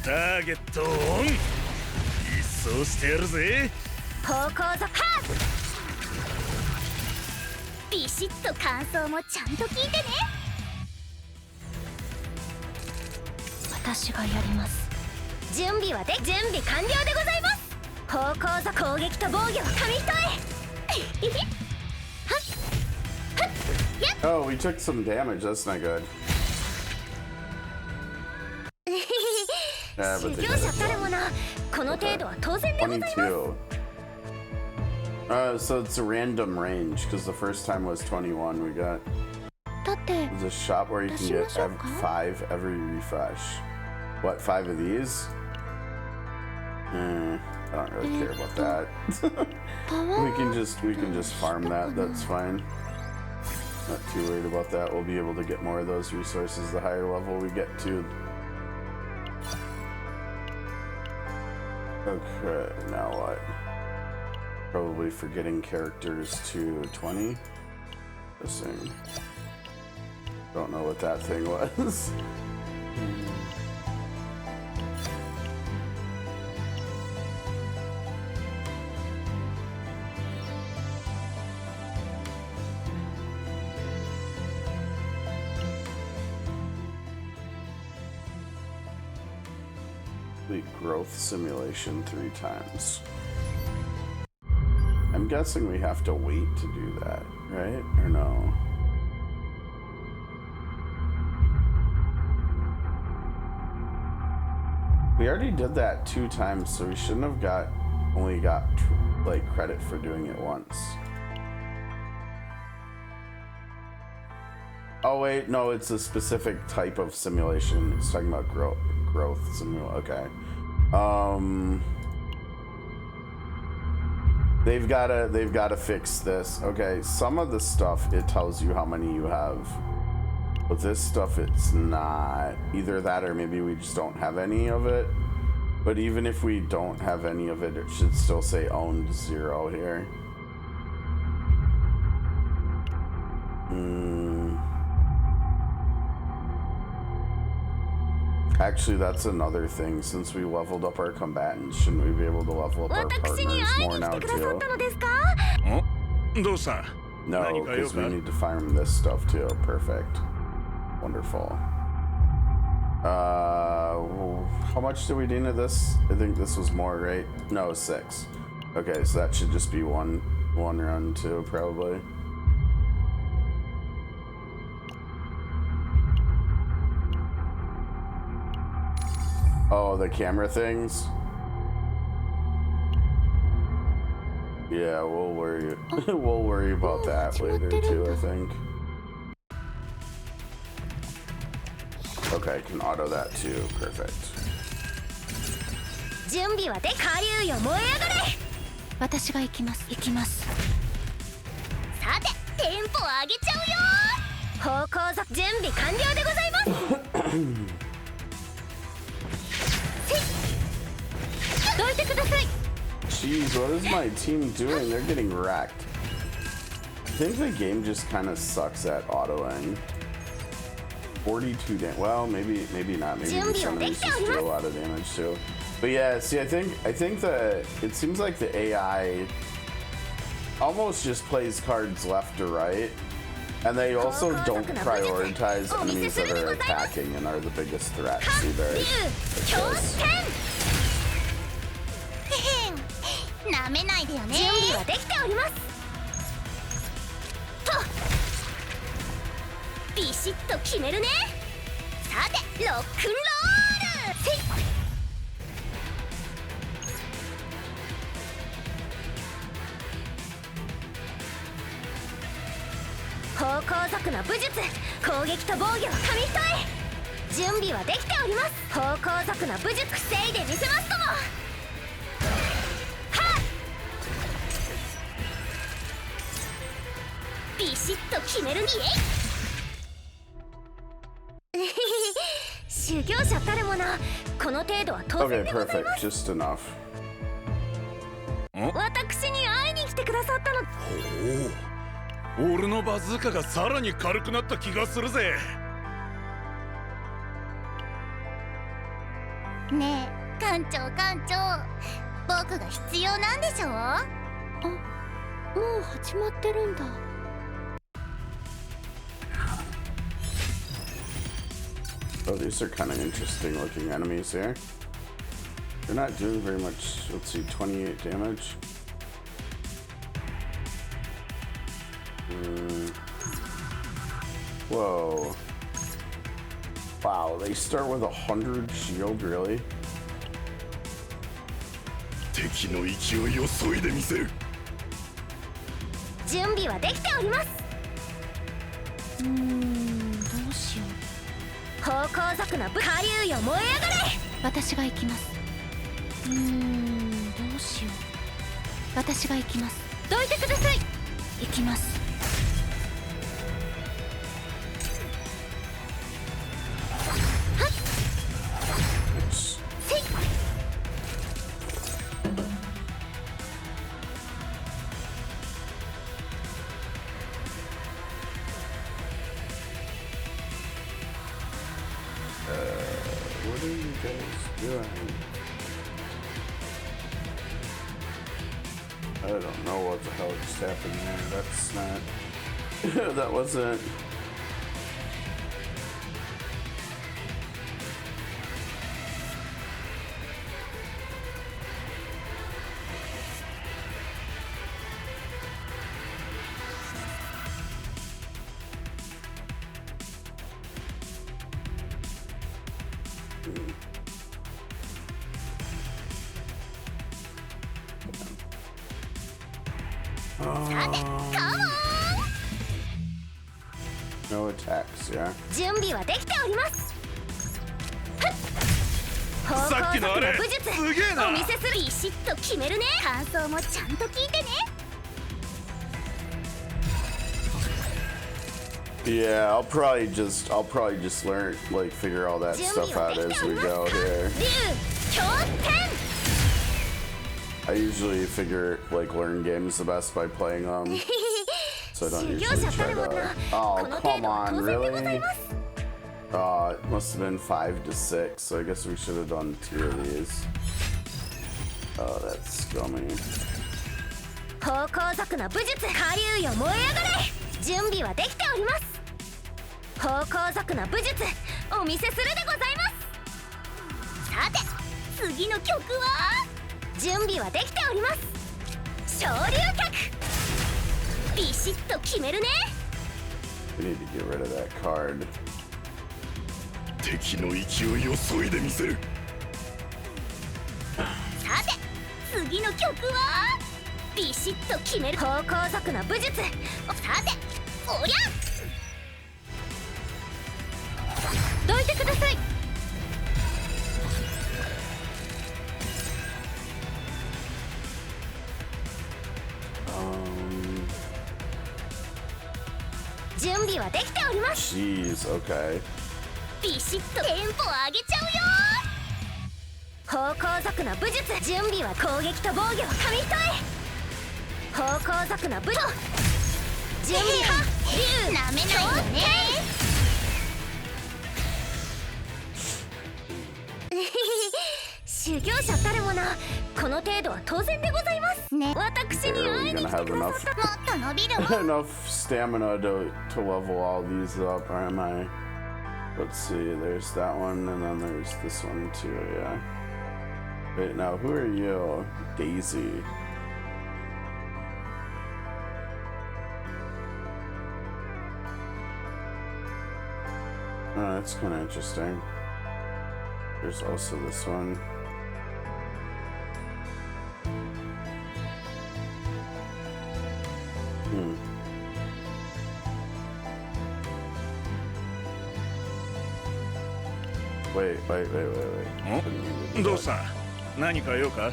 S3: Target on. 一掃してやるぜ。
S4: 方向属ハビシッと感想もちゃんと聞いてね。私がやります。準備は準備完了でございます。方向属攻撃と防御は紙一重。
S1: Oh, we took some damage. That's not good. Yeah, but they did it. 22. So it's a random range because the first time was 21. We got. There's a shop where you can get 5 every refresh. What, 5 of these? I don't really care about that. we can just farm that. That's fine. Not too worried about that. We'll be able to get more of those resources the higher level we get to. Okay, now what? Probably forgetting characters to 20. This thing. Don't know what that thing was. Growth simulation 3 times. I'm guessing we have to wait to do that, right? Or no? We already did that 2 times, so we shouldn't have only got like credit for doing it once. Oh wait, no, it's a specific type of simulation. It's talking about growth simulation. Okay. They've gotta fix this. Okay, some of the stuff it tells you how many you have. But this stuff it's not. Either that or maybe we just don't have any of it. But even if we don't have any of it, it should still say owned 0 here. Actually, that's another thing. Since we leveled up our combatants, shouldn't we be able to level up our partners more now too? No, because we need to farm this stuff too. Perfect. Wonderful. How much do we need of this? I think this was more, right? No, 6. Okay, so that should just be one run too, probably. Oh, the camera things? Yeah, we'll worry we'll worry about that later too, I think. Okay, I can auto that too. Perfect.
S4: 準備はで下流よ燃え上がれ。私が行きます。行きます。さて、テンポ上げちゃうよ。方向ぞ準備完了でございます。どいてください。
S1: Jeez, what is my team doing? They're getting wrecked. I think the game just kind of sucks at autoing. 42 damage. Well, maybe not. Maybe these enemies just do a lot of damage too. But yeah, see, I think that it seems like the AI almost just plays cards left to right, and they also don't prioritize enemies that are attacking and are the biggest threats either. Okay, perfect. Just enough.
S4: 私に会いに来てくださったの。
S3: おお、俺のバズーカがさらに軽くなった気がするぜ。
S4: ねえ、館長、僕が必要なんでしょう？あ、もう始まってるんだ。
S1: Oh, these are kind of interesting looking enemies here. They're not doing very much. Let's see, 28 damage. Whoa. Wow, they start with 100 shield, really?
S3: 敵の勢いを削いでみせる。
S4: 準備はできております。どうしよう。方向族の下流よ燃え上がれ。私が行きます。どうしよう。私が行きます。どいてください。行きます。
S1: What are you guys doing? I don't know what the hell just happened there. That's not... that wasn't... No attacks, yeah.
S4: 準備はできております。方向
S3: っきのあれ
S4: 武術
S3: すげえな。
S4: お見せする。ビシッと決めるね。感想もちゃんと聞いてね。
S1: Yeah, I'll probably just learn, like, figure all that stuff out as we go here. I usually learn games the best by playing them. So I don't usually try to... Oh, come on, really? Oh, it must have been 5 to 6, so I guess we should have done 2 of these. Oh, that's scummy.
S4: 方向族の武術、下流よ燃え上がれ。準備はできております。方向族の武術、お見せするでございます。さて、次の曲は準備はできております。昇竜脚、ビシッと決めるね。
S1: We need to get rid of that card.
S3: 敵の勢いを削いでみせる。
S4: さて、次の曲はビシッと決める。方向族の武術。さて、おりゃどいてください。準備はできております。
S1: Jeez, okay.
S4: ビシッとテンポ上げちゃうよ。方向族の武術、準備は攻撃と防御を紙一重。方向族の武術、準備は竜なめないよね。修行者たるもの、この程度は当然でございますね。私に会いに来てくださった。もっと伸びるもん。
S1: Enough stamina to level all these up, or am I? Let's see, there's that one, and then there's this one too, yeah. Wait, now who are you? Daisy. Oh, that's kind of interesting. There's also this one. Wait.
S3: どうした？何か用か？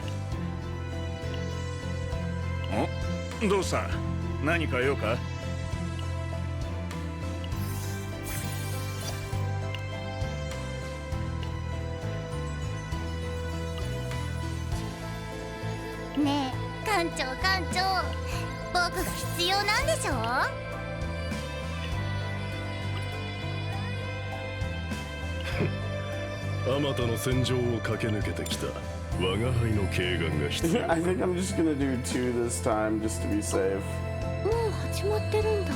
S3: どうした？何か用か？
S4: ねえ、館長、僕が必要なんでしょう？
S5: あまたの戦場を駆け抜けてきた我が輩の慶願が必要。
S1: I think I'm just gonna do 2 this time just to be safe.
S4: もう始まってるんだ。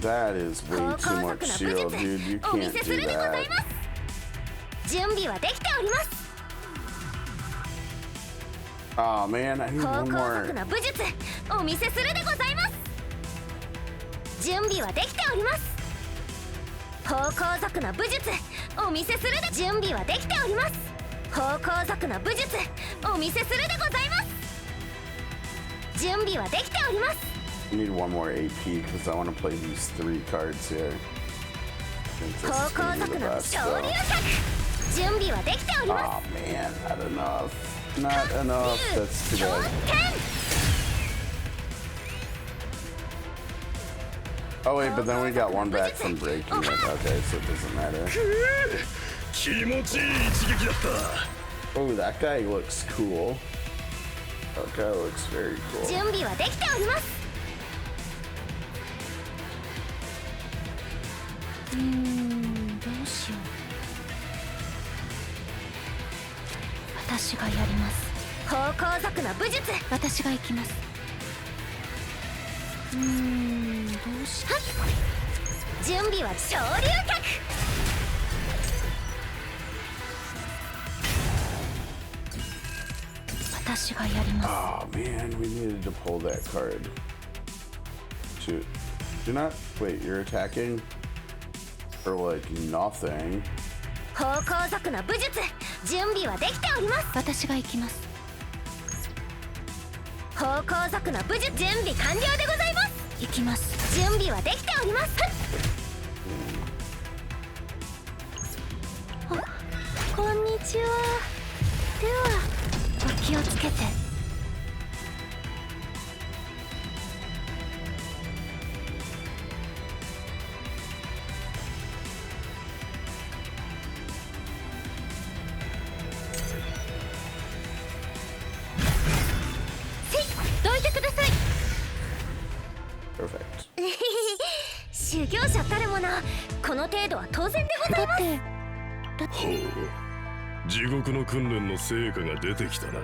S1: That is way too much shield, dude. You can't do that.
S4: 準備はできております。
S1: Oh man, I need
S4: 方
S1: one
S4: 向
S1: more.
S4: 族の武術、お見せするでございます。準備はできております。方向族の武術、お見せするで。準備はできております。方向族の武術、お見せするでございます。準備はできております。
S1: I need one more AP because I want to play these 3 cards here. I think this
S4: 方
S1: is
S4: 向
S1: gonna be
S4: 族
S1: the
S4: の
S1: best
S4: 昇
S1: though.
S4: 竜脚、準備はできておりま
S1: Oh man, not enough. Not enough.
S4: す。
S1: That's too
S4: 昇
S1: bad.
S4: 天。
S1: Oh wait, but then we got one back from breaking it. Okay, so it doesn't matter.
S3: 気持ちいい一撃だった。
S1: Oh, that guy looks cool. That guy looks very cool.
S4: 準備はできております。どうしよう。私がやります。方向族の武術、私が行きます。どうしよう。準備は昇竜脚。私がやります。
S1: Oh man, we needed to pull that card. Shoot. Do not. Wait, you're attacking? For like nothing.
S4: 方向族の武術、準備はできております。私が行きます。方向族の武術、準備完了でございます。行きます。準備はできております。あ、こんにちは。ではお気をつけて。どいてください。
S1: Perfect.
S4: 修行者たるもの、この程度は当然でございます。
S5: ほう、地獄の訓練の成果が出てきたな。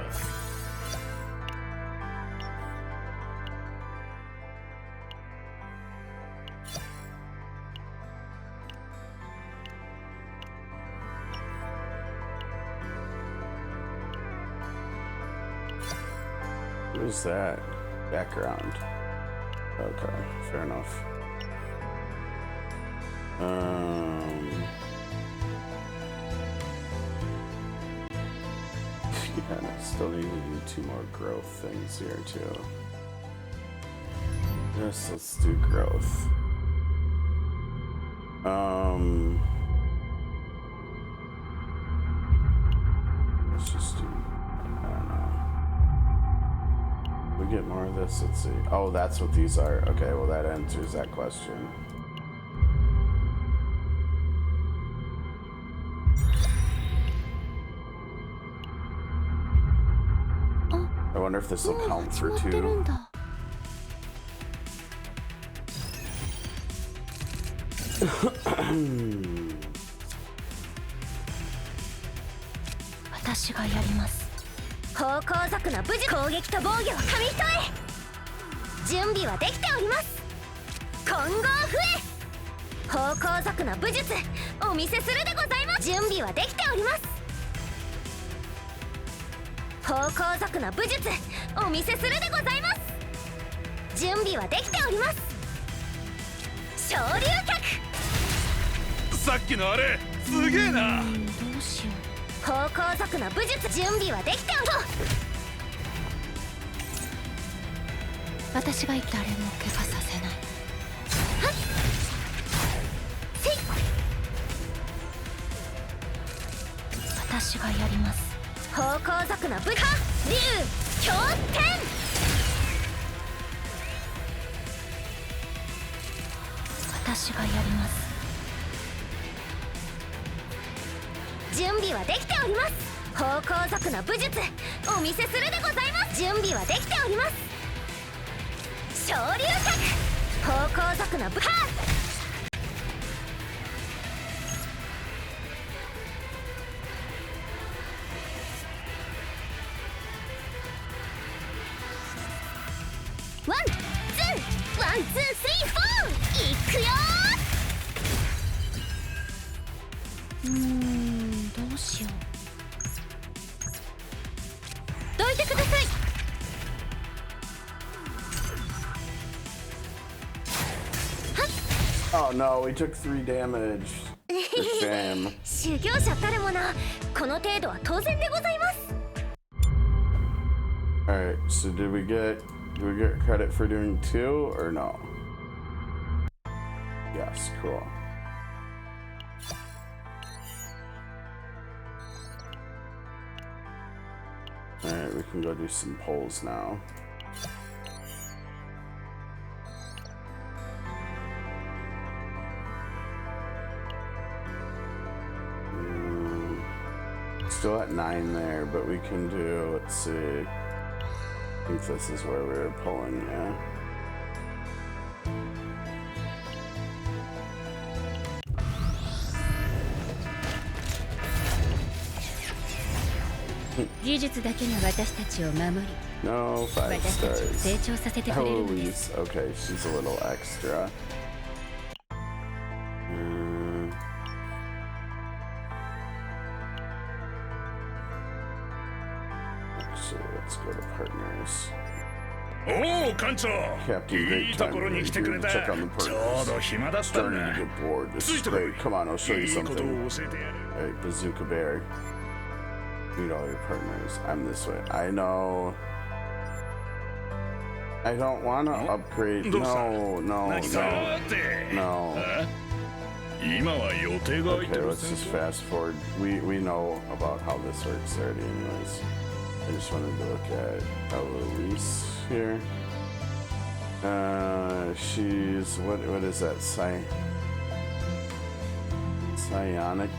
S1: What is that? Background. Okay, fair enough. Yeah, and I still need to do 2 more growth things here too. Yes, let's do growth. Let's just do, I don't know. We get more of this, let's see. Oh, that's what these are. Okay, well that answers that question. I wonder if this will count for 2.
S4: 私がやります。方向族の武術、攻撃と防御を紙一重。準備はできております。混合笛、方向族の武術お見せするでございます。準備はできております。方向族の武術お見せするでございます。準備はできております。昇竜脚、
S3: さっきのあれすげえな。
S4: どうしよう。方向族の武術準備はできておる。私が言った誰も怪我させない。はっせい。私がやります。方向族の武派竜狂天。私がやります。準備はできております。方向族の武術お見せするでございます。準備はできております。昇竜脚、方向族の武派。ワンツーワンツースリーフォー、いくよー。どうしよう。どいてください。
S1: Oh no, we took 3 damage. Shame.
S4: 修行者たるもの、この程度は当然でございます。
S1: Alright, so did we get credit for doing 2 or no? Yes, cool. Alright, we can go do some polls now. Still at 9 there, but we can do, let's see. I think this is where we were pulling, yeah. No 5 stars. Eloise, okay, she's a little extra. Actually, let's go to partners.
S3: おお艦長、
S1: Captain
S3: いい
S1: Great
S3: と
S1: Time
S3: ころに来てくれ
S1: to
S3: た。
S1: check on the
S3: ちょう
S1: partners.
S3: ど暇だったん
S1: Starting
S3: だ。
S1: to get bored. This
S3: つ
S1: is
S3: いてこい。
S1: great. Come on, I'll show you
S3: いいことを
S1: something.
S3: 教えてやる。
S1: Alright, Bazooka Bear. Meet all your partners. I'm this way. I know. I don't want to upgrade. No, no, no,
S3: て
S1: no.
S3: 今は予定が空いて
S1: Okay,
S3: る
S1: let's just fast forward. We know about how this works already, anyways. I just wanted to look at Elise here. She's what is that? Psionic?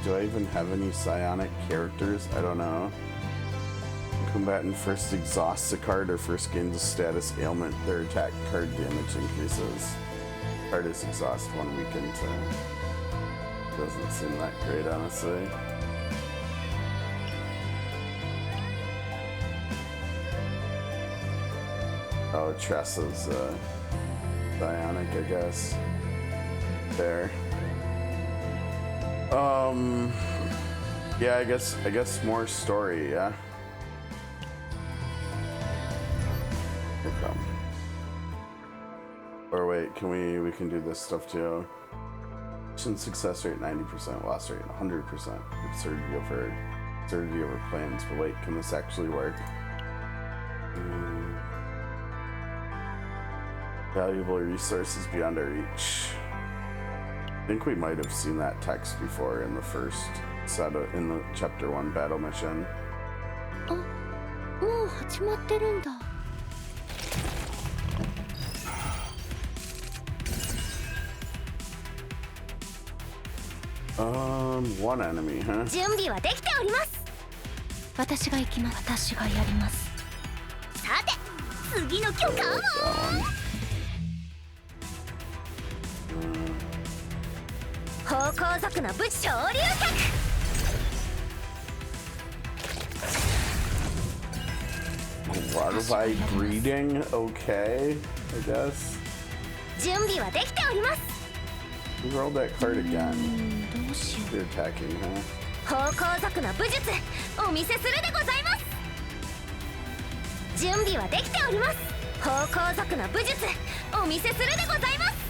S1: Do I even have any psionic characters? I don't know. Combatant first exhausts a card or first gains a status ailment, their attack card damage increases. Card is exhaust 1 weakened. Doesn't seem that great, honestly. Oh, Tressa's Bionic, I guess. There. Yeah, I guess more story, yeah. Here come. Or wait, we can do this stuff too. Mission success rate 90%, loss rate 100%. Absurdity over plans. But wait, can this actually work? Valuable resources beyond our reach. I think we might have seen that text before in the first set in the chapter 1 battle mission.
S4: あ、もう始まってるんだ。
S1: One enemy, huh?
S4: 準備はできております。私が行きます。私がやります。さて、次の許可を。方向族の武士昇竜脚。
S1: Larvae breeding, okay, I guess.
S4: 準備はできております。
S1: We rolled that card again. You're attacking, huh?
S4: 方向族の武術お見せするでございます。準備はできております。方向族の武術お見せするでございます。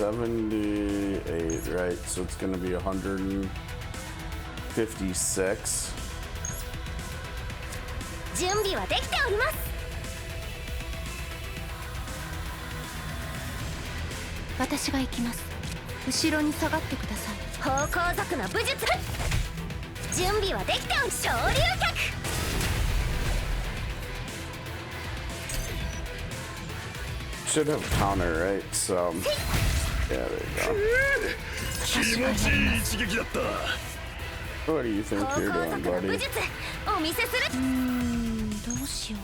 S1: 78, right? So it's gonna be 156.
S4: 準備はできております。私が行きます。後ろに下がってください。方向族の武術準備はできており昇竜脚。
S1: Should have counter, right? So yeah, there you
S3: 気持ちいい一撃だった
S1: go. What do you think
S4: 方
S1: you're
S4: 向
S1: doing,
S4: 族の武
S1: buddy?
S4: 術お見せする。どうしよ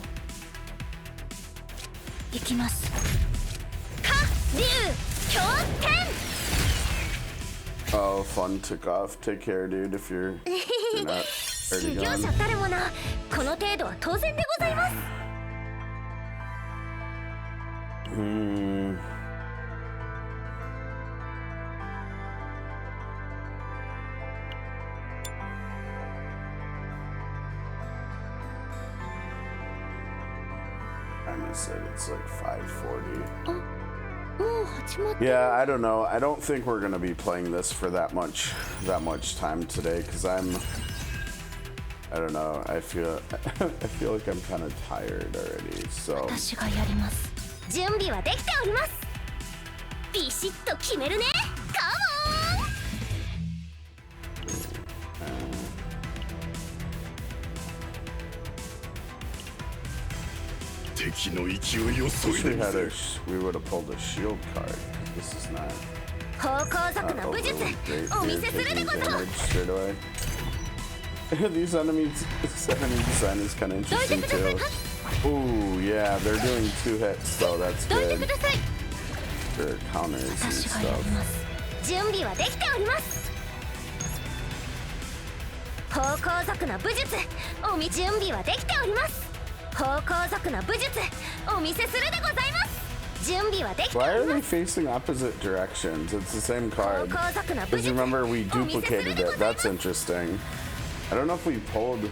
S4: う。行きます。か竜狂天。
S1: Oh, fun took off. Take care, dude, if you're not
S4: 修
S1: already
S4: 行
S1: gone.
S4: 者たるものこの程度は当然でございます。
S1: I said it's like 5:40.
S4: もう始まって。
S1: Yeah, I don't know. I don't think we're gonna be playing this for that much time today, because I don't know. I feel like I'm kind of tired already. So
S4: 私がやります。準備はできております。ビシッと決めるね。カモン。
S3: 敵の勢いを削い
S1: wish
S3: で
S1: we
S3: み
S1: had
S3: せ
S1: a we would have pulled a shield card. This is not
S4: 方向族の武術
S1: overly great
S4: お見
S1: here,
S4: せするで
S1: taking
S4: ございま
S1: damage
S4: す。
S1: straight away. These enemies, enemy design is kind of
S4: どいて
S1: interesting
S4: ください。
S1: too. Ooh, yeah, they're doing 2 hits though. That's
S4: どいて
S1: good
S4: ください。
S1: for counters and
S4: 私がや
S1: stuff.
S4: ります。準備はできております。方向族の武術お見準備はできております。方向族の武術お見せするでございます。準備はできてお
S1: Why
S4: り
S1: are
S4: ま
S1: they
S4: す。
S1: facing opposite directions? It's the same
S4: 方
S1: card.
S4: 向族の武
S1: Because
S4: 術
S1: remember, we
S4: お見せする
S1: duplicated
S4: でご
S1: it.
S4: ざいま
S1: That's
S4: す。
S1: interesting. I don't know if we pulled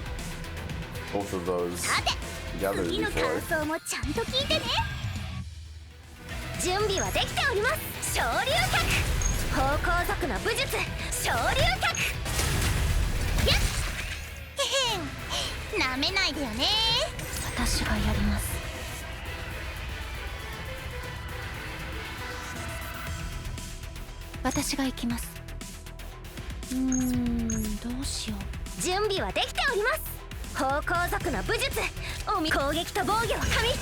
S1: both of those
S4: さて
S1: together
S4: 次の感
S1: before.
S4: 想もちゃんと聞いてね。準備はできております。昇竜脚方向族の武術昇竜脚やっへへんなめないでよね。私がやります。私が行きます。どうしよう。準備はできております。方向族の武術攻撃と防御を紙一重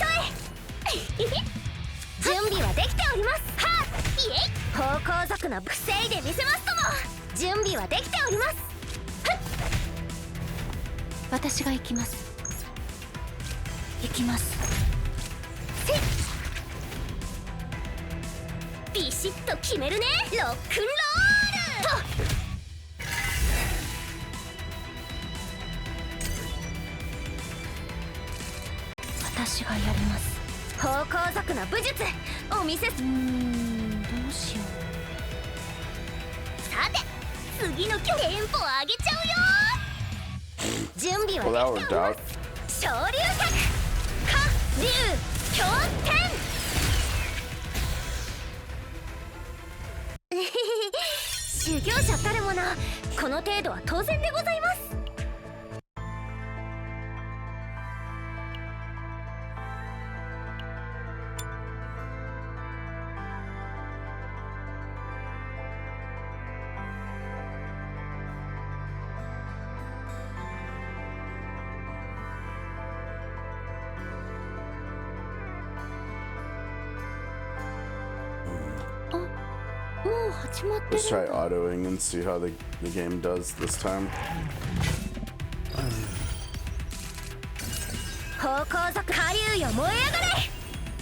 S4: 準備はできております。はっイエイ。方向族の防いでみせますとも。準備はできております。私が行きます。行きます。せっビシッと決めるね。ロックンロールと私がやります。方向族の武術お見せどうしよう。さて次のテンポ上げちゃうよ。準備はできております。昇竜脚下竜強天修行者たるものこの程度は当然でございます。
S1: Let's try autoing and see how the game does this time.
S4: 方向族下流よ燃え上がれ。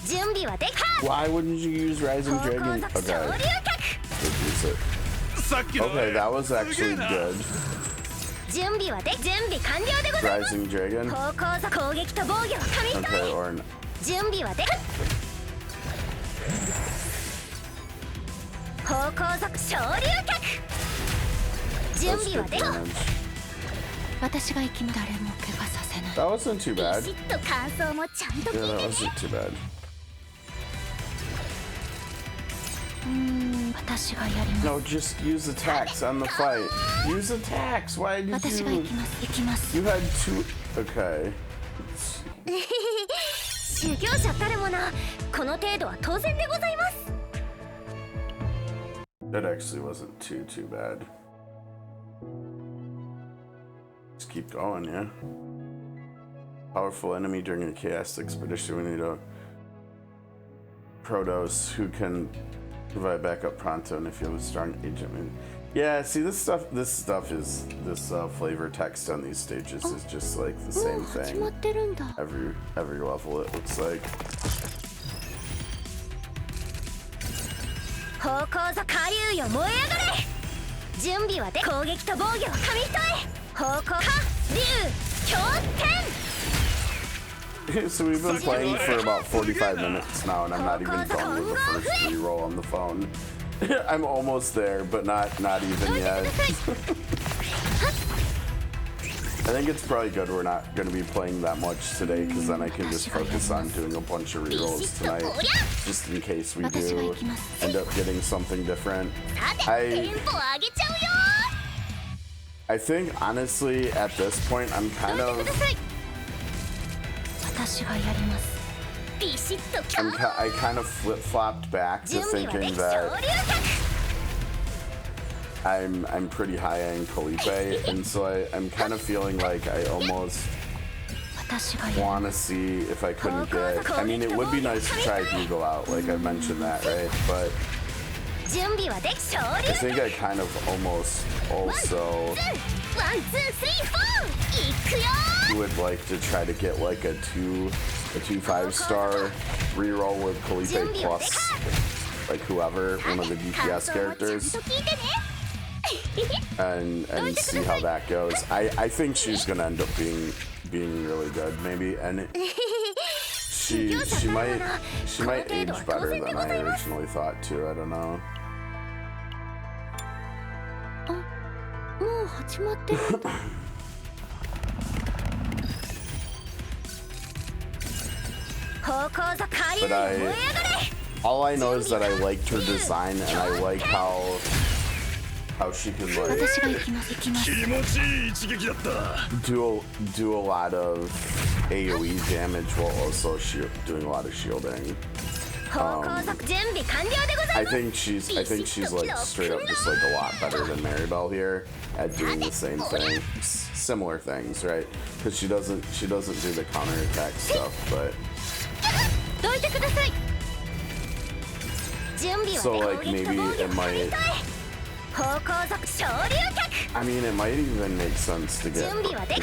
S4: 準備はできた。
S1: Why wouldn't you use Rising Dragon? Okay. Use it. Okay, that was actually good.
S4: 準備はでき準備完了でございます。
S1: Rising Dragon.
S4: 方向族攻撃と防御は紙一重
S1: Okay, or
S4: 準備はできた。方向族昇竜脚準
S1: that's
S4: 備は
S1: good
S4: できた。
S1: damage.
S4: 私が行きます。誰も怪我させない。
S1: That wasn't too
S4: ビ
S1: bad.
S4: シッと感想もちゃんと聞
S1: Yeah,
S4: い
S1: that
S4: て
S1: wasn't too bad.
S4: 私がやります。
S1: No, just use attacks on the fight. Use attacks. Why did
S4: 私が行
S1: you?
S4: きます。行きます。
S1: You had two. Okay.
S4: 修行者たるものこの程度は当然でございます。
S1: That actually wasn't too bad. Just keep going, yeah. Powerful enemy during a chaos expedition. We need a Protos who can provide backup pronto, and if you have a strong agent. Yeah, see this flavor text on these stages is just like the same
S4: 始ま
S1: thing.
S4: ってるんだ。
S1: Every level it looks like.
S4: 方向族下流よ燃え上がれ。準備はで攻撃と防御は紙一重。方向下竜強天
S1: So we've been playing for about 45 minutes now, and I'm not even done with the first reroll on the phone. I'm almost there, but not even yet. I think it's probably good we're not going to be playing that much today, because then I can just focus on doing a bunch of rerolls tonight, just in case we do end up getting something different.
S4: さてテンポ上げちゃうよ。
S1: I think, honestly, at this point, I'm kind of...
S4: 私がやります。ビシッと強
S1: I kind of flip-flopped back to
S4: 準備はで
S1: thinking
S4: き昇
S1: that
S4: 竜脚
S1: I'm pretty high on Felipe, and so I'm kind of feeling like I almost
S4: 私がやる
S1: want to see if I couldn't get... I mean, it would be nice to try Hugo out, like I mentioned that, right? But
S4: 準備はでき昇
S1: I
S4: 竜
S1: think I kind of almost also
S4: ワンツースリーフォーいくよ
S1: would like to try to get like a 5-star reroll with Felipe plus, like whoever, one of the DPS characters, and see how that goes. I think she's gonna end up being really good, maybe, and she might age better than I originally thought too. I don't know.
S4: もう始まってるんだ。方向族下流よ
S1: But
S4: 燃え上がれ
S1: all I know is that I liked her design, and I like how she can like
S4: 私が行きます行きます。
S3: 気持ちいい一撃だった。
S1: do a lot of AoE damage while also doing a lot of shielding. I think she's like straight up just like a lot better than Maribel here at doing the same thing, similar things, right? Because she doesn't do the counterattack stuff, but so like maybe it might. I mean, it might even make sense to get like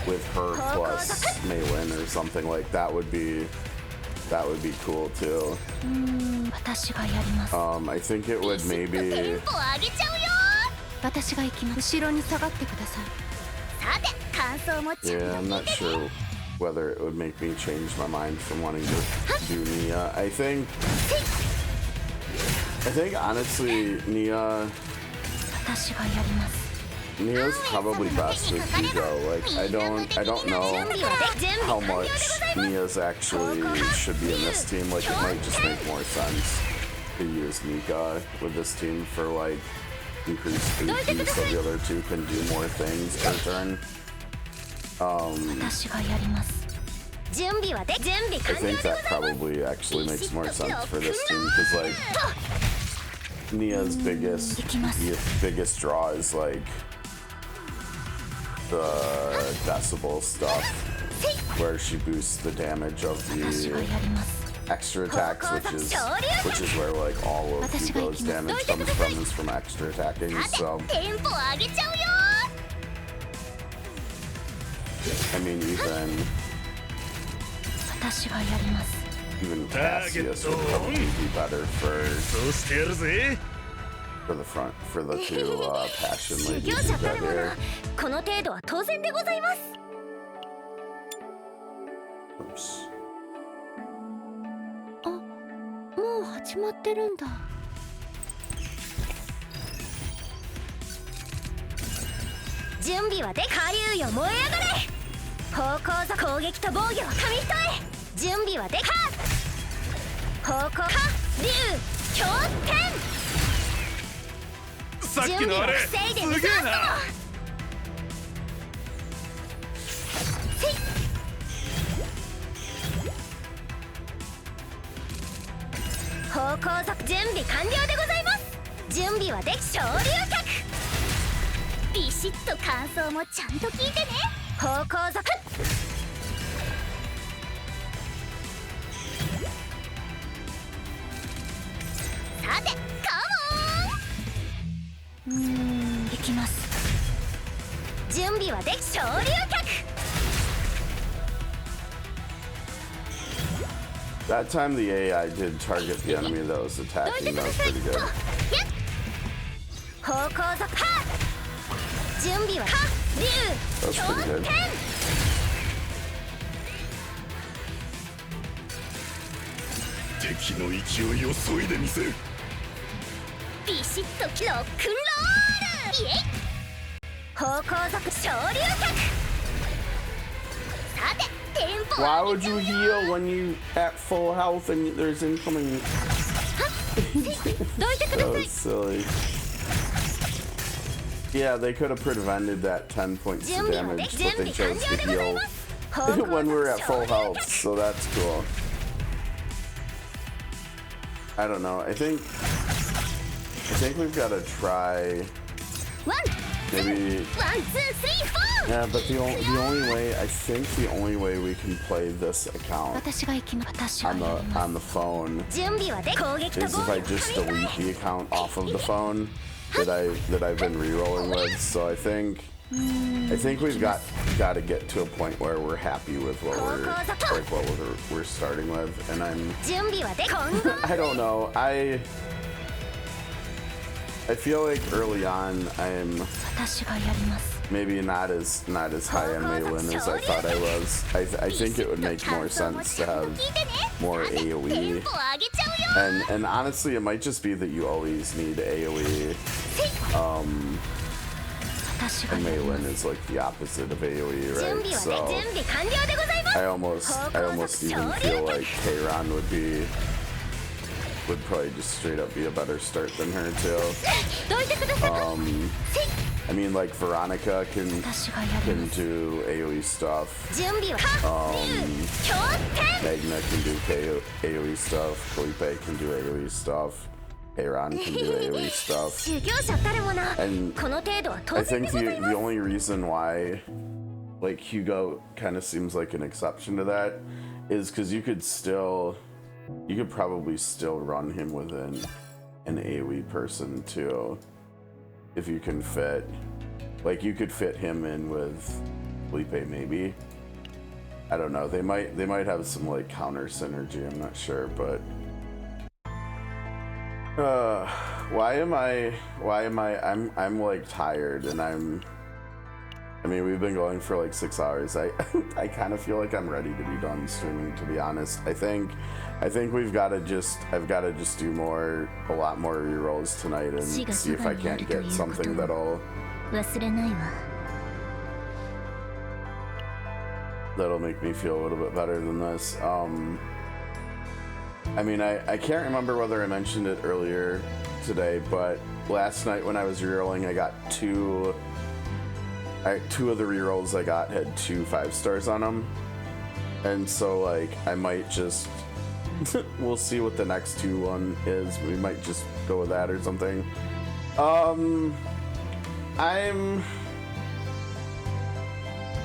S1: with her plus Maylin or something like that would be cool too. I think it would maybe. Yeah, I'm not sure whether it would make me change my mind from wanting to do Nia. I think honestly Nia's probably best with Hugo. Like I don't know how much Nia's actually should be in this team. Like it might just make more sense to use Nika with this team for like increased AP so the other two can do more things per turn. I think that probably actually makes more sense for this team because like Nia's biggest draw is like the decibel stuff where she boosts the damage of the extra attacks, which is where like all of Hugo's damage comes from is from extra attacking. So I mean even Cassius would probably be better for the two passion ladies you got here. Oops.
S4: もう始まってるんだ。準備はで火竜よ燃え上がれ。方向ぞ攻撃と防御を紙一重。準備はで方向は竜強天。
S3: さっきのあれすげえな。
S4: 方向ぞ準備完了でございます。準備はで昇竜脚。ビシッと感想もちゃんと聞いてね。方向ぞさてカモン。できます。準備はで昇竜脚。
S1: That time the AI did target the enemy that was attacking. That was pretty good.
S4: 方向ぞは準備は竜強天。
S5: 敵の勢いを削いでみせる。
S4: ビシッとロックンロール。イエイ。方向ぞ昇竜脚。さて
S1: Why would you heal when you at full health and there's incoming? So silly. Yeah, they could have prevented that 10 points of damage, but they chose to heal when we're at full health, so that's cool. I don't know. I think we've got to try. Maybe. Yeah, but the only way I think the only way we can play this account on the phone is if I just delete the account off of the phone that I've been re-rolling with. So I think we've got to get to a point where we're happy with what we're starting with, and I don't know. I feel like early on I'm maybe not as high on Maylin as I thought I was. I think it would make more sense to have more AoE. And honestly, it might just be that you always need AoE. And Maylin is like the opposite of AoE, right? So I almost even feel like Kayron would be would probably just straight up be a better start than her too. I mean, like Veronica can do AoE stuff. Magna can do AoE stuff. Felipe can do AoE stuff. Aaron can do AoE stuff. And I think the only reason why like Hugo kind of seems like an exception to that is because you could probably still run him within an AoE person too, if you can fit, like you could fit him in with Felipe maybe. I don't know. They might have some like counter synergy. I'm not sure, but I'm like tired and I mean, we've been going for like 6 hours. I kind of feel like I'm ready to be done streaming, to be honest. I think I've got to just do a lot more rerolls tonight and see if I can't get something that'll make me feel a little bit better than this. I mean, I can't remember whether I mentioned it earlier today, but last night when I was rerolling, I got two of the rerolls I got had 2 5-stars on them, and so like I might just we'll see what the next 2 one is. We might just go with that or something. I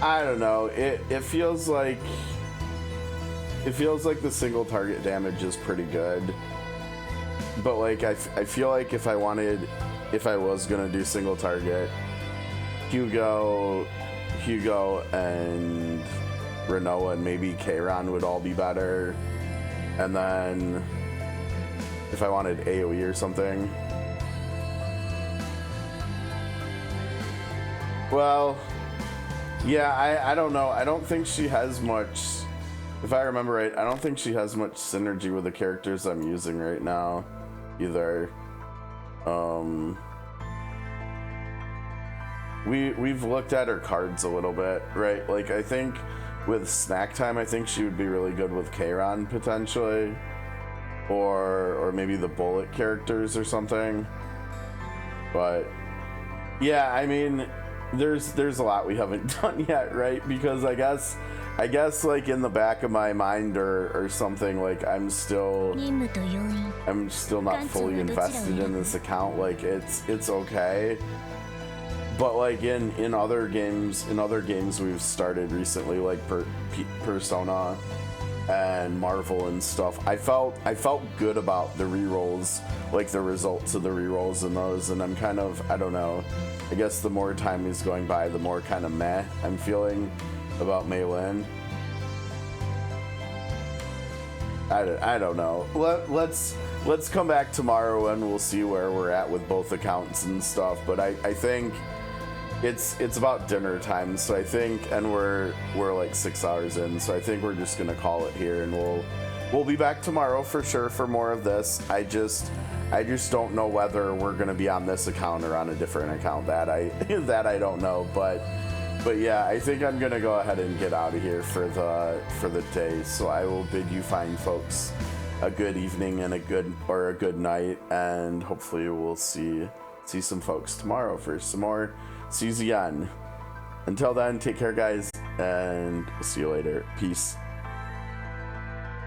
S1: don't know. It feels like the single target damage is pretty good, but like I feel like if I was gonna do single target, Hugo and Renoa and maybe Kayron would all be better, and then if I wanted AoE or something, well, yeah, I don't know. I don't think she has much. If I remember right, I don't think she has much synergy with the characters I'm using right now, either. We've looked at her cards a little bit, right? Like I think with Snack Time, I think she would be really good with Kayron potentially, or maybe the Bullet characters or something. But yeah, I mean, there's a lot we haven't done yet, right? Because I guess like in the back of my mind or something, like I'm still not fully invested in this account. Like it's okay, but like in other games we've started recently, like Persona and Marvel and stuff, I felt good about the rerolls, like the results of the rerolls in those, and I'm kind of, I don't know, I guess the more time is going by, the more kind of meh I'm feeling about Maylin. I don't know. Let's come back tomorrow and we'll see where we're at with both accounts and stuff. But I think it's about dinner time, so I think, and we're like 6 hours in, so I think we're just gonna call it here, and we'll be back tomorrow for sure for more of this. I just don't know whether we're gonna be on this account or on a different account. That I don't know, but yeah, I think I'm gonna go ahead and get out of here for the day. So I will bid you fine folks a good evening and a good night, and hopefully we'll see some folks tomorrow for some more CZN. Until then, take care guys, and see you later. Peace.